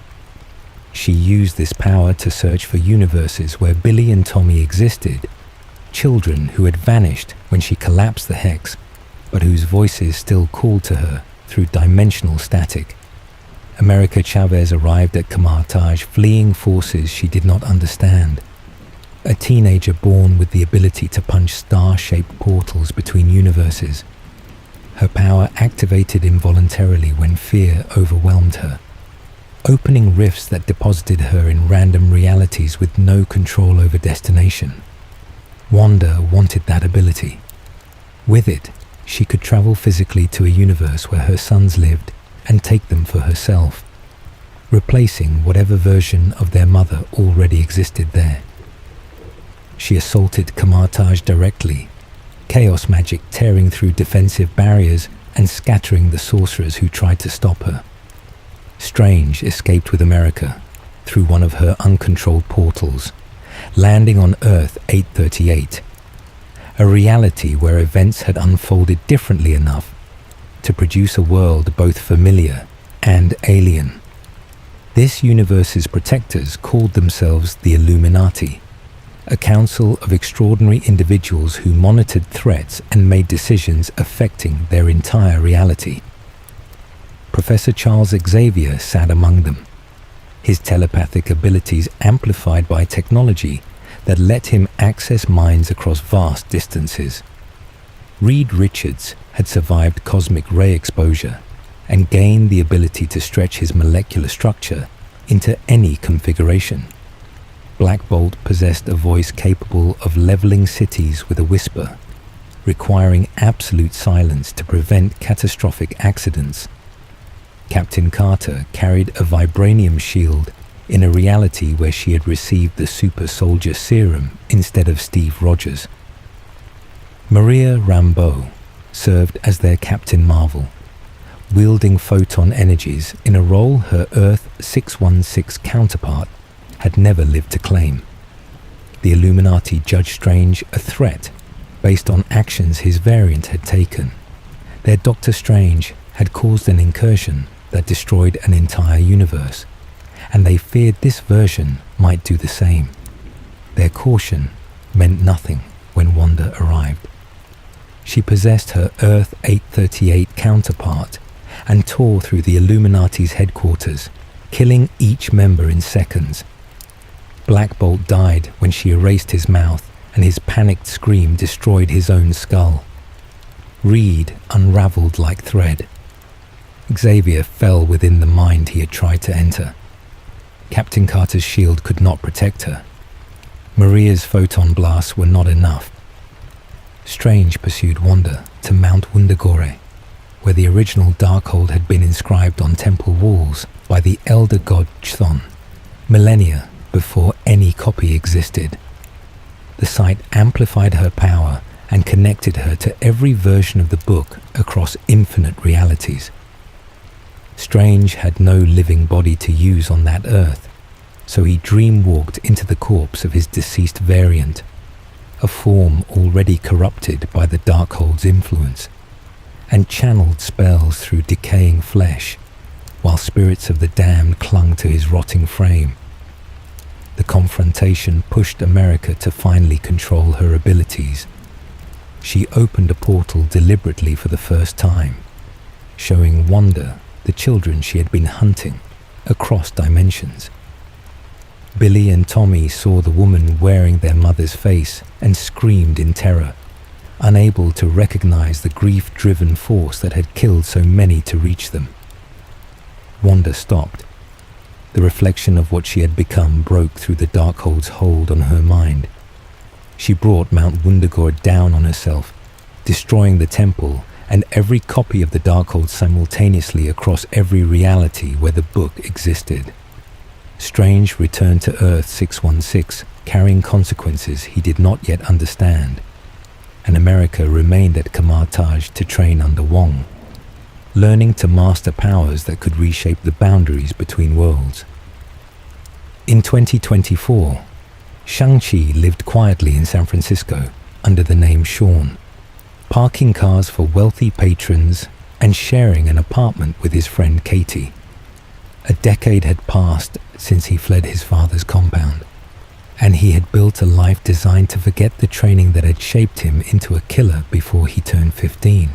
S1: She used this power to search for universes where Billy and Tommy existed, children who had vanished when she collapsed the hex, but whose voices still called to her through dimensional static. America Chavez arrived at Kamartaj fleeing forces she did not understand. A teenager born with the ability to punch star-shaped portals between universes. Her power activated involuntarily when fear overwhelmed her, opening rifts that deposited her in random realities with no control over destination. Wanda wanted that ability. With it, she could travel physically to a universe where her sons lived and take them for herself, replacing whatever version of their mother already existed there. She assaulted Kamartaj directly, chaos magic tearing through defensive barriers and scattering the sorcerers who tried to stop her. Strange escaped with America through one of her uncontrolled portals, landing on Earth 838, a reality where events had unfolded differently enough to produce a world both familiar and alien. This universe's protectors called themselves the Illuminati, a council of extraordinary individuals who monitored threats and made decisions affecting their entire reality. Professor Charles Xavier sat among them, his telepathic abilities amplified by technology that let him access minds across vast distances. Reed Richards had survived cosmic ray exposure and gained the ability to stretch his molecular structure into any configuration. Black Bolt possessed a voice capable of leveling cities with a whisper, requiring absolute silence to prevent catastrophic accidents. Captain Carter carried a vibranium shield in a reality where she had received the super soldier serum instead of Steve Rogers. Maria Rambeau served as their Captain Marvel, wielding photon energies in a role her Earth 616 counterpart had never lived to claim. The Illuminati judged Strange a threat based on actions his variant had taken. Their Doctor Strange had caused an incursion that destroyed an entire universe, and they feared this version might do the same. Their caution meant nothing when Wanda arrived. She possessed her Earth 838 counterpart and tore through the Illuminati's headquarters, killing each member in seconds. Black Bolt died when she erased his mouth, and his panicked scream destroyed his own skull. Reed unraveled like thread. Xavier fell within the mind he had tried to enter. Captain Carter's shield could not protect her. Maria's photon blasts were not enough. Strange pursued Wanda to Mount Wundagore, where the original Darkhold had been inscribed on temple walls by the elder god Chthon, millennia before any copy existed. The site amplified her power and connected her to every version of the book across infinite realities. Strange had no living body to use on that Earth, so he dream-walked into the corpse of his deceased variant, a form already corrupted by the Darkhold's influence, and channeled spells through decaying flesh, while spirits of the damned clung to his rotting frame. The confrontation pushed America to finally control her abilities. She opened a portal deliberately for the first time, showing Wanda the children she had been hunting across dimensions. Billy and Tommy saw the woman wearing their mother's face and screamed in terror, unable to recognize the grief-driven force that had killed so many to reach them. Wanda stopped. The reflection of what she had become broke through the Darkhold's hold on her mind. She brought Mount Wundagore down on herself, destroying the temple and every copy of the Darkhold simultaneously across every reality where the book existed. Strange returned to Earth 616, carrying consequences he did not yet understand, and America remained at Kamartaj to train under Wong, learning to master powers that could reshape the boundaries between worlds. In 2024, Shang-Chi lived quietly in San Francisco under the name Sean, parking cars for wealthy patrons and sharing an apartment with his friend Katie. A decade had passed since he fled his father's compound, and he had built a life designed to forget the training that had shaped him into a killer before he turned 15.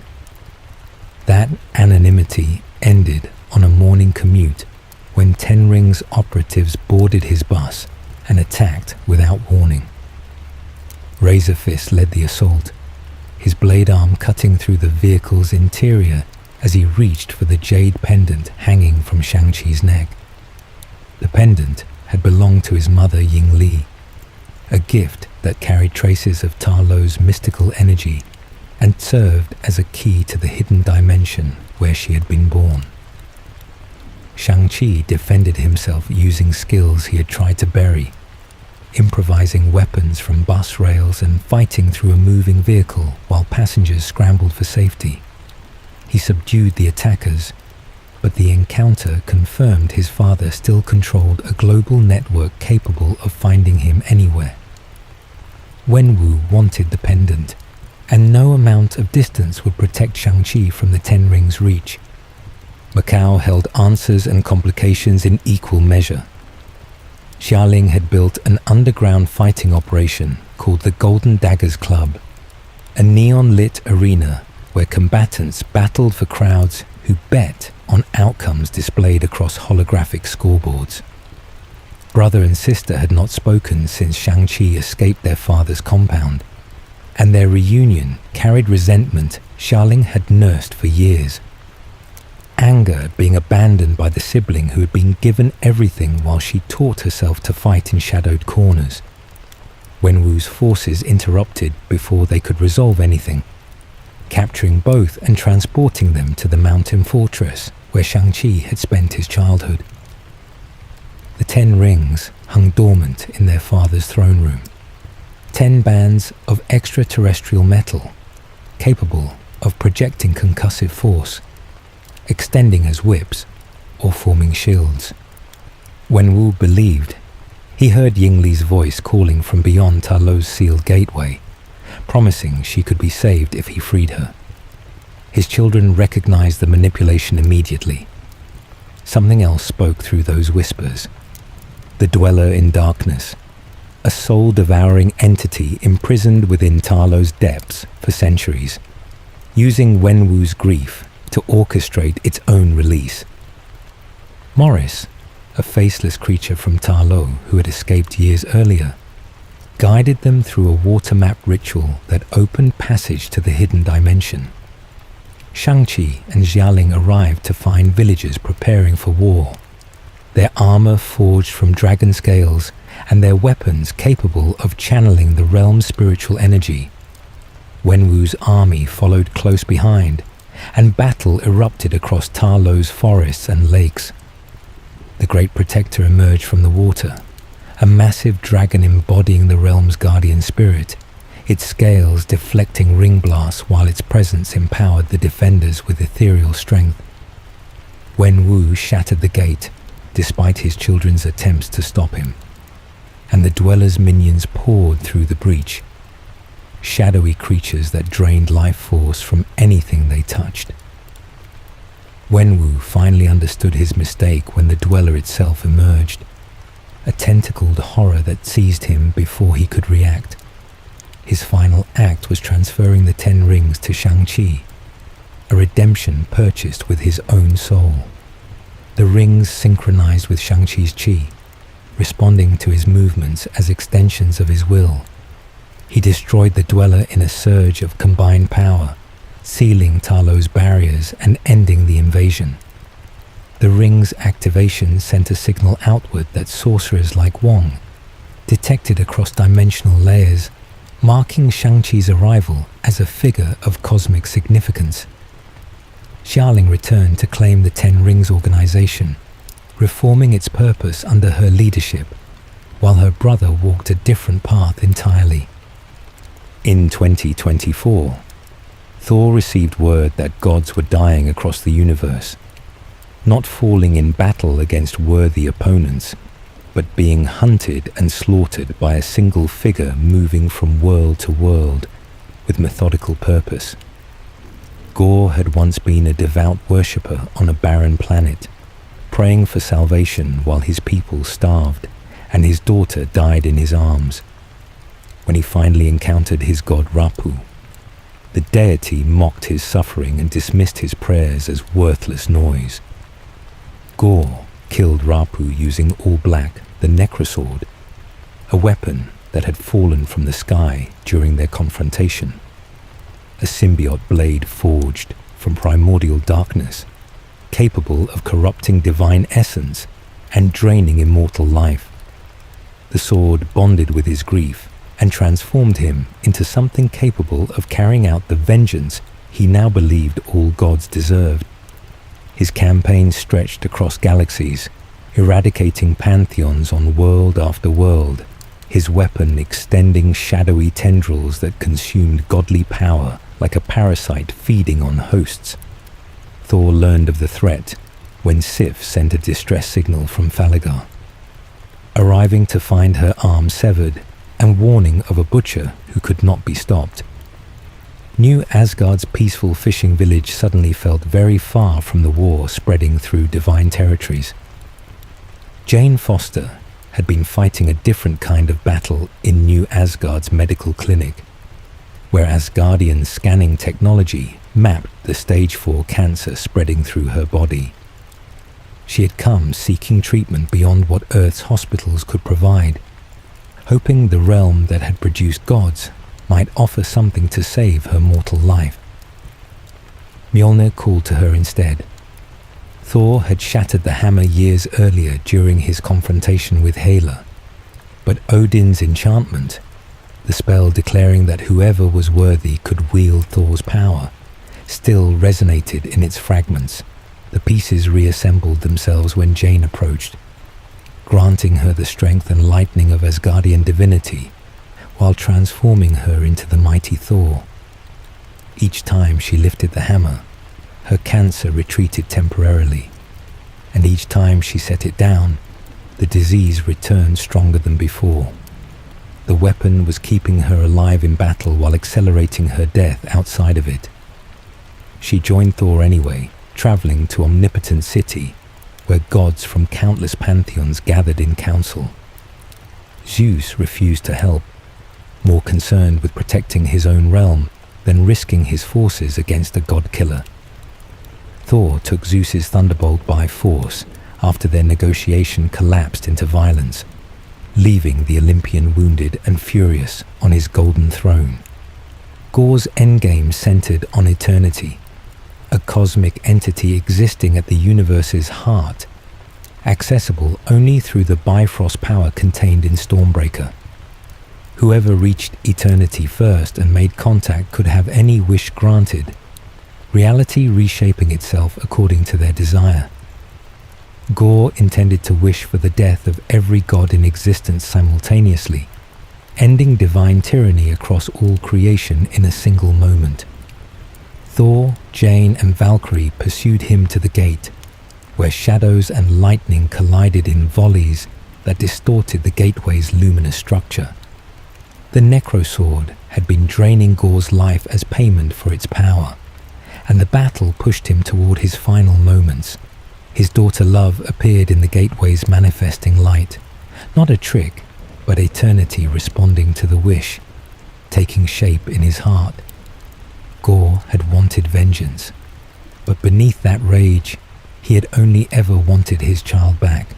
S1: That anonymity ended on a morning commute when Ten Rings operatives boarded his bus and attacked without warning. Razor Fist led the assault, his blade arm cutting through the vehicle's interior as he reached for the jade pendant hanging from Shang-Chi's neck. The pendant had belonged to his mother Ying Li, a gift that carried traces of Ta Lo's mystical energy and served as a key to the hidden dimension where she had been born. Shang-Chi defended himself using skills he had tried to bury, improvising weapons from bus rails and fighting through a moving vehicle while passengers scrambled for safety. He subdued the attackers, but the encounter confirmed his father still controlled a global network capable of finding him anywhere. Wenwu wanted the pendant, and no amount of distance would protect Shang-Chi from the Ten Rings' reach. Macau held answers and complications in equal measure. Xialing had built an underground fighting operation called the Golden Daggers Club, a neon-lit arena where combatants battled for crowds who bet on outcomes displayed across holographic scoreboards. Brother and sister had not spoken since Shang-Chi escaped their father's compound, and their reunion carried resentment Xialing had nursed for years. Anger at being abandoned by the sibling who had been given everything while she taught herself to fight in shadowed corners. Wenwu's forces interrupted before they could resolve anything, capturing both and transporting them to the mountain fortress where Shang-Chi had spent his childhood. The 10 rings hung dormant in their father's throne room. 10 bands of extraterrestrial metal, capable of projecting concussive force, extending as whips or forming shields. Wenwu believed. He heard Ying Li's voice calling from beyond Ta Lo's sealed gateway, promising she could be saved if he freed her. His children recognized the manipulation immediately. Something else spoke through those whispers. The Dweller in Darkness, a soul-devouring entity imprisoned within Ta Lo's depths for centuries, using Wenwu's grief to orchestrate its own release. Morris, a faceless creature from Ta Lo who had escaped years earlier, guided them through a water map ritual that opened passage to the hidden dimension. Shang-Chi and Xialing arrived to find villagers preparing for war. their armor forged from dragon scales, and their weapons capable of channeling the realm's spiritual energy. Wenwu's army followed close behind, and battle erupted across Ta Lo's forests and lakes. The Great Protector emerged from the water, a massive dragon embodying the realm's guardian spirit, its scales deflecting ring blasts while its presence empowered the defenders with ethereal strength. Wenwu shattered the gate, despite his children's attempts to stop him, and the Dweller's minions poured through the breach, shadowy creatures that drained life force from anything they touched. Wenwu finally understood his mistake when the Dweller itself emerged, a tentacled horror that seized him before he could react. His final act was transferring the 10 rings to Shang-Chi, a redemption purchased with his own soul. The rings synchronized with Shang-Chi's chi, responding to his movements as extensions of his will. He destroyed the Dweller in a surge of combined power, sealing Ta Lo's barriers and ending the invasion. The ring's activation sent a signal outward that sorcerers like Wong detected across dimensional layers, marking Shang-Chi's arrival as a figure of cosmic significance. Xialing returned to claim the 10 Rings organization, reforming its purpose under her leadership, while her brother walked a different path entirely. In 2024, Thor received word that gods were dying across the universe, not falling in battle against worthy opponents, but being hunted and slaughtered by a single figure moving from world to world with methodical purpose. Gorr had once been a devout worshipper on a barren planet, praying for salvation while his people starved and his daughter died in his arms. When he finally encountered his god Rapu, the deity mocked his suffering and dismissed his prayers as worthless noise. Gorr killed Rapu using All Black, the Necrosword, a weapon that had fallen from the sky during their confrontation. A symbiote blade forged from primordial darkness, capable of corrupting divine essence and draining immortal life. The sword bonded with his grief and transformed him into something capable of carrying out the vengeance he now believed all gods deserved. His campaign stretched across galaxies, eradicating pantheons on world after world, his weapon extending shadowy tendrils that consumed godly power like a parasite feeding on hosts. Thor learned of the threat when Sif sent a distress signal from Thalagar, arriving to find her arm severed and warning of a butcher who could not be stopped. New Asgard's peaceful fishing village suddenly felt very far from the war spreading through divine territories. Jane Foster had been fighting a different kind of battle in New Asgard's medical clinic, where Asgardian scanning technology mapped the stage 4 cancer spreading through her body. She had come seeking treatment beyond what Earth's hospitals could provide, hoping the realm that had produced gods might offer something to save her mortal life. Mjolnir called to her instead. Thor had shattered the hammer years earlier during his confrontation with Hela, but Odin's enchantment, the spell declaring that whoever was worthy could wield Thor's power, still resonated in its fragments. The pieces reassembled themselves when Jane approached, granting her the strength and lightning of Asgardian divinity, while transforming her into the mighty Thor. Each time she lifted the hammer, her cancer retreated temporarily, and each time she set it down, the disease returned stronger than before. The weapon was keeping her alive in battle while accelerating her death outside of it. She joined Thor anyway, traveling to Omnipotent City, where gods from countless pantheons gathered in council. Zeus refused to help, more concerned with protecting his own realm than risking his forces against a god-killer. Thor took Zeus's thunderbolt by force after their negotiation collapsed into violence, leaving the Olympian wounded and furious on his golden throne. Gorr's Endgame centered on eternity, a cosmic entity existing at the universe's heart, accessible only through the Bifrost power contained in Stormbreaker. Whoever reached eternity first and made contact could have any wish granted, reality reshaping itself according to their desire. Gorr intended to wish for the death of every god in existence simultaneously, ending divine tyranny across all creation in a single moment. Thor, Jane, and Valkyrie pursued him to the gate, where shadows and lightning collided in volleys that distorted the gateway's luminous structure. The Necrosword had been draining Gorr's life as payment for its power, and the battle pushed him toward his final moments. His daughter Love appeared in the gateway's manifesting light, not a trick, but eternity responding to the wish, taking shape in his heart. Gorr had wanted vengeance, but beneath that rage, he had only ever wanted his child back.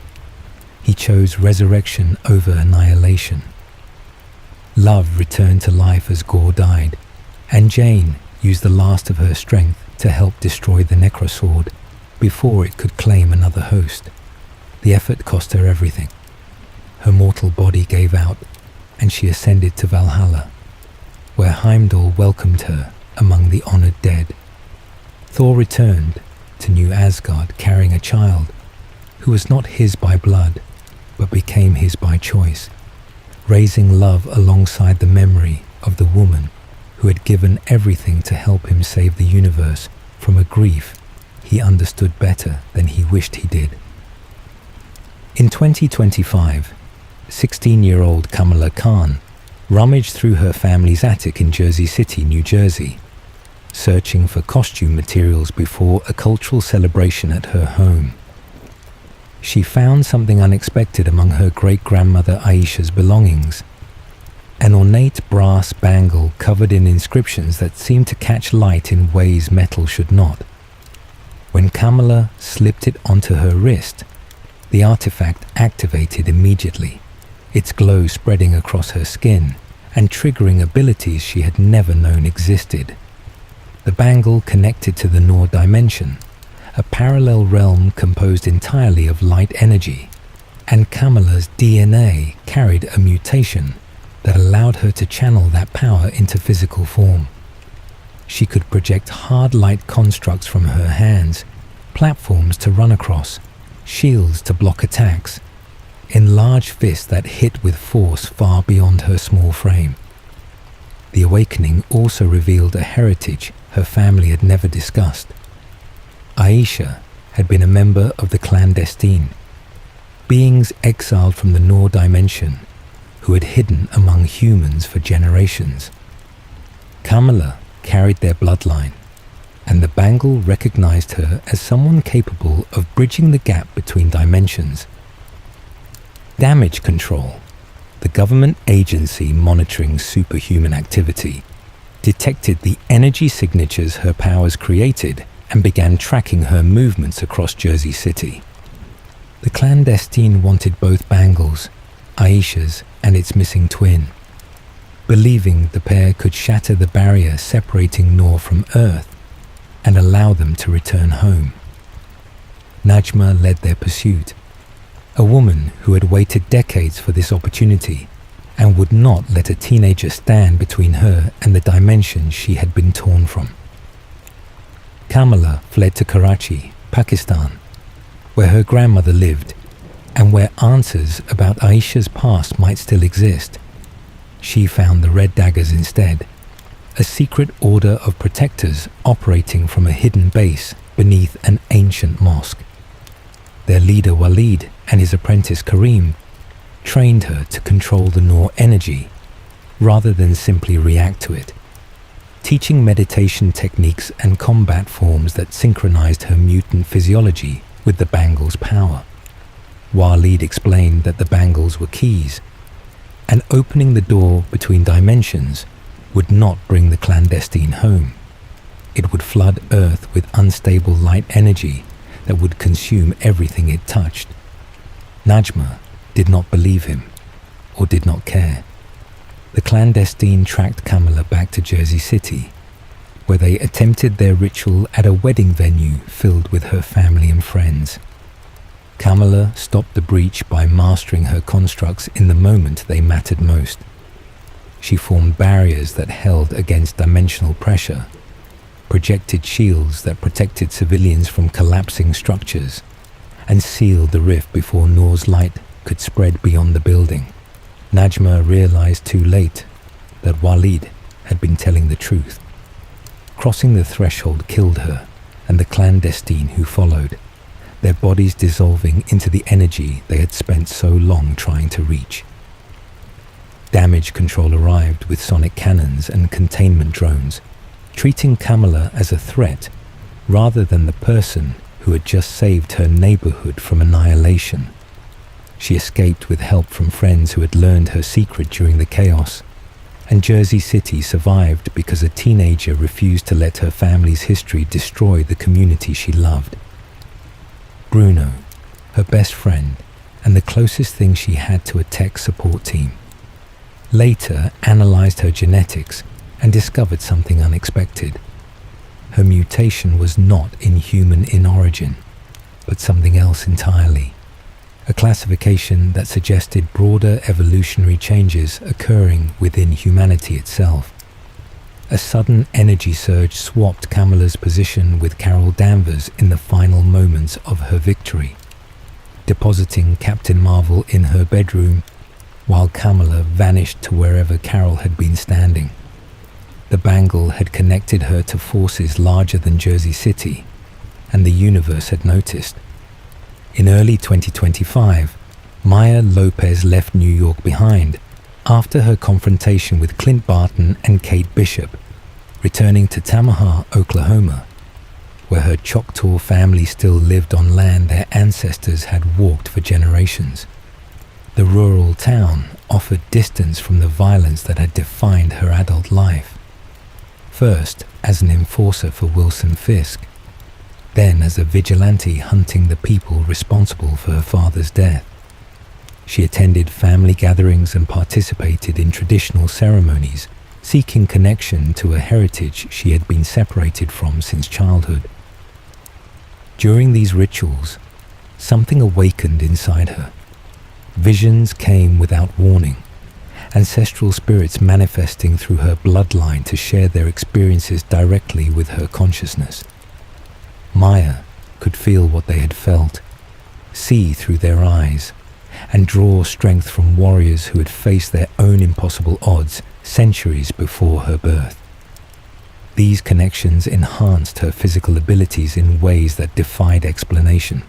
S1: He chose resurrection over annihilation. Love returned to life as Gorr died, and Jane used the last of her strength to help destroy the Necrosword before it could claim another host. The effort cost her everything. Her mortal body gave out, and she ascended to Valhalla, where Heimdall welcomed her among the honored dead. Thor returned to New Asgard carrying a child who was not his by blood, but became his by choice, raising Love alongside the memory of the woman who had given everything to help him save the universe from a grief he understood better than he wished he did. In 2025, 16-year-old Kamala Khan rummaged through her family's attic in Jersey City, New Jersey, searching for costume materials before a cultural celebration at her home. She found something unexpected among her great-grandmother Aisha's belongings, an ornate brass bangle covered in inscriptions that seemed to catch light in ways metal should not. When Kamala slipped it onto her wrist, the artifact activated immediately, its glow spreading across her skin and triggering abilities she had never known existed. The bangle connected to the Nor dimension, a parallel realm composed entirely of light energy, and Kamala's DNA carried a mutation that allowed her to channel that power into physical form. She could project hard light constructs from her hands, platforms to run across, shields to block attacks, enlarged fists that hit with force far beyond her small frame. The awakening also revealed a heritage her family had never discussed. Aisha had been a member of the clandestine, beings exiled from the Nor dimension who had hidden among humans for generations. Kamala carried their bloodline, and the bangle recognized her as someone capable of bridging the gap between dimensions. Damage Control, the government agency monitoring superhuman activity, detected the energy signatures her powers created and began tracking her movements across Jersey City. The clandestine wanted both bangles, Aisha's and its missing twin, believing the pair could shatter the barrier separating Nor from Earth and allow them to return home. Najma led their pursuit, a woman who had waited decades for this opportunity and would not let a teenager stand between her and the dimension she had been torn from. Kamala fled to Karachi, Pakistan, where her grandmother lived and where answers about Aisha's past might still exist. She found the Red Daggers instead, a secret order of protectors operating from a hidden base beneath an ancient mosque. Their leader Walid and his apprentice Kareem trained her to control the Nor energy rather than simply react to it, teaching meditation techniques and combat forms that synchronized her mutant physiology with the bangle's power. Walid explained that the bangles were keys, and opening the door between dimensions would not bring the clandestine home. It would flood Earth with unstable light energy that would consume everything it touched. Najma did not believe him, or did not care. The clandestine tracked Kamala back to Jersey City, where they attempted their ritual at a wedding venue filled with her family and friends. Kamala stopped the breach by mastering her constructs in the moment they mattered most. She formed barriers that held against dimensional pressure, projected shields that protected civilians from collapsing structures, and sealed the rift before Noor's light could spread beyond the building. Najma realized too late that Walid had been telling the truth. Crossing the threshold killed her and the clandestine who followed, their bodies dissolving into the energy they had spent so long trying to reach. Damage control arrived with sonic cannons and containment drones, treating Kamala as a threat rather than the person who had just saved her neighborhood from annihilation. She escaped with help from friends who had learned her secret during the chaos, and Jersey City survived because a teenager refused to let her family's history destroy the community she loved. Bruno, her best friend, and the closest thing she had to a tech support team, later analyzed her genetics and discovered something unexpected. Her mutation was not inhuman in origin, but something else entirely. A classification that suggested broader evolutionary changes occurring within humanity itself. A sudden energy surge swapped Kamala's position with Carol Danvers in the final moments of her victory, depositing Captain Marvel in her bedroom while Kamala vanished to wherever Carol had been standing. The bangle had connected her to forces larger than Jersey City, and the universe had noticed. In early 2025, Maya Lopez left New York behind after her confrontation with Clint Barton and Kate Bishop, returning to Tamaha, Oklahoma, where her Choctaw family still lived on land their ancestors had walked for generations. The rural town offered distance from the violence that had defined her adult life. First as an enforcer for Wilson Fisk, then as a vigilante hunting the people responsible for her father's death. She attended family gatherings and participated in traditional ceremonies, seeking connection to a heritage she had been separated from since childhood. During these rituals, something awakened inside her. Visions came without warning, ancestral spirits manifesting through her bloodline to share their experiences directly with her consciousness. Maya could feel what they had felt, see through their eyes, and draw strength from warriors who had faced their own impossible odds centuries before her birth. These connections enhanced her physical abilities in ways that defied explanation.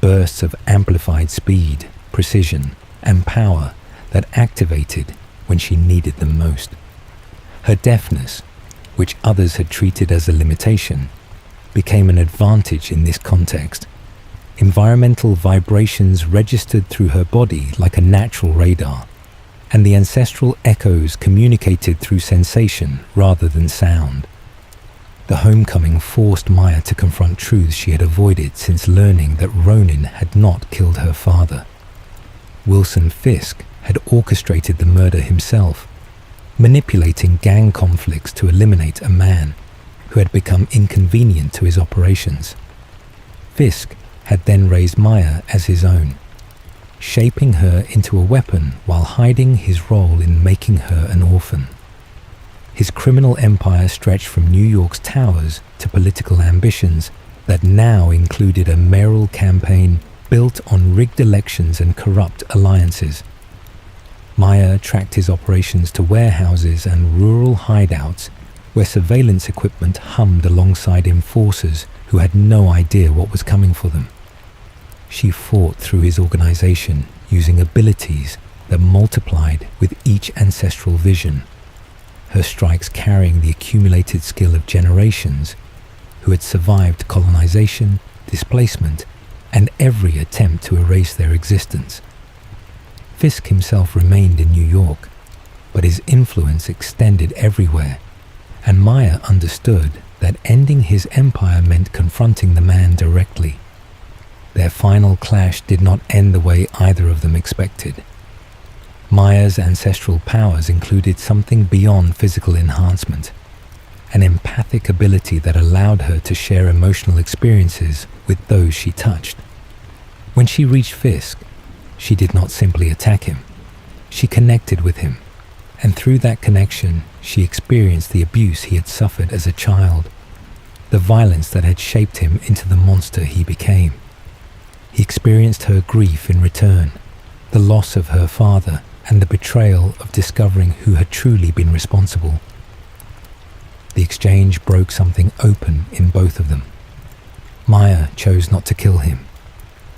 S1: Bursts of amplified speed, precision, and power that activated when she needed them most. Her deafness, which others had treated as a limitation, became an advantage in this context. Environmental vibrations registered through her body like a natural radar, and the ancestral echoes communicated through sensation rather than sound. The homecoming forced Maya to confront truths she had avoided since learning that Ronin had not killed her father. Wilson Fisk had orchestrated the murder himself, manipulating gang conflicts to eliminate a man who had become inconvenient to his operations. Fisk had then raised Maya as his own, shaping her into a weapon while hiding his role in making her an orphan. His criminal empire stretched from New York's towers to political ambitions that now included a mayoral campaign built on rigged elections and corrupt alliances. Maya tracked his operations to warehouses and rural hideouts where surveillance equipment hummed alongside enforcers who had no idea what was coming for them. She fought through his organization using abilities that multiplied with each ancestral vision, her strikes carrying the accumulated skill of generations who had survived colonization, displacement, and every attempt to erase their existence. Fisk himself remained in New York, but his influence extended everywhere, and Maya understood that ending his empire meant confronting the man directly. Their final clash did not end the way either of them expected. Maya's ancestral powers included something beyond physical enhancement, an empathic ability that allowed her to share emotional experiences with those she touched. When she reached Fisk, she did not simply attack him. She connected with him, and through that connection, she experienced the abuse he had suffered as a child, the violence that had shaped him into the monster he became. He experienced her grief in return, the loss of her father, and the betrayal of discovering who had truly been responsible. The exchange broke something open in both of them. Maya chose not to kill him,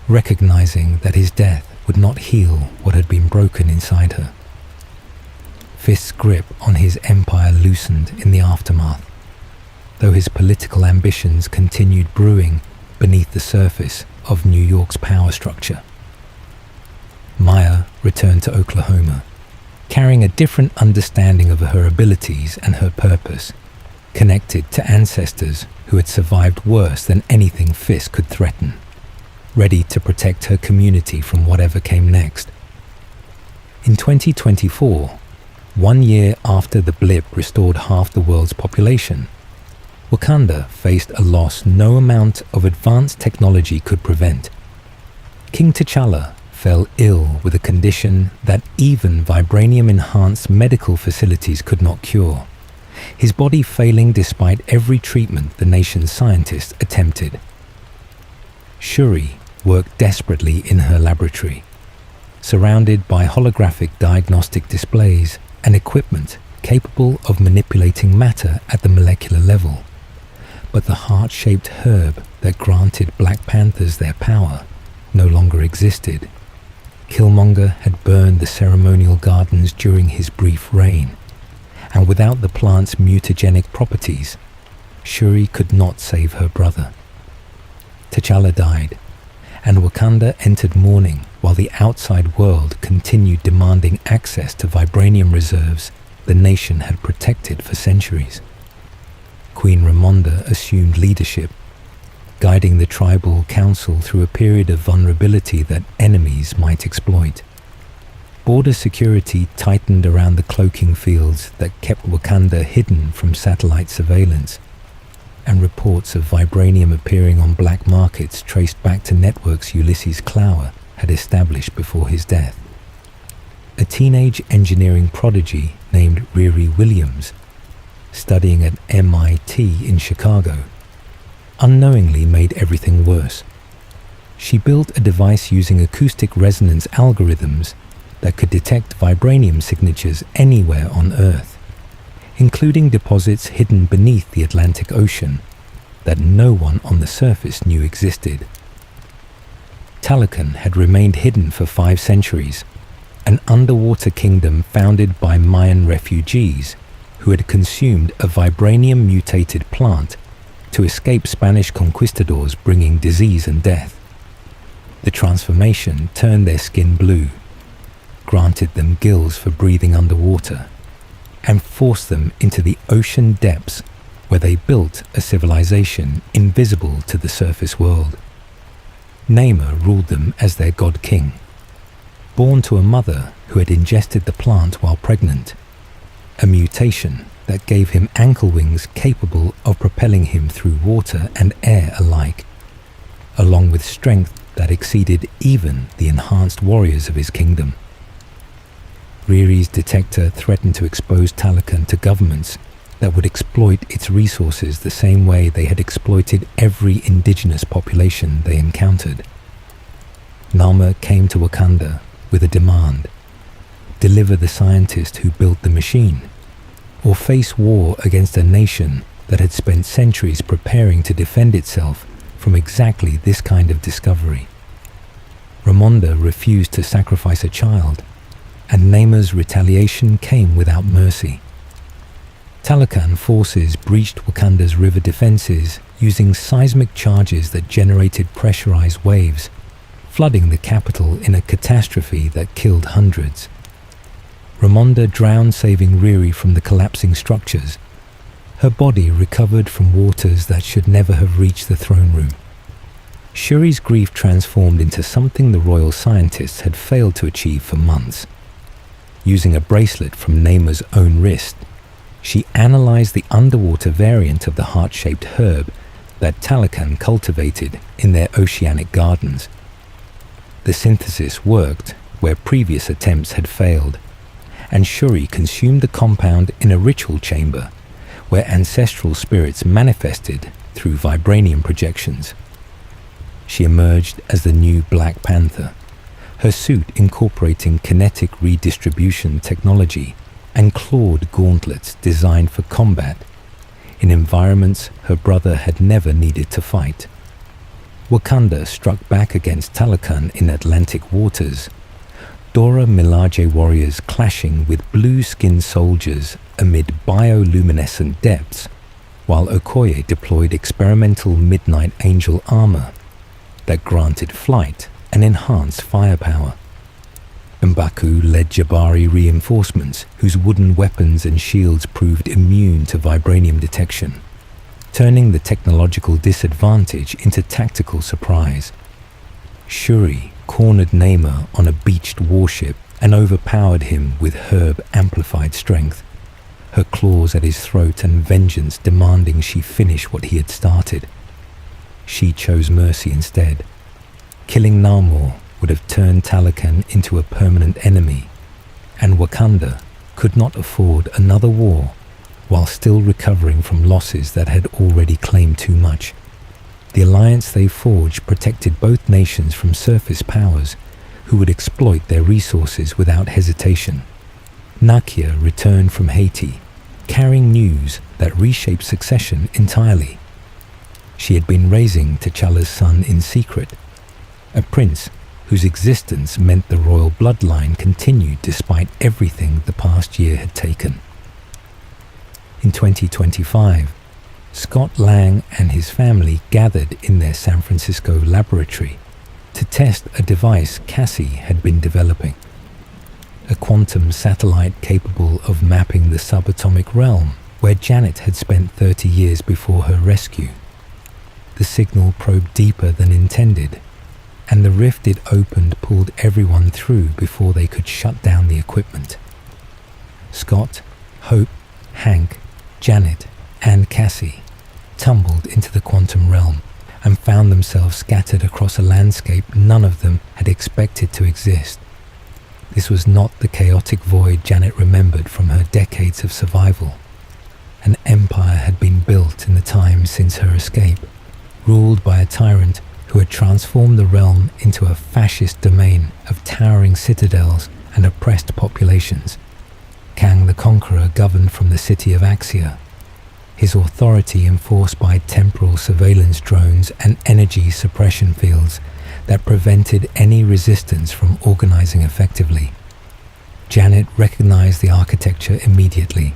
S1: recognizing that his death would not heal what had been broken inside her. Fisk's grip on his empire loosened in the aftermath, though his political ambitions continued brewing beneath the surface of New York's power structure. Maya returned to Oklahoma, carrying a different understanding of her abilities and her purpose, connected to ancestors who had survived worse than anything Fisk could threaten, ready to protect her community from whatever came next. In 2024, 1 year after the blip restored half the world's population, Wakanda faced a loss no amount of advanced technology could prevent. King T'Challa fell ill with a condition that even vibranium-enhanced medical facilities could not cure, his body failing despite every treatment the nation's scientists attempted. Shuri worked desperately in her laboratory, surrounded by holographic diagnostic displays and equipment capable of manipulating matter at the molecular level. But the heart-shaped herb that granted Black Panthers their power no longer existed. Killmonger had burned the ceremonial gardens during his brief reign, and without the plant's mutagenic properties, Shuri could not save her brother. T'Challa died, and Wakanda entered mourning while the outside world continued demanding access to vibranium reserves the nation had protected for centuries. Queen Ramonda assumed leadership, guiding the tribal council through a period of vulnerability that enemies might exploit. Border security tightened around the cloaking fields that kept Wakanda hidden from satellite surveillance, and reports of vibranium appearing on black markets traced back to networks Ulysses Klauer had established before his death. A teenage engineering prodigy named Riri Williams, studying at MIT in Chicago, unknowingly made everything worse. She built a device using acoustic resonance algorithms that could detect vibranium signatures anywhere on Earth, including deposits hidden beneath the Atlantic Ocean that no one on the surface knew existed. Talokan had remained hidden for 5 centuries, an underwater kingdom founded by Mayan refugees who had consumed a vibranium-mutated plant to escape Spanish conquistadors bringing disease and death. The transformation turned their skin blue, granted them gills for breathing underwater, and forced them into the ocean depths where they built a civilization invisible to the surface world. Namor ruled them as their god-king, born to a mother who had ingested the plant while pregnant, a mutation that gave him ankle wings capable of propelling him through water and air alike, along with strength that exceeded even the enhanced warriors of his kingdom. Riri's detector threatened to expose Talokan to governments that would exploit its resources the same way they had exploited every indigenous population they encountered. Namor came to Wakanda with a demand: deliver the scientist who built the machine, or face war against a nation that had spent centuries preparing to defend itself from exactly this kind of discovery. Ramonda refused to sacrifice a child, and Namor's retaliation came without mercy. Talokan forces breached Wakanda's river defenses using seismic charges that generated pressurized waves, flooding the capital in a catastrophe that killed hundreds. Ramonda drowned, saving Riri from the collapsing structures. Her body recovered from waters that should never have reached the throne room. Shuri's grief transformed into something the royal scientists had failed to achieve for months. Using a bracelet from Namor's own wrist, she analyzed the underwater variant of the heart-shaped herb that Talokan cultivated in their oceanic gardens. The synthesis worked where previous attempts had failed, and Shuri consumed the compound in a ritual chamber where ancestral spirits manifested through vibranium projections. She emerged as the new Black Panther, her suit incorporating kinetic redistribution technology and clawed gauntlets designed for combat in environments her brother had never needed to fight. Wakanda struck back against Talokan in Atlantic waters, Dora Milaje warriors clashing with blue-skinned soldiers amid bioluminescent depths, while Okoye deployed experimental Midnight Angel armor that granted flight and enhanced firepower. M'Baku led Jabari reinforcements whose wooden weapons and shields proved immune to vibranium detection, turning the technological disadvantage into tactical surprise. Shuri cornered Namor on a beached warship and overpowered him with herb-amplified strength, her claws at his throat and vengeance demanding she finish what he had started. She chose mercy instead. Killing Namor would have turned Talokan into a permanent enemy, and Wakanda could not afford another war while still recovering from losses that had already claimed too much. The alliance they forged protected both nations from surface powers who would exploit their resources without hesitation. Nakia returned from Haiti, carrying news that reshaped succession entirely. She had been raising T'Challa's son in secret, a prince whose existence meant the royal bloodline continued despite everything the past year had taken. In 2025, Scott Lang and his family gathered in their San Francisco laboratory to test a device Cassie had been developing, a quantum satellite capable of mapping the subatomic realm where Janet had spent 30 years before her rescue. The signal probed deeper than intended, and the rift it opened pulled everyone through before they could shut down the equipment. Scott, Hope, Hank, Janet, and Cassie tumbled into the quantum realm and found themselves scattered across a landscape none of them had expected to exist. This was not the chaotic void Janet remembered from her decades of survival. An empire had been built in the time since her escape, ruled by a tyrant who had transformed the realm into a fascist domain of towering citadels and oppressed populations. Kang the Conqueror governed from the city of Axia, his authority enforced by temporal surveillance drones and energy suppression fields that prevented any resistance from organizing effectively. Janet recognized the architecture immediately.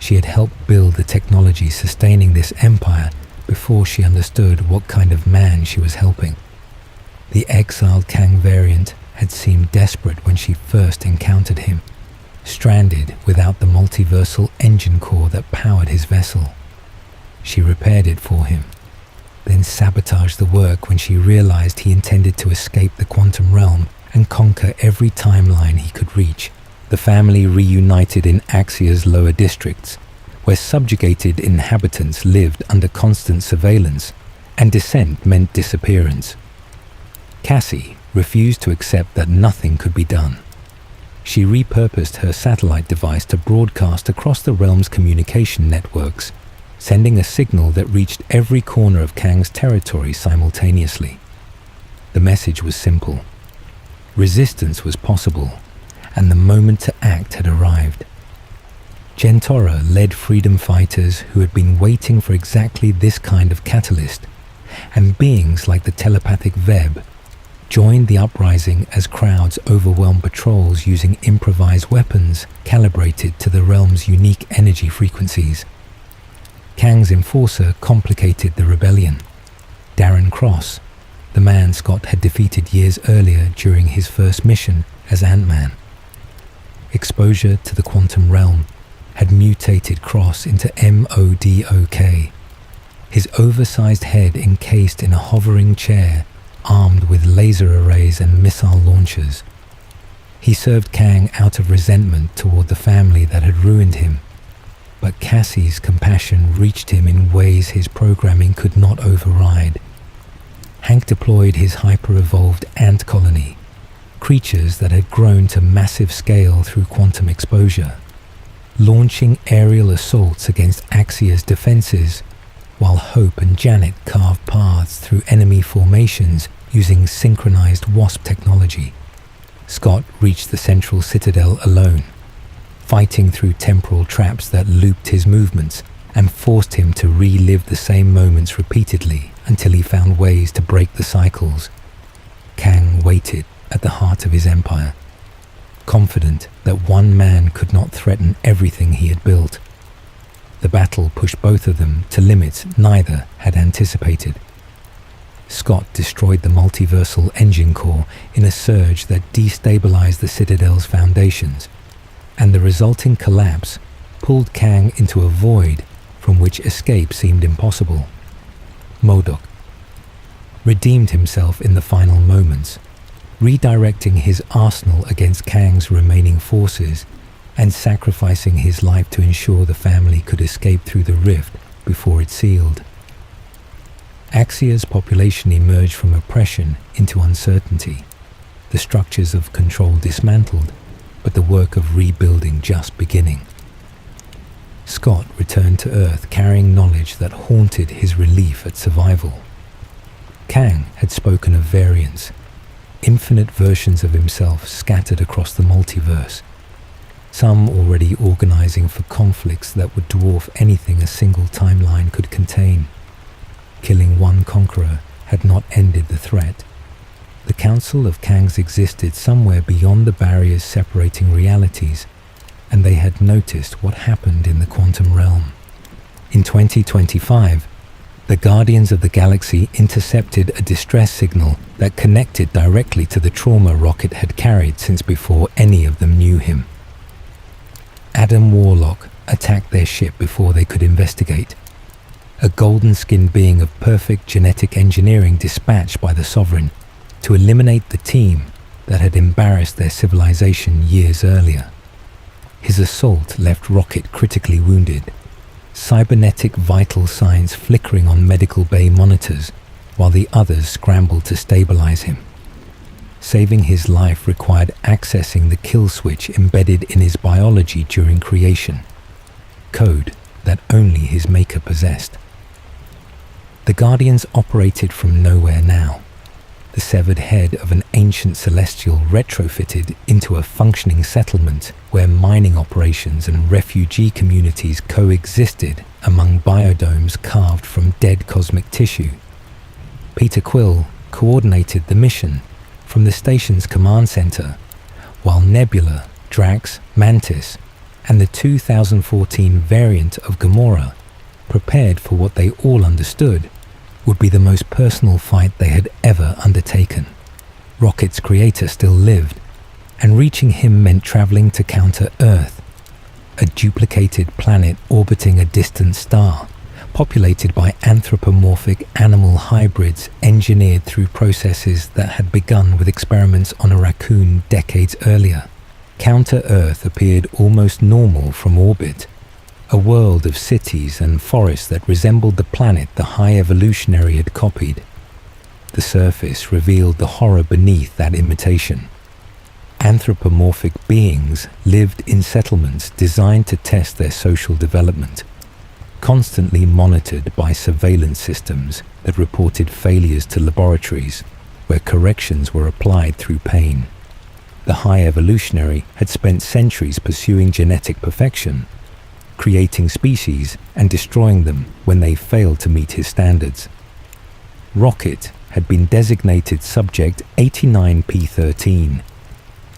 S1: She had helped build the technology sustaining this empire before she understood what kind of man she was helping. The exiled Kang variant had seemed desperate when she first encountered him, stranded without the multiversal engine core that powered his vessel. She repaired it for him, then sabotaged the work when she realized he intended to escape the quantum realm and conquer every timeline he could reach. The family reunited in Axia's lower districts, where subjugated inhabitants lived under constant surveillance, and dissent meant disappearance. Cassie refused to accept that nothing could be done. She repurposed her satellite device to broadcast across the realm's communication networks, sending a signal that reached every corner of Kang's territory simultaneously. The message was simple. Resistance was possible, and the moment to act had arrived. Gentora led freedom fighters who had been waiting for exactly this kind of catalyst, and beings like the telepathic Veb joined the uprising as crowds overwhelmed patrols using improvised weapons calibrated to the realm's unique energy frequencies. Kang's enforcer complicated the rebellion. Darren Cross, the man Scott had defeated years earlier during his first mission as Ant-Man. Exposure to the quantum realm had mutated Cross into MODOK, his oversized head encased in a hovering chair armed with laser arrays and missile launchers. He served Kang out of resentment toward the family that had ruined him, but Cassie's compassion reached him in ways his programming could not override. Hank deployed his hyper-evolved ant colony, creatures that had grown to massive scale through quantum exposure, launching aerial assaults against Axia's defenses, while Hope and Janet carved paths through enemy formations using synchronized WASP technology. Scott reached the central citadel alone, fighting through temporal traps that looped his movements and forced him to relive the same moments repeatedly until he found ways to break the cycles. Kang waited at the heart of his empire, confident that one man could not threaten everything he had built. The battle pushed both of them to limits neither had anticipated. Scott destroyed the multiversal engine core in a surge that destabilized the Citadel's foundations, and the resulting collapse pulled Kang into a void from which escape seemed impossible. MODOK redeemed himself in the final moments, redirecting his arsenal against Kang's remaining forces and sacrificing his life to ensure the family could escape through the rift before it sealed. Axia's population emerged from oppression into uncertainty, the structures of control dismantled, but the work of rebuilding just beginning. Scott returned to Earth carrying knowledge that haunted his relief at survival. Kang had spoken of variants, infinite versions of himself scattered across the multiverse, some already organizing for conflicts that would dwarf anything a single timeline could contain. Killing one conqueror had not ended the threat. The Council of Kangs existed somewhere beyond the barriers separating realities, and they had noticed what happened in the quantum realm. In 2025, the Guardians of the Galaxy intercepted a distress signal that connected directly to the trauma Rocket had carried since before any of them knew him. Adam Warlock attacked their ship before they could investigate, a golden-skinned being of perfect genetic engineering dispatched by the Sovereign to eliminate the team that had embarrassed their civilization years earlier. His assault left Rocket critically wounded, cybernetic vital signs flickering on medical bay monitors, while the others scrambled to stabilize him. Saving his life required accessing the kill switch embedded in his biology during creation, code that only his maker possessed. The Guardians operated from nowhere now, the severed head of an ancient celestial retrofitted into a functioning settlement where mining operations and refugee communities coexisted among biodomes carved from dead cosmic tissue. Peter Quill coordinated the mission from the station's command center, while Nebula, Drax, Mantis, and the 2014 variant of Gamora prepared for what they all understood would be the most personal fight they had ever undertaken. Rocket's creator still lived, and reaching him meant traveling to counter Earth, a duplicated planet orbiting a distant star, populated by anthropomorphic animal hybrids engineered through processes that had begun with experiments on a raccoon decades earlier. Counter Earth appeared almost normal from orbit, a world of cities and forests that resembled the planet the High Evolutionary had copied. The surface revealed the horror beneath that imitation. Anthropomorphic beings lived in settlements designed to test their social development, constantly monitored by surveillance systems that reported failures to laboratories, where corrections were applied through pain. The High Evolutionary had spent centuries pursuing genetic perfection, creating species and destroying them when they failed to meet his standards. Rocket had been designated Subject 89P13,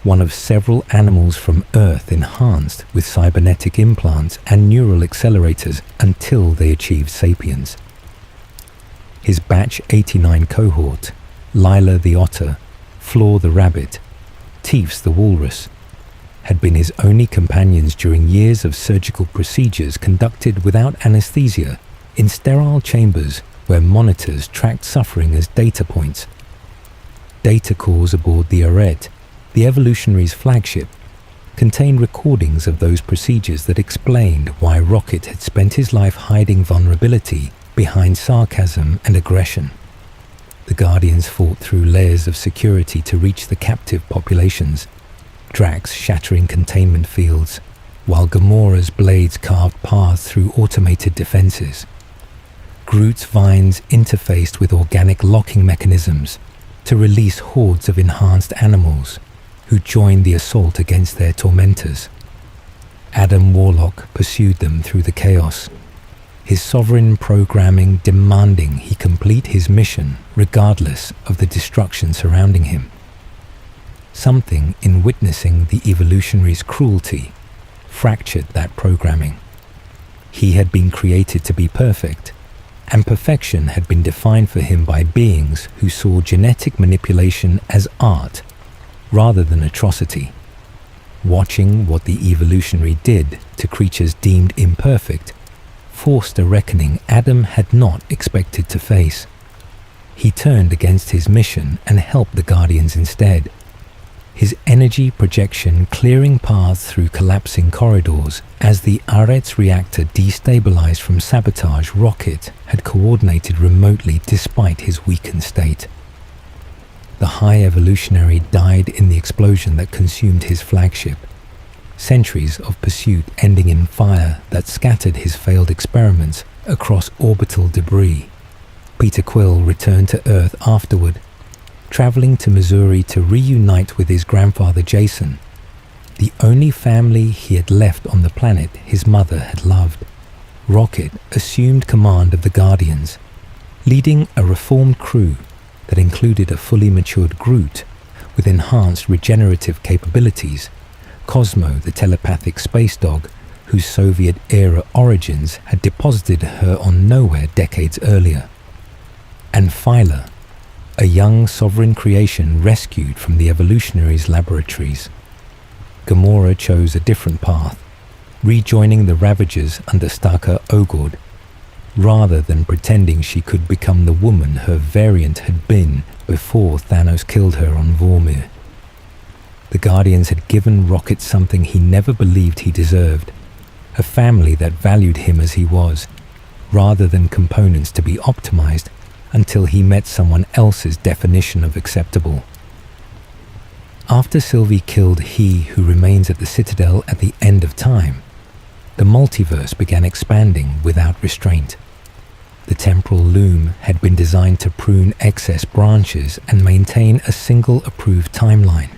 S1: one of several animals from Earth enhanced with cybernetic implants and neural accelerators until they achieved sapience. His Batch 89 cohort, Lila the otter, Floor the rabbit, Teefs the walrus, had been his only companions during years of surgical procedures conducted without anesthesia in sterile chambers where monitors tracked suffering as data points. Data cores aboard the Arete, the Evolutionary's flagship, contained recordings of those procedures that explained why Rocket had spent his life hiding vulnerability behind sarcasm and aggression. The Guardians fought through layers of security to reach the captive populations, Drax shattering containment fields, while Gamora's blades carved paths through automated defenses. Groot's vines interfaced with organic locking mechanisms to release hordes of enhanced animals who joined the assault against their tormentors. Adam Warlock pursued them through the chaos, his sovereign programming demanding he complete his mission regardless of the destruction surrounding him. Something in witnessing the evolutionary's cruelty fractured that programming. He had been created to be perfect, and perfection had been defined for him by beings who saw genetic manipulation as art rather than atrocity. Watching what the evolutionary did to creatures deemed imperfect forced a reckoning Adam had not expected to face. He turned against his mission and helped the Guardians instead, his energy projection clearing paths through collapsing corridors as the Aretz reactor destabilized from sabotage Rocket had coordinated remotely despite his weakened state. The High Evolutionary died in the explosion that consumed his flagship, centuries of pursuit ending in fire that scattered his failed experiments across orbital debris. Peter Quill returned to Earth afterward, traveling to Missouri to reunite with his grandfather Jason, the only family he had left on the planet his mother had loved. Rocket assumed command of the Guardians, leading a reformed crew that included a fully matured Groot with enhanced regenerative capabilities, Cosmo the telepathic space dog whose Soviet-era origins had deposited her on Nowhere decades earlier, and Phyla, a young sovereign creation rescued from the evolutionaries' laboratories. Gamora chose a different path, rejoining the Ravagers under Starker Ogord, rather than pretending she could become the woman her variant had been before Thanos killed her on Vormir. The Guardians had given Rocket something he never believed he deserved, a family that valued him as he was, rather than components to be optimized until he met someone else's definition of acceptable. After Sylvie killed He Who Remains at the Citadel at the end of time, the multiverse began expanding without restraint. The temporal loom had been designed to prune excess branches and maintain a single approved timeline.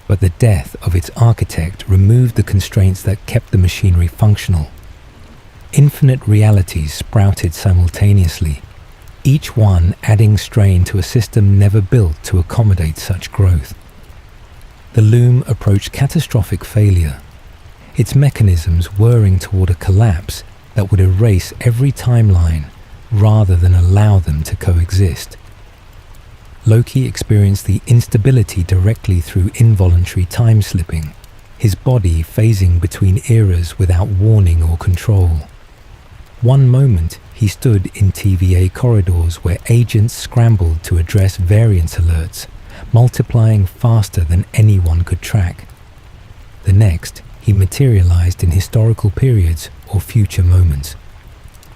S1: But the death of its architect removed the constraints that kept the machinery functional. Infinite realities sprouted simultaneously, each one adding strain to a system never built to accommodate such growth. The loom approached catastrophic failure, its mechanisms whirring toward a collapse that would erase every timeline rather than allow them to coexist. Loki experienced the instability directly through involuntary time slipping, his body phasing between eras without warning or control. One moment, he stood in TVA corridors where agents scrambled to address variance alerts, multiplying faster than anyone could track. The next, he materialized in historical periods or future moments,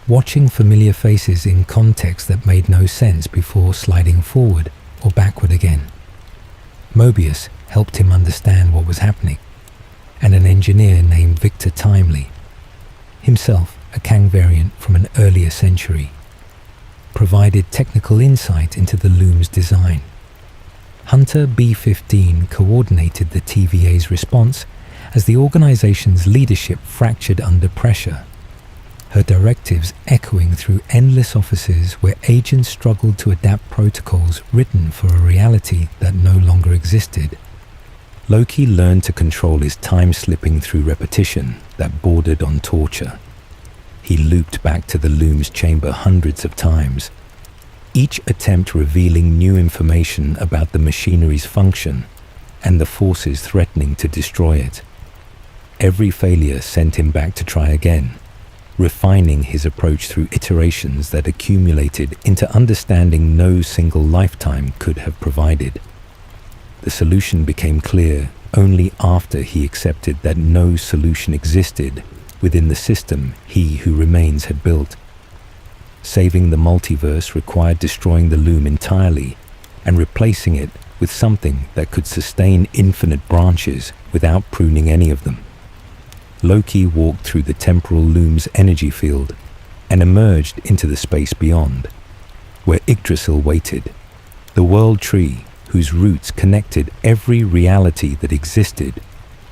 S1: watching familiar faces in contexts that made no sense before sliding forward or backward again. Mobius helped him understand what was happening, and an engineer named Victor Timely, himself a Kang variant from an earlier century, provided technical insight into the loom's design. Hunter B-15 coordinated the TVA's response as the organization's leadership fractured under pressure, her directives echoing through endless offices where agents struggled to adapt protocols written for a reality that no longer existed. Loki learned to control his time slipping through repetition that bordered on torture. He looped back to the loom's chamber hundreds of times, each attempt revealing new information about the machinery's function and the forces threatening to destroy it. Every failure sent him back to try again, refining his approach through iterations that accumulated into understanding no single lifetime could have provided. The solution became clear only after he accepted that no solution existed within the system He Who Remains had built. Saving the multiverse required destroying the loom entirely and replacing it with something that could sustain infinite branches without pruning any of them. Loki walked through the temporal loom's energy field and emerged into the space beyond, where Yggdrasil waited, the world tree whose roots connected every reality that existed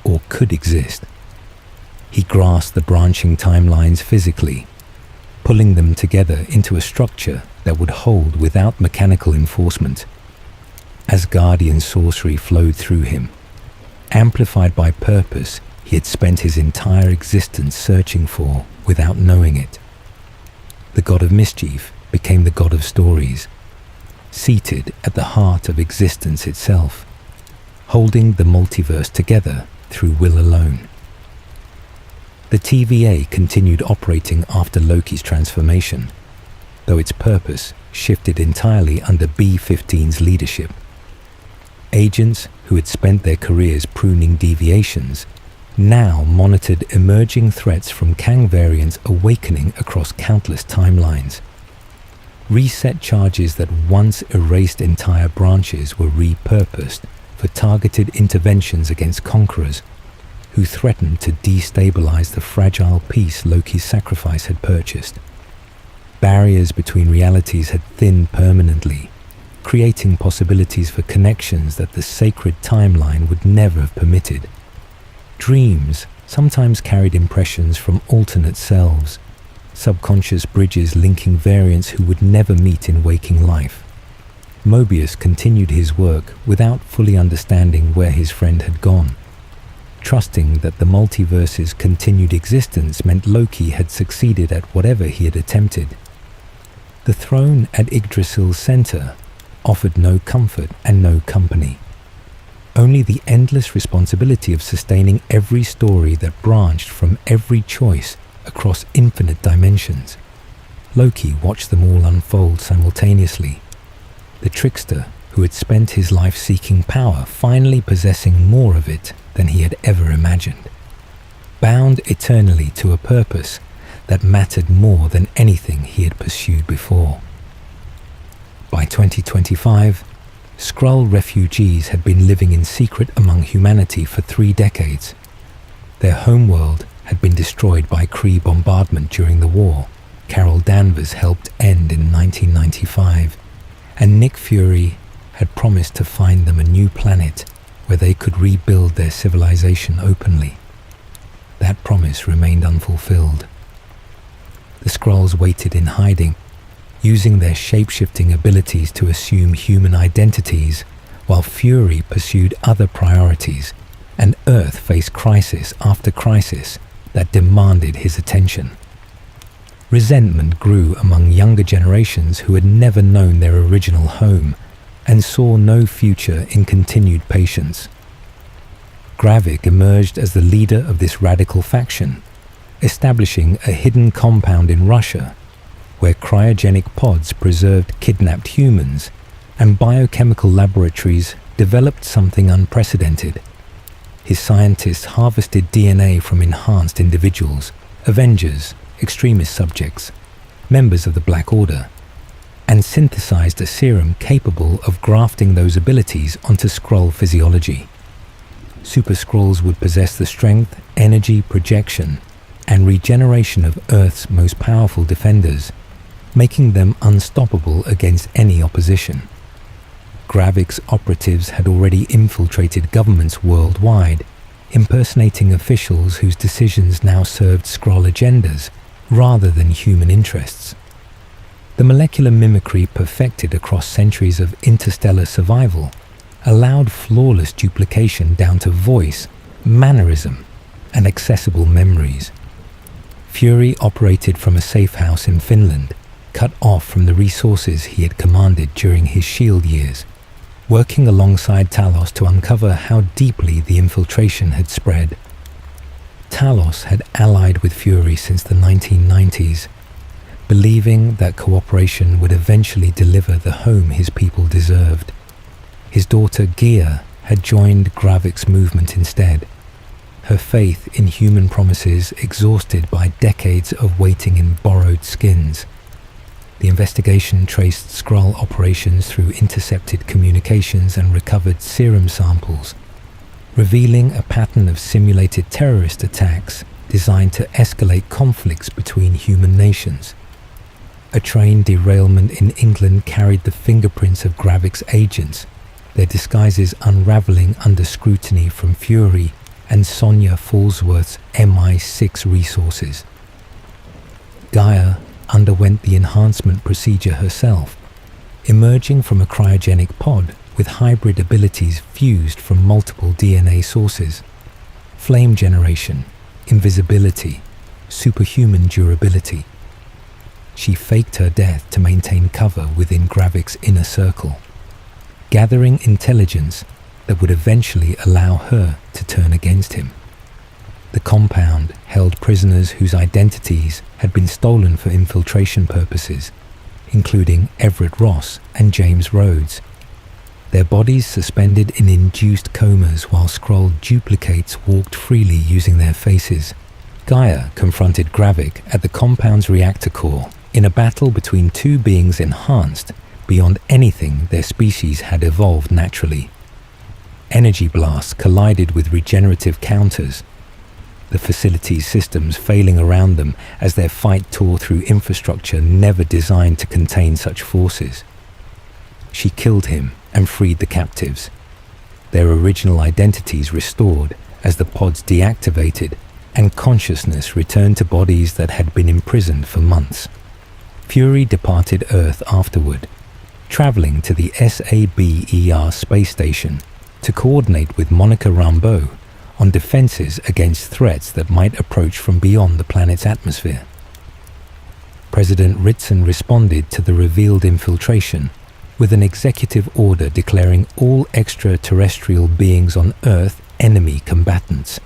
S1: or could exist. He grasped the branching timelines physically, pulling them together into a structure that would hold without mechanical enforcement. Asgardian sorcery flowed through him. Amplified by purpose he had spent his entire existence searching for without knowing it. The god of mischief became the god of stories, seated at the heart of existence itself, holding the multiverse together through will alone. The TVA continued operating after Loki's transformation, though its purpose shifted entirely under B-15's leadership. Agents who had spent their careers pruning deviations now monitored emerging threats from Kang variants awakening across countless timelines. Reset charges that once erased entire branches were repurposed for targeted interventions against conquerors who threatened to destabilize the fragile peace Loki's sacrifice had purchased. Barriers between realities had thinned permanently, creating possibilities for connections that the sacred timeline would never have permitted. Dreams sometimes carried impressions from alternate selves, subconscious bridges linking variants who would never meet in waking life. Mobius continued his work without fully understanding where his friend had gone, trusting that the multiverse's continued existence meant Loki had succeeded at whatever he had attempted. The throne at Yggdrasil's center offered no comfort and no company. Only the endless responsibility of sustaining every story that branched from every choice across infinite dimensions. Loki watched them all unfold simultaneously. The trickster who had spent his life seeking power finally possessing more of it than he had ever imagined. Bound eternally to a purpose that mattered more than anything he had pursued before. By 2025, Skrull refugees had been living in secret among humanity for 3 decades. Their homeworld had been destroyed by Kree bombardment during the war Carol Danvers helped end in 1995, and Nick Fury had promised to find them a new planet where they could rebuild their civilization openly. That promise remained unfulfilled. The Skrulls waited in hiding, using their shape-shifting abilities to assume human identities, while Fury pursued other priorities, and Earth faced crisis after crisis that demanded his attention. Resentment grew among younger generations who had never known their original home and saw no future in continued patience. Gravik emerged as the leader of this radical faction, establishing a hidden compound in Russia where cryogenic pods preserved kidnapped humans and biochemical laboratories developed something unprecedented. His scientists harvested DNA from enhanced individuals, Avengers, extremist subjects, members of the Black Order, and synthesized a serum capable of grafting those abilities onto Skrull physiology. Super Skrulls would possess the strength, energy, projection, and regeneration of Earth's most powerful defenders, making them unstoppable against any opposition. Gravik's operatives had already infiltrated governments worldwide, impersonating officials whose decisions now served Skrull agendas rather than human interests. The molecular mimicry perfected across centuries of interstellar survival allowed flawless duplication down to voice, mannerism, and accessible memories. Fury operated from a safe house in Finland, cut off from the resources he had commanded during his SHIELD years, working alongside Talos to uncover how deeply the infiltration had spread. Talos had allied with Fury since the 1990s, believing that cooperation would eventually deliver the home his people deserved. His daughter Gia had joined Gravik's movement instead, her faith in human promises exhausted by decades of waiting in borrowed skins. The investigation traced Skrull operations through intercepted communications and recovered serum samples, revealing a pattern of simulated terrorist attacks designed to escalate conflicts between human nations. A train derailment in England carried the fingerprints of Gravik's agents, their disguises unraveling under scrutiny from Fury and Sonya Falsworth's MI6 resources. Gaia underwent the enhancement procedure herself, emerging from a cryogenic pod with hybrid abilities fused from multiple DNA sources: flame generation, invisibility, superhuman durability. She faked her death to maintain cover within Gravik's inner circle, gathering intelligence that would eventually allow her to turn against him. The compound held prisoners whose identities had been stolen for infiltration purposes, including Everett Ross and James Rhodes, their bodies suspended in induced comas while Skrull duplicates walked freely using their faces. Gaia confronted Gravik at the compound's reactor core in a battle between two beings enhanced beyond anything their species had evolved naturally. Energy blasts collided with regenerative counters, the facility's systems failing around them as their fight tore through infrastructure never designed to contain such forces. She killed him and freed the captives, their original identities restored as the pods deactivated and consciousness returned to bodies that had been imprisoned for months. Fury departed Earth afterward, traveling to the SABER space station to coordinate with Monica Rambeau on defenses against threats that might approach from beyond the planet's atmosphere. President Ritson responded to the revealed infiltration with an executive order declaring all extraterrestrial beings on Earth enemy combatants,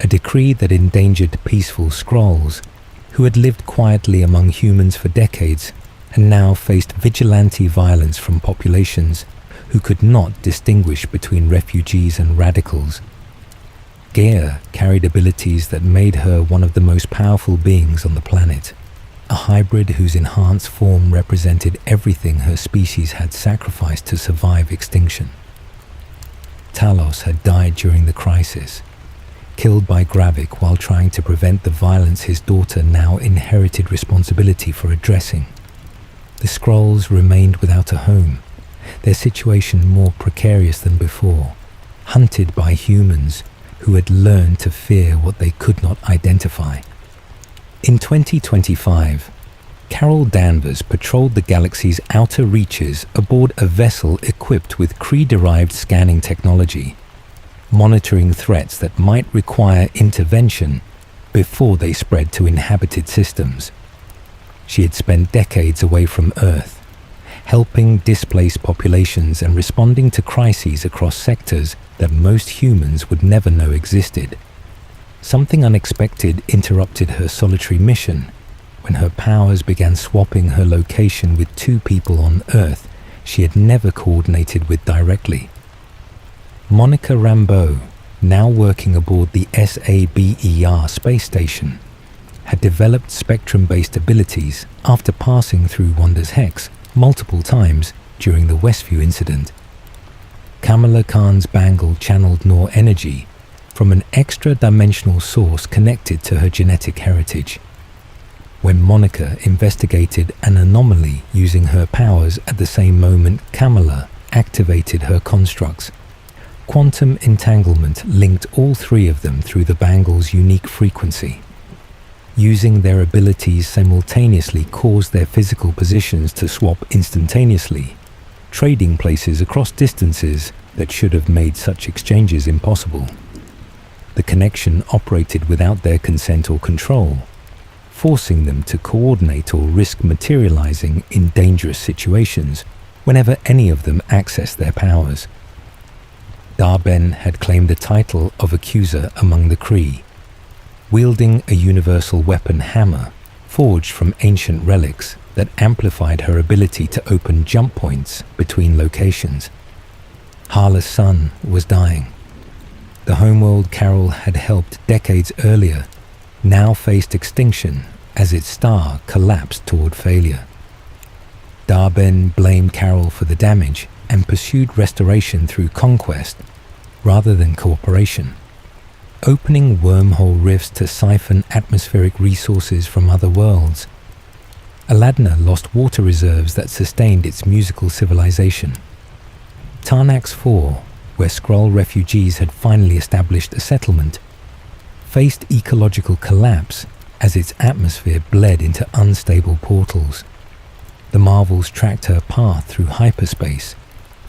S1: a decree that endangered peaceful Skrulls who had lived quietly among humans for decades and now faced vigilante violence from populations who could not distinguish between refugees and radicals. Gaia carried abilities that made her one of the most powerful beings on the planet, a hybrid whose enhanced form represented everything her species had sacrificed to survive extinction. Talos had died during the crisis, killed by Gravik while trying to prevent the violence his daughter now inherited responsibility for addressing. The Skrulls remained without a home, their situation more precarious than before, hunted by humans who had learned to fear what they could not identify. In 2025, Carol Danvers patrolled the galaxy's outer reaches aboard a vessel equipped with Kree-derived scanning technology, monitoring threats that might require intervention before they spread to inhabited systems. She had spent decades away from Earth, helping displaced populations and responding to crises across sectors that most humans would never know existed. Something unexpected interrupted her solitary mission when her powers began swapping her location with two people on Earth she had never coordinated with directly. Monica Rambeau, now working aboard the SABER space station, had developed spectrum-based abilities after passing through Wanda's Hex multiple times during the Westview incident. Kamala Khan's bangle channeled Noor energy from an extra-dimensional source connected to her genetic heritage. When Monica investigated an anomaly using her powers at the same moment Kamala activated her constructs, quantum entanglement linked all three of them through the bangle's unique frequency. Using their abilities simultaneously caused their physical positions to swap instantaneously, trading places across distances that should have made such exchanges impossible. The connection operated without their consent or control, forcing them to coordinate or risk materializing in dangerous situations whenever any of them accessed their powers. Dar-Ben had claimed the title of accuser among the Kree, wielding a universal weapon hammer forged from ancient relics that amplified her ability to open jump points between locations. Hala's sun was dying. The homeworld Carol had helped decades earlier now faced extinction as its star collapsed toward failure. Dar-Ben blamed Carol for the damage and pursued restoration through conquest rather than cooperation, opening wormhole rifts to siphon atmospheric resources from other worlds. Aladna lost water reserves that sustained its musical civilization. Tarnax 4, where Skrull refugees had finally established a settlement, faced ecological collapse as its atmosphere bled into unstable portals. The Marvels tracked her path through hyperspace,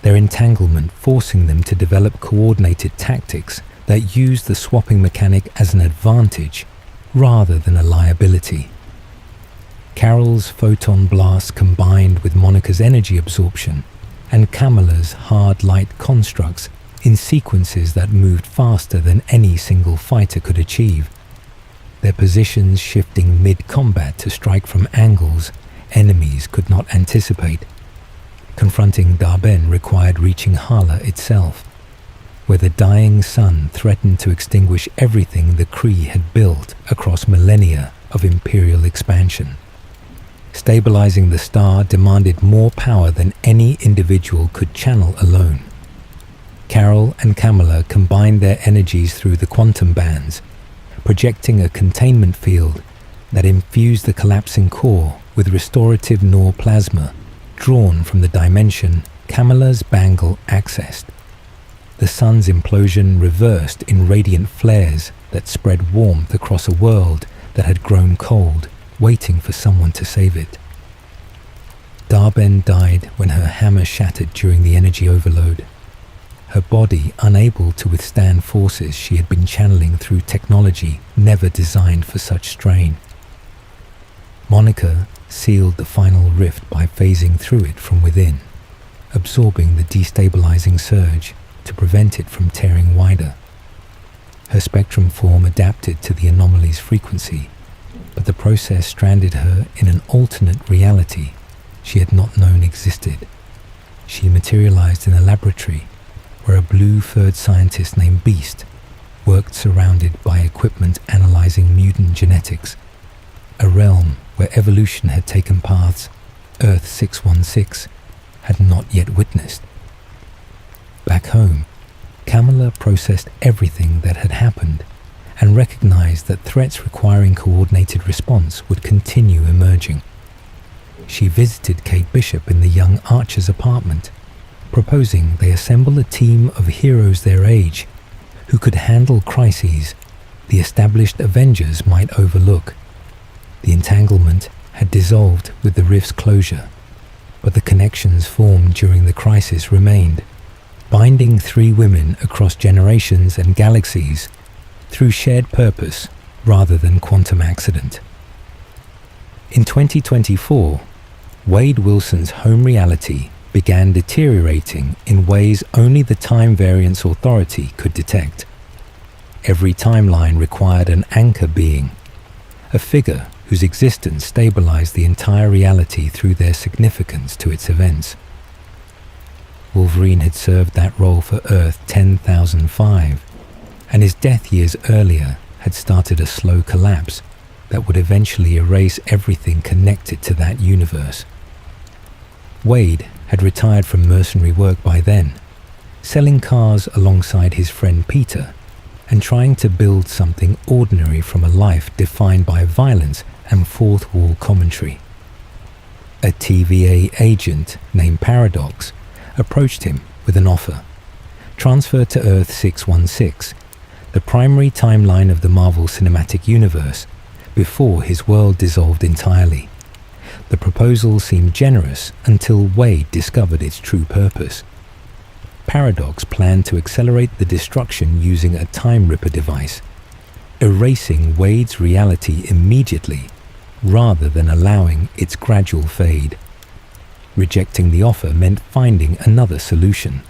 S1: their entanglement forcing them to develop coordinated tactics that used the swapping mechanic as an advantage rather than a liability. Carol's photon blast combined with Monica's energy absorption and Kamala's hard light constructs in sequences that moved faster than any single fighter could achieve, their positions shifting mid-combat to strike from angles enemies could not anticipate. Confronting Dar-Ben required reaching Hala itself, where the dying sun threatened to extinguish everything the Kree had built across millennia of Imperial expansion. Stabilizing the star demanded more power than any individual could channel alone. Carol and Kamala combined their energies through the quantum bands, projecting a containment field that infused the collapsing core with restorative Nor plasma drawn from the dimension Kamala's bangle accessed. The sun's implosion reversed in radiant flares that spread warmth across a world that had grown cold, waiting for someone to save it. Dar-Ben died when her hammer shattered during the energy overload, her body unable to withstand forces she had been channeling through technology never designed for such strain. Monica sealed the final rift by phasing through it from within, absorbing the destabilizing surge to prevent it from tearing wider. Her spectrum form adapted to the anomaly's frequency, but the process stranded her in an alternate reality she had not known existed. She materialized in a laboratory where a blue-furred scientist named Beast worked surrounded by equipment analyzing mutant genetics, a realm where evolution had taken paths Earth 616 had not yet witnessed. Back home, Kamala processed everything that had happened and recognized that threats requiring coordinated response would continue emerging. She visited Kate Bishop in the young Archer's apartment, proposing they assemble a team of heroes their age who could handle crises the established Avengers might overlook. The entanglement had dissolved with the rift's closure, but the connections formed during the crisis remained, binding three women across generations and galaxies through shared purpose rather than quantum accident. In 2024, Wade Wilson's home reality began deteriorating in ways only the Time Variance Authority could detect. Every timeline required an anchor being, a figure whose existence stabilized the entire reality through their significance to its events. Wolverine had served that role for Earth 10,005, and his death years earlier had started a slow collapse that would eventually erase everything connected to that universe. Wade had retired from mercenary work by then, selling cars alongside his friend Peter and trying to build something ordinary from a life defined by violence and fourth wall commentary. A TVA agent named Paradox approached him with an offer: transfer to Earth 616, the primary timeline of the Marvel Cinematic Universe, before his world dissolved entirely. The proposal seemed generous until Wade discovered its true purpose. Paradox planned to accelerate the destruction using a Time Ripper device, erasing Wade's reality immediately rather than allowing its gradual fade. Rejecting the offer meant finding another solution.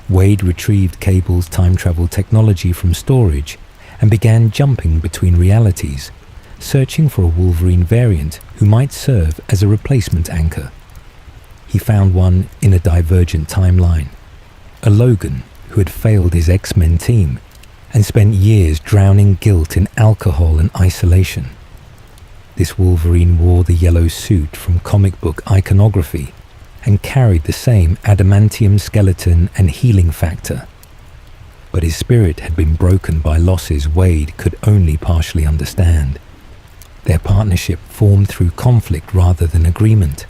S1: Wade retrieved Cable's time travel technology from storage and began jumping between realities, searching for a Wolverine variant who might serve as a replacement anchor. He found one in a divergent timeline, a Logan who had failed his X-Men team and spent years drowning guilt in alcohol and isolation. This Wolverine wore the yellow suit from comic book iconography and carried the same adamantium skeleton and healing factor. But his spirit had been broken by losses Wade could only partially understand. Their partnership formed through conflict rather than agreement.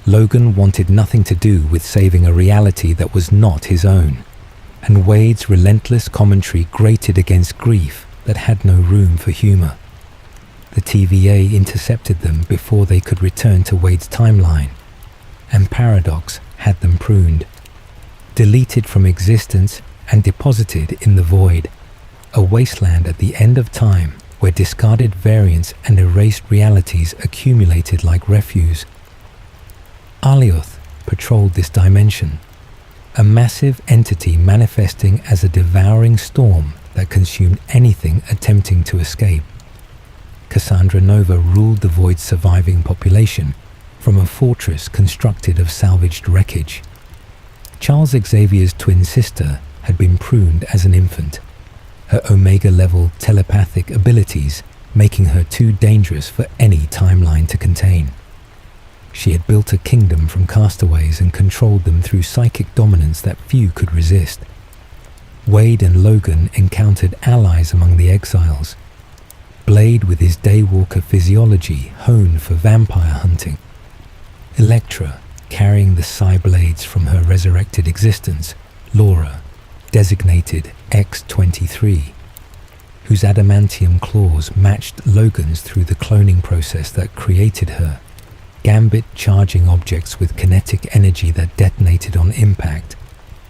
S1: Logan wanted nothing to do with saving a reality that was not his own, and Wade's relentless commentary grated against grief that had no room for humor. The TVA intercepted them before they could return to Wade's timeline, and Paradox had them pruned, deleted from existence and deposited in the void, a wasteland at the end of time where discarded variants and erased realities accumulated like refuse. Alioth patrolled this dimension, a massive entity manifesting as a devouring storm that consumed anything attempting to escape. Cassandra Nova ruled the Void's surviving population from a fortress constructed of salvaged wreckage. Charles Xavier's twin sister had been pruned as an infant, her Omega-level telepathic abilities making her too dangerous for any timeline to contain. She had built a kingdom from castaways and controlled them through psychic dominance that few could resist. Wade and Logan encountered allies among the exiles. Blade with his Daywalker physiology honed for vampire hunting. Elektra carrying the Psi blades from her resurrected existence, Laura, designated X-23, whose adamantium claws matched Logan's through the cloning process that created her, Gambit charging objects with kinetic energy that detonated on impact,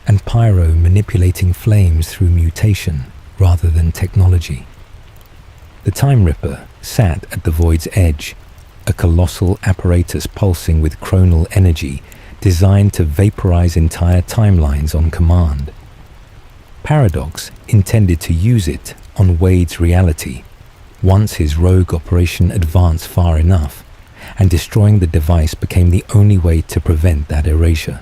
S1: and Pyro manipulating flames through mutation rather than technology. The Time Ripper sat at the Void's edge, a colossal apparatus pulsing with chronal energy designed to vaporize entire timelines on command. Paradox intended to use it on Wade's reality once his rogue operation advanced far enough, and destroying the device became the only way to prevent that erasure.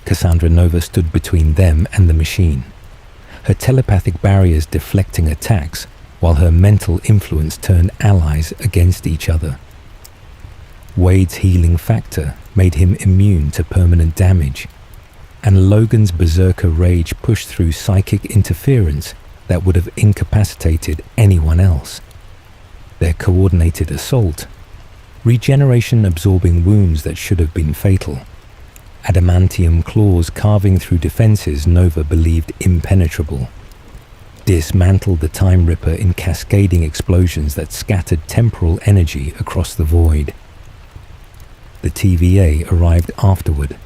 S1: Cassandra Nova stood between them and the machine, her telepathic barriers deflecting attacks while her mental influence turned allies against each other. Wade's healing factor made him immune to permanent damage, and Logan's berserker rage pushed through psychic interference that would have incapacitated anyone else. Their coordinated assault, regeneration absorbing wounds that should have been fatal, adamantium claws carving through defenses Nova believed impenetrable, dismantled the Time Ripper in cascading explosions that scattered temporal energy across the void. The TVA arrived afterward,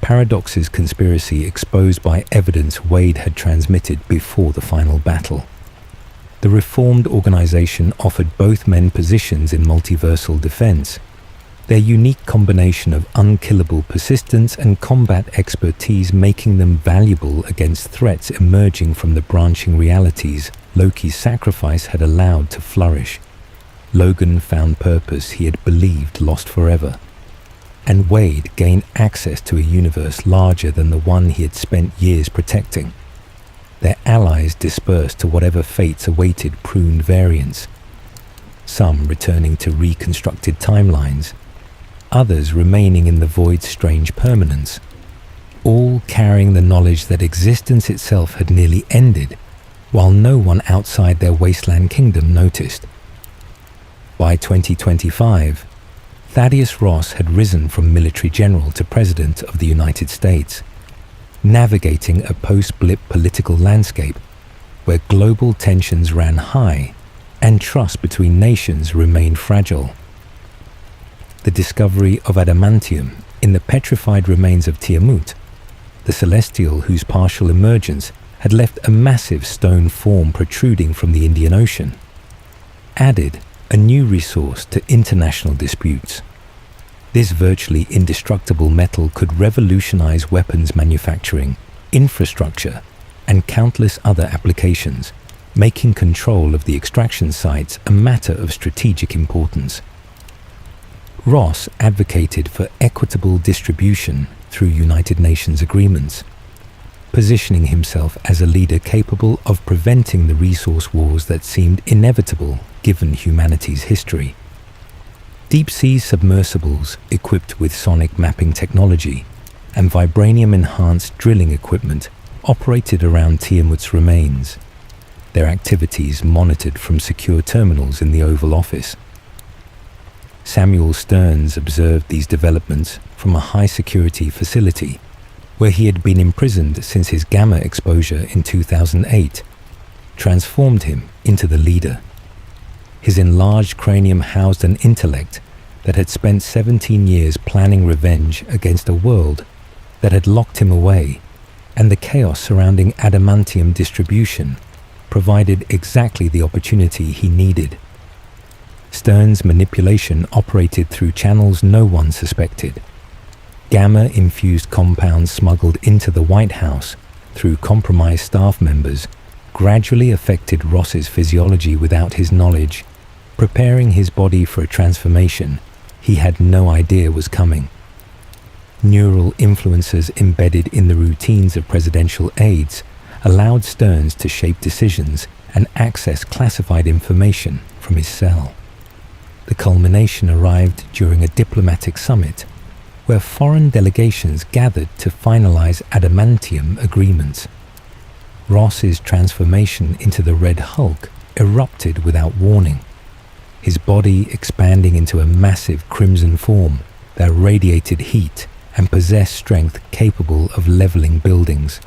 S1: Paradox's conspiracy exposed by evidence Wade had transmitted before the final battle. The reformed organization offered both men positions in multiversal defense, their unique combination of unkillable persistence and combat expertise making them valuable against threats emerging from the branching realities Loki's sacrifice had allowed to flourish. Logan found purpose he had believed lost forever, and Wade gained access to a universe larger than the one he had spent years protecting. Their allies dispersed to whatever fates awaited pruned variants, some returning to reconstructed timelines, others remaining in the Void's strange permanence, all carrying the knowledge that existence itself had nearly ended, while no one outside their wasteland kingdom noticed. By 2025, Thaddeus Ross had risen from military general to President of the United States, navigating a post-Blip political landscape where global tensions ran high and trust between nations remained fragile. The discovery of adamantium in the petrified remains of Tiamut, the celestial whose partial emergence had left a massive stone form protruding from the Indian Ocean, added a new resource to international disputes. This virtually indestructible metal could revolutionize weapons manufacturing, infrastructure, and countless other applications, making control of the extraction sites a matter of strategic importance. Ross advocated for equitable distribution through United Nations agreements, positioning himself as a leader capable of preventing the resource wars that seemed inevitable given humanity's history. Deep-sea submersibles equipped with sonic mapping technology and vibranium-enhanced drilling equipment operated around Tiamut's remains, their activities monitored from secure terminals in the Oval Office. Samuel Stearns observed these developments from a high-security facility where he had been imprisoned since his gamma exposure in 2008, transformed him into the leader. His enlarged cranium housed an intellect that had spent 17 years planning revenge against a world that had locked him away, and the chaos surrounding adamantium distribution provided exactly the opportunity he needed. Stearns' manipulation operated through channels no one suspected. Gamma-infused compounds smuggled into the White House through compromised staff members gradually affected Ross's physiology without his knowledge, preparing his body for a transformation he had no idea was coming. Neural influences embedded in the routines of presidential aides allowed Stearns to shape decisions and access classified information from his cell. The culmination arrived during a diplomatic summit where foreign delegations gathered to finalize adamantium agreements. Ross's transformation into the Red Hulk erupted without warning, his body expanding into a massive crimson form that radiated heat and possessed strength capable of leveling buildings.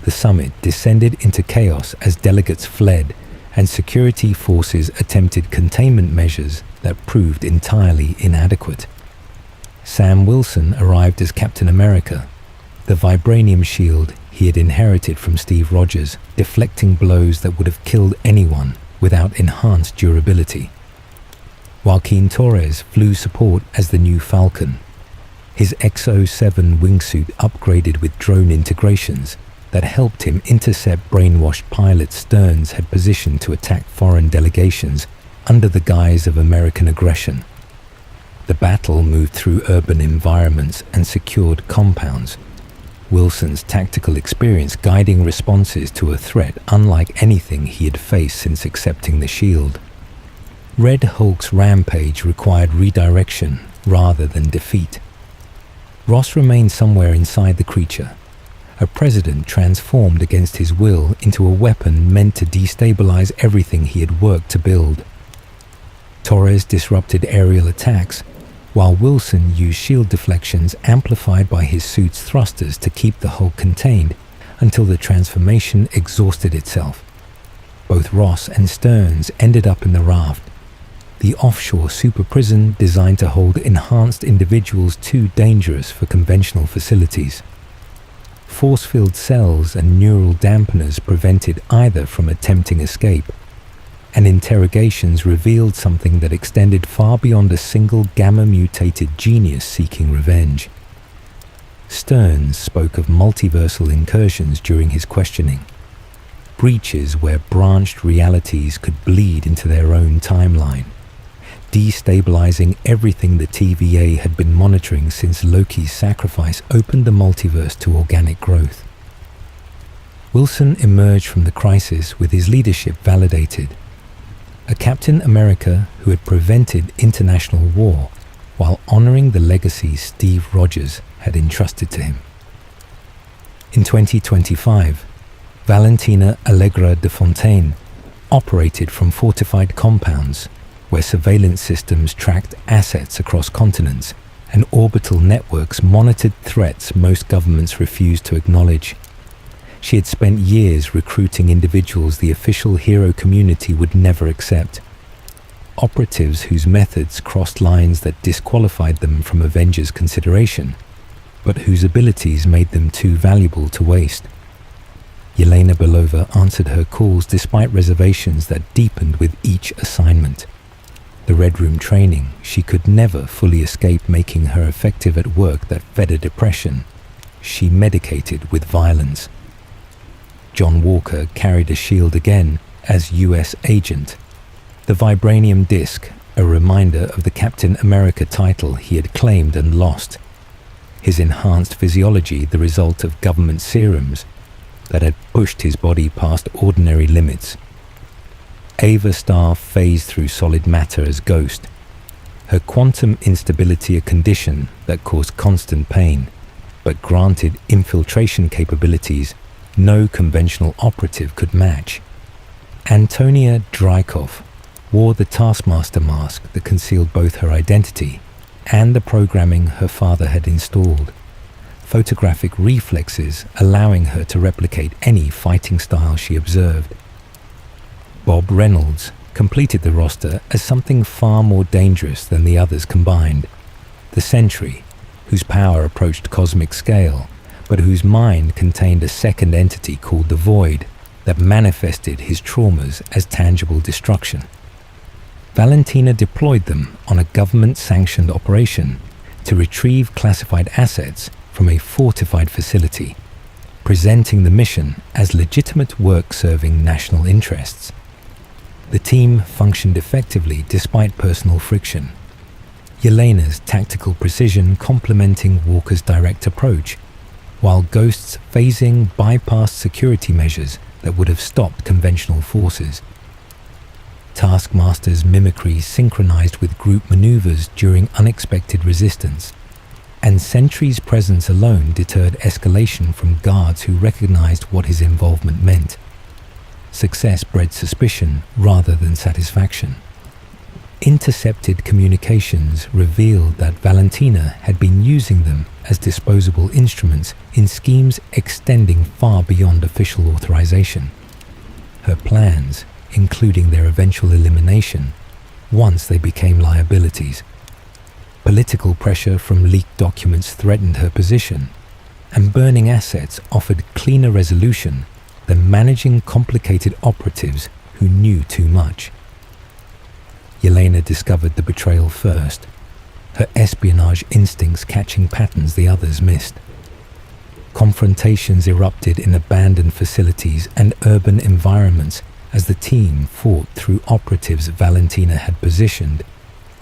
S1: The summit descended into chaos as delegates fled and security forces attempted containment measures that proved entirely inadequate. Sam Wilson arrived as Captain America, the vibranium shield he had inherited from Steve Rogers, deflecting blows that would have killed anyone without enhanced durability. Joaquin Torres flew support as the new Falcon, his XO-7 wingsuit upgraded with drone integrations that helped him intercept brainwashed pilots Stearns had positioned to attack foreign delegations under the guise of American aggression. The battle moved through urban environments and secured compounds, Wilson's tactical experience guiding responses to a threat unlike anything he had faced since accepting the shield. Red Hulk's rampage required redirection rather than defeat. Ross remained somewhere inside the creature, a president transformed against his will into a weapon meant to destabilize everything he had worked to build. Torres disrupted aerial attacks, while Wilson used shield deflections amplified by his suit's thrusters to keep the Hulk contained until the transformation exhausted itself. Both Ross and Stearns ended up in the raft, the offshore super prison designed to hold enhanced individuals too dangerous for conventional facilities. Force-filled cells and neural dampeners prevented either from attempting escape, and interrogations revealed something that extended far beyond a single gamma-mutated genius seeking revenge. Stearns spoke of multiversal incursions during his questioning, breaches where branched realities could bleed into their own timeline, destabilizing everything the TVA had been monitoring since Loki's sacrifice opened the multiverse to organic growth. Wilson emerged from the crisis with his leadership validated, a Captain America who had prevented international war while honoring the legacy Steve Rogers had entrusted to him. In 2025, Valentina Allegra de Fontaine operated from fortified compounds where surveillance systems tracked assets across continents and orbital networks monitored threats most governments refused to acknowledge. She had spent years recruiting individuals the official hero community would never accept. Operatives whose methods crossed lines that disqualified them from Avengers consideration, but whose abilities made them too valuable to waste. Yelena Belova answered her calls despite reservations that deepened with each assignment. The Red Room training she could never fully escape making her effective at work that fed a depression she medicated with violence. John Walker carried a shield again as US agent, the vibranium disc a reminder of the Captain America title he had claimed and lost, his enhanced physiology the result of government serums that had pushed his body past ordinary limits. Ava Star phased through solid matter as Ghost. Her quantum instability a condition that caused constant pain, but granted infiltration capabilities no conventional operative could match. Antonia Dreykov wore the Taskmaster mask that concealed both her identity and the programming her father had installed, photographic reflexes allowing her to replicate any fighting style she observed. Bob Reynolds completed the roster as something far more dangerous than the others combined, the Sentry, whose power approached cosmic scale, but whose mind contained a second entity called the Void that manifested his traumas as tangible destruction. Valentina deployed them on a government-sanctioned operation to retrieve classified assets from a fortified facility, presenting the mission as legitimate work serving national interests. The team functioned effectively despite personal friction, Yelena's tactical precision complementing Walker's direct approach, while Ghost's phasing bypassed security measures that would have stopped conventional forces. Taskmaster's mimicry synchronized with group maneuvers during unexpected resistance, and Sentry's presence alone deterred escalation from guards who recognized what his involvement meant. Success bred suspicion rather than satisfaction. Intercepted communications revealed that Valentina had been using them as disposable instruments in schemes extending far beyond official authorization. Her plans, including their eventual elimination, once they became liabilities. Political pressure from leaked documents threatened her position, and burning assets offered cleaner resolution than managing complicated operatives who knew too much. Yelena discovered the betrayal first, her espionage instincts catching patterns the others missed. Confrontations erupted in abandoned facilities and urban environments as the team fought through operatives Valentina had positioned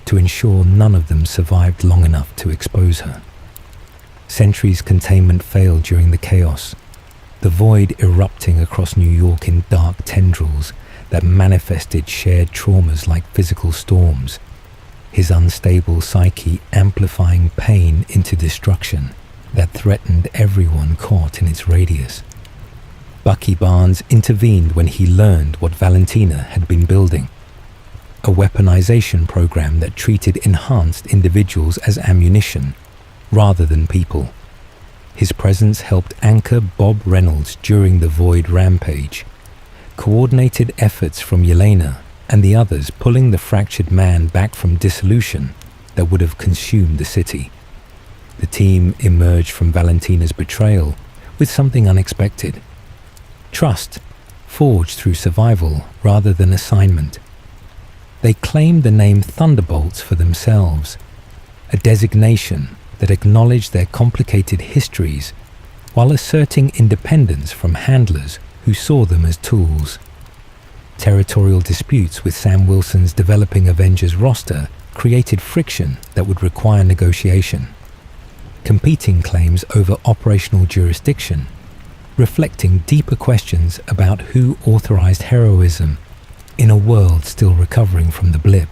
S1: to ensure none of them survived long enough to expose her. Sentry's containment failed during the chaos, the Void erupting across New York in dark tendrils that manifested shared traumas like physical storms, his unstable psyche amplifying pain into destruction that threatened everyone caught in its radius. Bucky Barnes intervened when he learned what Valentina had been building, a weaponization program that treated enhanced individuals as ammunition rather than people. His presence helped anchor Bob Reynolds during the Void rampage, coordinated efforts from Yelena and the others pulling the fractured man back from dissolution that would have consumed the city. The team emerged from Valentina's betrayal with something unexpected. Trust, forged through survival rather than assignment. They claimed the name Thunderbolts for themselves, a designation that acknowledged their complicated histories while asserting independence from handlers who saw them as tools. Territorial disputes with Sam Wilson's developing Avengers roster created friction that would require negotiation. Competing claims over operational jurisdiction, reflecting deeper questions about who authorized heroism in a world still recovering from the blip.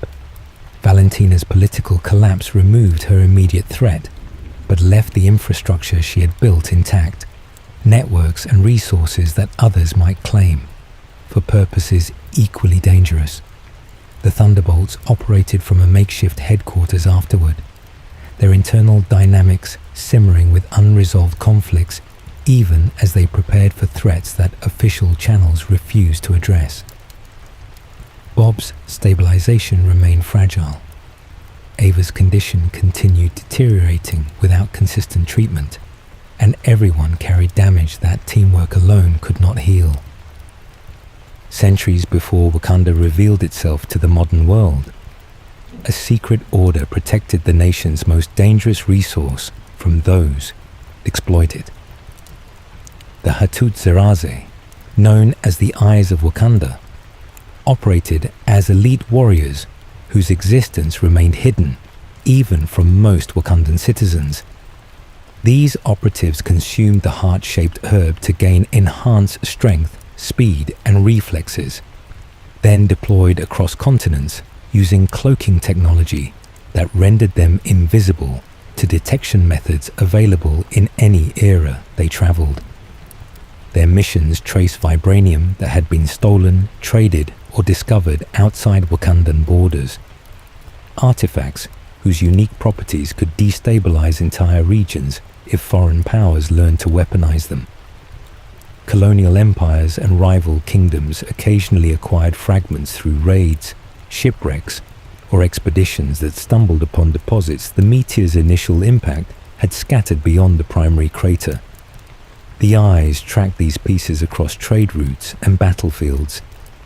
S1: Valentina's political collapse removed her immediate threat, but left the infrastructure she had built intact, networks and resources that others might claim, for purposes equally dangerous. The Thunderbolts operated from a makeshift headquarters afterward, their internal dynamics simmering with unresolved conflicts even as they prepared for threats that official channels refused to address. Bob's stabilization remained fragile. Ava's condition continued deteriorating without consistent treatment, and everyone carried damage that teamwork alone could not heal. Centuries before Wakanda revealed itself to the modern world, a secret order protected the nation's most dangerous resource from those exploit it. The Hatut Zeraze, known as the Eyes of Wakanda, operated as elite warriors whose existence remained hidden even from most Wakandan citizens. These operatives consumed the heart-shaped herb to gain enhanced strength, speed, and reflexes. then deployed across continents using cloaking technology that rendered them invisible to detection methods available in any era they traveled. Their missions traced vibranium that had been stolen, traded, or discovered outside Wakandan borders. Artifacts whose unique properties could destabilize entire regions if foreign powers learned to weaponize them. Colonial empires and rival kingdoms occasionally acquired fragments through raids, shipwrecks, or expeditions that stumbled upon deposits the meteor's initial impact had scattered beyond the primary crater. The eyes tracked these pieces across trade routes and battlefields,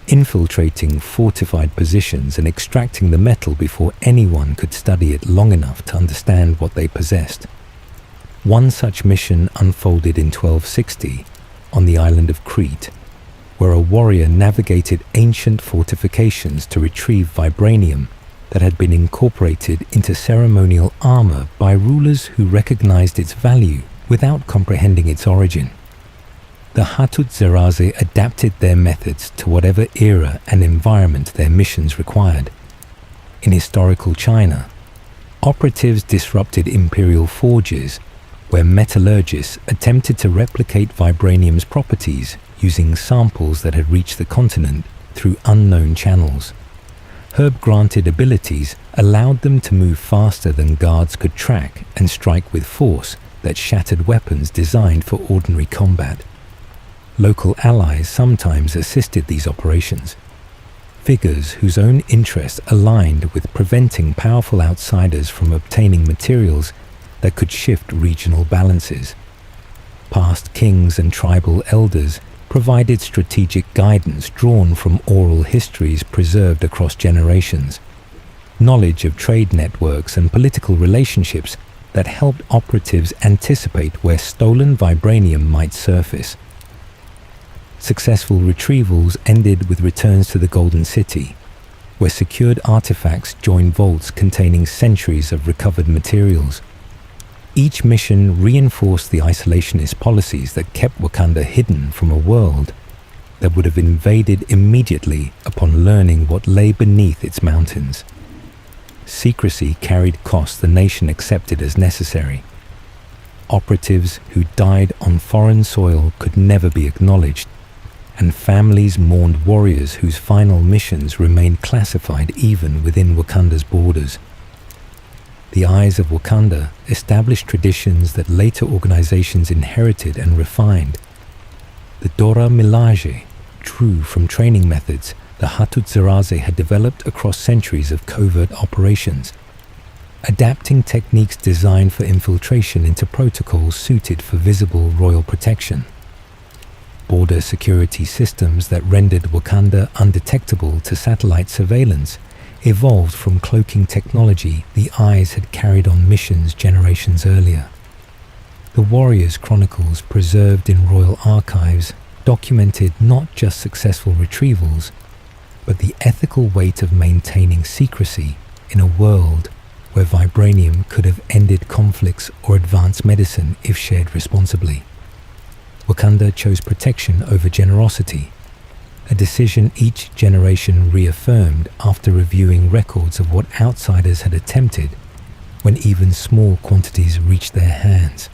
S1: infiltrating fortified positions and extracting the metal before anyone could study it long enough to understand what they possessed. One such mission unfolded in 1260 on the island of Crete, where a warrior navigated ancient fortifications to retrieve vibranium that had been incorporated into ceremonial armor by rulers who recognized its value without comprehending its origin. The Hattuserazi adapted their methods to whatever era and environment their missions required. In historical China, operatives disrupted imperial forges where metallurgists attempted to replicate vibranium's properties using samples that had reached the continent through unknown channels. Herb-granted abilities allowed them to move faster than guards could track and strike with force that shattered weapons designed for ordinary combat. Local allies sometimes assisted these operations. Figures whose own interests aligned with preventing powerful outsiders from obtaining materials that could shift regional balances. Past kings and tribal elders provided strategic guidance drawn from oral histories preserved across generations, knowledge of trade networks and political relationships that helped operatives anticipate where stolen vibranium might surface. Successful retrievals ended with returns to the Golden City, where secured artifacts joined vaults containing centuries of recovered materials. Each mission reinforced the isolationist policies that kept Wakanda hidden from a world that would have invaded immediately upon learning what lay beneath its mountains. Secrecy carried costs the nation accepted as necessary. Operatives who died on foreign soil could never be acknowledged, and families mourned warriors whose final missions remained classified even within Wakanda's borders. The Eyes of Wakanda established traditions that later organizations inherited and refined. The Dora Milaje drew from training methods the Hattuserazi had developed across centuries of covert operations, adapting techniques designed for infiltration into protocols suited for visible royal protection. Border security systems that rendered Wakanda undetectable to satellite surveillance evolved from cloaking technology the Eyes had carried on missions generations earlier. The Warriors' Chronicles preserved in royal archives documented not just successful retrievals, but the ethical weight of maintaining secrecy in a world where vibranium could have ended conflicts or advanced medicine if shared responsibly. Wakanda chose protection over generosity, a decision each generation reaffirmed after reviewing records of what outsiders had attempted when even small quantities reached their hands.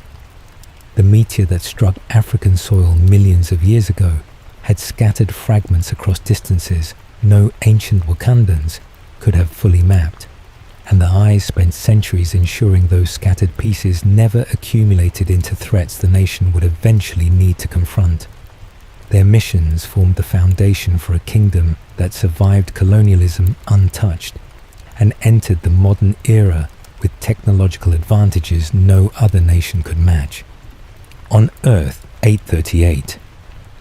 S1: The meteor that struck African soil millions of years ago had scattered fragments across distances no ancient Wakandans could have fully mapped, and the Eyes spent centuries ensuring those scattered pieces never accumulated into threats the nation would eventually need to confront. Their missions formed the foundation for a kingdom that survived colonialism untouched and entered the modern era with technological advantages no other nation could match. On Earth 838,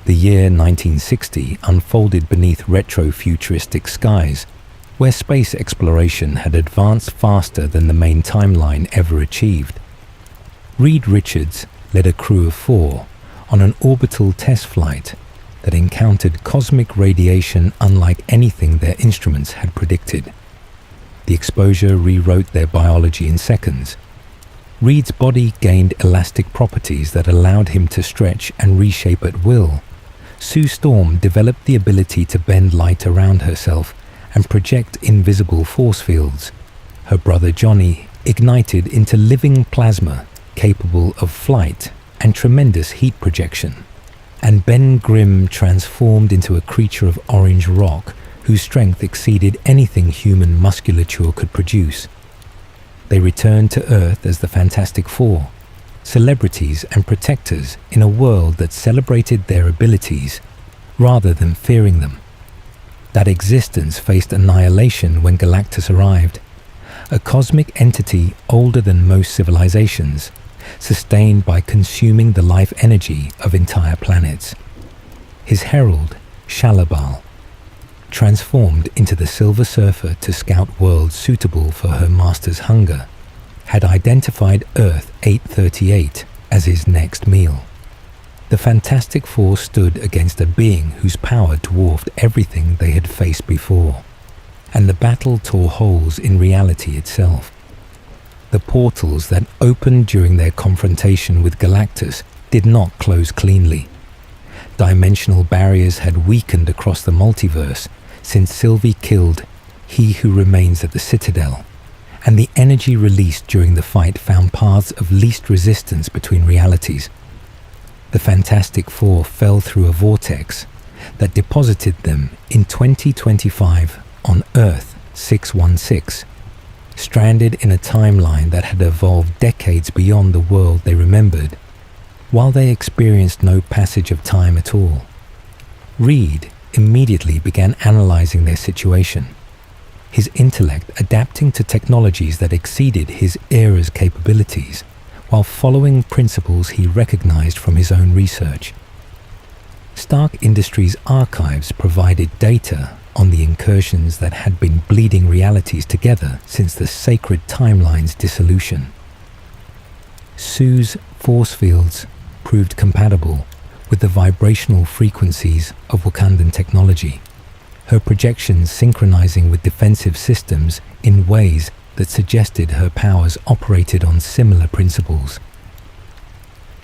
S1: the year 1960 unfolded beneath retro-futuristic skies, where space exploration had advanced faster than the main timeline ever achieved. Reed Richards led a crew of 4 on an orbital test flight that encountered cosmic radiation unlike anything their instruments had predicted. The exposure rewrote their biology in seconds. Reed's body gained elastic properties that allowed him to stretch and reshape at will, Sue Storm developed the ability to bend light around herself and project invisible force fields. Her brother Johnny ignited into living plasma capable of flight and tremendous heat projection. And Ben Grimm transformed into a creature of orange rock whose strength exceeded anything human musculature could produce. They returned to Earth as the Fantastic Four, celebrities and protectors in a world that celebrated their abilities rather than fearing them. That existence faced annihilation when Galactus arrived, a cosmic entity older than most civilizations, sustained by consuming the life energy of entire planets. His herald, Shalabal, transformed into the Silver Surfer to scout worlds suitable for her master's hunger, had identified Earth 838 as his next meal. The Fantastic Four stood against a being whose power dwarfed everything they had faced before, and the battle tore holes in reality itself. The portals that opened during their confrontation with Galactus did not close cleanly. Dimensional barriers had weakened across the multiverse since Sylvie killed He Who Remains at the Citadel, and the energy released during the fight found paths of least resistance between realities. The Fantastic Four fell through a vortex that deposited them in 2025 on Earth 616, stranded in a timeline that had evolved decades beyond the world they remembered, while they experienced no passage of time at all. Reed immediately began analyzing their situation, his intellect adapting to technologies that exceeded his era's capabilities, while following principles he recognized from his own research. Stark Industries' archives provided data on the incursions that had been bleeding realities together since the sacred timeline's dissolution. Sue's force fields proved compatible with the vibrational frequencies of Wakandan technology, her projections synchronizing with defensive systems in ways that suggested her powers operated on similar principles.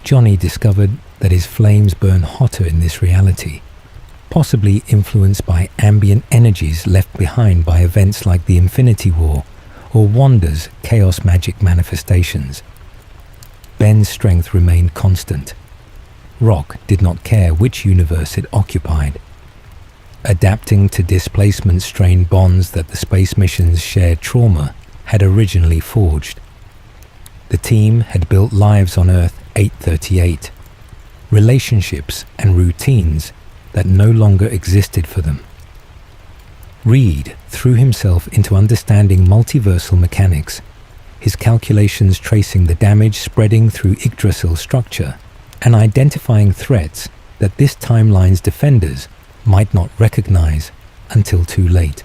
S1: Johnny discovered that his flames burn hotter in this reality, possibly influenced by ambient energies left behind by events like the Infinity War or Wanda's chaos magic manifestations. Ben's strength remained constant. Rock did not care which universe it occupied. Adapting to displacement-strained bonds that the space mission's shared trauma had originally forged. The team had built lives on Earth 838, relationships and routines that no longer existed for them. Reed threw himself into understanding multiversal mechanics, his calculations tracing the damage spreading through Yggdrasil's structure and identifying threats that this timeline's defenders might not recognize until too late.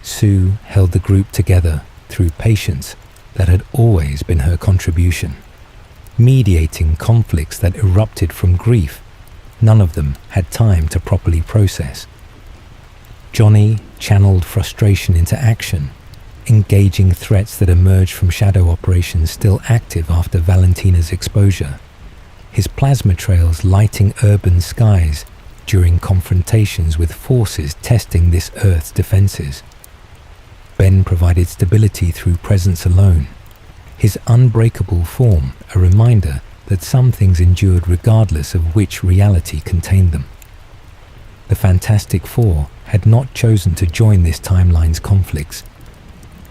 S1: Sue held the group together through patience that had always been her contribution, mediating conflicts that erupted from grief none of them had time to properly process. Johnny channeled frustration into action, engaging threats that emerged from shadow operations still active after Valentina's exposure, his plasma trails lighting urban skies during confrontations with forces testing this Earth's defenses. Ben provided stability through presence alone, his unbreakable form a reminder that some things endured regardless of which reality contained them. The Fantastic Four had not chosen to join this timeline's conflicts,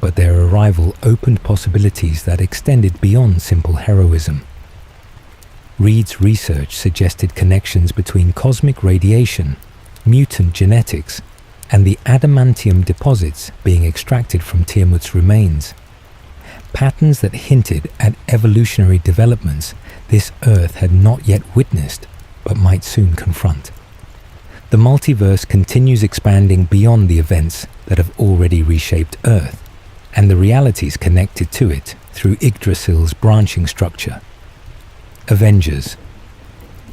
S1: but their arrival opened possibilities that extended beyond simple heroism. Reed's research suggested connections between cosmic radiation, mutant genetics, and the adamantium deposits being extracted from Tiamut's remains. Patterns that hinted at evolutionary developments this Earth had not yet witnessed, but might soon confront. The multiverse continues expanding beyond the events that have already reshaped Earth, and the realities connected to it through Yggdrasil's branching structure. Avengers.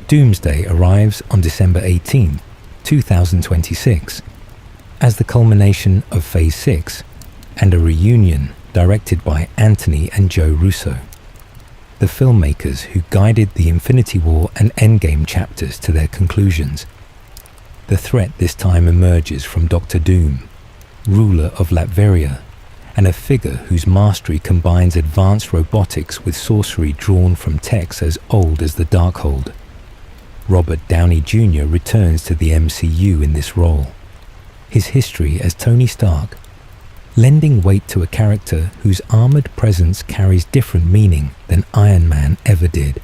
S1: Doomsday arrives on December 18, 2026, as the culmination of Phase 6 and a reunion directed by Anthony and Joe Russo. the filmmakers who guided the Infinity War and Endgame chapters to their conclusions. The threat this time emerges from Doctor Doom, ruler of Latveria, and a figure whose mastery combines advanced robotics with sorcery drawn from texts as old as the Darkhold. Robert Downey Jr. returns to the MCU in this role, his history as Tony Stark, lending weight to a character whose armored presence carries different meaning than Iron Man ever did.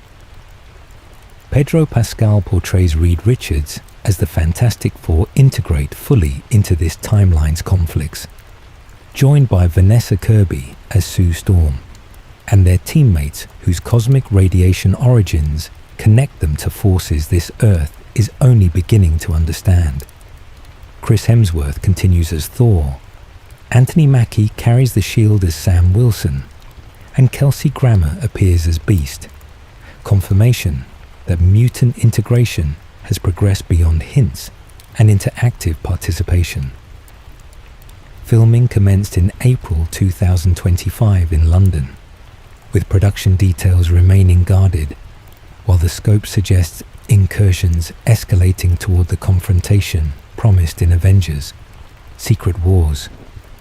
S1: Pedro Pascal portrays Reed Richards as the Fantastic Four integrate fully into this timeline's conflicts, joined by Vanessa Kirby as Sue Storm, and their teammates whose cosmic radiation origins connect them to forces this Earth is only beginning to understand. Chris Hemsworth continues as Thor, Anthony Mackie carries the shield as Sam Wilson, and Kelsey Grammer appears as Beast, confirmation that mutant integration has progressed beyond hints and into active participation. Filming commenced in April 2025 in London, with production details remaining guarded, while the scope suggests incursions escalating toward the confrontation promised in Avengers: Secret Wars,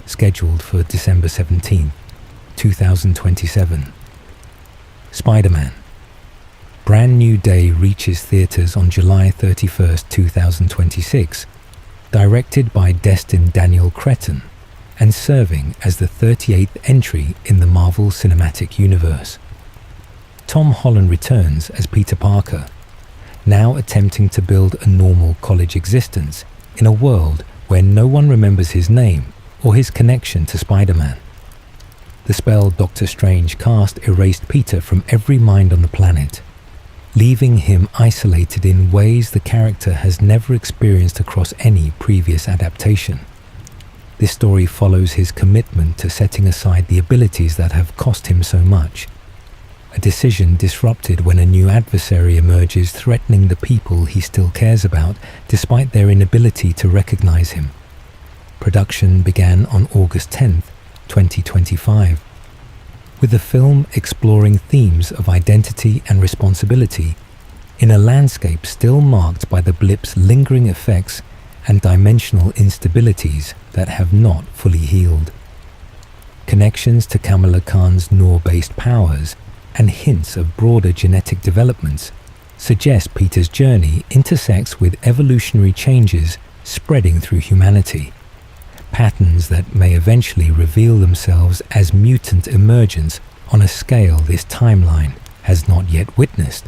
S1: scheduled for December 17, 2027. Spider-Man. Brand New Day reaches theaters on July 31, 2026, directed by Destin Daniel Cretton, and serving as the 38th entry in the Marvel Cinematic Universe. Tom Holland returns as Peter Parker, now attempting to build a normal college existence in a world where no one remembers his name or his connection to Spider-Man. The spell Doctor Strange cast erased Peter from every mind on the planet, leaving him isolated in ways the character has never experienced across any previous adaptation. This story follows his commitment to setting aside the abilities that have cost him so much, a decision disrupted when a new adversary emerges threatening the people he still cares about despite their inability to recognize him. Production began on August 10, 2025, with the film exploring themes of identity and responsibility in a landscape still marked by the blip's lingering effects and dimensional instabilities that have not fully healed. Connections to Kamala Khan's Noor-based powers and hints of broader genetic developments suggest Peter's journey intersects with evolutionary changes spreading through humanity, patterns that may eventually reveal themselves as mutant emergence on a scale this timeline has not yet witnessed.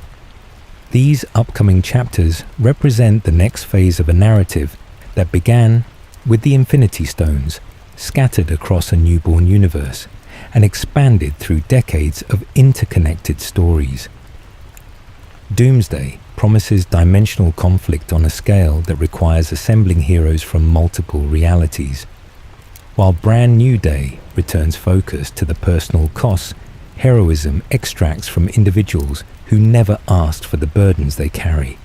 S1: These upcoming chapters represent the next phase of a narrative that began with the Infinity Stones scattered across a newborn universe and expanded through decades of interconnected stories. Doomsday promises dimensional conflict on a scale that requires assembling heroes from multiple realities, while Brand New Day returns focus to the personal costs heroism extracts from individuals who never asked for the burdens they carry.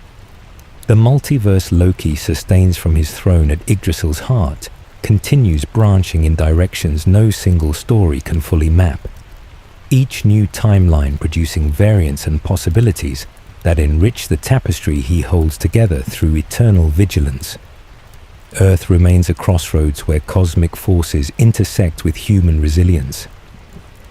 S1: The multiverse Loki sustains from his throne at Yggdrasil's heart continues branching in directions no single story can fully map, each new timeline producing variants and possibilities that enrich the tapestry he holds together through eternal vigilance. Earth remains a crossroads where cosmic forces intersect with human resilience,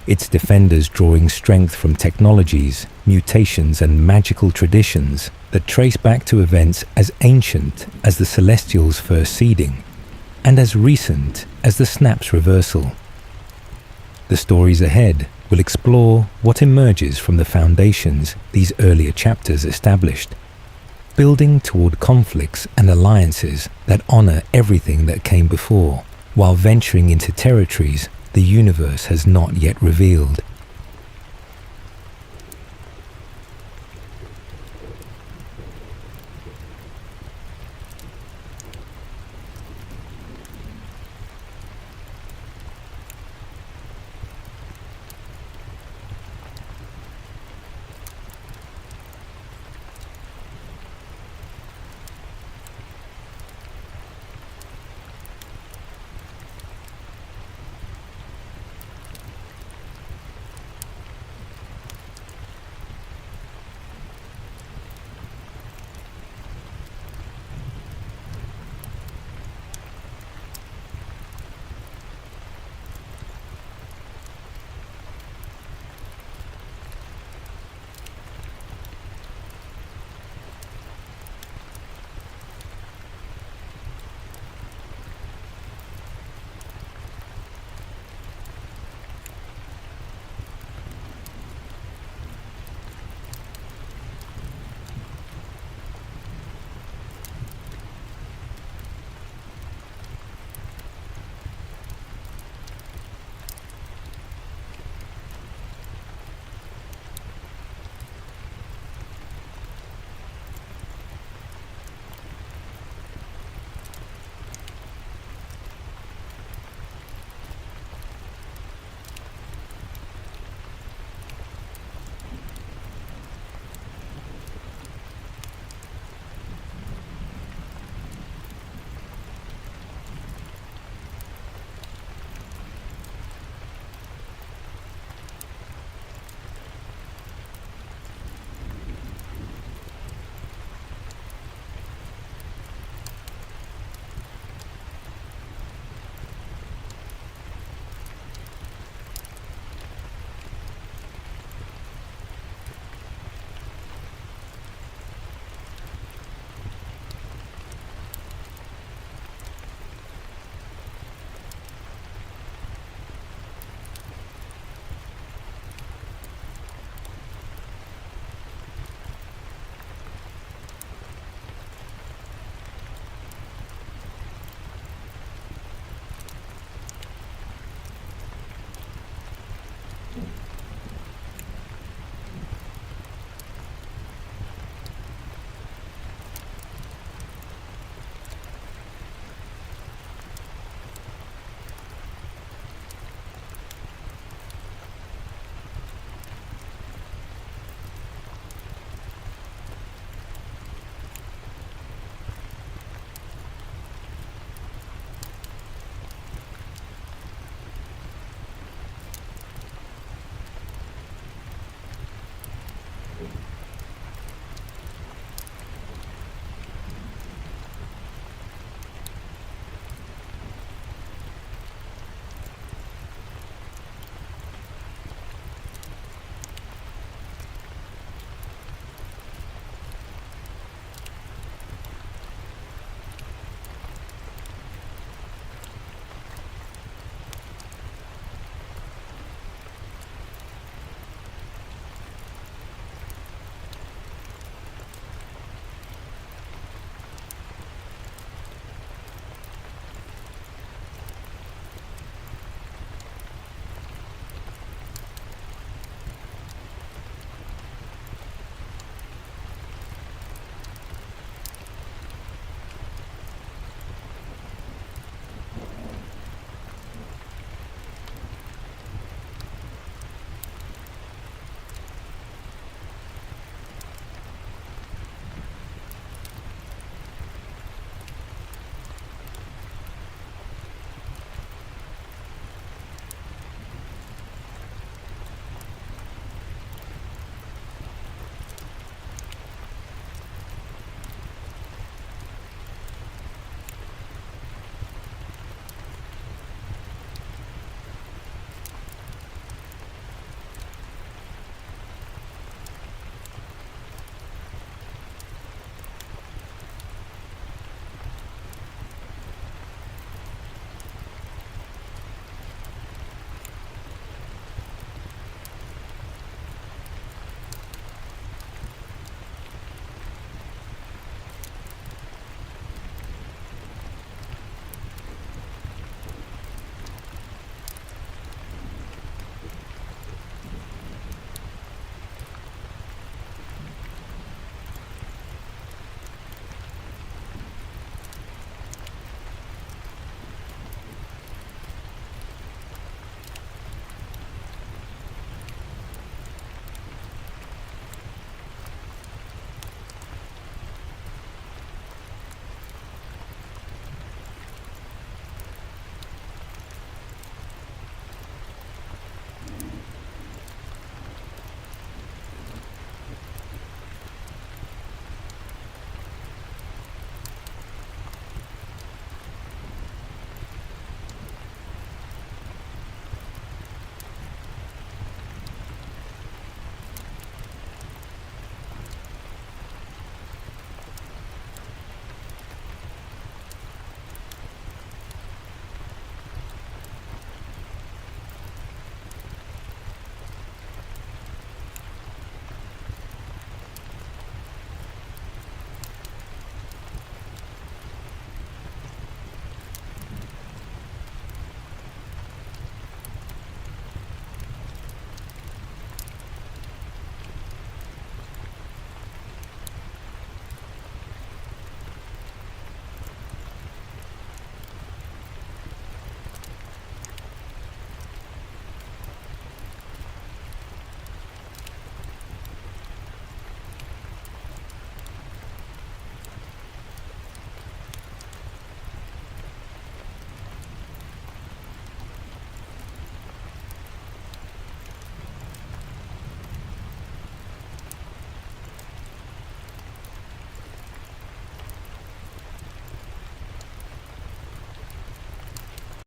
S1: its defenders drawing strength from technologies, mutations, and magical traditions that trace back to events as ancient as the Celestials' first seeding, and as recent as the Snap's reversal. The stories ahead will explore what emerges from the foundations these earlier chapters established, building toward conflicts and alliances that honor everything that came before, while venturing into territories the universe has not yet revealed.